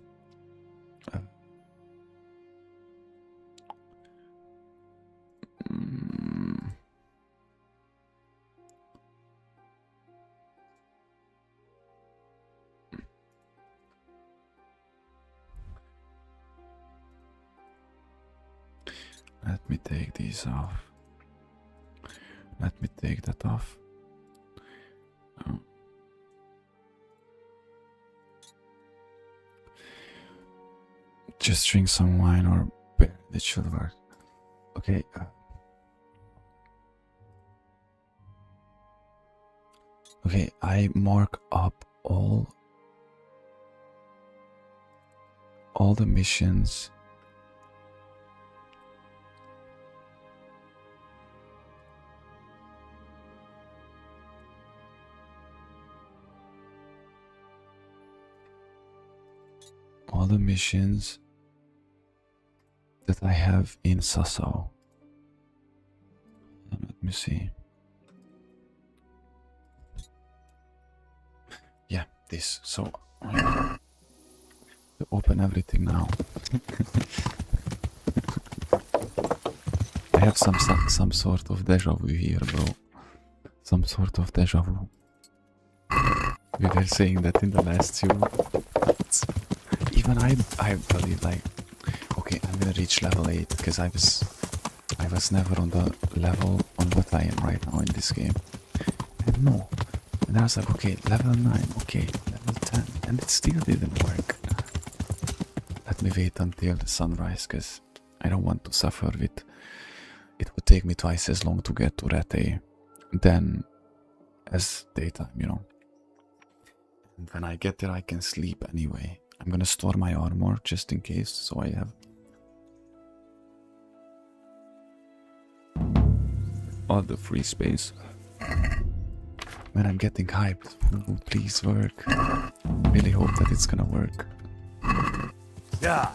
Let me take these off. Let me take that off. Oh. Just drink some wine or beer. It should work. Okay. Okay, I mark up all the missions. All the missions that I have in Sasso. Let me see. Yeah, this. So to open everything now. I have some sort of deja vu here, bro. Some sort of deja vu. We were saying that in the last few. Even I believe, like, okay, I'm gonna reach level 8 because I was never on the level on what I am right now in this game. And no. And I was like, okay, level 9, okay, level 10, and it still didn't work. Let me wait until the sunrise, because I don't want to suffer with... It would take me twice as long to get to Rattay than as daytime, you know. And when I get there, I can sleep anyway. I'm gonna store my armor just in case, so I have... all the free space. Man, I'm getting hyped. Oh, please work. Really hope that it's gonna work. Yeah.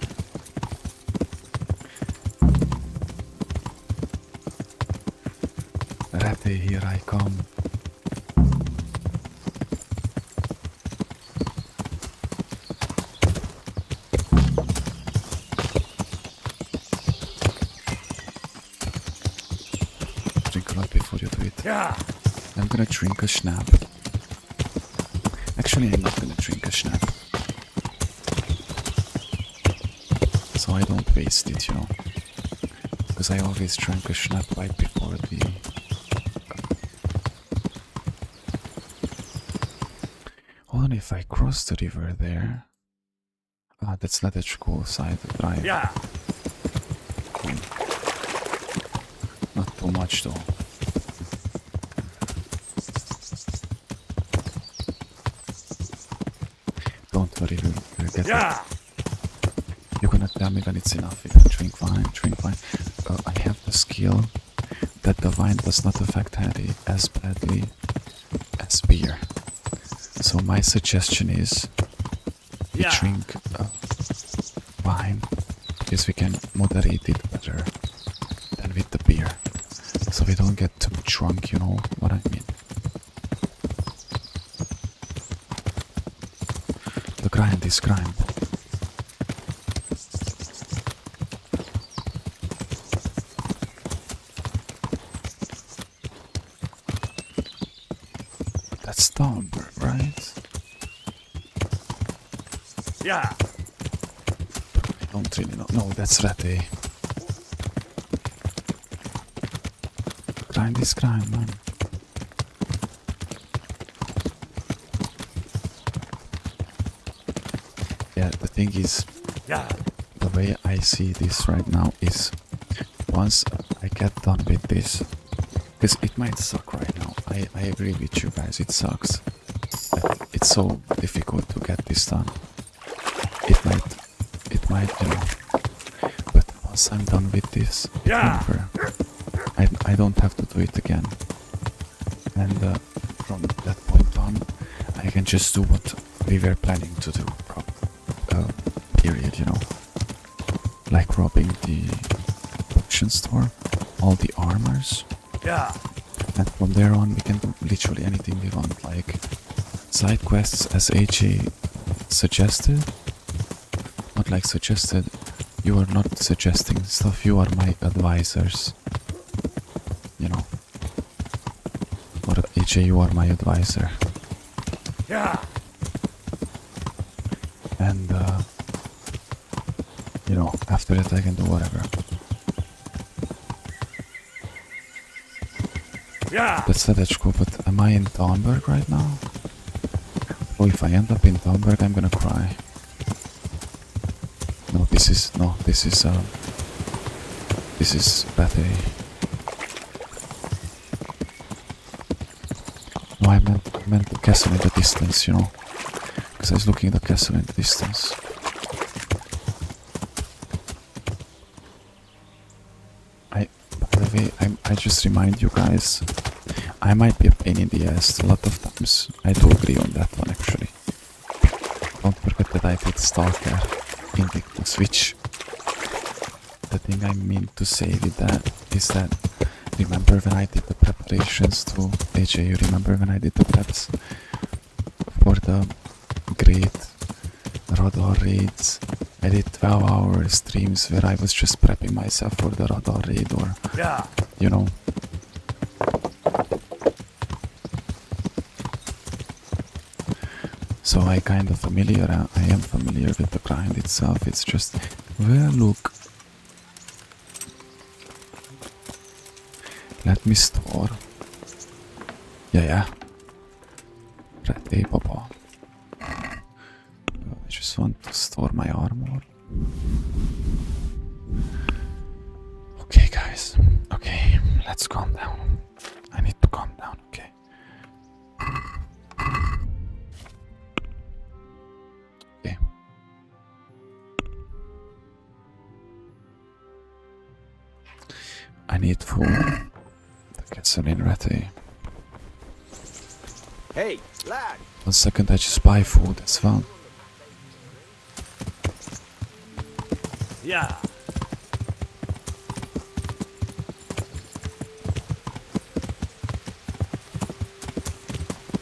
Rattay, here I come. Drink a lot before you do it. Yeah. I'm gonna drink a snap. Actually, I'm not gonna drink a snap. So I don't waste it, you know. Because I always drank a snap right before the... Hold on, if I cross the river there... Ah, that's not a cool side to drive. Yeah. Cool. Not too much though. Don't worry, we'll get it. You're gonna tell me when it's enough. You can drink wine, drink wine. I have the skill that the wine does not affect Harry as badly as beer. So my suggestion is we drink wine because we can moderate it better than with the beer. So we don't get too drunk, you know what I mean. The grind is grind. That's Storm, right? Yeah. I don't really know. No, that's Rattay. Grind is grind, man. Yeah, the thing is, the way I see this right now is once I get done with this, because it might suck right now. I agree with you guys, it sucks. It's so difficult to get this done. It might, you know. But once I'm done with this, remember, I don't have to do it again. And from that point on, I can just do what we were planning to do. Period, you know. Like robbing the auction store, all the armors. Yeah. And from there on, we can do literally anything we want, like side quests as AJ suggested. Not like suggested, you are not suggesting stuff, you are my advisors. You know. Or AJ, you are my advisor. Yeah. And, you know, after that I can do whatever. That's Tedesco, but am I in Talmberg right now? Oh, if I end up in Talmberg, I'm gonna cry. No, this is Rattay. No, I meant the castle in the distance, you know. Because I was looking at the castle in the distance. By the way, I just remind you guys, I might be a pain in the ass a lot of times. I do agree on that one actually. Don't forget that I did Stalker Invictus, which the thing I mean to say with that is that remember when I did the preparations to AJ, you remember when I did the preps for the great radar raids? I did 12-hour streams where I was just prepping myself for the radar raid, or you know. So I am familiar with the grind itself. It's just, well, look. Let me store. Yeah. Rattay Papa. I just want to store my armor. Okay, guys. Okay, let's calm down. I need to calm down, okay? Okay. I need food. The castle in Rattay. Hey, lad! 1 second, I just buy food as well. Yeah.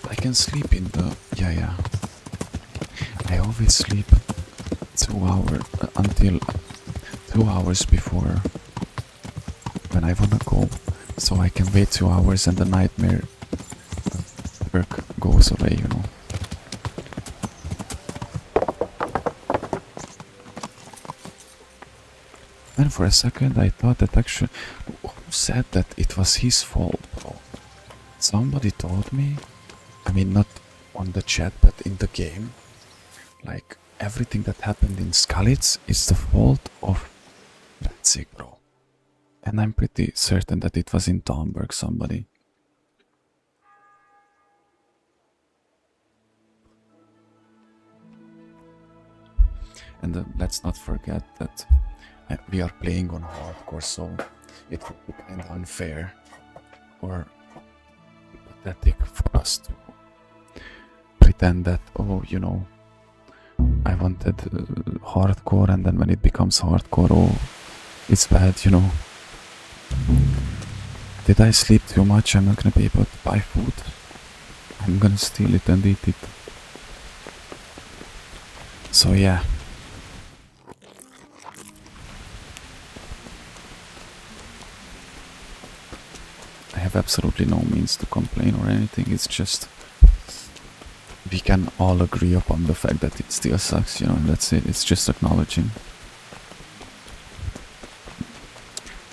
I can sleep in the... Yeah. I always sleep 2 hours until 2 hours before when I wanna go. So I can wait 2 hours and the nightmare work goes away, you know. And for a second I thought that actually... Who said that it was his fault, bro? Somebody told me, I mean not on the chat but in the game, like everything that happened in Skalitz is the fault of Rattay, bro. And I'm pretty certain that it was in Talmberg, somebody. And let's not forget that we are playing on hardcore, so it would be kind of unfair or pathetic for us to pretend that, oh, you know, I wanted hardcore, and then when it becomes hardcore, oh, it's bad, you know. Did I sleep too much? I'm not gonna be able to buy food. I'm gonna steal it and eat it. So yeah. I have absolutely no means to complain or anything. It's just we can all agree upon the fact that it still sucks, you know, and that's it. It's just acknowledging.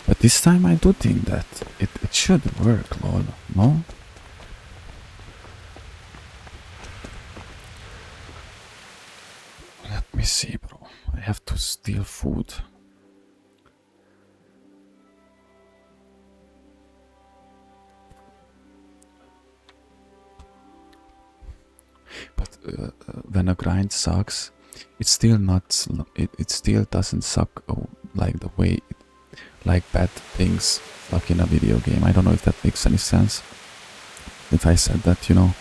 But this time I do think that it should work, lol, no? Let me see, bro. I have to steal food. But when a grind sucks, it's still not. It still doesn't suck like the way, like bad things suck in a video game. I don't know if that makes any sense. If I said that, you know.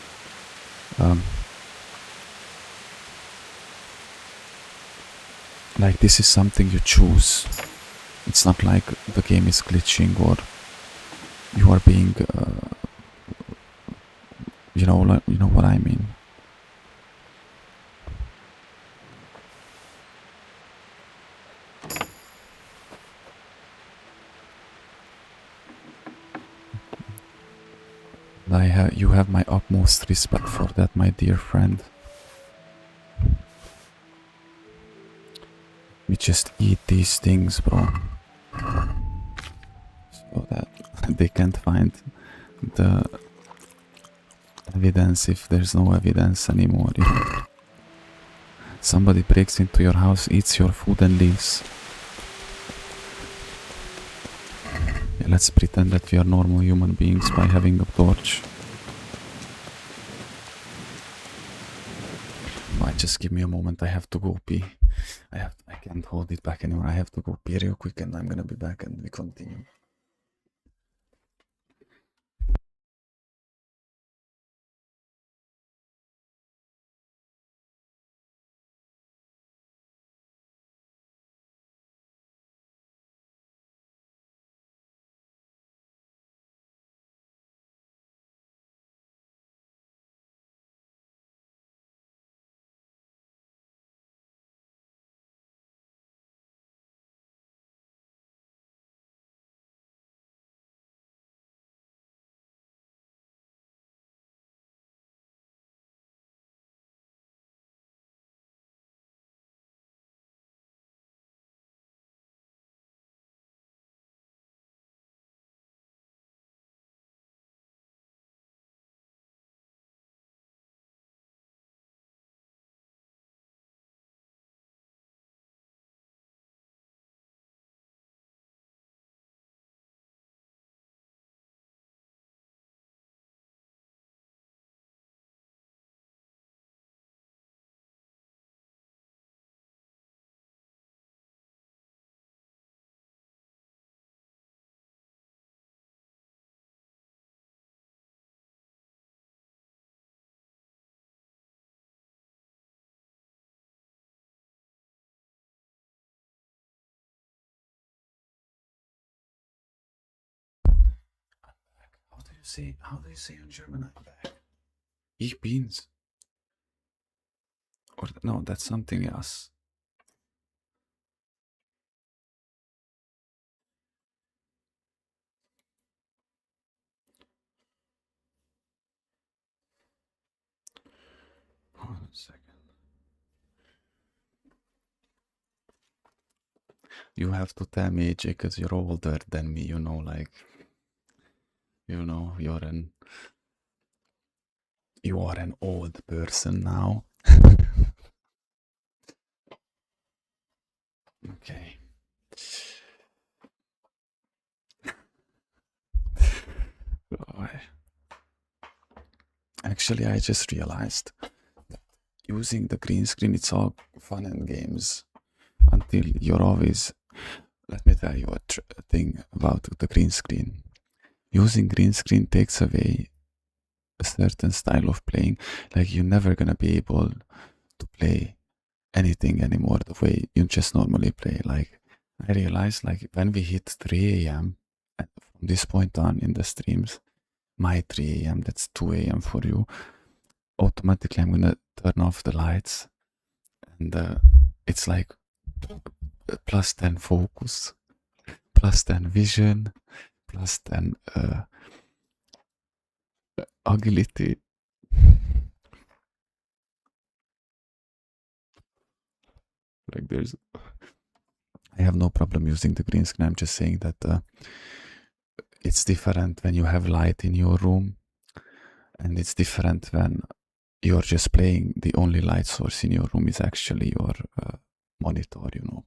Like this is something you choose. It's not like the game is glitching or you are being, you know what I mean. You have my utmost respect for that, my dear friend. We just eat these things, bro, so that they can't find the evidence if there's no evidence anymore. You know? Somebody breaks into your house, eats your food and leaves. Yeah, let's pretend that we are normal human beings by having a torch. Right, just give me a moment, I have to go pee. I can't hold it back anymore. I have to go pee real quick and I'm gonna be back and we continue. How do you say in German I'm back? Ich bin's. Or no, that's something else. Hold on a second. You have to tell me, AJ, because you're older than me, you know, like, you know, you are an old person now. Okay. Actually, I just realized that using the green screen, it's all fun and games until you're always. Let me tell you a thing about the green screen. Using green screen takes away a certain style of playing. Like, you're never gonna be able to play anything anymore the way you just normally play. Like, I realized, like, when we hit 3 a.m. and from this point on in the streams, my 3 a.m. that's 2 a.m. for you, automatically I'm gonna turn off the lights and it's like plus 10 focus, plus 10 vision, plus 10 agility. Like, I have no problem using the green screen. I'm just saying that it's different when you have light in your room, and it's different when you're just playing. The only light source in your room is actually your monitor, you know.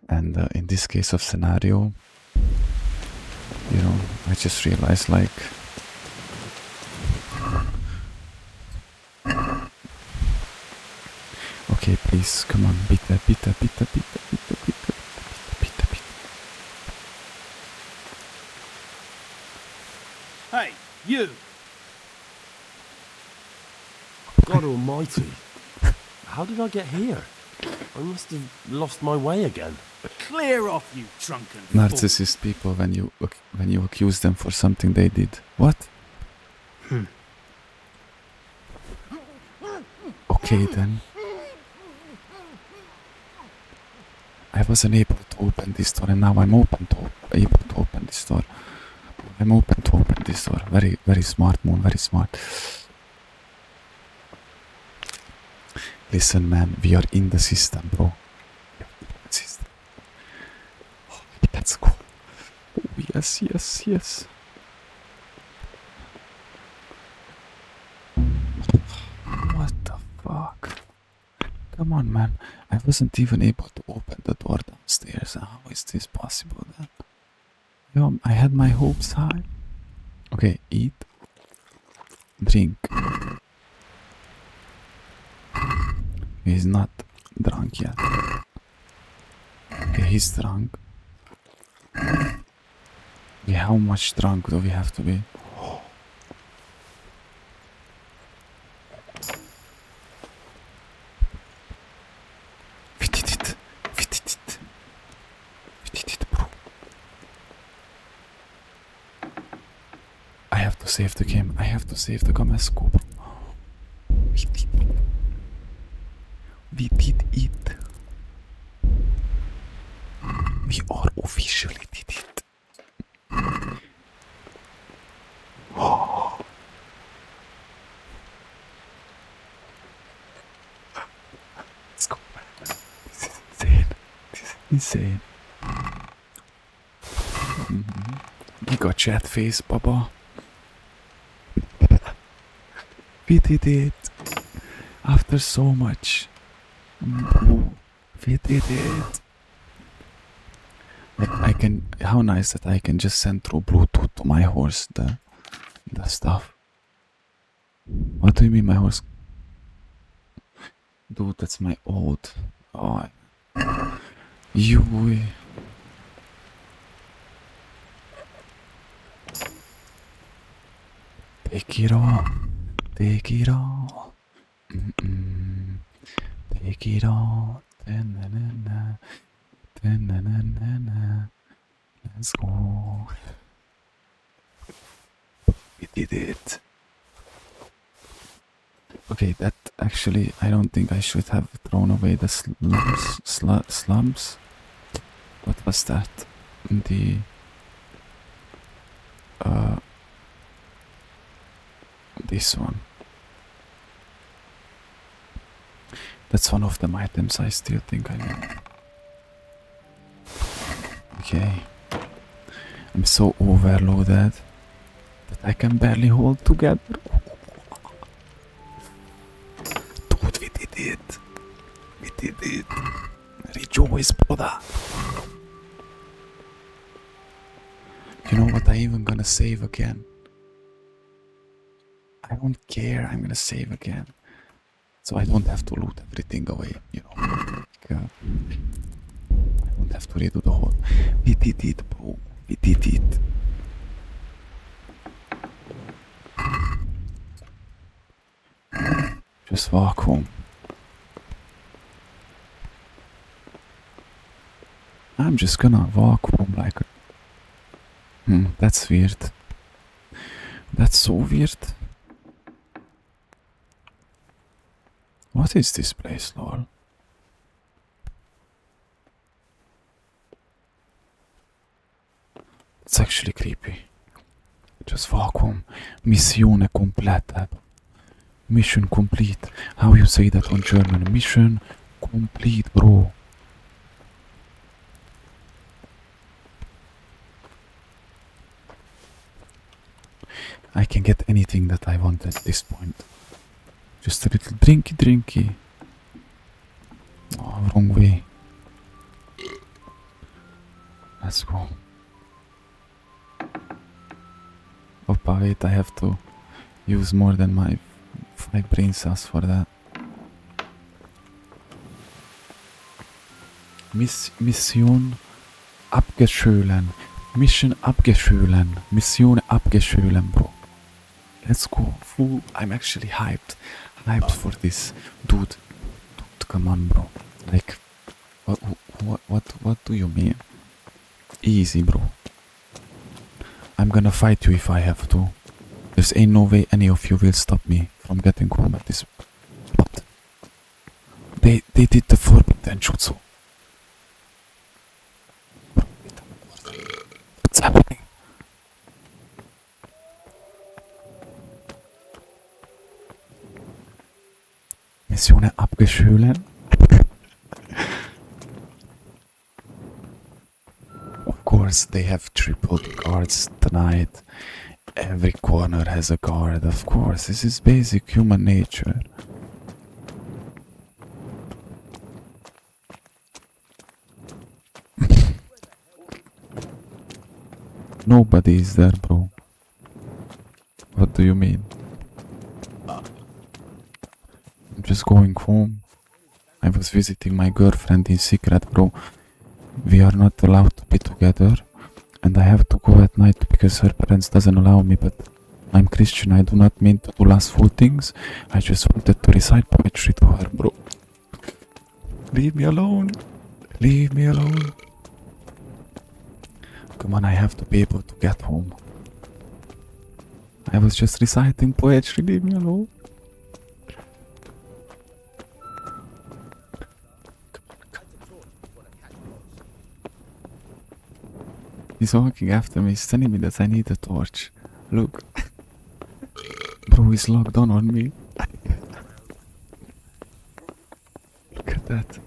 And in this case of scenario, you know, I just realized, like, okay, please, come on, bitte. Hey, you! God almighty. How did I get here? I must have lost my way again. Clear off, you drunken Narcissist people, when you accuse them for something they did. What? Okay then. I wasn't able to open this door, and now I'm able to open this door. I'm open to open this door. Very, very smart, Moon. Very smart. Listen, man. We are in the system, bro. System. Oh, let's go. Oh, yes. Come on, man. I wasn't even able to open the door downstairs. How is this possible then? Yo, I had my hopes high. Okay, eat. Drink. He's not drunk yet. Okay, he's drunk. Okay, how much drunk do we have to be? We did it. We did it. We did it, bro. I have to save the game. I have to save the game. Let's go, bro. We did it. We did it. We are officially did it. Oh. Let's go. This is insane. This is insane. We got chat face, Baba. We did it. After so much. We did it. Like I can, how nice that I can just send through Bluetooth to my horse the stuff. What do you mean my horse? Dude, that's my old. Oh, you. Take it all. Take it all. Take it all. Da-na-na-na. Da-na-na-na-na. Let's go. We did it. Okay, that actually, I don't think I should have thrown away the slums. What was that? The this one. That's one of them items I still think I need. Okay. I'm so overloaded that I can barely hold together. Dude, we did it. We did it. Rejoice, brother. You know what? I even gonna save again. I don't care. I'm gonna save again. So I don't have to loot everything away, you know. I don't have to redo the whole. We did it, bro. We did it. Just walk home. I'm just gonna walk home like. That's weird. That's so weird. What is this place, lol? It's actually creepy. Just walk home. Missione completa. Mission complete. How you say that on German? Mission complete, bro. I can get anything that I want at this point. Just a little drinky. Oh, wrong way. Let's go. Opa, wait, I have to use more than my 5 brain cells for that. Mission abgeschülen. Mission abgeschülen. Mission abgeschülen, bro. Let's go. Fool. I'm actually hyped. Hyped for this. Dude, come on, bro. Like, what do you mean? Easy, bro. I'm gonna fight you if I have to. There's ain't no way any of you will stop me from getting home at this. But they did the forbidden jutsu. What's happening? Mission abgeschülen. Of course, they have tripled guards tonight. Every corner has a guard. Of course, this is basic human nature. Nobody is there, bro. What do you mean? I'm just going home. I was visiting my girlfriend in secret, bro. We are not allowed to be together. And I have to go at night because her parents doesn't allow me, but I'm Christian. I do not mean to do lustful things. I just wanted to recite poetry to her, bro. Leave me alone. Leave me alone. Come on, I have to be able to get home. I was just reciting poetry. Leave me alone. He's walking after me. He's telling me that I need a torch. Look. Bro, he's locked on me. Look at that.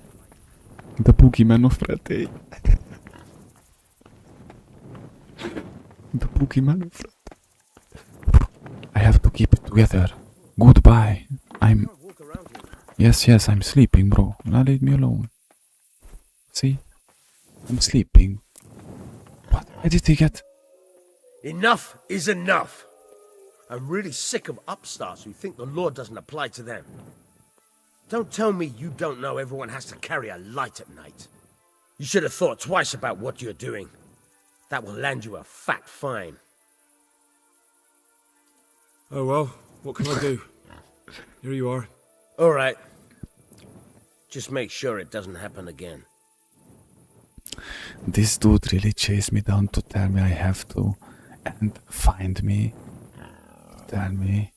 The boogeyman of Rattay. The boogeyman of Rattay. I have to keep it together. Goodbye. Yes, I'm sleeping, bro. Now leave me alone. See? I'm sleeping. What? Where did he get? Enough is enough. I'm really sick of upstarts who think the law doesn't apply to them. Don't tell me you don't know everyone has to carry a light at night. You should have thought twice about what you're doing. That will land you a fat fine. Oh well, what can I do? Here you are. All right. Just make sure it doesn't happen again. This dude really chased me down to tell me I have to, and find me, tell me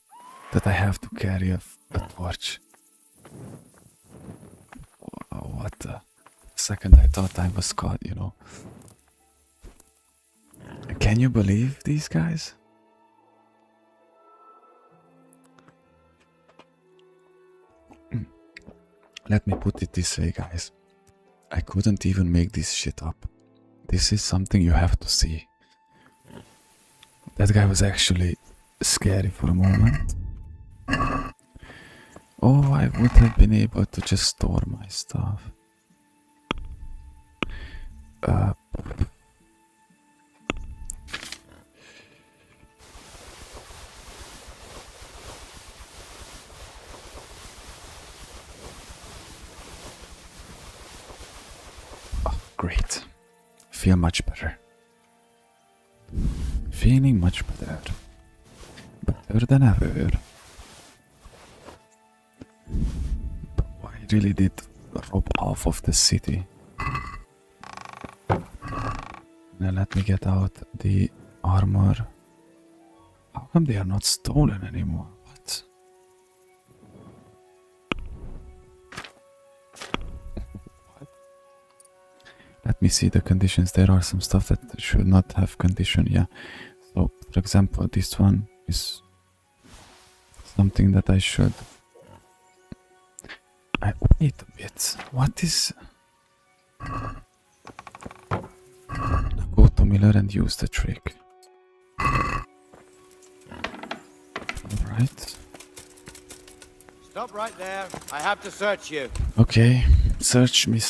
that I have to carry a torch. What the second I thought I was caught, you know. Can you believe these guys? Let me put it this way, guys. I couldn't even make this shit up. This is something you have to see. That guy was actually scary for a moment. Oh, I would have been able to just store my stuff. Great. Feel much better. Feeling much better. Better than ever. But I really did rob half of the city. Now let me get out the armor. How come they are not stolen anymore? What? Let me see the conditions. There are some stuff that should not have condition, yeah. So, for example, this one is something that I should... wait a bit. What is... Go to Miller and use the trick. Alright. Stop right there. I have to search you. Okay, search me.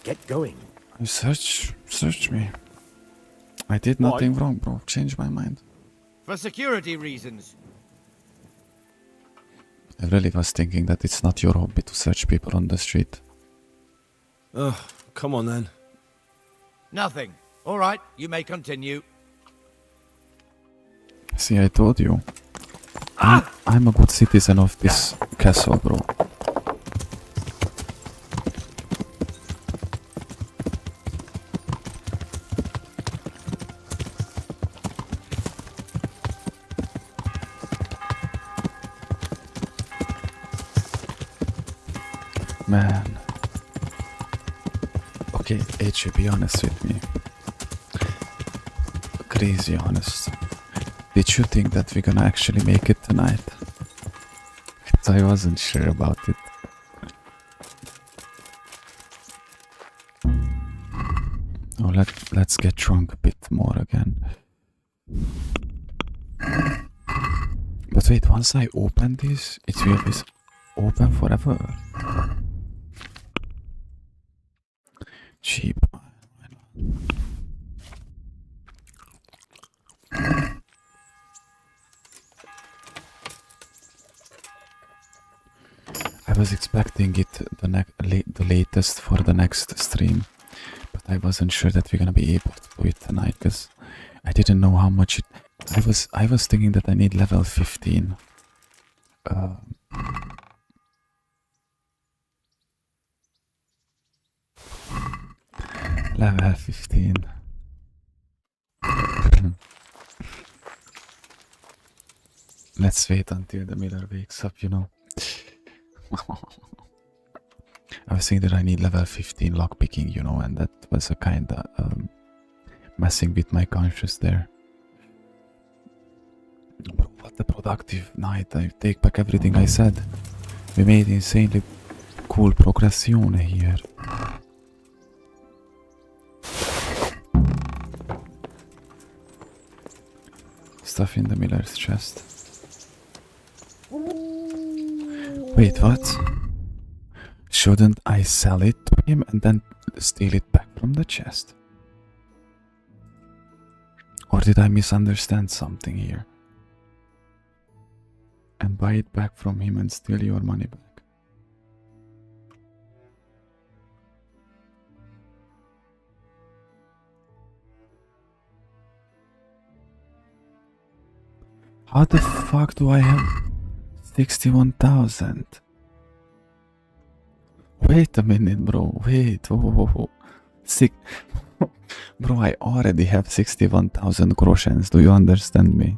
Get going. Search me. I did nothing wrong, bro. Change my mind. For security reasons. I really was thinking that it's not your hobby to search people on the street. Oh, come on then. Nothing. All right, you may continue. See, I told you. I'm a good citizen of this castle, bro. Man. Okay, H, be honest with me. Crazy honest. Did you think that we're gonna actually make it tonight? I wasn't sure about it. Oh, let's get drunk a bit more again. But wait, once I open this, it will be open forever. Cheap. I was expecting it the latest for the next stream, but I wasn't sure that we're gonna be able to do it tonight because I didn't know how much it. I was thinking that I need level 15. Level 15. Let's wait until the Miller wakes up, you know. I was thinking that I need level 15 lockpicking, you know, and that was a kinda messing with my conscience there. But what a productive night. I take back everything I said. We made insanely cool progression here. Stuff in the Miller's chest. Wait, what? Shouldn't I sell it to him and then steal it back from the chest? Or did I misunderstand something here? And buy it back from him and steal your money back? How the fuck do I have 61,000? Wait a minute, bro. Wait. Oh. Bro, I already have 61,000 groshens. Do you understand me?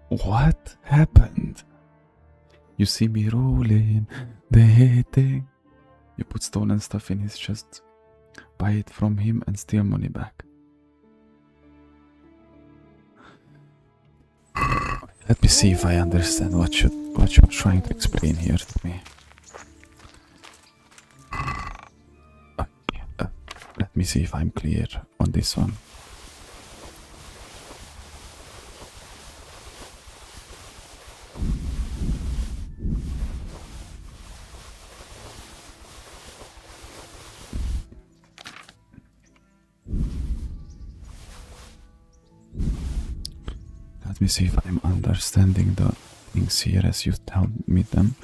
What happened? You see me rolling, dating. You put stolen stuff in his chest, buy it from him and steal money back. Let me see if I understand what you're trying to explain here to me. Okay, let me see if I'm clear on this one. Let me see if I'm understanding the things here as you tell me them.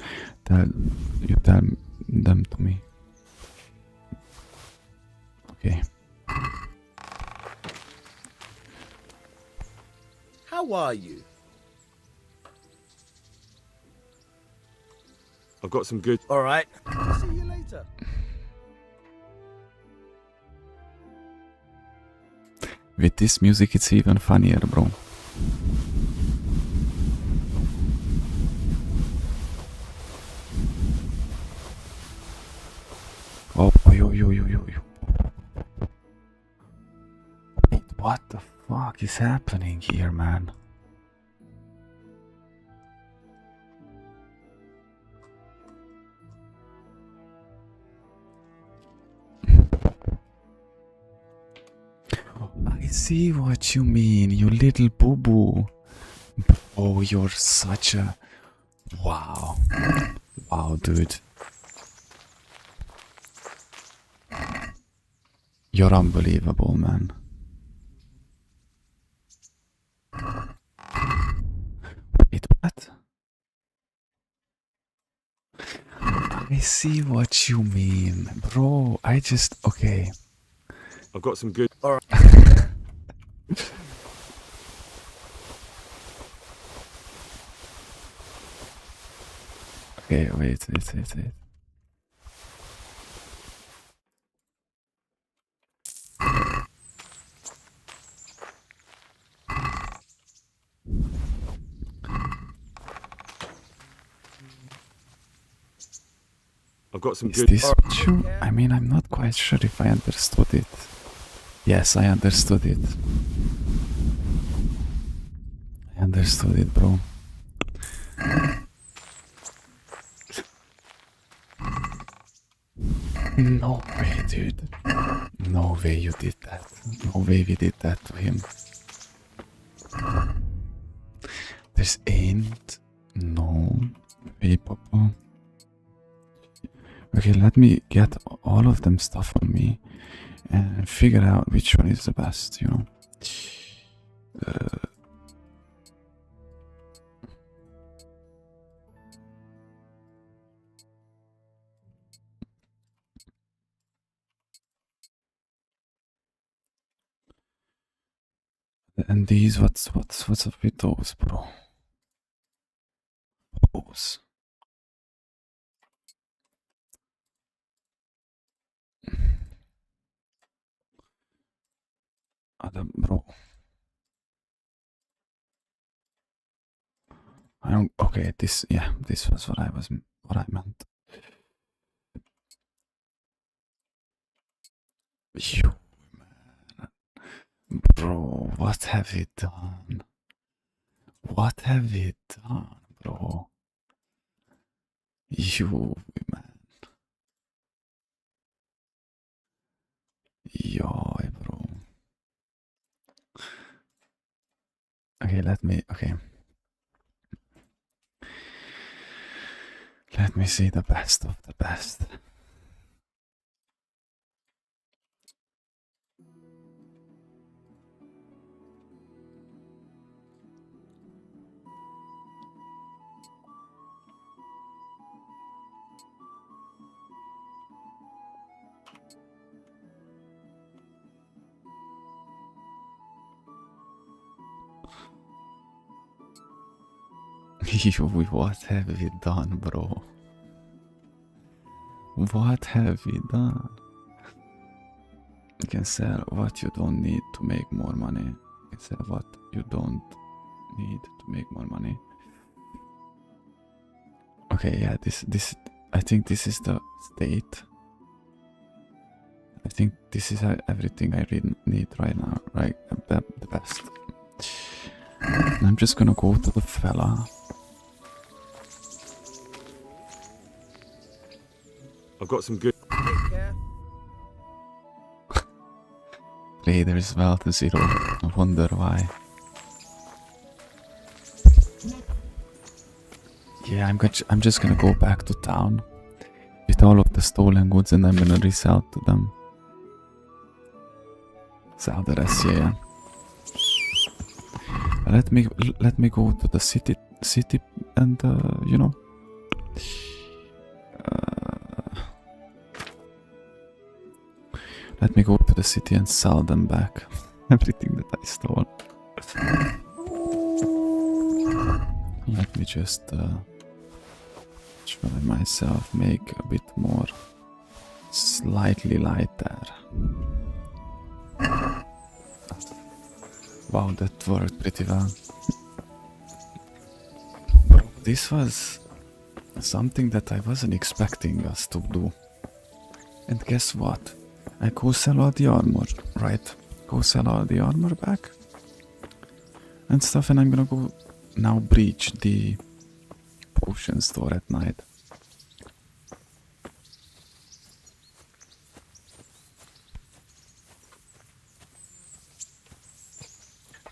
You tell them to me. Okay. How are you? I've got some good. All right. See you later. With this music, it's even funnier, bro. Oh, yo. Wait, what the fuck is happening here, man? I see what you mean, you little boo-boo. Oh, you're such a... Wow. Wow, dude. You're unbelievable, man. Wait, what? I see what you mean, bro. Okay. I've got some good. All right. Okay, wait. I've got some Is good. this true? I mean, I'm not quite sure if I understood it. Yes, I understood it. I understood it, bro. No way, dude. No way you did that. No way we did that to him. There's ain't no way, Papa. Okay, let me get all of them stuff on me and figure out which one is the best, you know. And these, what's up with those, bro? Those. Adam, bro. I don't. Okay, this. Yeah, this was what I meant. You, man. Bro, what have you done? What have you done, bro? You, man. Yo, bro. Okay, let me. Okay. Let me see the best of the best. You, what have you done, bro? What have you done? You can sell what you don't need to make more money. You can sell what you don't need to make more money. Okay, yeah, this I think this is the state. I think this is everything I really need right now, right? The best. I'm just gonna go to the fella. I've got some good. Raiders well to 0. I wonder why. Yeah, I'm just gonna go back to town with all of the stolen goods and I'm gonna resell to them. Sell the rest, yeah. Let me go to the city and you know. Let me go to the city and sell them back. Everything that I stole. Let me just try myself make a bit more slightly lighter. Wow, that worked pretty well. Bro, this was something that I wasn't expecting us to do. And guess what? I go sell all the armor, right? Go sell all the armor back and stuff, and I'm gonna go now breach the potion store at night.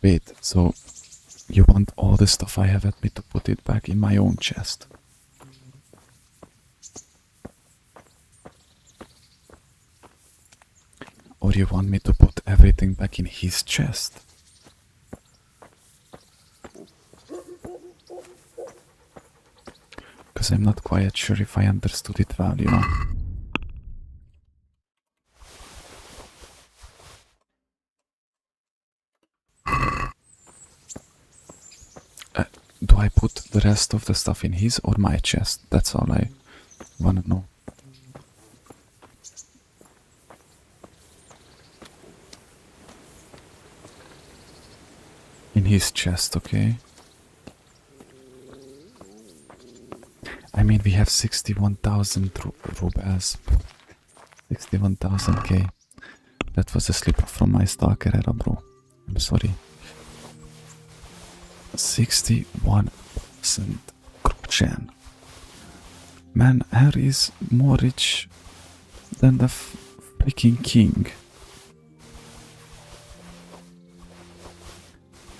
Wait, so you want all the stuff I have at me to put it back in my own chest? Or you want me to put everything back in his chest? Because I'm not quite sure if I understood it well, you know. Do I put the rest of the stuff in his or my chest? That's all I want to know. In his chest, okay? I mean, we have 61,000 rubles. 61,000k. That was a slip up from my stalker era, bro. I'm sorry. 61,000 groschen. Man, Harry is more rich than the freaking king.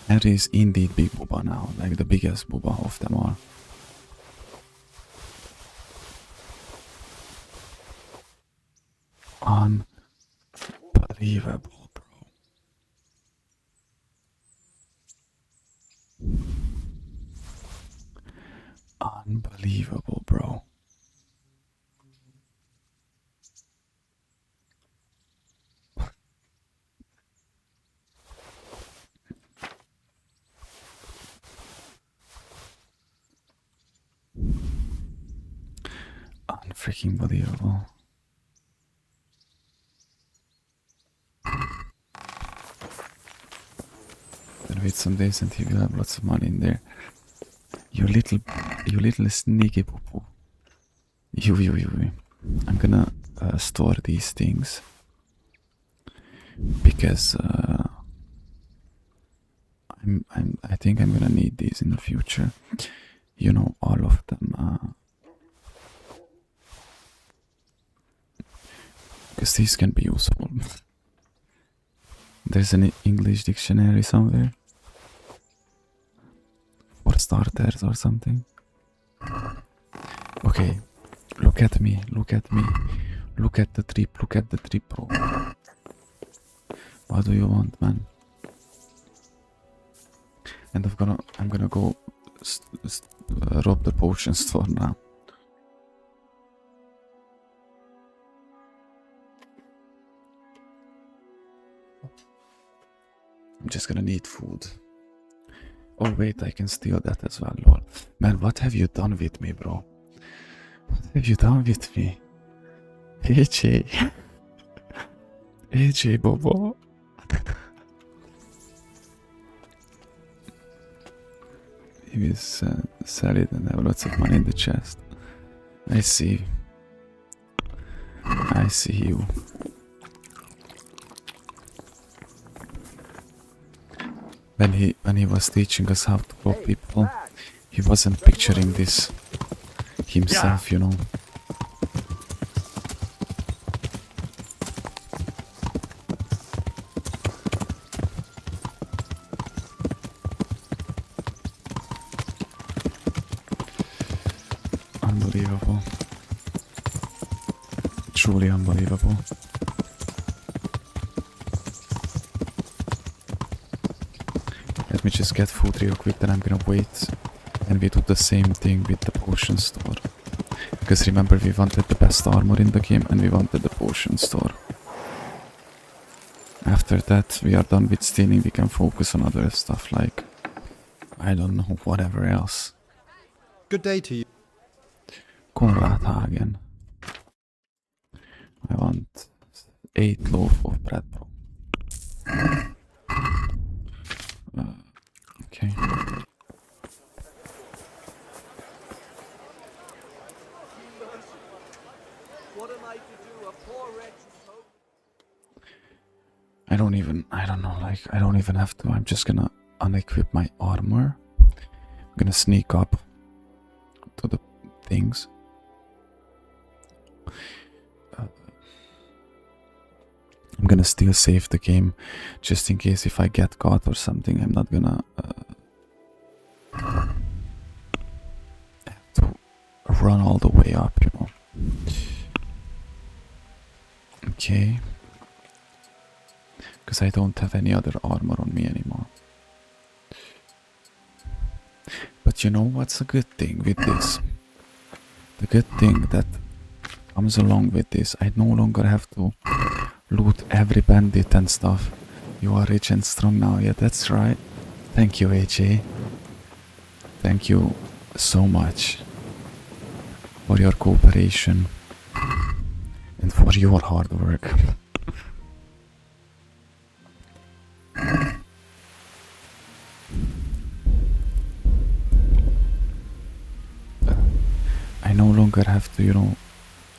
Harry is indeed big booba now, like the biggest booba of them all. Unbelievable, bro. Unbelievable, bro. freaking believable. Then wait some days and he will have lots of money in there. You little sneaky poo poo. You. I'm gonna store these things because I think I'm gonna need these in the future. You know, all of them. Because these can be useful. There's an English dictionary somewhere for starters or something. Okay, look at me. Look at the trip, bro. What do you want, man? And I'm gonna go rob the potion store now. I'm just gonna need food. Oh wait, I can steal that as well, lol. Man, what have you done with me, bro? What have you done with me? AJ. AJ, Bobo. He is solid and have lots of money in the chest. I see. I see you. When he was teaching us how to rob people, he wasn't picturing this himself, you know. Unbelievable. Truly unbelievable. Let me just get food real quick, then I'm gonna wait. And we do the same thing with the potion store. Because remember, we wanted the best armor in the game and we wanted the potion store. After that, we are done with stealing, we can focus on other stuff like, I don't know, whatever else. Good day to you. Konradhagen. I want 8 loaf of bread, bro. Okay. I don't know, like, I don't even have to. I'm just gonna unequip my armor. I'm gonna sneak up to the things. I'm gonna still save the game just in case if I get caught or something. I'm not gonna have to run all the way up, you know. Okay. Because I don't have any other armor on me anymore. But you know what's a good thing with this? The good thing that comes along with this, I no longer have to loot every bandit and stuff. You are rich and strong now. Yeah, that's right. Thank you, AJ. Thank you so much for your cooperation and for your hard work. I no longer have to, you know,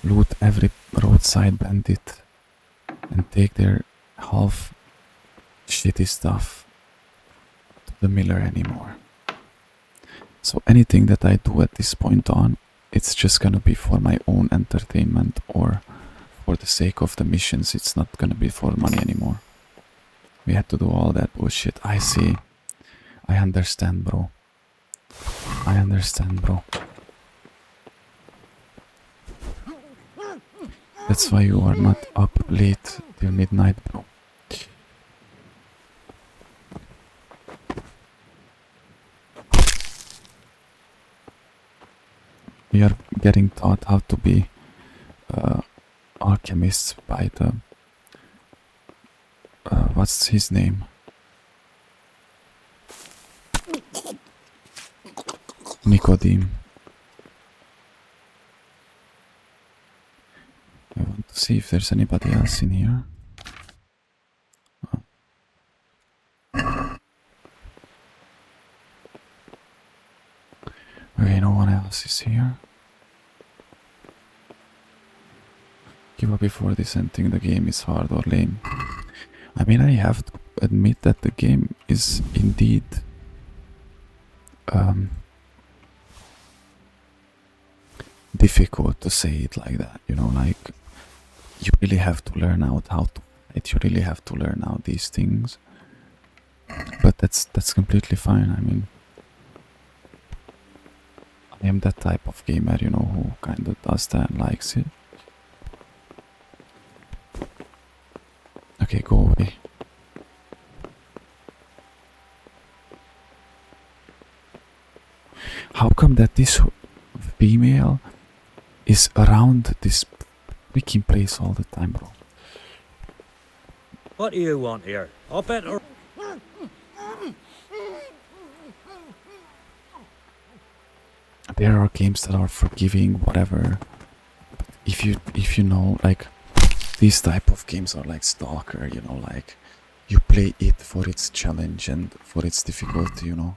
loot every roadside bandit and take their half shitty stuff to the miller anymore. So anything that I do at this point on, it's just gonna be for my own entertainment or for the sake of the missions. It's not gonna be for money anymore. We had to do all that bullshit. I see. I understand, bro. I understand, bro. That's why you are not up late till midnight, bro. We are getting taught how to be alchemists by the... what's his name? Nicodeme. see if there's anybody else in here. Okay, no one else is here. Give up before dissenting. The game is hard or lame. I mean, I have to admit that the game is indeed difficult, to say it like that, you know, like you really have to learn out how to fight, you really have to learn out these things, but that's completely fine. I mean, I am that type of gamer, you know, who kind of does that and likes it. Okay, go away. How come that this female is around this freaking place all the time, bro? What do you want here? I'll bet her. There are games that are forgiving, whatever. But if you know, like, these type of games are like Stalker, you know, like you play it for its challenge and for its difficulty, you know.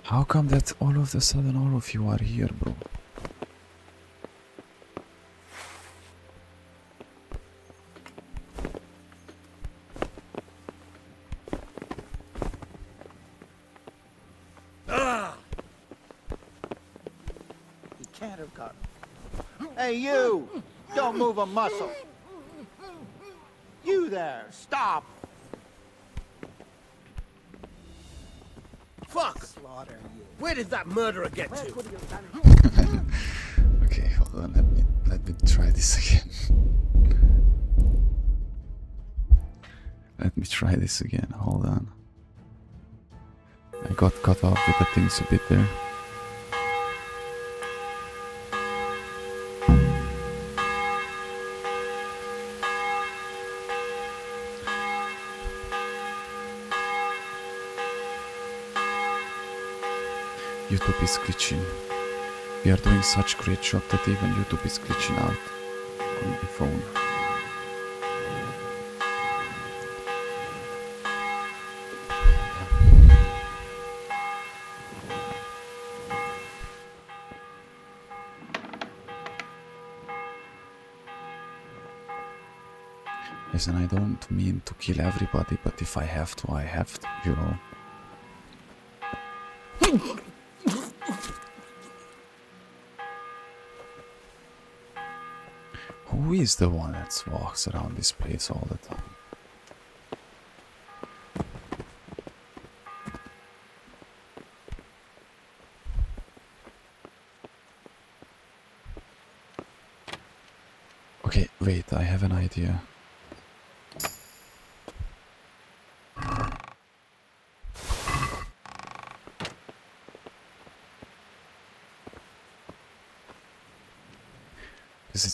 How come that all of a sudden all of you are here, bro? He can't have gotten. Hey, you! Don't move a muscle. You there! Stop! Fuck! Where did that murderer get to? Okay, hold on, let me try this again. Let me try this again, hold on. I got cut off with the things a bit there. YouTube is glitching. We are doing such great job that even YouTube is glitching out on my phone. Listen, I don't mean to kill everybody, but if I have to, I have to, you know. Who is the one that walks around this place all the time? Okay, wait, I have an idea.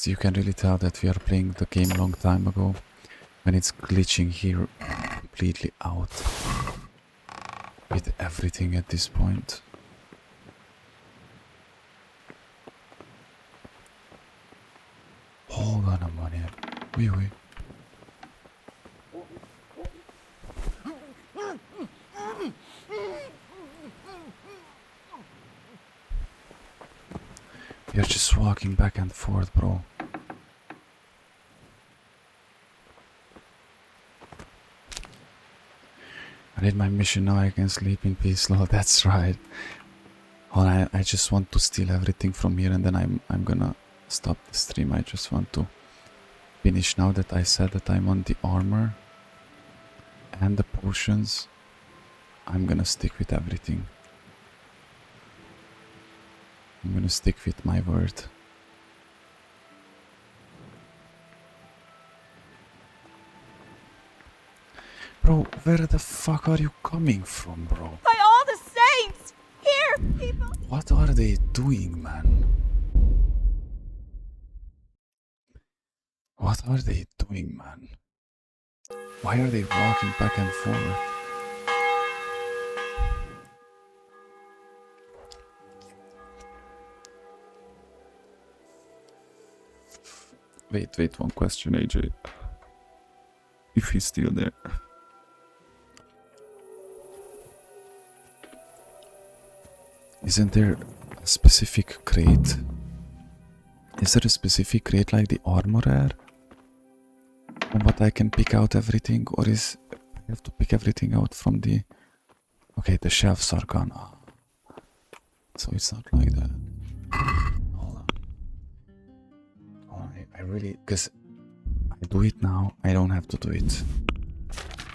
You can really tell that we are playing the game a long time ago when it's glitching here completely out with everything at this point. Hold on a minute. Wait, wait. You're just walking back and forth, bro. I did my mission, now I can sleep in peace, Lord. That's right. Hold on, I just want to steal everything from here and then I'm gonna stop the stream. I just want to finish now that I said that I want the armor and the potions. I'm gonna stick with everything. I'm gonna stick with my word. Bro, where the fuck are you coming from, bro? By all the saints! Here, people! What are they doing, man? What are they doing, man? Why are they walking back and forth? Wait, one question, AJ. If he's still there. Isn't there a specific crate? Is there a specific crate like the armorer? But I can pick out everything, or is I have to pick everything out from the... Okay, the shelves are gone. So it's not like that. Hold on. Oh, I really... Because I do it now, I don't have to do it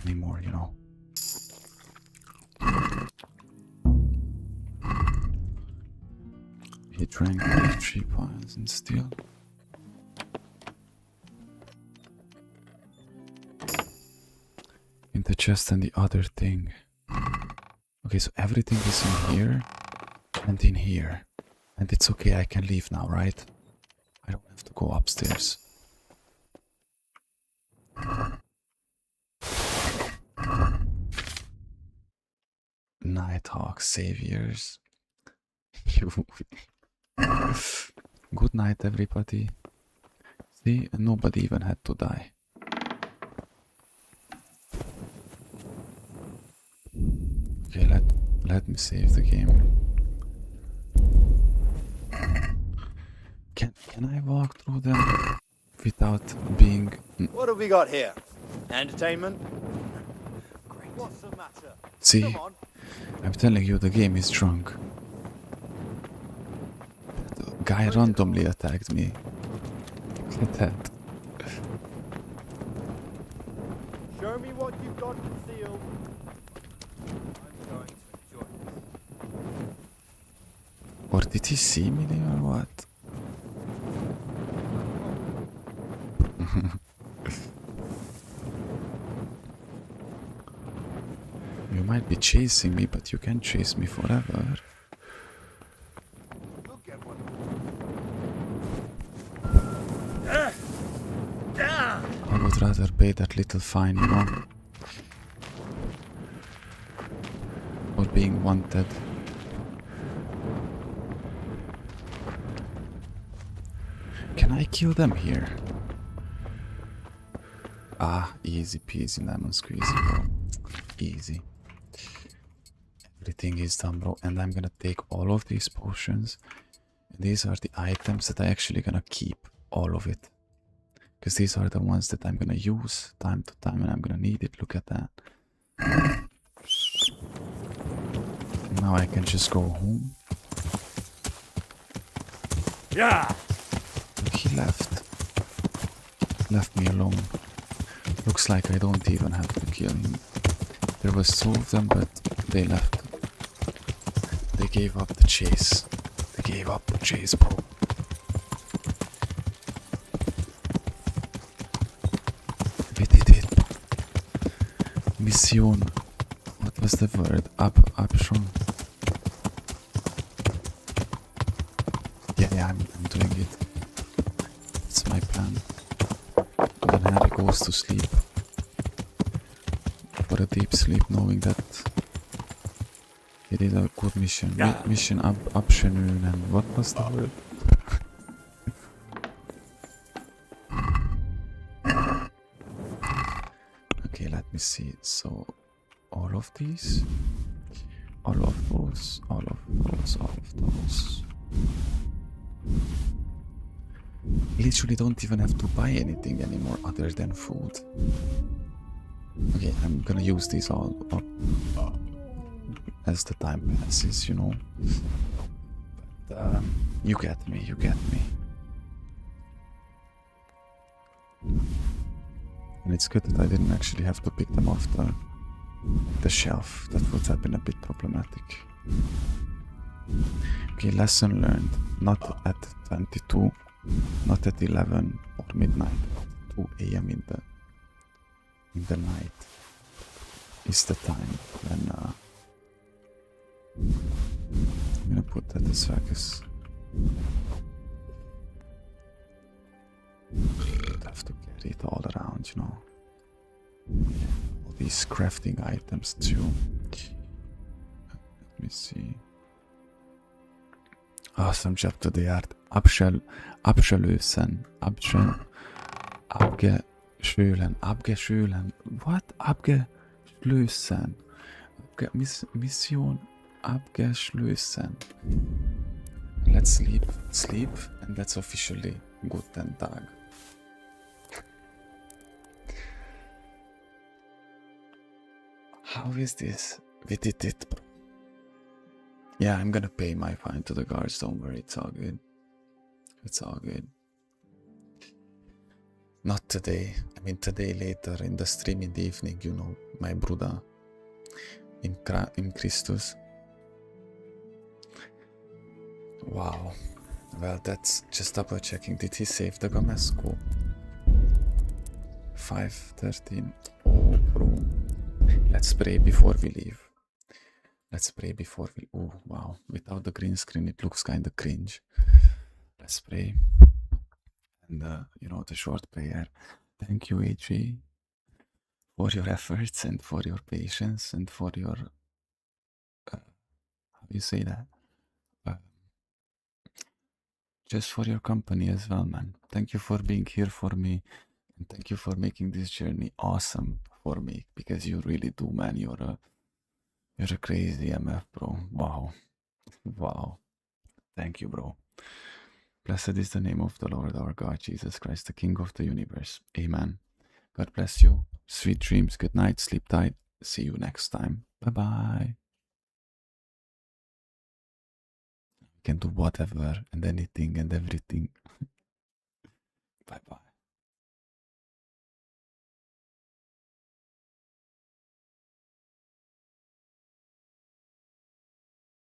anymore, you know. He drank 3 pints and still... In the chest and the other thing. Okay, so everything is in here and in here. And it's okay, I can leave now, right? I don't have to go upstairs. Nighthawk saviors. Good night, everybody. See, nobody even had to die. Okay, let me save the game. Can I walk through them without being... What have we got here? Entertainment? What's the matter? See, Come on. I'm telling you, the game is drunk. The guy randomly attacked me. Look at that. Show me what you've got concealed. I'm going to enjoy this. Or did he see me there or what? You might be chasing me, but you can't chase me forever. I would rather pay that little fine, you know? For being wanted. Can I kill them here? Ah, easy peasy lemon squeezy, bro. Easy. Everything is done, bro. And I'm gonna take all of these potions. And these are the items that I actually gonna keep. All of it. Because these are the ones that I'm gonna use time to time and I'm gonna need it. Look at that. Now I can just go home. Yeah. He left. Left me alone. Looks like I don't even have to kill him. There was 2 of them, but they left. They gave up the chase. They gave up the chase, bro. We did it. Mission. What was the word? Option. Yeah, I'm doing it. It's my plan. And then Harry goes to sleep. For a deep sleep, knowing that he did a good mission. Mission option and what was the word? Okay, let me see. So, all of these, all of those, all of those, all of those. Literally don't even have to buy anything anymore other than food. Okay, I'm gonna use these all up as the time passes, you know. But you get me, you get me. And it's good that I didn't actually have to pick them off the shelf. That would have been a bit problematic. Okay, lesson learned. Not at 22, not at 11 or midnight, but 2 AM in the night is the time when I'm gonna put that aside because I have to carry it all around, you know. All these crafting items too. Let me see. Awesome job to the art. Abschlösen. Abgeschülen. What? Abgeschlossen. Mission abgeschlossen. Let's sleep, and that's officially guten Tag. How is this? We did it, bro. Yeah, I'm gonna pay my fine to the guards, don't worry, it's all good. It's all good. Not today. I mean, today later in the stream in the evening, you know, my brother in Christus. Wow. Well, that's just double checking. Did he save the Gamesco? 5:13. Oh, bro. Let's pray before we leave. Let's pray before we... Oh, wow. Without the green screen, it looks kind of cringe. Let's pray. And, you know, the short prayer. Thank you, AJ, for your efforts and for your patience and for your... how do you say that? Just for your company as well, man. Thank you for being here for me. And thank you for making this journey awesome for me. Because you really do, man. You're a crazy MF, bro. Wow. Wow. Thank you, bro. Blessed is the name of the Lord our God, Jesus Christ, the King of the universe. Amen. God bless you. Sweet dreams. Good night. Sleep tight. See you next time. Bye-bye. You can do whatever and anything and everything. Bye-bye.